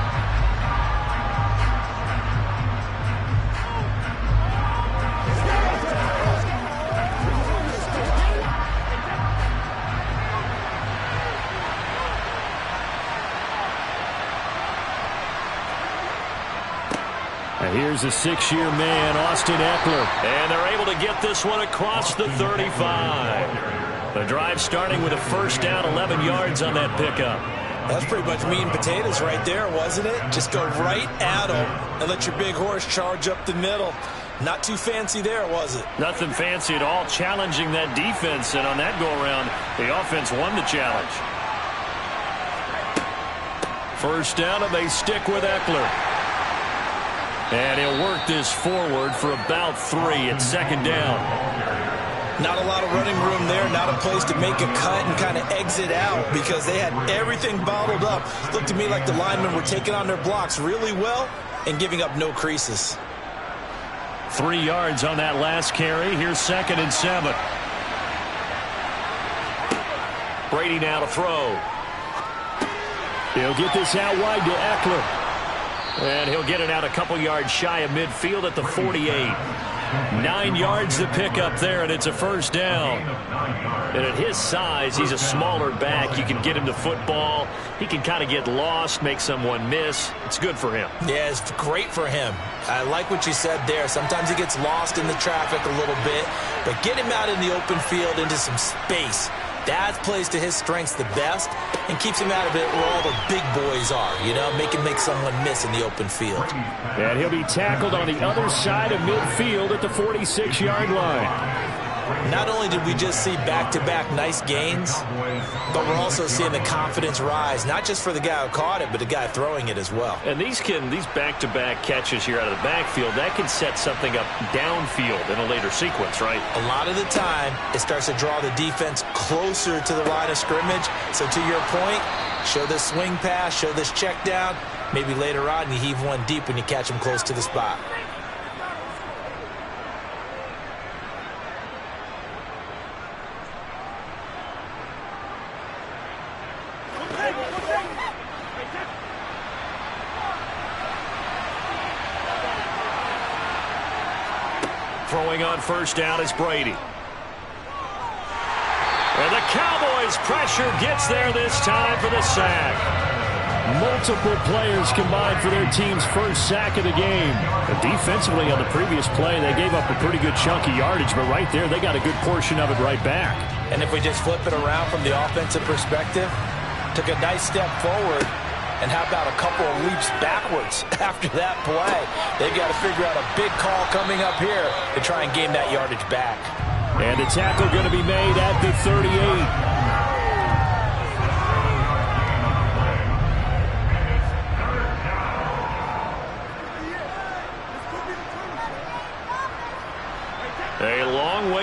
Here's a 6-year man, Austin Eckler. And they're able to get this one across the 35. The drive starting with a first down, 11 yards on that pickup. That's pretty much meat and potatoes right there, wasn't it? Just go right at them and let your big horse charge up the middle. Not too fancy there, was it? Nothing fancy at all, challenging that defense. And on that go-around, the offense won the challenge. First down, and they stick with Eckler. And he'll work this forward for about 3 at second down. Not a lot of running room there, not a place to make a cut and kind of exit out because they had everything bottled up. Looked to me like the linemen were taking on their blocks really well and giving up no creases. 3 yards on that last carry. Here's 2nd and 7. Brady now to throw. He'll get this out wide to Eckler. And he'll get it out a couple yards shy of midfield at the 48. 9 yards to pick up there, and it's a first down. And at his size, he's a smaller back. You can get him to football. He can kind of get lost, make someone miss. It's good for him. Yeah, it's great for him. I like what you said there. Sometimes he gets lost in the traffic a little bit, but get him out in the open field into some space. That plays to his strengths the best and keeps him out of it where all the big boys are, you know, make someone miss in the open field. And he'll be tackled on the other side of midfield at the 46-yard line. Not only did we just see back-to-back nice gains, but we're also seeing the confidence rise, not just for the guy who caught it, but the guy throwing it as well. And these back-to-back catches here out of the backfield, that can set something up downfield in a later sequence, right? A lot of the time, it starts to draw the defense closer to the line of scrimmage. So to your point, show this swing pass, show this check down. Maybe later on you heave one deep when you catch them close to the spot. Throwing on first down is Brady. And the Cowboys' pressure gets there this time for the sack. Multiple players combined for their team's first sack of the game. And defensively on the previous play, they gave up a pretty good chunk of yardage, but right there, they got a good portion of it right back. And if we just flip it around from the offensive perspective, took a nice step forward, and how about a couple of leaps backwards after that play? They've got to figure out a big call coming up here to try and gain that yardage back. And the tackle going to be made at the 38.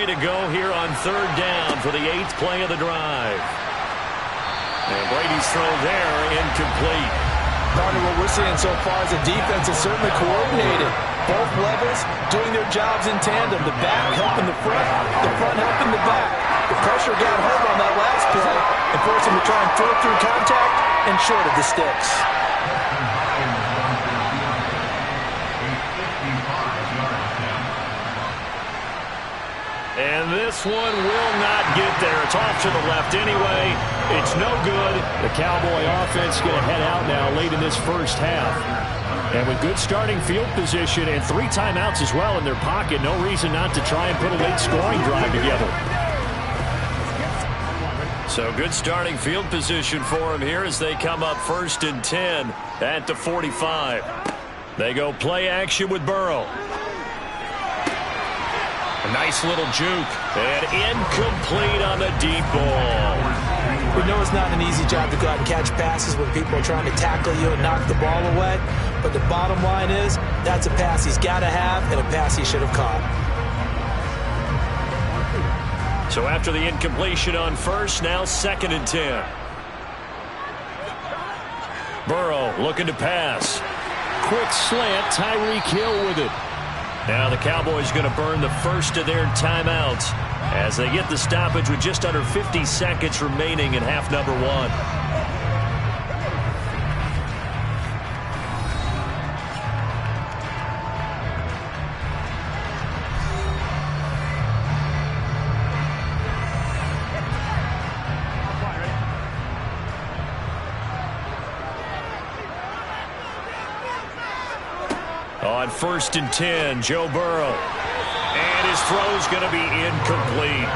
to go here on third down for the 8th play of the drive. And Brady's throw there, incomplete. Partner, what we're seeing so far is the defense is certainly coordinated. Both levels doing their jobs in tandem. The back helping the front helping the back. The pressure got home on that last play and forced him to try and throw through contact and short of the sticks. And this one will not get there. It's off to the left anyway. It's no good. The Cowboy offense going to head out now late in this first half. And with good starting field position and 3 timeouts as well in their pocket, no reason not to try and put a late scoring drive together. So good starting field position for him here as they come up 1st and 10 at the 45. They go play action with Burrow. A nice little juke. And incomplete on the deep ball. We know it's not an easy job to go out and catch passes when people are trying to tackle you and knock the ball away. But the bottom line is, that's a pass he's got to have and a pass he should have caught. So after the incompletion on first, now 2nd and 10. Burrow looking to pass. Quick slant, Tyreek Hill with it. Now the Cowboys going to burn the first of their timeouts as they get the stoppage with just under 50 seconds remaining in half number 1. On 1st and 10, Joe Burrow. And his throw's going to be incomplete.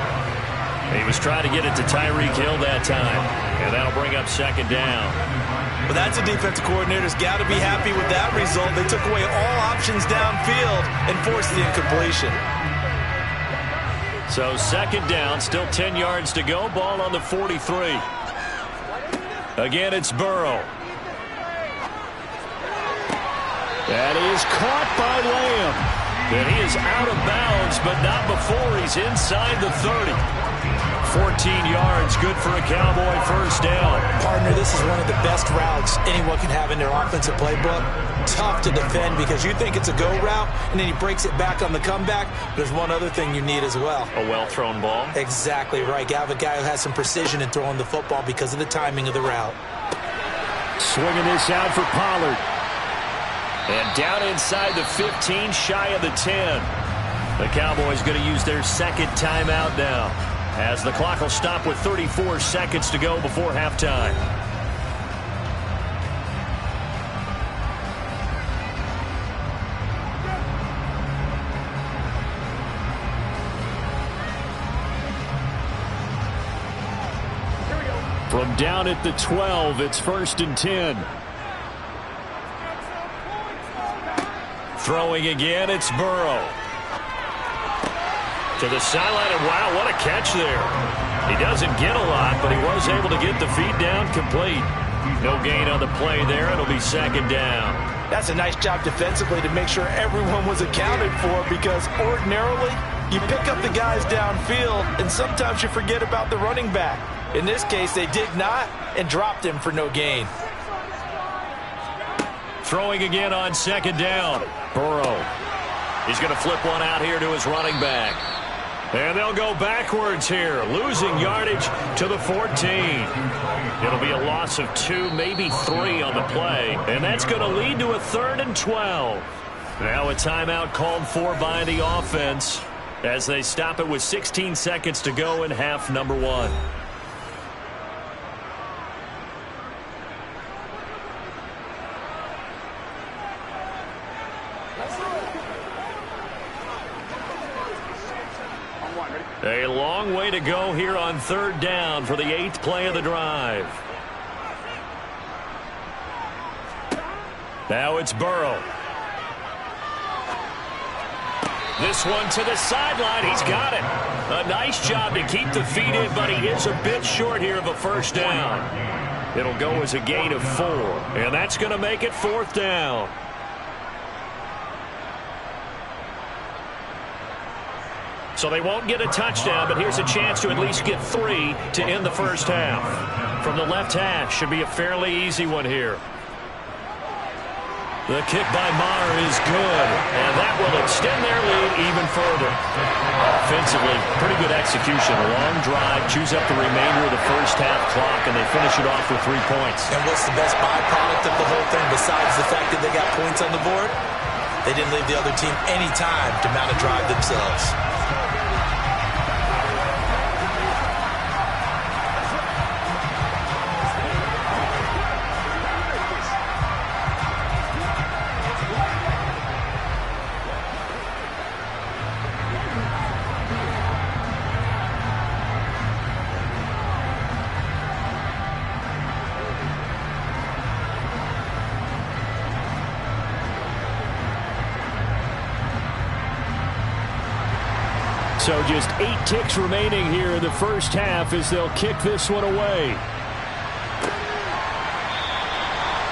He was trying to get it to Tyreek Hill that time. And that'll bring up 2nd down. Well, that's a defensive coordinator's got to be happy with that result. They took away all options downfield and forced the incompletion. So 2nd down, still 10 yards to go. Ball on the 43. Again, it's Burrow. That is caught by Lamb. And he is out of bounds, but not before he's inside the 30. 14 yards, good for a Cowboy first down. Partner, this is one of the best routes anyone can have in their offensive playbook. Tough to defend because you think it's a go route, and then he breaks it back on the comeback. There's one other thing you need as well. A well-thrown ball. Exactly right. You have a guy who has some precision in throwing the football because of the timing of the route. Swinging this out for Pollard. And down inside the 15, shy of the 10. The Cowboys going to use their 2nd timeout now, as the clock will stop with 34 seconds to go before halftime. From down at the 12, it's 1st and 10. Throwing again, it's Burrow. To the sideline, and wow, what a catch there. He doesn't get a lot, but he was able to get the feet down complete. No gain on the play there. It'll be 2nd down. That's a nice job defensively to make sure everyone was accounted for, because ordinarily you pick up the guys downfield and sometimes you forget about the running back. In this case, they did not and dropped him for no gain. Throwing again on 2nd down. Burrow. He's going to flip one out here to his running back. And they'll go backwards here, losing yardage to the 14. It'll be a loss of 2, maybe 3 on the play. And that's going to lead to a 3rd and 12. Now a timeout called for by the offense as they stop it with 16 seconds to go in half number 1. A long way to go here on 3rd down for the 8th play of the drive. Now it's Burrow. This one to the sideline. He's got it. A nice job to keep the feet in, but he is a bit short here of a first down. It'll go as a gain of 4, and that's going to make it 4th down. So they won't get a touchdown, but here's a chance to at least get 3 to end the first half. From the left hash, should be a fairly easy one here. The kick by Maher is good, and that will extend their lead even further. Offensively, pretty good execution. A long drive, chews up the remainder of the first half clock, and they finish it off with 3 points. And what's the best byproduct of the whole thing besides the fact that they got points on the board? They didn't leave the other team any time to mount a drive themselves. So just 8 ticks remaining here in the first half as they'll kick this one away.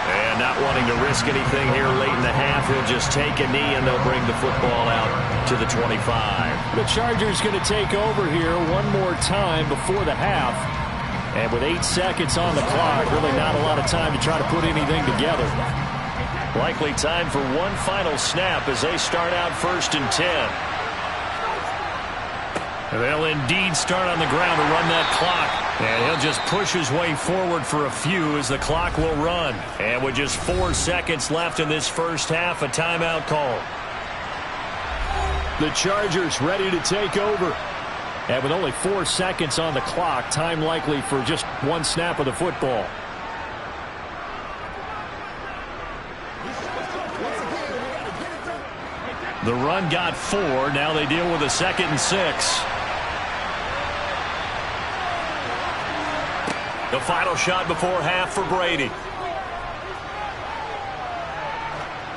And not wanting to risk anything here late in the half, he'll just take a knee and they'll bring the football out to the 25. The Chargers going to take over here one more time before the half. And with 8 seconds on the clock, really not a lot of time to try to put anything together. Likely time for one final snap as they start out 1st and 10. They'll indeed start on the ground to run that clock. And he'll just push his way forward for a few as the clock will run. And with just 4 seconds left in this first half, a timeout call. The Chargers ready to take over. And with only 4 seconds on the clock, time likely for just one snap of the football. The run got 4. Now they deal with a 2nd and 6. The final shot before half for Brady.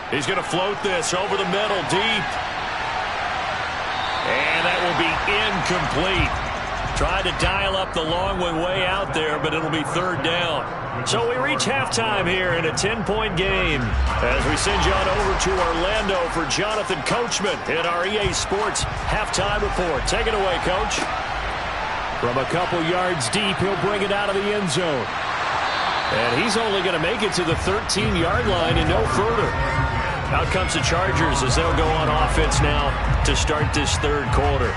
He's going to float this over the middle, deep. And that will be incomplete. Tried to dial up the long one way out there, but it'll be 3rd down. So we reach halftime here in a 10-point game as we send you on over to Orlando for Jonathan Coachman in our EA Sports Halftime Report. Take it away, Coach. From a couple yards deep, he'll bring it out of the end zone. And he's only going to make it to the 13-yard line and no further. Out comes the Chargers as they'll go on offense now to start this 3rd quarter.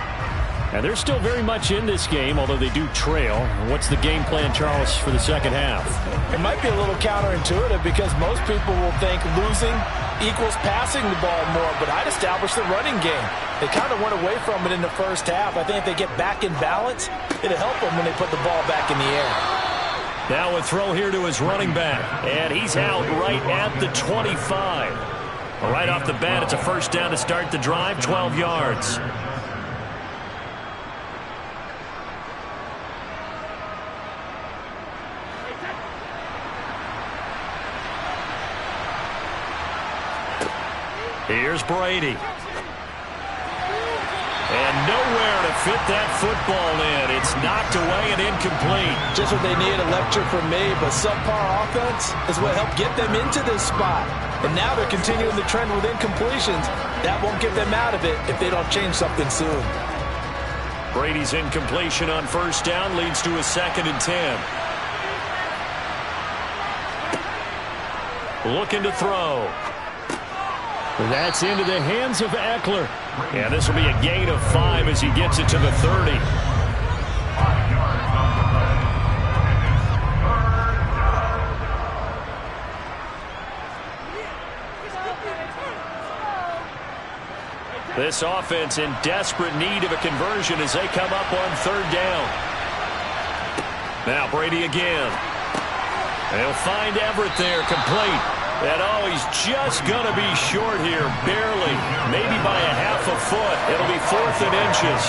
And they're still very much in this game, although they do trail. What's the game plan, Charles, for the second half? It might be a little counterintuitive because most people will think losing equals passing the ball more, but I'd establish the running game. They kind of went away from it in the first half. I think if they get back in balance, it'll help them when they put the ball back in the air. Now a throw here to his running back, and he's out right at the 25. Right off the bat, it's a 1st down to start the drive, 12 yards. Here's Brady. And nowhere to fit that football in. It's knocked away and incomplete. Just what they need, a lecture from me, but subpar offense is what helped get them into this spot. And now they're continuing the trend with incompletions. That won't get them out of it if they don't change something soon. Brady's incompletion on 1st down leads to a 2nd and 10. Looking to throw. That's into the hands of Eckler. And this will be a gain of 5 as he gets it to the 30. 5 yards on the play. And This it's 3rd down. offense in desperate need of a conversion as they come up on 3rd down. Now Brady again. They'll find Everett there, complete. And he's just going to be short here, barely, maybe by a half a foot. It'll be 4th and inches.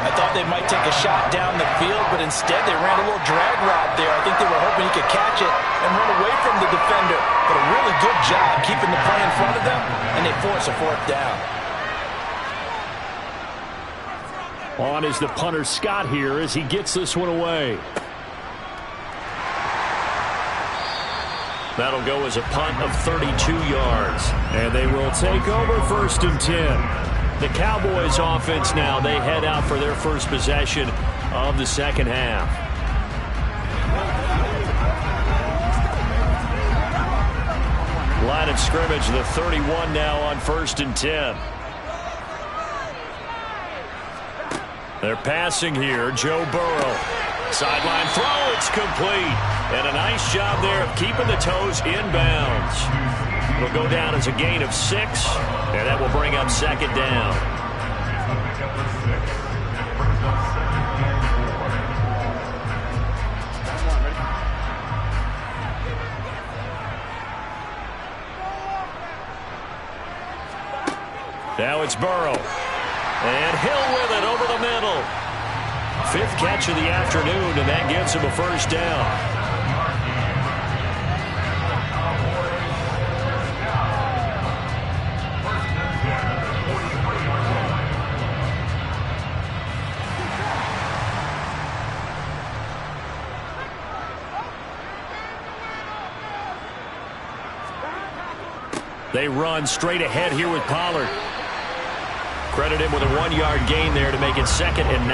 I thought they might take a shot down the field, but instead they ran a little drag route there. I think they were hoping he could catch it and run away from the defender. But a really good job keeping the play in front of them, and they force a 4th down. On is the punter Scott here as he gets this one away. That'll go as a punt of 32 yards. And they will take over 1st and 10. The Cowboys offense now, they head out for their first possession of the second half. Line of scrimmage, the 31 now on 1st and 10. They're passing here. Joe Burrow. Sideline throw. It's complete. And a nice job there of keeping the toes inbounds. It'll go down as a gain of 6. And that will bring up second down. Now it's Burrow. And Hill with it over the middle. 5th catch of the afternoon, and that gives him a first down. They run straight ahead here with Pollard. Credit him with a 1-yard gain there to make it 2nd and 9.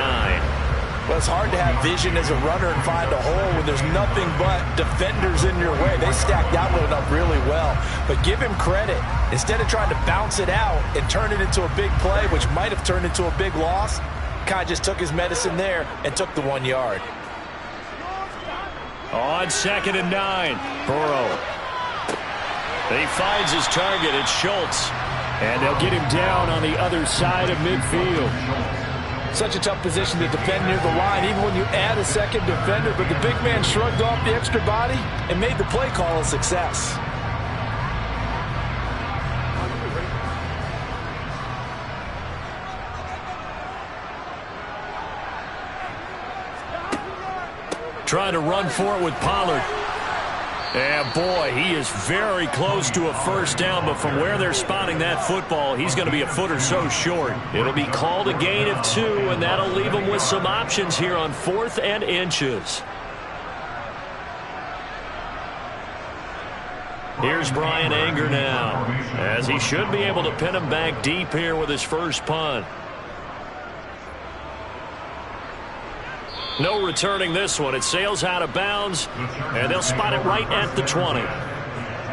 Well, it's hard to have vision as a runner and find a hole when there's nothing but defenders in your way. They stacked that one up really well. But give him credit. Instead of trying to bounce it out and turn it into a big play, which might have turned into a big loss, Kai just took his medicine there and took the 1 yard. On 2nd and 9, Burrow. He finds his target. It's Schultz. And they'll get him down on the other side of midfield. Such a tough position to defend near the line, even when you add a second defender. But the big man shrugged off the extra body and made the play call a success. Trying to run for it with Pollard. And boy, he is very close to a first down, but from where they're spotting that football, he's going to be a foot or so short. It'll be called a gain of 2, and that'll leave him with some options here on 4th and inches. Here's Brian Anger now, as he should be able to pin him back deep here with his first punt. No returning this one. It sails out of bounds, and they'll spot it right at the 20.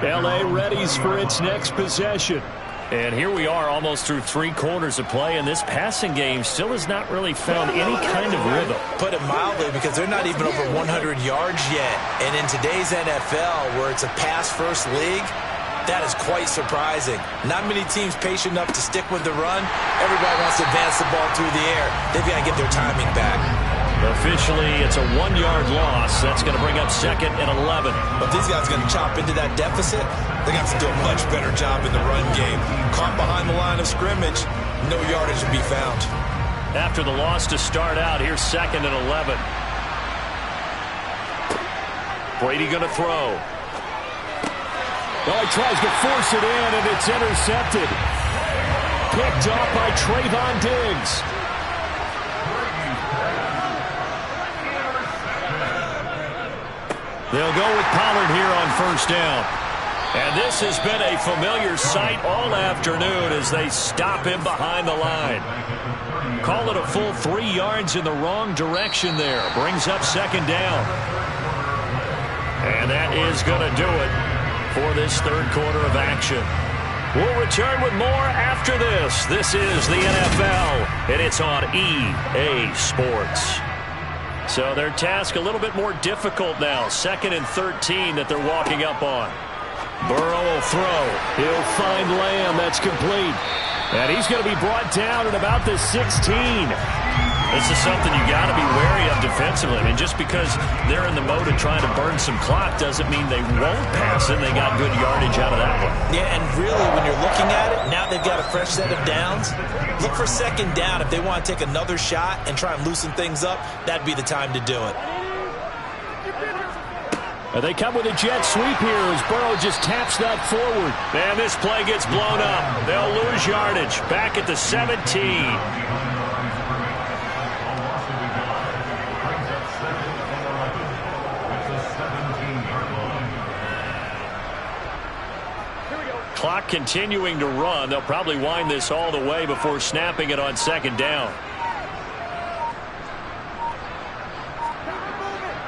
L.A. readies for its next possession. And here we are almost through 3 quarters of play, and this passing game still has not really found any kind of rhythm. Put it mildly, because they're not even over 100 yards yet. And in today's NFL, where it's a pass-first league, that is quite surprising. Not many teams patient enough to stick with the run. Everybody wants to advance the ball through the air. They've got to get their timing back. Officially, it's a 1-yard loss. That's going to bring up 2nd and 11. But these guys are going to chop into that deficit. They're going to have to do a much better job in the run game. Caught behind the line of scrimmage, no yardage to be found. After the loss to start out, here's 2nd and 11. Brady going to throw. Oh, he tries to force it in, and it's intercepted. Picked off by Trayvon Diggs. They'll go with Pollard here on first down. And this has been a familiar sight all afternoon as they stop him behind the line. Call it a full 3 yards in the wrong direction there. Brings up 2nd down. And that is going to do it for this 3rd quarter of action. We'll return with more after this. This is the NFL, and it's on EA Sports. So their task a little bit more difficult now. 2nd and 13 that they're walking up on. Burrow will throw. He'll find Lamb. That's complete. And he's going to be brought down at about the 16. This is something you got to be wary of defensively. I mean, just because they're in the mode of trying to burn some clock doesn't mean they won't pass it. They got good yardage out of that one. Yeah, and really, when you're looking at it, now they've got a fresh set of downs. Look for 2nd down. If they want to take another shot and try and loosen things up, that'd be the time to do it. And they come with a jet sweep here as Burrow just taps that forward. And this play gets blown up. They'll lose yardage. Back at the 17. clock continuing to run. They'll probably wind this all the way before snapping it on second down.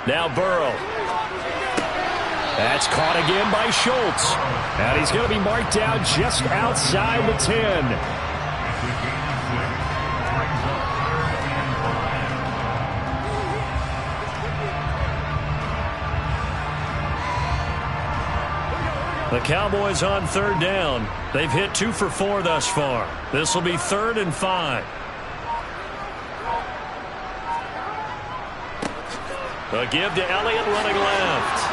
Now Burrow. That's caught again by Schultz. And he's going to be marked down just outside the 10. The Cowboys on third down. They've hit 2 for 4 thus far. This will be 3rd and 5. A give to Elliott running left.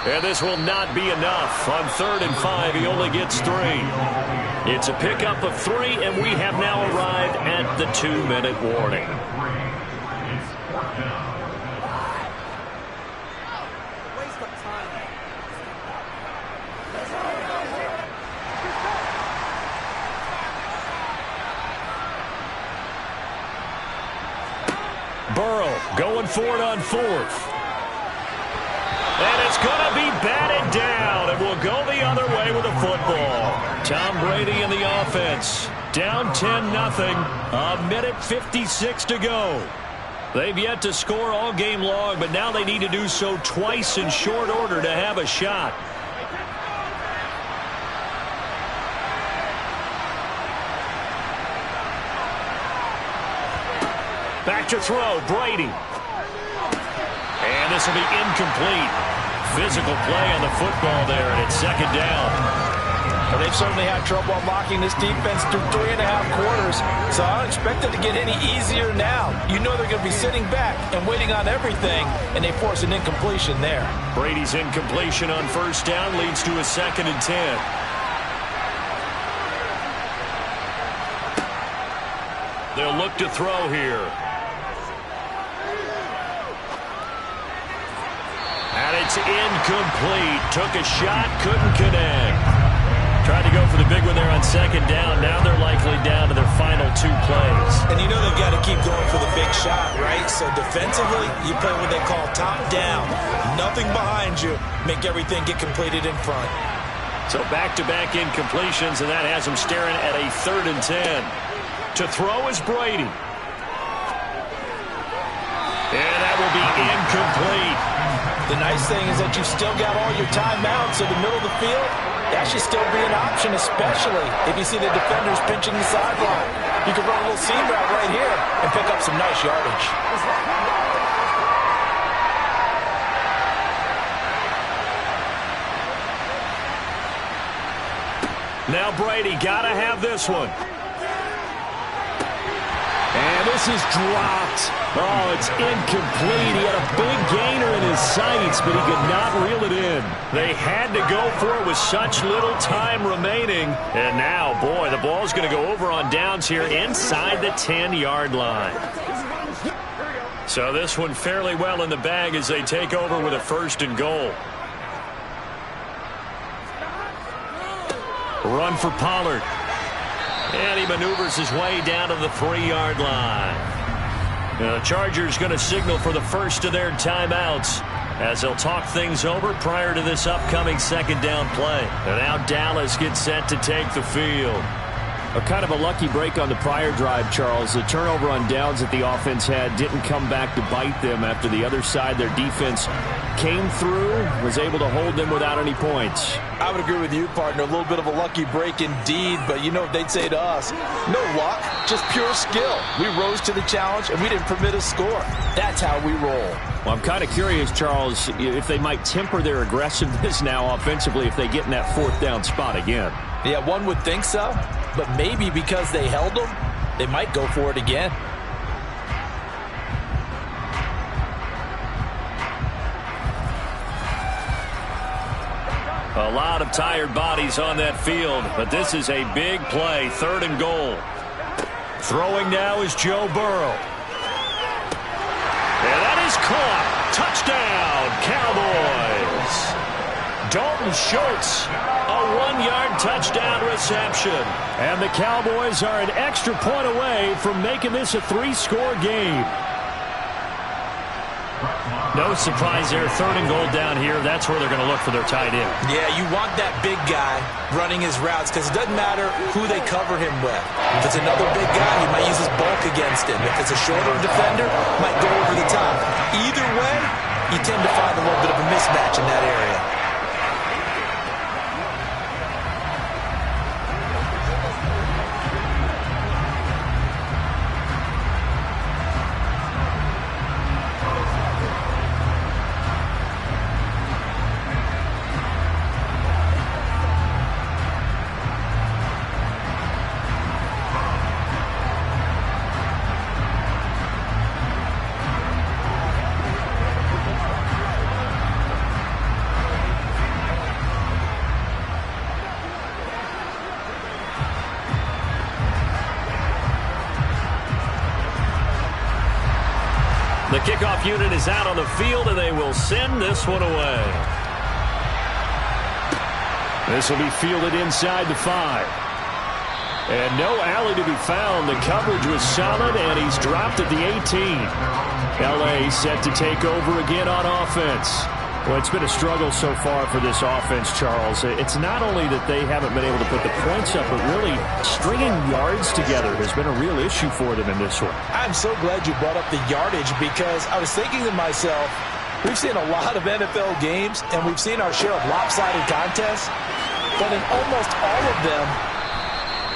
And this will not be enough. On 3rd and 5, he only gets 3. It's a pickup of 3, and we have now arrived at the 2-minute warning. Burrow going for it on 4th. And it's going to be batted down, and we'll go the other way with the football. Tom Brady in the offense. Down 10-0. A minute 56 to go. They've yet to score all game long, but now they need to do so twice in short order to have a shot. Back to throw, Brady. And this will be incomplete. Physical play on the football there, and it's second down. Well, they've certainly had trouble unlocking this defense through 3.5 quarters, so I don't expect it to get any easier now. You know they're going to be sitting back and waiting on everything, and they force an incompletion there. Brady's incompletion on first down leads to a 2nd and 10. They'll look to throw here. And it's incomplete. Took a shot, couldn't connect. Tried to go for the big one there on second down. Now they're likely down to their final 2 plays. And you know they've got to keep going for the big shot, right? So defensively, you play what they call top down. Nothing behind you. Make everything get completed in front. So back-to-back incompletions, and that has them staring at a 3rd and 10. To throw is Brady. And that will be incomplete. The nice thing is that you've still got all your timeouts in the middle of the field. That should still be an option, especially if you see the defenders pinching the sideline. You can run a little seam route right here and pick up some nice yardage. Now Brady got to have this one. And this is dropped. Oh, it's incomplete. He had a big gainer in his sights, but he could not reel it in. They had to go for it with such little time remaining. And now, boy, the ball's going to go over on downs here inside the 10-yard line. So this one fairly well in the bag as they take over with a 1st and goal. Run for Pollard. And he maneuvers his way down to the 3-yard line. Now, the Chargers going to signal for the first of their timeouts as they'll talk things over prior to this upcoming 2nd down play. And now Dallas gets set to take the field. A kind of a lucky break on the prior drive, Charles. The turnover on downs that the offense had didn't come back to bite them after the other side. Their defense came through, was able to hold them without any points. I would agree with you, partner. A little bit of a lucky break indeed, but you know what they'd say to us. No luck, just pure skill. We rose to the challenge, and we didn't permit a score. That's how we roll. Well, I'm kind of curious, Charles, if they might temper their aggressiveness now offensively if they get in that 4th down spot again. Yeah, one would think so, but maybe because they held them, they might go for it again. A lot of tired bodies on that field, but this is a big play, 3rd and goal. Throwing now is Joe Burrow. And that is caught. Touchdown, Cowboys. Dalton Schultz, a 1-yard touchdown reception. And the Cowboys are an extra point away from making this a 3-score game. No No surprise there. 3rd and goal down here. That's where they're going to look for their tight end. Yeah, you want that big guy running his routes because it doesn't matter who they cover him with. If it's another big guy, he might use his bulk against him. If it's a shorter defender, might go over the top. Either way, you tend to find a little bit of a mismatch in that area. The kickoff unit is out on the field, and they will send this one away. This will be fielded inside the 5. And no alley to be found. The coverage was solid, and he's dropped at the 18. L.A. set to take over again on offense. Well, it's been a struggle so far for this offense, Charles. It's not only that they haven't been able to put the points up, but really stringing yards together has been a real issue for them in this one. I'm so glad you brought up the yardage because I was thinking to myself, we've seen a lot of NFL games, and we've seen our share of lopsided contests, but in almost all of them,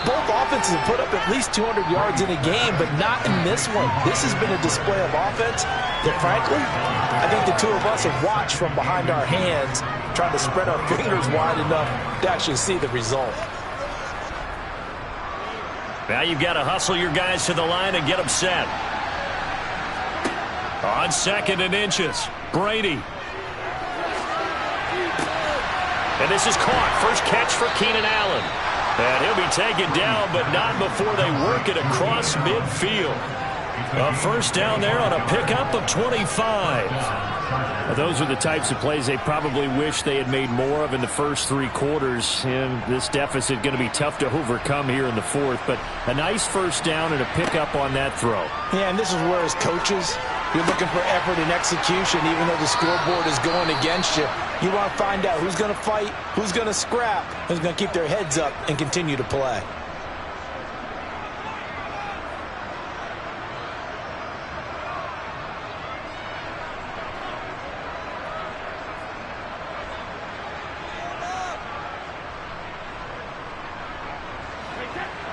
both offenses have put up at least 200 yards in a game, but not in this one. This has been a display of offense that, frankly, I think the two of us have watched from behind our hands, trying to spread our fingers wide enough to actually see the result. Now you've got to hustle your guys to the line and get them set. On 2nd and inches, Brady. And this is caught. First catch for Keenan Allen. And he'll be taken down, but not before they work it across midfield. A first down there on a pickup of 25. Well, those are the types of plays they probably wish they had made more of in the first 3 quarters. And this deficit going to be tough to overcome here in the 4th. But a nice first down and a pickup on that throw. Yeah, and this is where, as coaches, you're looking for effort and execution, even though the scoreboard is going against you. You want to find out who's going to fight, who's going to scrap, who's going to keep their heads up and continue to play.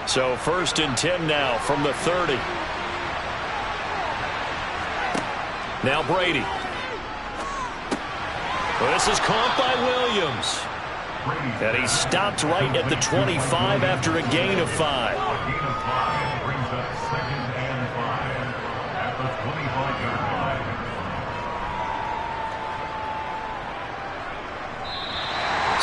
So 1st and 10 now from the 30. Now Brady. Well, this is caught by Williams. And he stopped right at the 25 after a gain of 5. Gain of 5 brings up 2nd and 5 at the 25-yard line.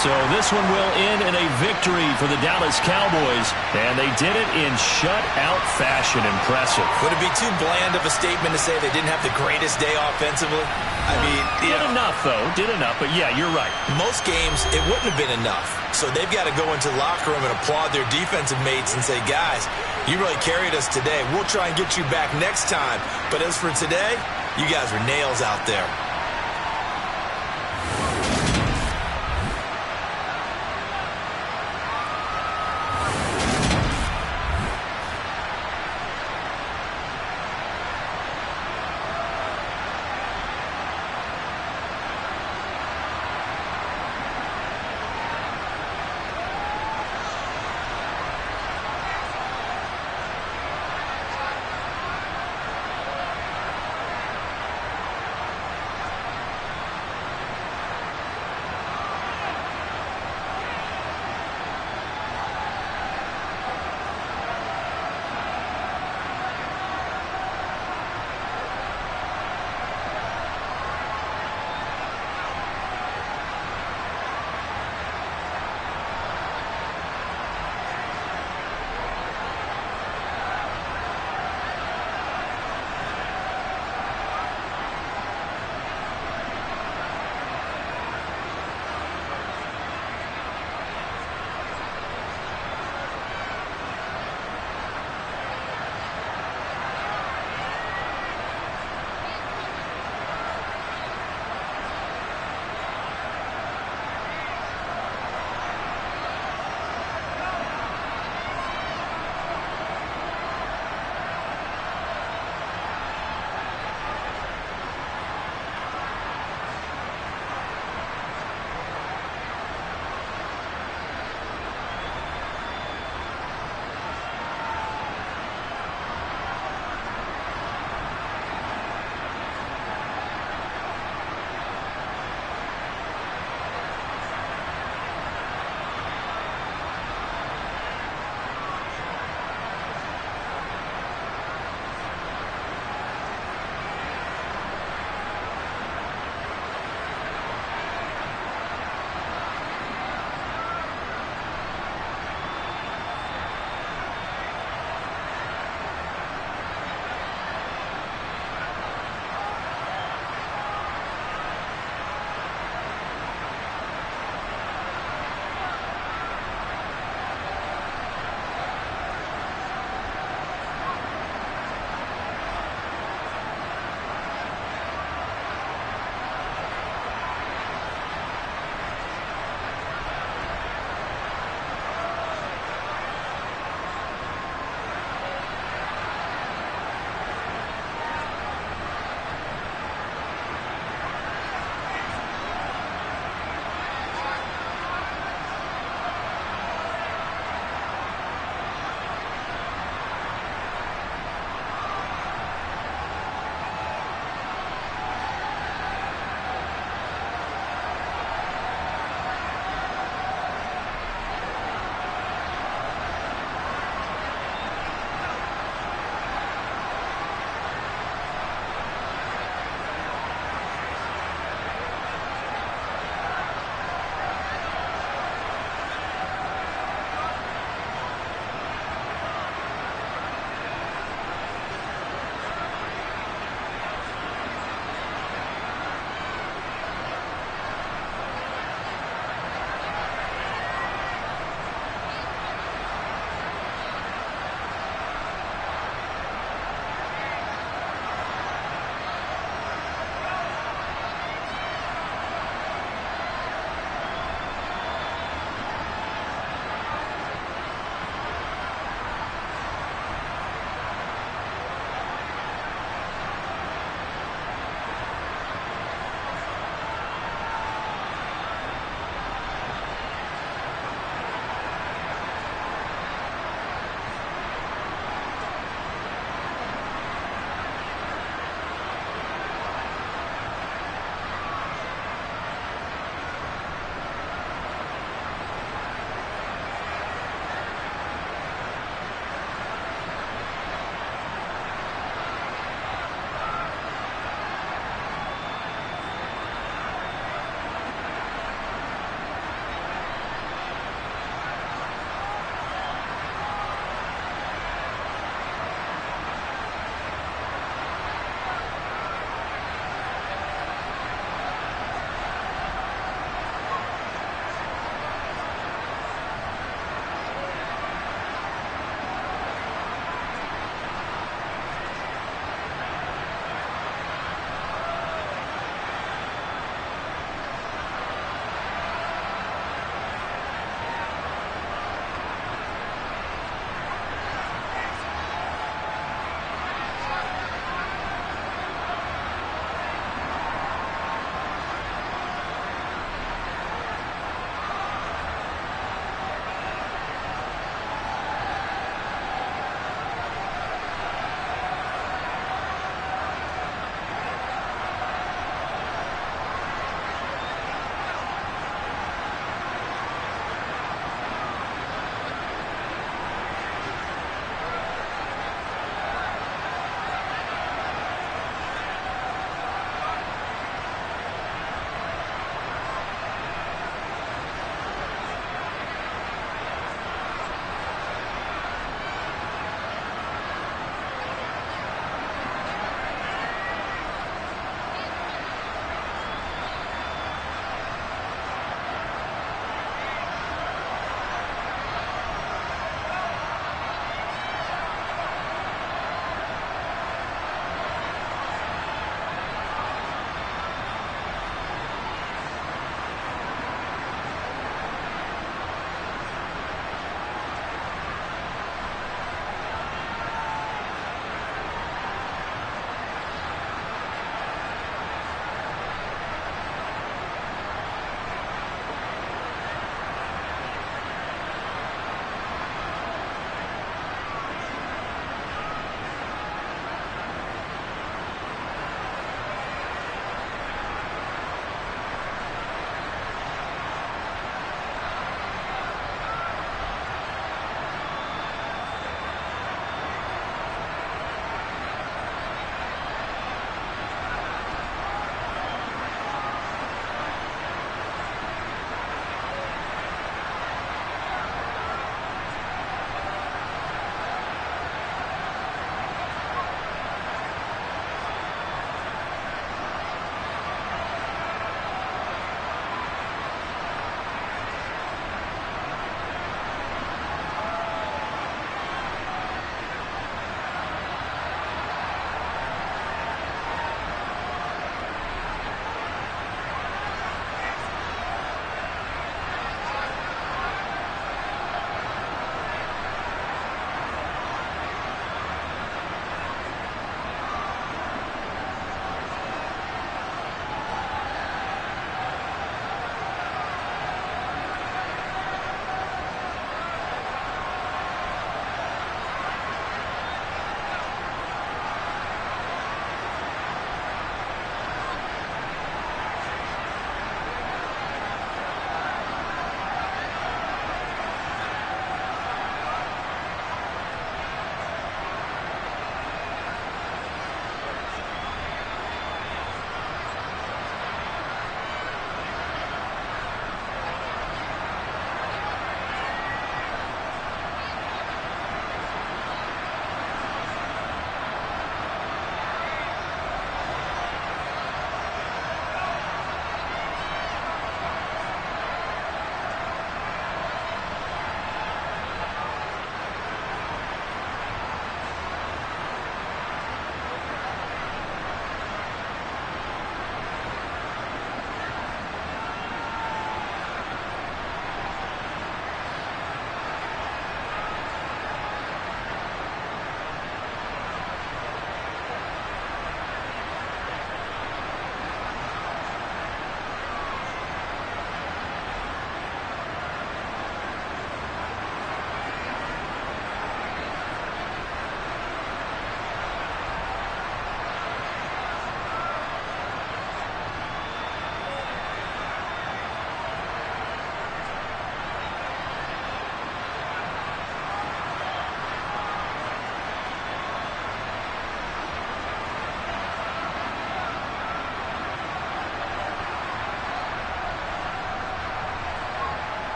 So this one will end in a victory for the Dallas Cowboys, and they did it in shutout fashion. Impressive. Would it be too bland of a statement to say they didn't have the greatest day offensively? I mean, did enough, though. Did enough, but yeah, you're right. Most games, it wouldn't have been enough. So they've got to go into the locker room and applaud their defensive mates and say, guys, you really carried us today. We'll try and get you back next time. But as for today, you guys were nails out there.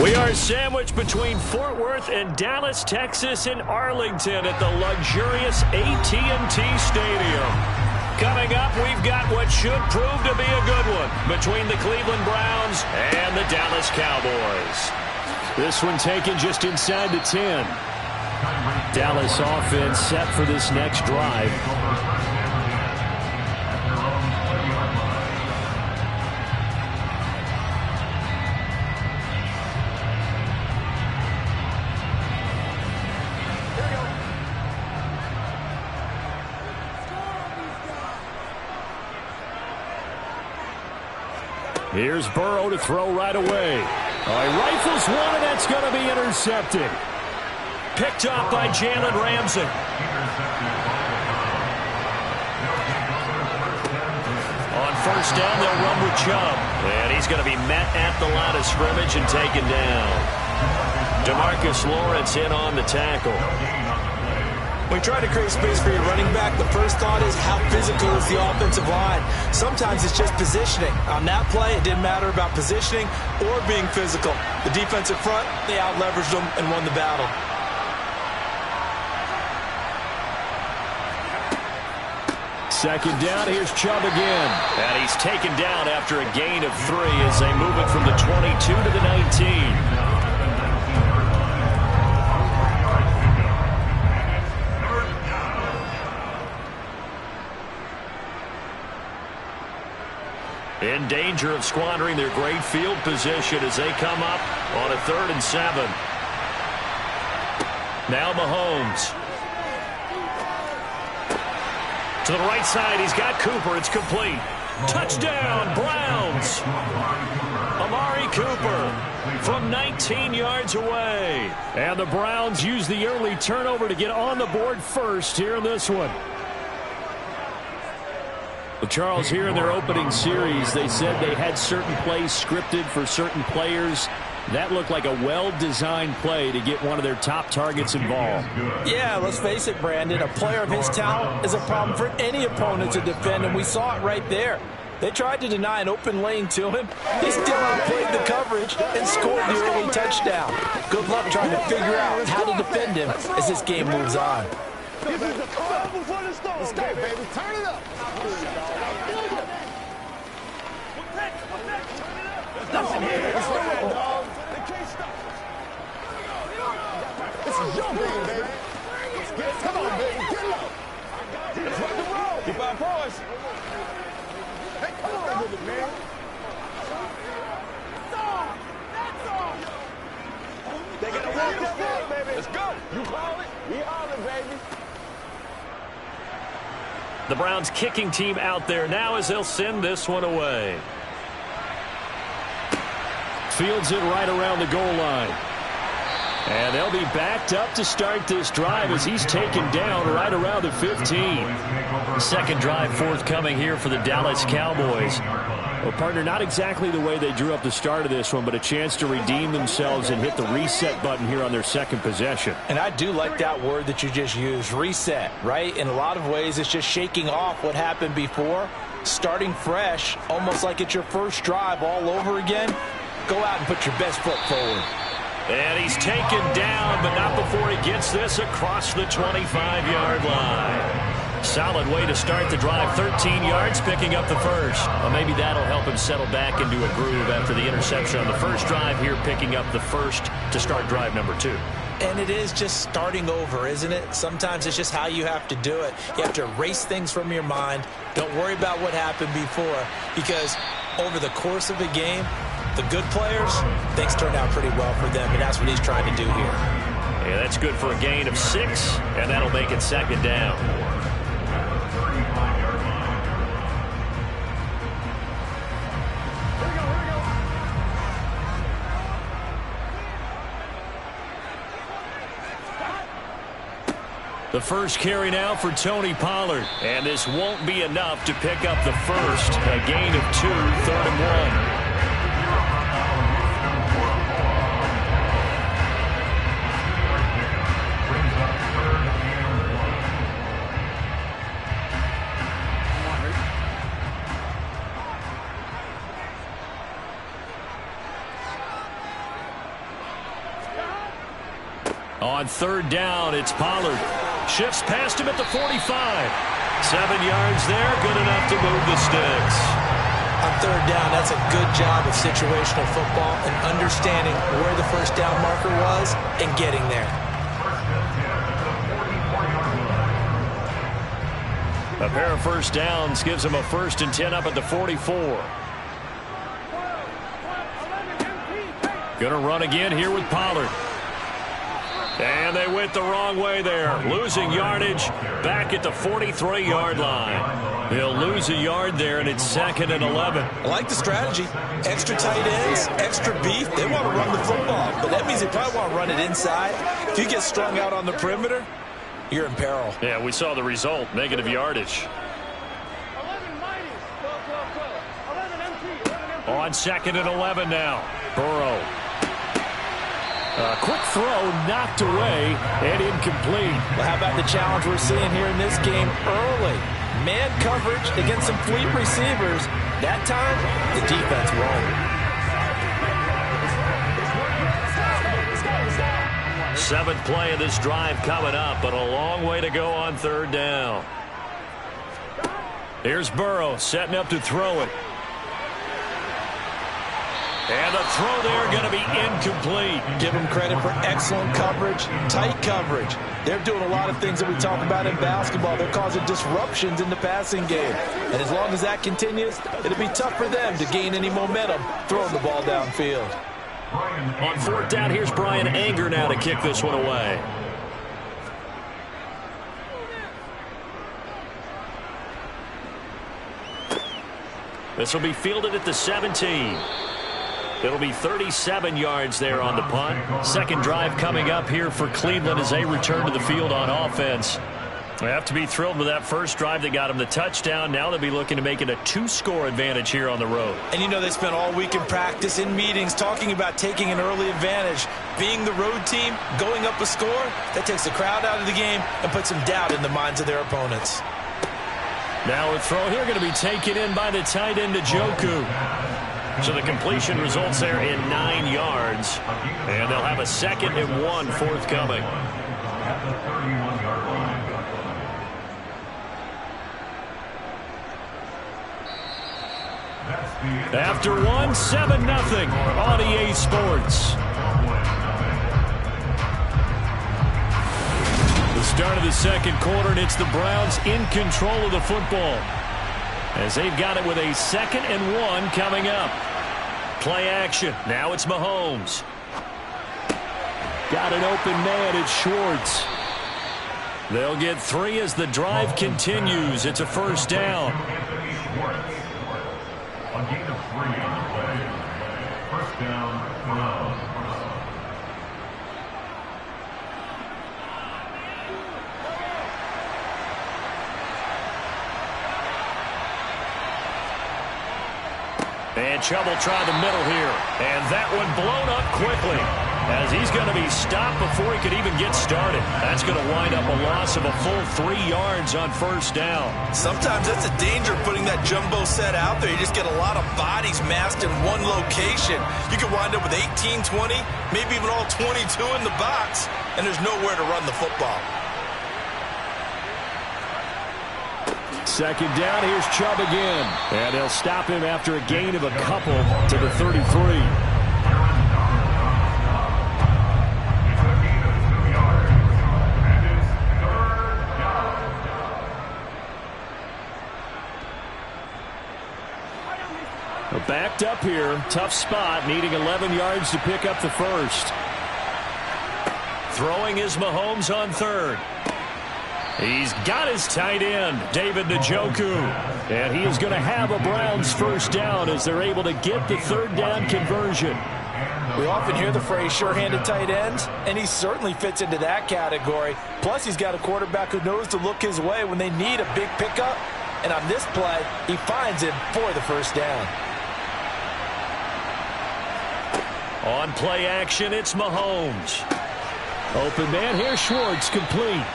We are sandwiched between Fort Worth and Dallas, Texas, and Arlington at the luxurious AT&T Stadium. Coming up, we've got what should prove to be a good one between the Cleveland Browns and the Dallas Cowboys. This one taken just inside the 10. Dallas offense set for this next drive. Here's Burrow to throw right away. He rifles one, and that's going to be intercepted. Picked up by Jalen Ramsey. On first down, they'll run with Chubb. And he's going to be met at the line of scrimmage and taken down. DeMarcus Lawrence in on the tackle. When you try to create space for your running back, the first thought is how physical is the offensive line. Sometimes it's just positioning. On that play, it didn't matter about positioning or being physical. The defensive front, they out-leveraged them and won the battle. Second down, here's Chubb again. And he's taken down after a gain of 3 as they move it from the 22 to the 19. In danger of squandering their great field position as they come up on a 3rd and 7. Now Mahomes. To the right side, he's got Cooper. It's complete. Touchdown, Browns. Amari Cooper from 19 yards away. And the Browns use the early turnover to get on the board first here in this one. Well, Charles, here in their opening series, they said they had certain plays scripted for certain players. That looked like a well-designed play to get one of their top targets involved. Yeah, let's face it, Brandon. A player of his talent is a problem for any opponent to defend, and we saw it right there. They tried to deny an open lane to him. He still outplayed the coverage and scored the early touchdown. Good luck trying to figure out how to defend him as this game moves on. This is the calm before the storm. Let's go, baby. Turn it up. Listen here. Let's go, dog. They can't stop. This is your game, baby. Let's get it. Come on, baby. Get low. Let's rock and roll. Keep our boys. Hey, come on with it, man. That's all. They got to walk that walk, baby. Let's go. You call it. We hollering, baby. The Browns kicking team out there now as they'll send this one away. Fields it right around the goal line. And they'll be backed up to start this drive as he's taken down right around the 15. Second drive forthcoming here for the Dallas Cowboys. Well, partner, not exactly the way they drew up the start of this one, but a chance to redeem themselves and hit the reset button here on their second possession. And I do like that word that you just used, reset, right? In a lot of ways, it's just shaking off what happened before, starting fresh, almost like it's your first drive all over again. Go out and put your best foot forward. And he's taken down, but not before he gets this across the 25-yard line. Solid way to start the drive. 13 yards, picking up the first. Well, maybe that'll help him settle back into a groove after the interception on the first drive here, picking up the first to start drive number 2. And it is just starting over, isn't it? Sometimes it's just how you have to do it. You have to erase things from your mind. Don't worry about what happened before, because over the course of a game, the good players, things turned out pretty well for them, and that's what he's trying to do here. Yeah, that's good for a gain of 6, and that'll make it second down. The first carry now for Tony Pollard. And this won't be enough to pick up the first. A gain of 2, 3rd and 1. On third down, it's Pollard. Shifts past him at the 45. 7 yards there, good enough to move the sticks. On third down, that's a good job of situational football and understanding where the first down marker was and getting there. A pair of first downs gives him a 1st and 10 up at the 44. Going to run again here with Pollard. And they went the wrong way there. Losing yardage back at the 43-yard line. They'll lose a yard there, and it's 2nd and 11. I like the strategy. Extra tight ends, extra beef. They want to run the football, but that means they probably want to run it inside. If you get strung out on the perimeter, you're in peril. Yeah, we saw the result, negative yardage. On 2nd and 11 now. Burrow. A quick throw knocked away and incomplete. Well, how about the challenge we're seeing here in this game early? Man coverage against some fleet receivers. That time, the defense won. 7th play of this drive coming up, but a long way to go on third down. Here's Burrow setting up to throw it. And the throw there going to be incomplete. Give them credit for excellent coverage, tight coverage. They're doing a lot of things that we talk about in basketball. They're causing disruptions in the passing game. And as long as that continues, it'll be tough for them to gain any momentum throwing the ball downfield. On 4th down, here's Bryan Anger now to kick this one away. This will be fielded at the 17. It'll be 37 yards there on the punt. Second drive coming up here for Cleveland as they return to the field on offense. They have to be thrilled with that first drive that got them the touchdown. Now they'll be looking to make it a 2-score advantage here on the road. And you know they spent all week in practice, in meetings, talking about taking an early advantage. Being the road team, going up a score, that takes the crowd out of the game and puts some doubt in the minds of their opponents. Now a throw here going to be taken in by the tight end, Njoku. So the completion results there in 9 yards. And they'll have a 2nd and 1 forthcoming. After 1, 7-0 on EA Sports. The start of the second quarter, and it's the Browns in control of the football, as they've got it with a 2nd and 1 coming up. Play action. Now it's Mahomes. Got an open man. It's Schwartz. They'll get 3 as the drive continues. It's a first down. A gain of 3 on the play. First down, Browns. And Chubb will try the middle here. And that one blown up quickly, as he's going to be stopped before he could even get started. That's going to wind up a loss of a full 3 yards on first down. Sometimes that's a danger putting that jumbo set out there. You just get a lot of bodies massed in one location. You could wind up with 18, 20, maybe even all 22 in the box, and there's nowhere to run the football. Second down, here's Chubb again. And they'll stop him after a gain of a couple to the 33. Backed up here, tough spot, needing 11 yards to pick up the first. Throwing is Mahomes on third. He's got his tight end, David Njoku. And he is going to have a Browns first down as they're able to get the third down conversion. We often hear the phrase sure-handed tight ends, and he certainly fits into that category. Plus, he's got a quarterback who knows to look his way when they need a big pickup. And on this play, he finds him for the first down. On play action, it's Mahomes. Open man here, Schwartz, complete.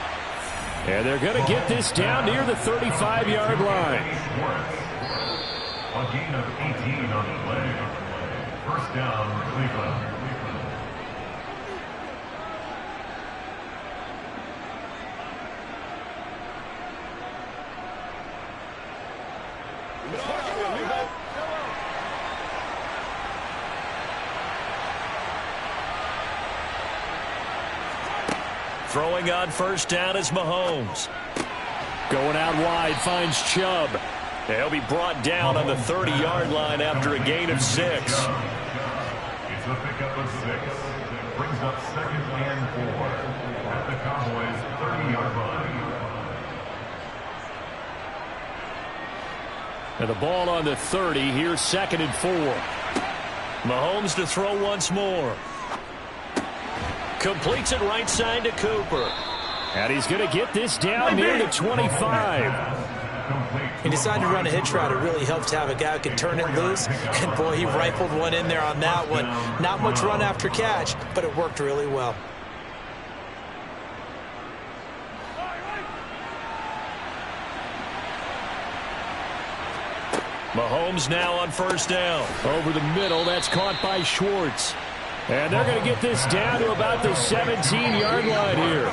And they're going to get this down near the 35-yard line. A gain of 18 on the play. First down, Cleveland. Throwing on first down is Mahomes. Going out wide, finds Chubb. He'll be brought down on the 30-yard line after a gain of 6. It's a pickup of 6. Brings up 2nd and 4 at the Cowboys' 30-yard line. And the ball on the 30. Here's 2nd and 4. Mahomes to throw once more. Completes it right side to Cooper. And he's going to get this down near the 25. He decided to run a hitch route. It really helped to have a guy who could turn it loose. And, boy, he rifled one in there on that one. Not much run after catch, but it worked really well. Mahomes now on first down. Over the middle, that's caught by Schwartz. And they're going to get this down to about the 17-yard line here.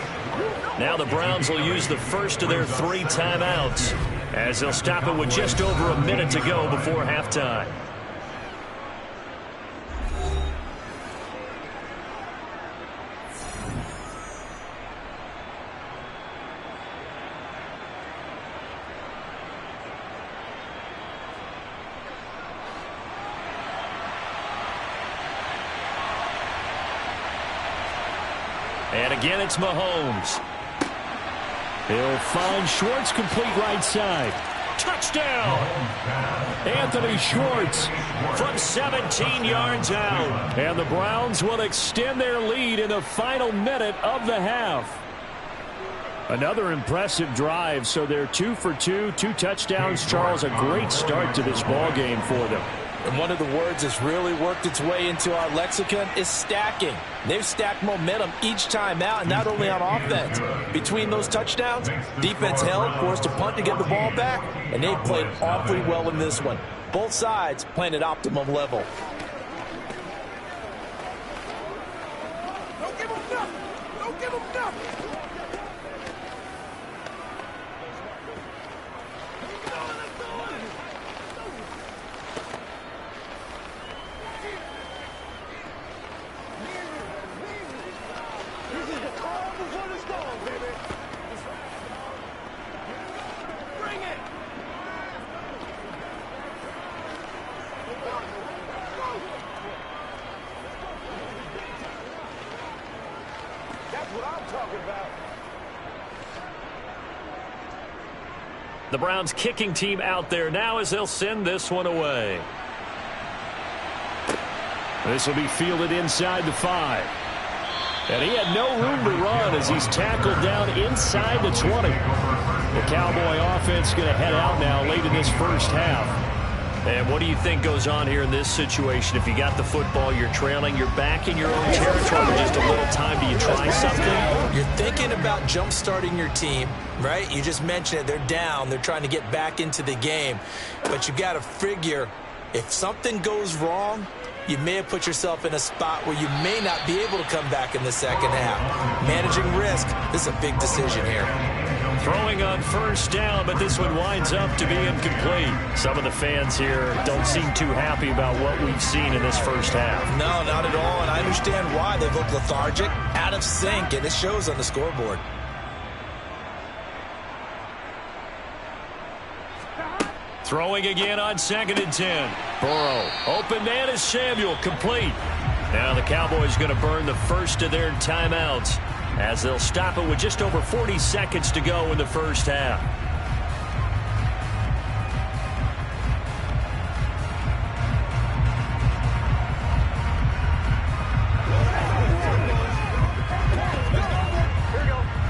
Now the Browns will use the first of their 3 timeouts as they'll stop it with just over a minute to go before halftime. And again, it's Mahomes. He'll find Schwartz, complete right side. Touchdown! Anthony Schwartz from 17 yards out. And the Browns will extend their lead in the final minute of the half. Another impressive drive, so they're 2 for 2, 2 touchdowns. Charles, a great start to this ball game for them. And one of the words that's really worked its way into our lexicon is stacking. They've stacked momentum each time out, and not only on offense. Between those touchdowns, defense held, forced a punt to get the ball back, and they played awfully well in this one. Both sides playing at optimum level. Don't give him nothing. Don't give him nothing. The Browns kicking team out there now as they'll send this one away. This will be fielded inside the 5. And he had no room to run as he's tackled down inside the 20. The Cowboy offense going to head out now late in this first half. And what do you think goes on here in this situation? If you got the football, you're trailing, you're back in your own territory with just a little time. Do you try something? You're thinking about jump-starting your team, right? You just mentioned it. They're down. They're trying to get back into the game. But you got to figure if something goes wrong, you may have put yourself in a spot where you may not be able to come back in the second half. Managing risk, this is a big decision here. Throwing on first down, but this one winds up to be incomplete. Some of the fans here don't seem too happy about what we've seen in this first half. No, not at all, and I understand why. They look lethargic, out of sync, and it shows on the scoreboard. Throwing again on 2nd and 10. Burrow, open man is Samuel, complete. Now the Cowboys going to burn the first of their timeouts as they'll stop it with just over 40 seconds to go in the first half.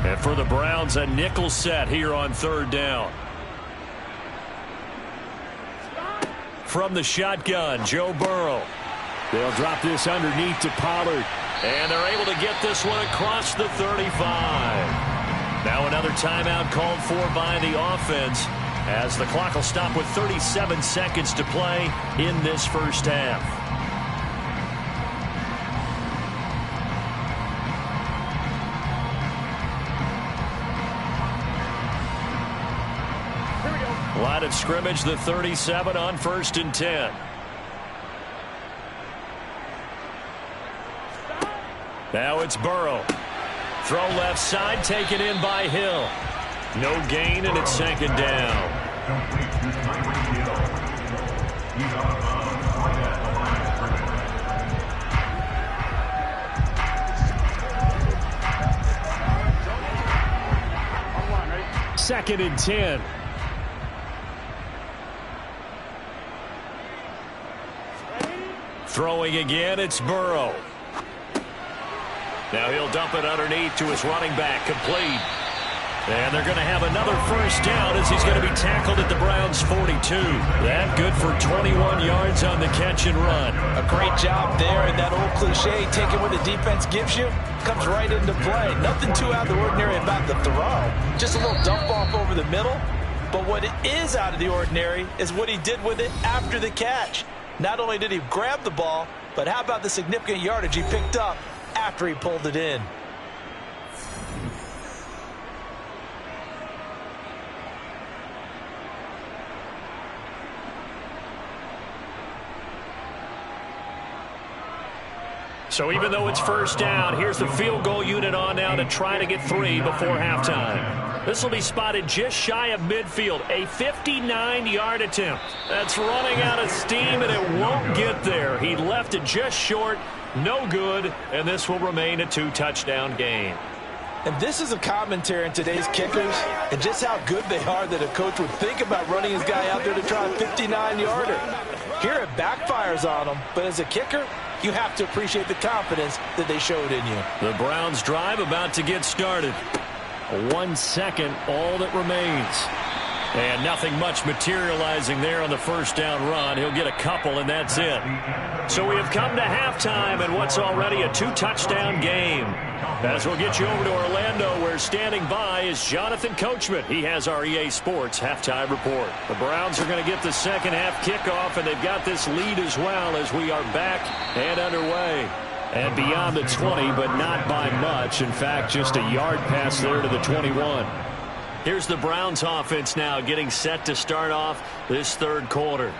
And for the Browns, a nickel set here on 3rd down. From the shotgun, Joe Burrow. They'll drop this underneath to Pollard. And they're able to get this one across the 35. Now another timeout called for by the offense as the clock will stop with 37 seconds to play in this first half. Here we go. Line of scrimmage, the 37 on 1st and 10. Now it's Burrow. Throw left side, taken in by Hill. No gain, and it's 2nd down. Complete to Tyreek Hill. He's out of bounds right at the line of scrimmage. 2nd and 10. Throwing again, it's Burrow. Now he'll dump it underneath to his running back, complete. And they're going to have another 1st down as he's going to be tackled at the Browns' 42. That good for 21 yards on the catch and run. A great job there, and that old cliche, taking what the defense gives you, comes right into play. Nothing too out of the ordinary about the throw. Just a little dump off over the middle. But what is out of the ordinary is what he did with it after the catch. Not only did he grab the ball, but how about the significant yardage he picked up after he pulled it in. So even though it's 1st down, here's the field goal unit on now to try to get 3 before halftime. This will be spotted just shy of midfield, a 59-yard attempt. That's running out of steam, and it won't get there. He left it just short, no good, and this will remain a 2-touchdown game. And this is a commentary on today's kickers and just how good they are that a coach would think about running his guy out there to try a 59-yarder. Here it backfires on him, but as a kicker, you have to appreciate the confidence that they showed in you. The Browns drive about to get started. 1 second, all that remains. And nothing much materializing there on the 1st down run. He'll get a couple, and that's it. So we have come to halftime in what's already a 2-touchdown game. As we'll get you over to Orlando, where standing by is Jonathan Coachman. He has our EA Sports halftime report. The Browns are going to get the second half kickoff, and they've got this lead as well as we are back and underway. And beyond the 20, but not by much. In fact, just a yard pass there to the 21. Here's the Browns offense now getting set to start off this 3rd quarter.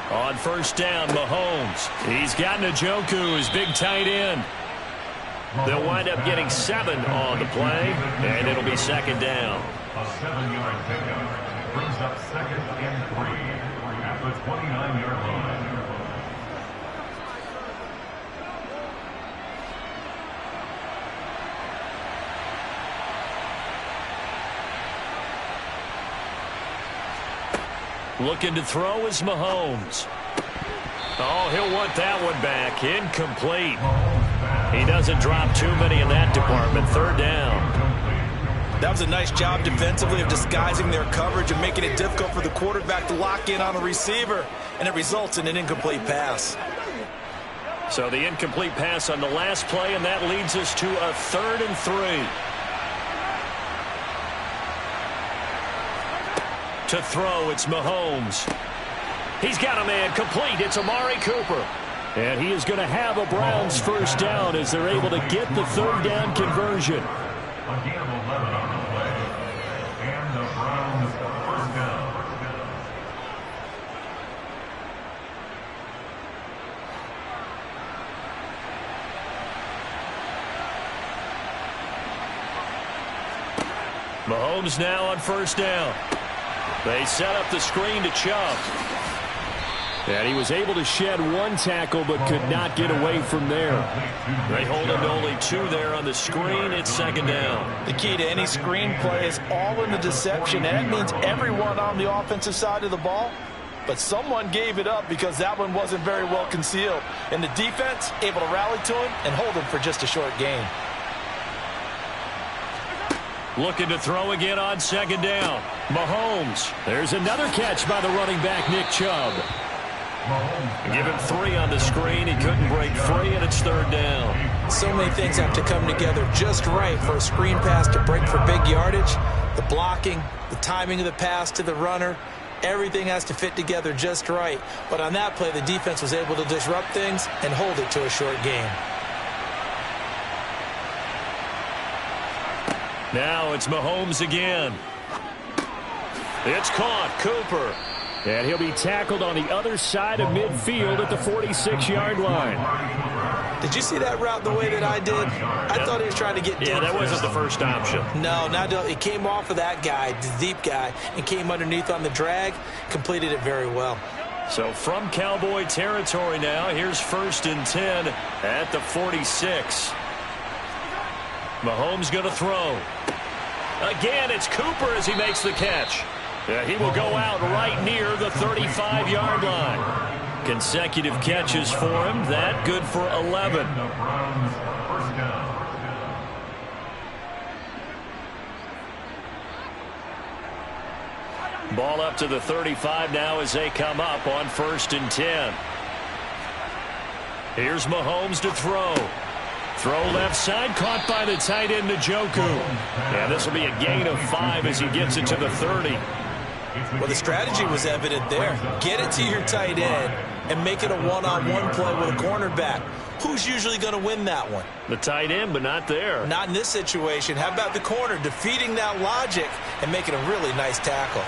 On 1st down, Mahomes. He's got Njoku, his big tight end. They'll wind up getting 7 on the play, and it'll be 2nd down. A 7-yard pickup brings up 2nd and 3 at the 29-yard line. Looking to throw is Mahomes. Oh, he'll want that one back. Incomplete. He doesn't drop too many in that department. 3rd down. That was a nice job defensively of disguising their coverage and making it difficult for the quarterback to lock in on the receiver, and it results in an incomplete pass. So the incomplete pass on the last play, and that leads us to a 3rd and 3. To throw, it's Mahomes. He's got a man complete. It's Amari Cooper. And he is going to have a Browns 1st down as they're able to get the 3rd down conversion. Again, 11 on the play. And the Browns 1st down. Mahomes now on 1st down. They set up the screen to Chubb. And he was able to shed 1 tackle but could not get away from there. They hold him to only 2 there on the screen. It's 2nd down. The key to any screen play is all in the deception, and that means everyone on the offensive side of the ball. But someone gave it up because that one wasn't very well concealed. And the defense able to rally to him and hold him for just a short gain. Looking to throw again on 2nd down. Mahomes. There's another catch by the running back, Nick Chubb. Give him 3 on the screen. He couldn't break free, and it's 3rd down. So many things have to come together just right for a screen pass to break for big yardage. The blocking, the timing of the pass to the runner, Everything has to fit together just right. But on that play, the defense was able to disrupt things and hold it to a short game. Now it's Mahomes again. It's caught. Cooper. And he'll be tackled on the other side of midfield at the 46-yard line. Did you see that route the way that I did? I thought he was trying to get deep. Yeah, that wasn't the first option. No, it came off of that guy, the deep guy, and came underneath on the drag. Completed it very well. So from Cowboy territory now, here's 1st and 10 at the 46. Mahomes going to throw. Again, it's Cooper as he makes the catch. He will go out right near the 35-yard line. Consecutive catches for him. That good for 11. Ball up to the 35 now as they come up on 1st and 10. Here's Mahomes to throw. Throw left side, caught by the tight end, Njoku. And this will be a gain of 5 as he gets it to the 30. Well, the strategy was evident there. Get it to your tight end and make it a one-on-one play with a cornerback. Who's usually going to win that one? The tight end, but not there. Not in this situation. How about the corner defeating that logic and making a really nice tackle?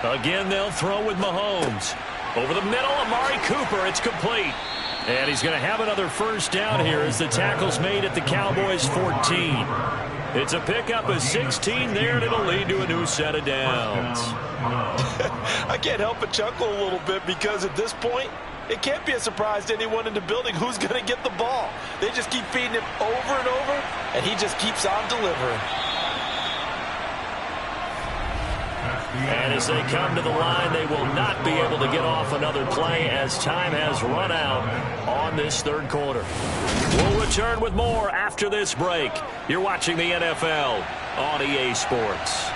Again, they'll throw with Mahomes. Over the middle, Amari Cooper. It's complete. And he's going to have another first down here as the tackle's made at the Cowboys' 14. It's a pickup of 16 there, and it'll lead to a new set of downs. I can't help but chuckle a little bit because at this point, it can't be a surprise to anyone in the building who's going to get the ball. They just keep feeding him over and over, and he just keeps on delivering. And as they come to the line, they will not be able to get off another play as time has run out on this third quarter. We'll return with more after this break. You're watching the NFL on EA Sports.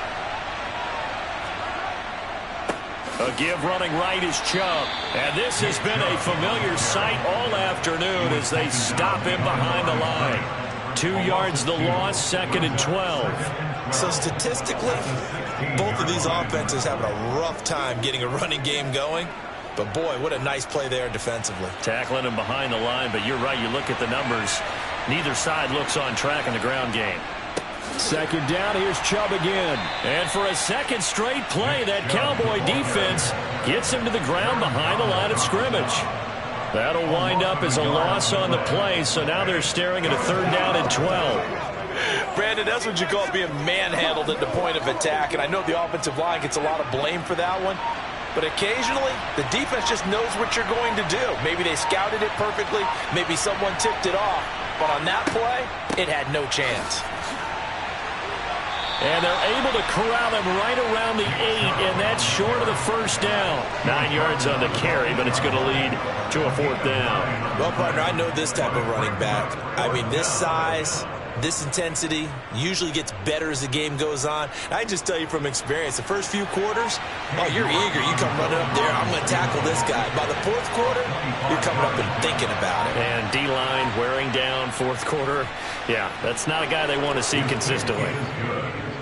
A give running right is Chubb. And this has been a familiar sight all afternoon as they stop him behind the line. 2 yards the loss, 2nd and 12. So statistically, both of these offenses having a rough time getting a running game going. But, boy, what a nice play there defensively. Tackling him behind the line, but you're right. You look at the numbers. Neither side looks on track in the ground game. 2nd down, here's Chubb again. And for a second straight play, that Cowboy defense gets him to the ground behind the line of scrimmage. That'll wind up as a loss on the play, so now they're staring at a 3rd down and 12. Brandon, that's what you call being manhandled at the point of attack, and I know the offensive line gets a lot of blame for that one, but occasionally the defense just knows what you're going to do. Maybe they scouted it perfectly, maybe someone tipped it off, but on that play, it had no chance. And they're able to corral him right around the 8, and that's short of the 1st down. 9 yards on the carry, but it's going to lead to a 4th down. Well, partner, I know this type of running back. I mean, this size, this intensity usually gets better as the game goes on. I just tell you from experience, the first few quarters, oh, you're eager. You come running up there, I'm going to tackle this guy. By the 4th quarter, you're coming up and thinking about it. And D-line wearing down 4th quarter. Yeah, that's not a guy they want to see consistently.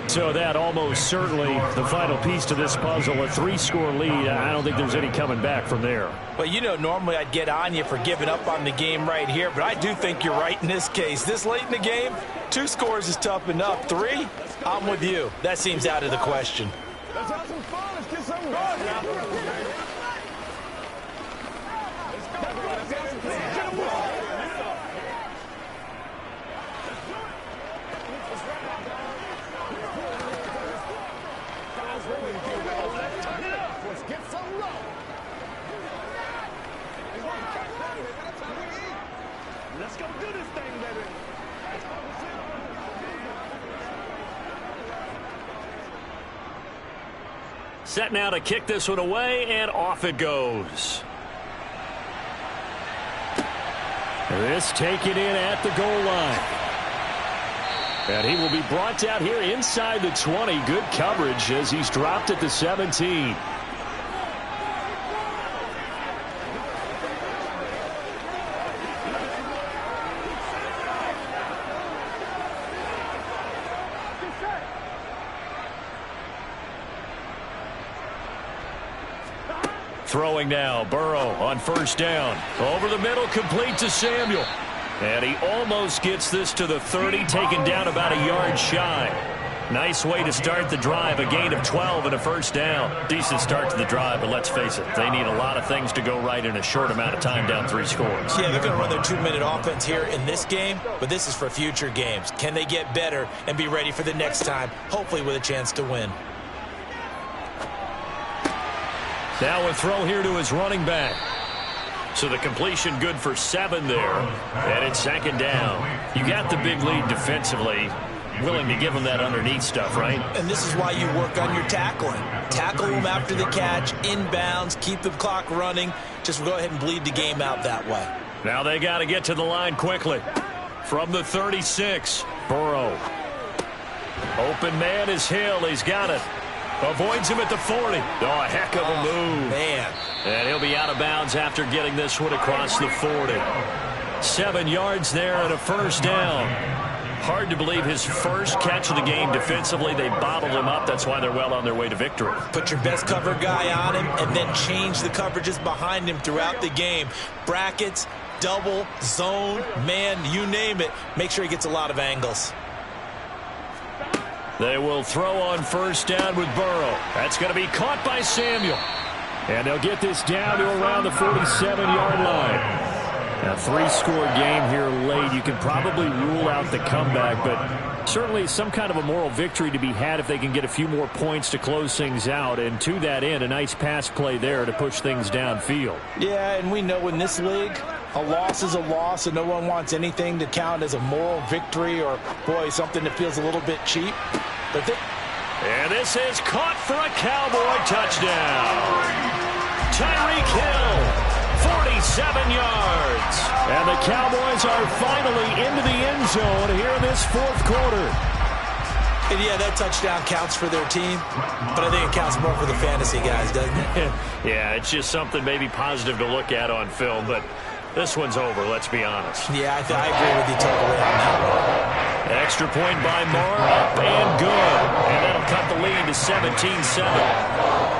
So that almost certainly the final piece to this puzzle, a 3-score lead. I don't think there's any coming back from there. Well, you know, normally I'd get on you for giving up on the game right here, but I do think you're right in this case. This late in the game, 2 scores is tough enough. 3, I'm with you. That seems out of the question. Let's have some fun. Let's get something going now. Let's go. Let's have some fun. Get the ball. Let's get some love. Let's go do this thing, baby. Set now to kick this one away, and off it goes. This taken in at the goal line. And he will be brought down here inside the 20. Good coverage as he's dropped at the 17. Throwing now, Burrow on first down. Over the middle, complete to Samuel. And he almost gets this to the 30, taken down about a yard shy. Nice way to start the drive, a gain of 12 and a first down. Decent start to the drive, but let's face it, they need a lot of things to go right in a short amount of time, down 3 scores. Yeah, they're going to run their 2-minute offense here in this game, but this is for future games. Can they get better and be ready for the next time, hopefully with a chance to win? Now a throw here to his running back. So the completion good for 7 there. And it's second down. You got the big lead defensively. Willing to give them that underneath stuff, right? And this is why you work on your tackling. Tackle them after the catch, inbounds, keep the clock running. Just go ahead and bleed the game out that way. Now they got to get to the line quickly. From the 36, Burrow. Open man is Hill. He's got it. Avoids him at the 40. Oh, a heck of a move. Man. And he'll be out of bounds after getting this one across the 40. 7 yards there and a first down. Hard to believe his first catch of the game defensively. They bottled him up. That's why they're well on their way to victory. Put your best cover guy on him and then change the coverages behind him throughout the game. Brackets, double, zone, man, you name it. Make sure he gets a lot of angles. They will throw on first down with Burrow. That's going to be caught by Samuel. And they'll get this down to around the 47-yard line. A 3-score game here late. You can probably rule out the comeback, but certainly some kind of a moral victory to be had if they can get a few more points to close things out. And to that end, a nice pass play there to push things downfield. Yeah, and we know in this league, a loss is a loss, and no one wants anything to count as a moral victory or, boy, something that feels a little bit cheap. But and this is caught for a Cowboy touchdown. Tyreek Hill. 47 yards. And the Cowboys are finally into the end zone here in this 4th quarter. And yeah, that touchdown counts for their team, but I think it counts more for the fantasy guys, doesn't it? Yeah, it's just something maybe positive to look at on film, but this one's over, let's be honest. Yeah, I agree with you totally on that one. Extra point by Marr, up and good. And that'll cut the lead to 17-7.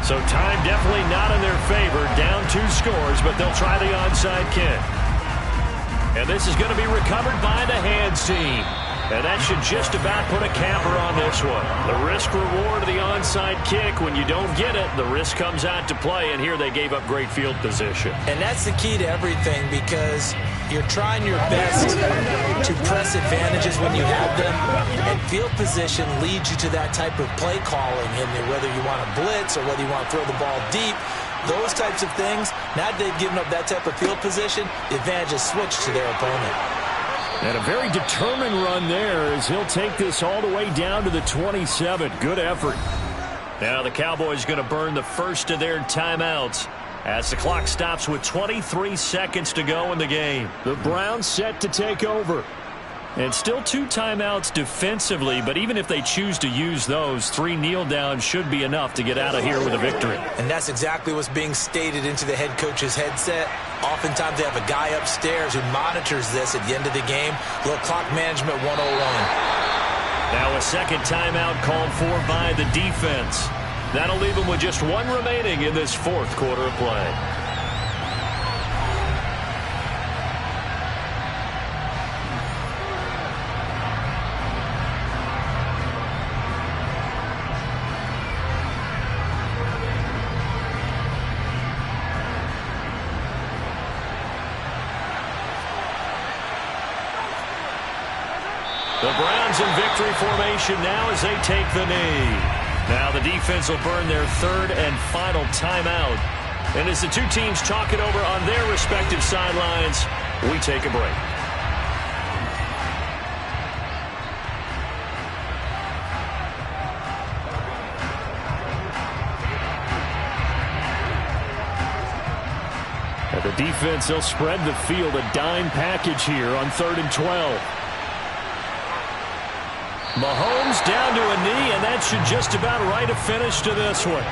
So time definitely not in their favor. Down 2 scores, but they'll try the onside kick. And this is going to be recovered by the hands team. And that should just about put a capper on this one. The risk-reward of the onside kick, when you don't get it, the risk comes out to play, and here they gave up great field position. And that's the key to everything, because you're trying your best to press advantages when you have them, and field position leads you to that type of play calling, and whether you want to blitz or whether you want to throw the ball deep, those types of things, now that they've given up that type of field position, the advantage is switched to their opponent. And a very determined run there as he'll take this all the way down to the 27. Good effort. Now the Cowboys going to burn the first of their timeouts as the clock stops with 23 seconds to go in the game. The Browns set to take over. And still 2 timeouts defensively, but even if they choose to use those, 3 kneel downs should be enough to get out of here with a victory. And that's exactly what's being stated into the head coach's headset. Oftentimes they have a guy upstairs who monitors this at the end of the game. A little clock management 101. Now a second timeout called for by the defense. That'll leave them with just 1 remaining in this 4th quarter of play. The Browns in victory formation now as they take the knee. Now the defense will burn their 3rd and final timeout. And as the 2 teams talk it over on their respective sidelines, we take a break. Defense, they'll spread the field, a dime package here on 3rd and 12. Mahomes down to a knee, and that should just about write a finish to this one.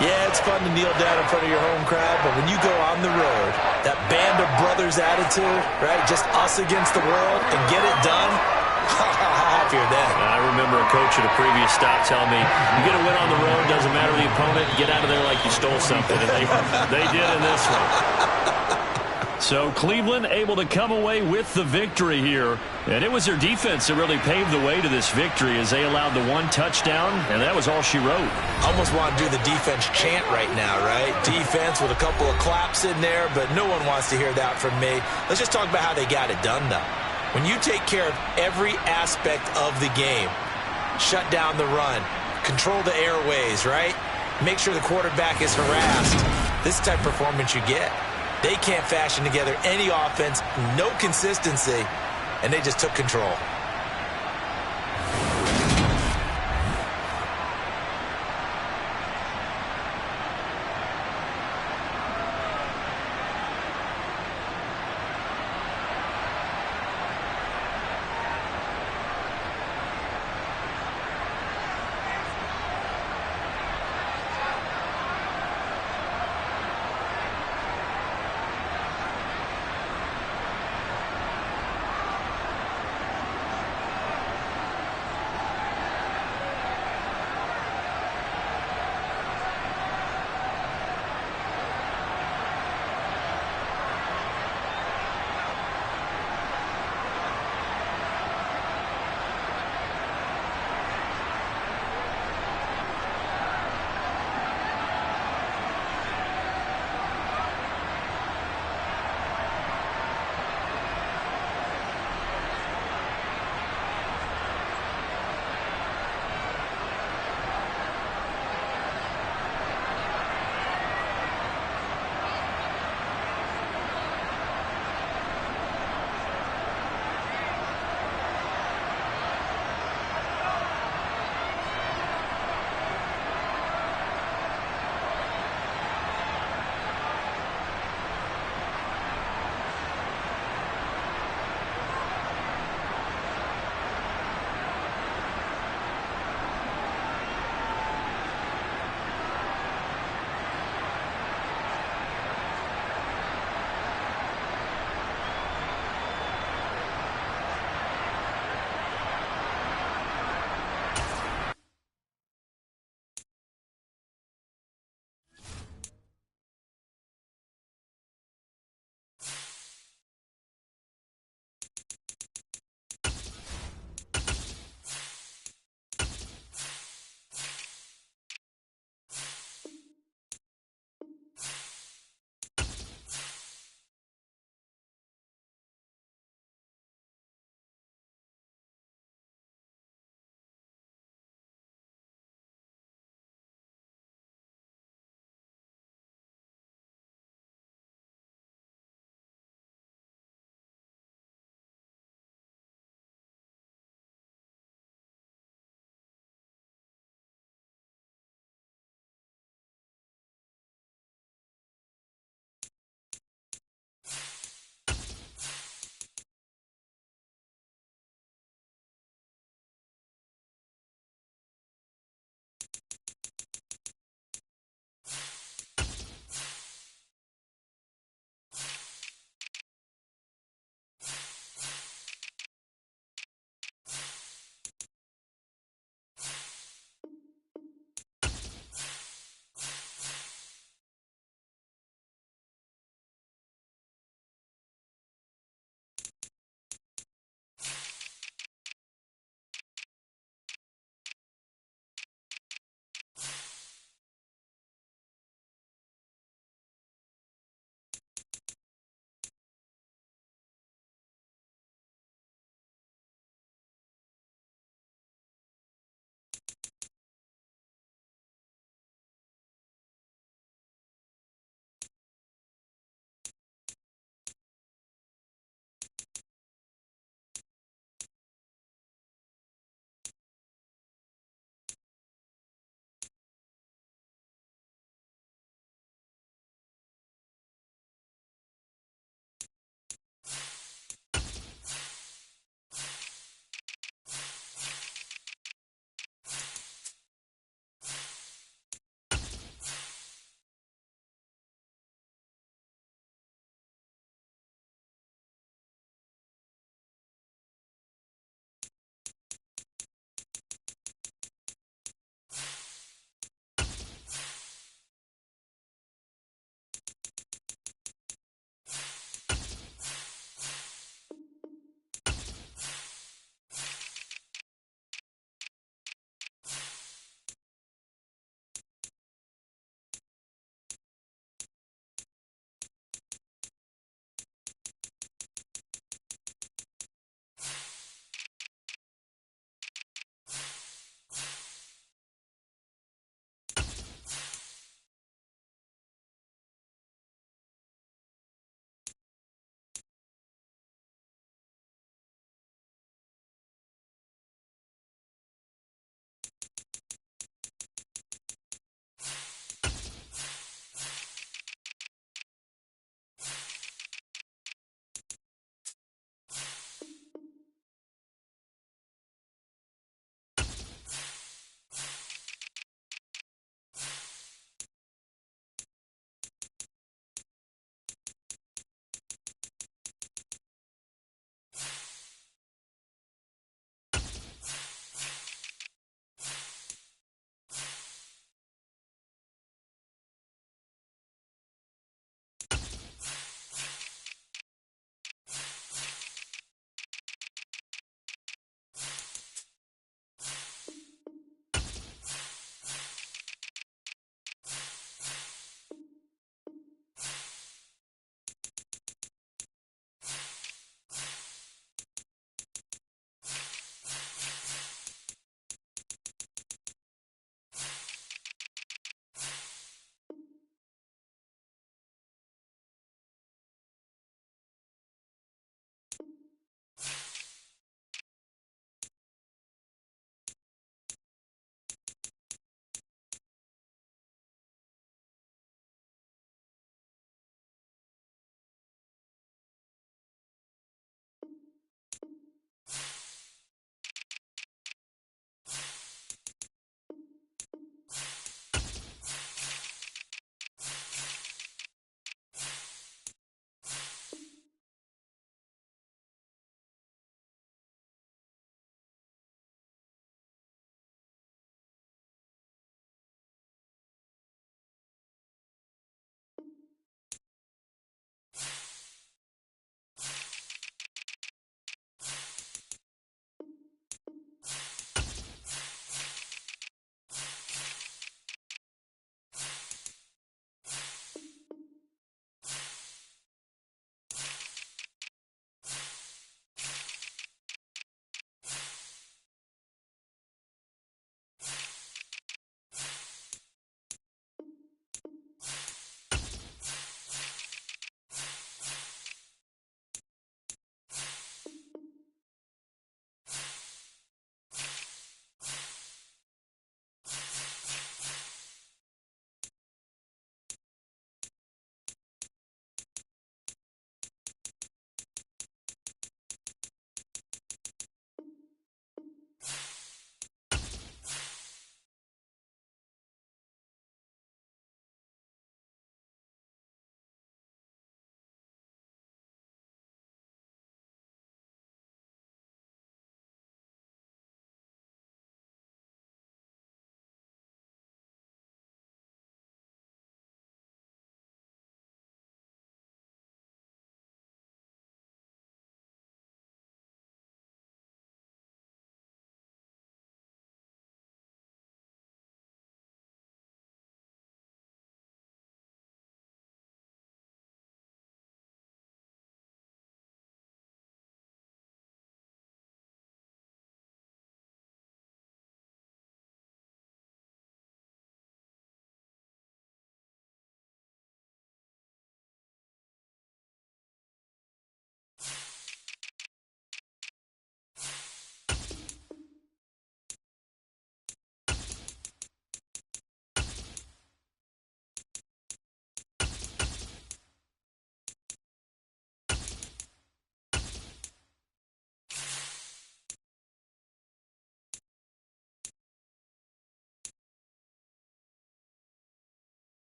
Yeah, it's fun to kneel down in front of your home crowd, but when you go on the road, that band of brothers attitude, right, just us against the world, and get it done, how happier then. I remember a coach at a previous stop telling me, you get a win on the road, doesn't matter the opponent, get out of there like you stole something. And they did in this one. So Cleveland able to come away with the victory here. And it was their defense that really paved the way to this victory as they allowed the 1 touchdown, and that was all she wrote. Almost want to do the defense chant right now, right? Defense with a couple of claps in there, but no one wants to hear that from me. Let's just talk about how they got it done, though. When you take care of every aspect of the game, shut down the run, control the airways, right? Make sure the quarterback is harassed. This type of performance you get. They can't fashion together any offense, no consistency, and they just took control.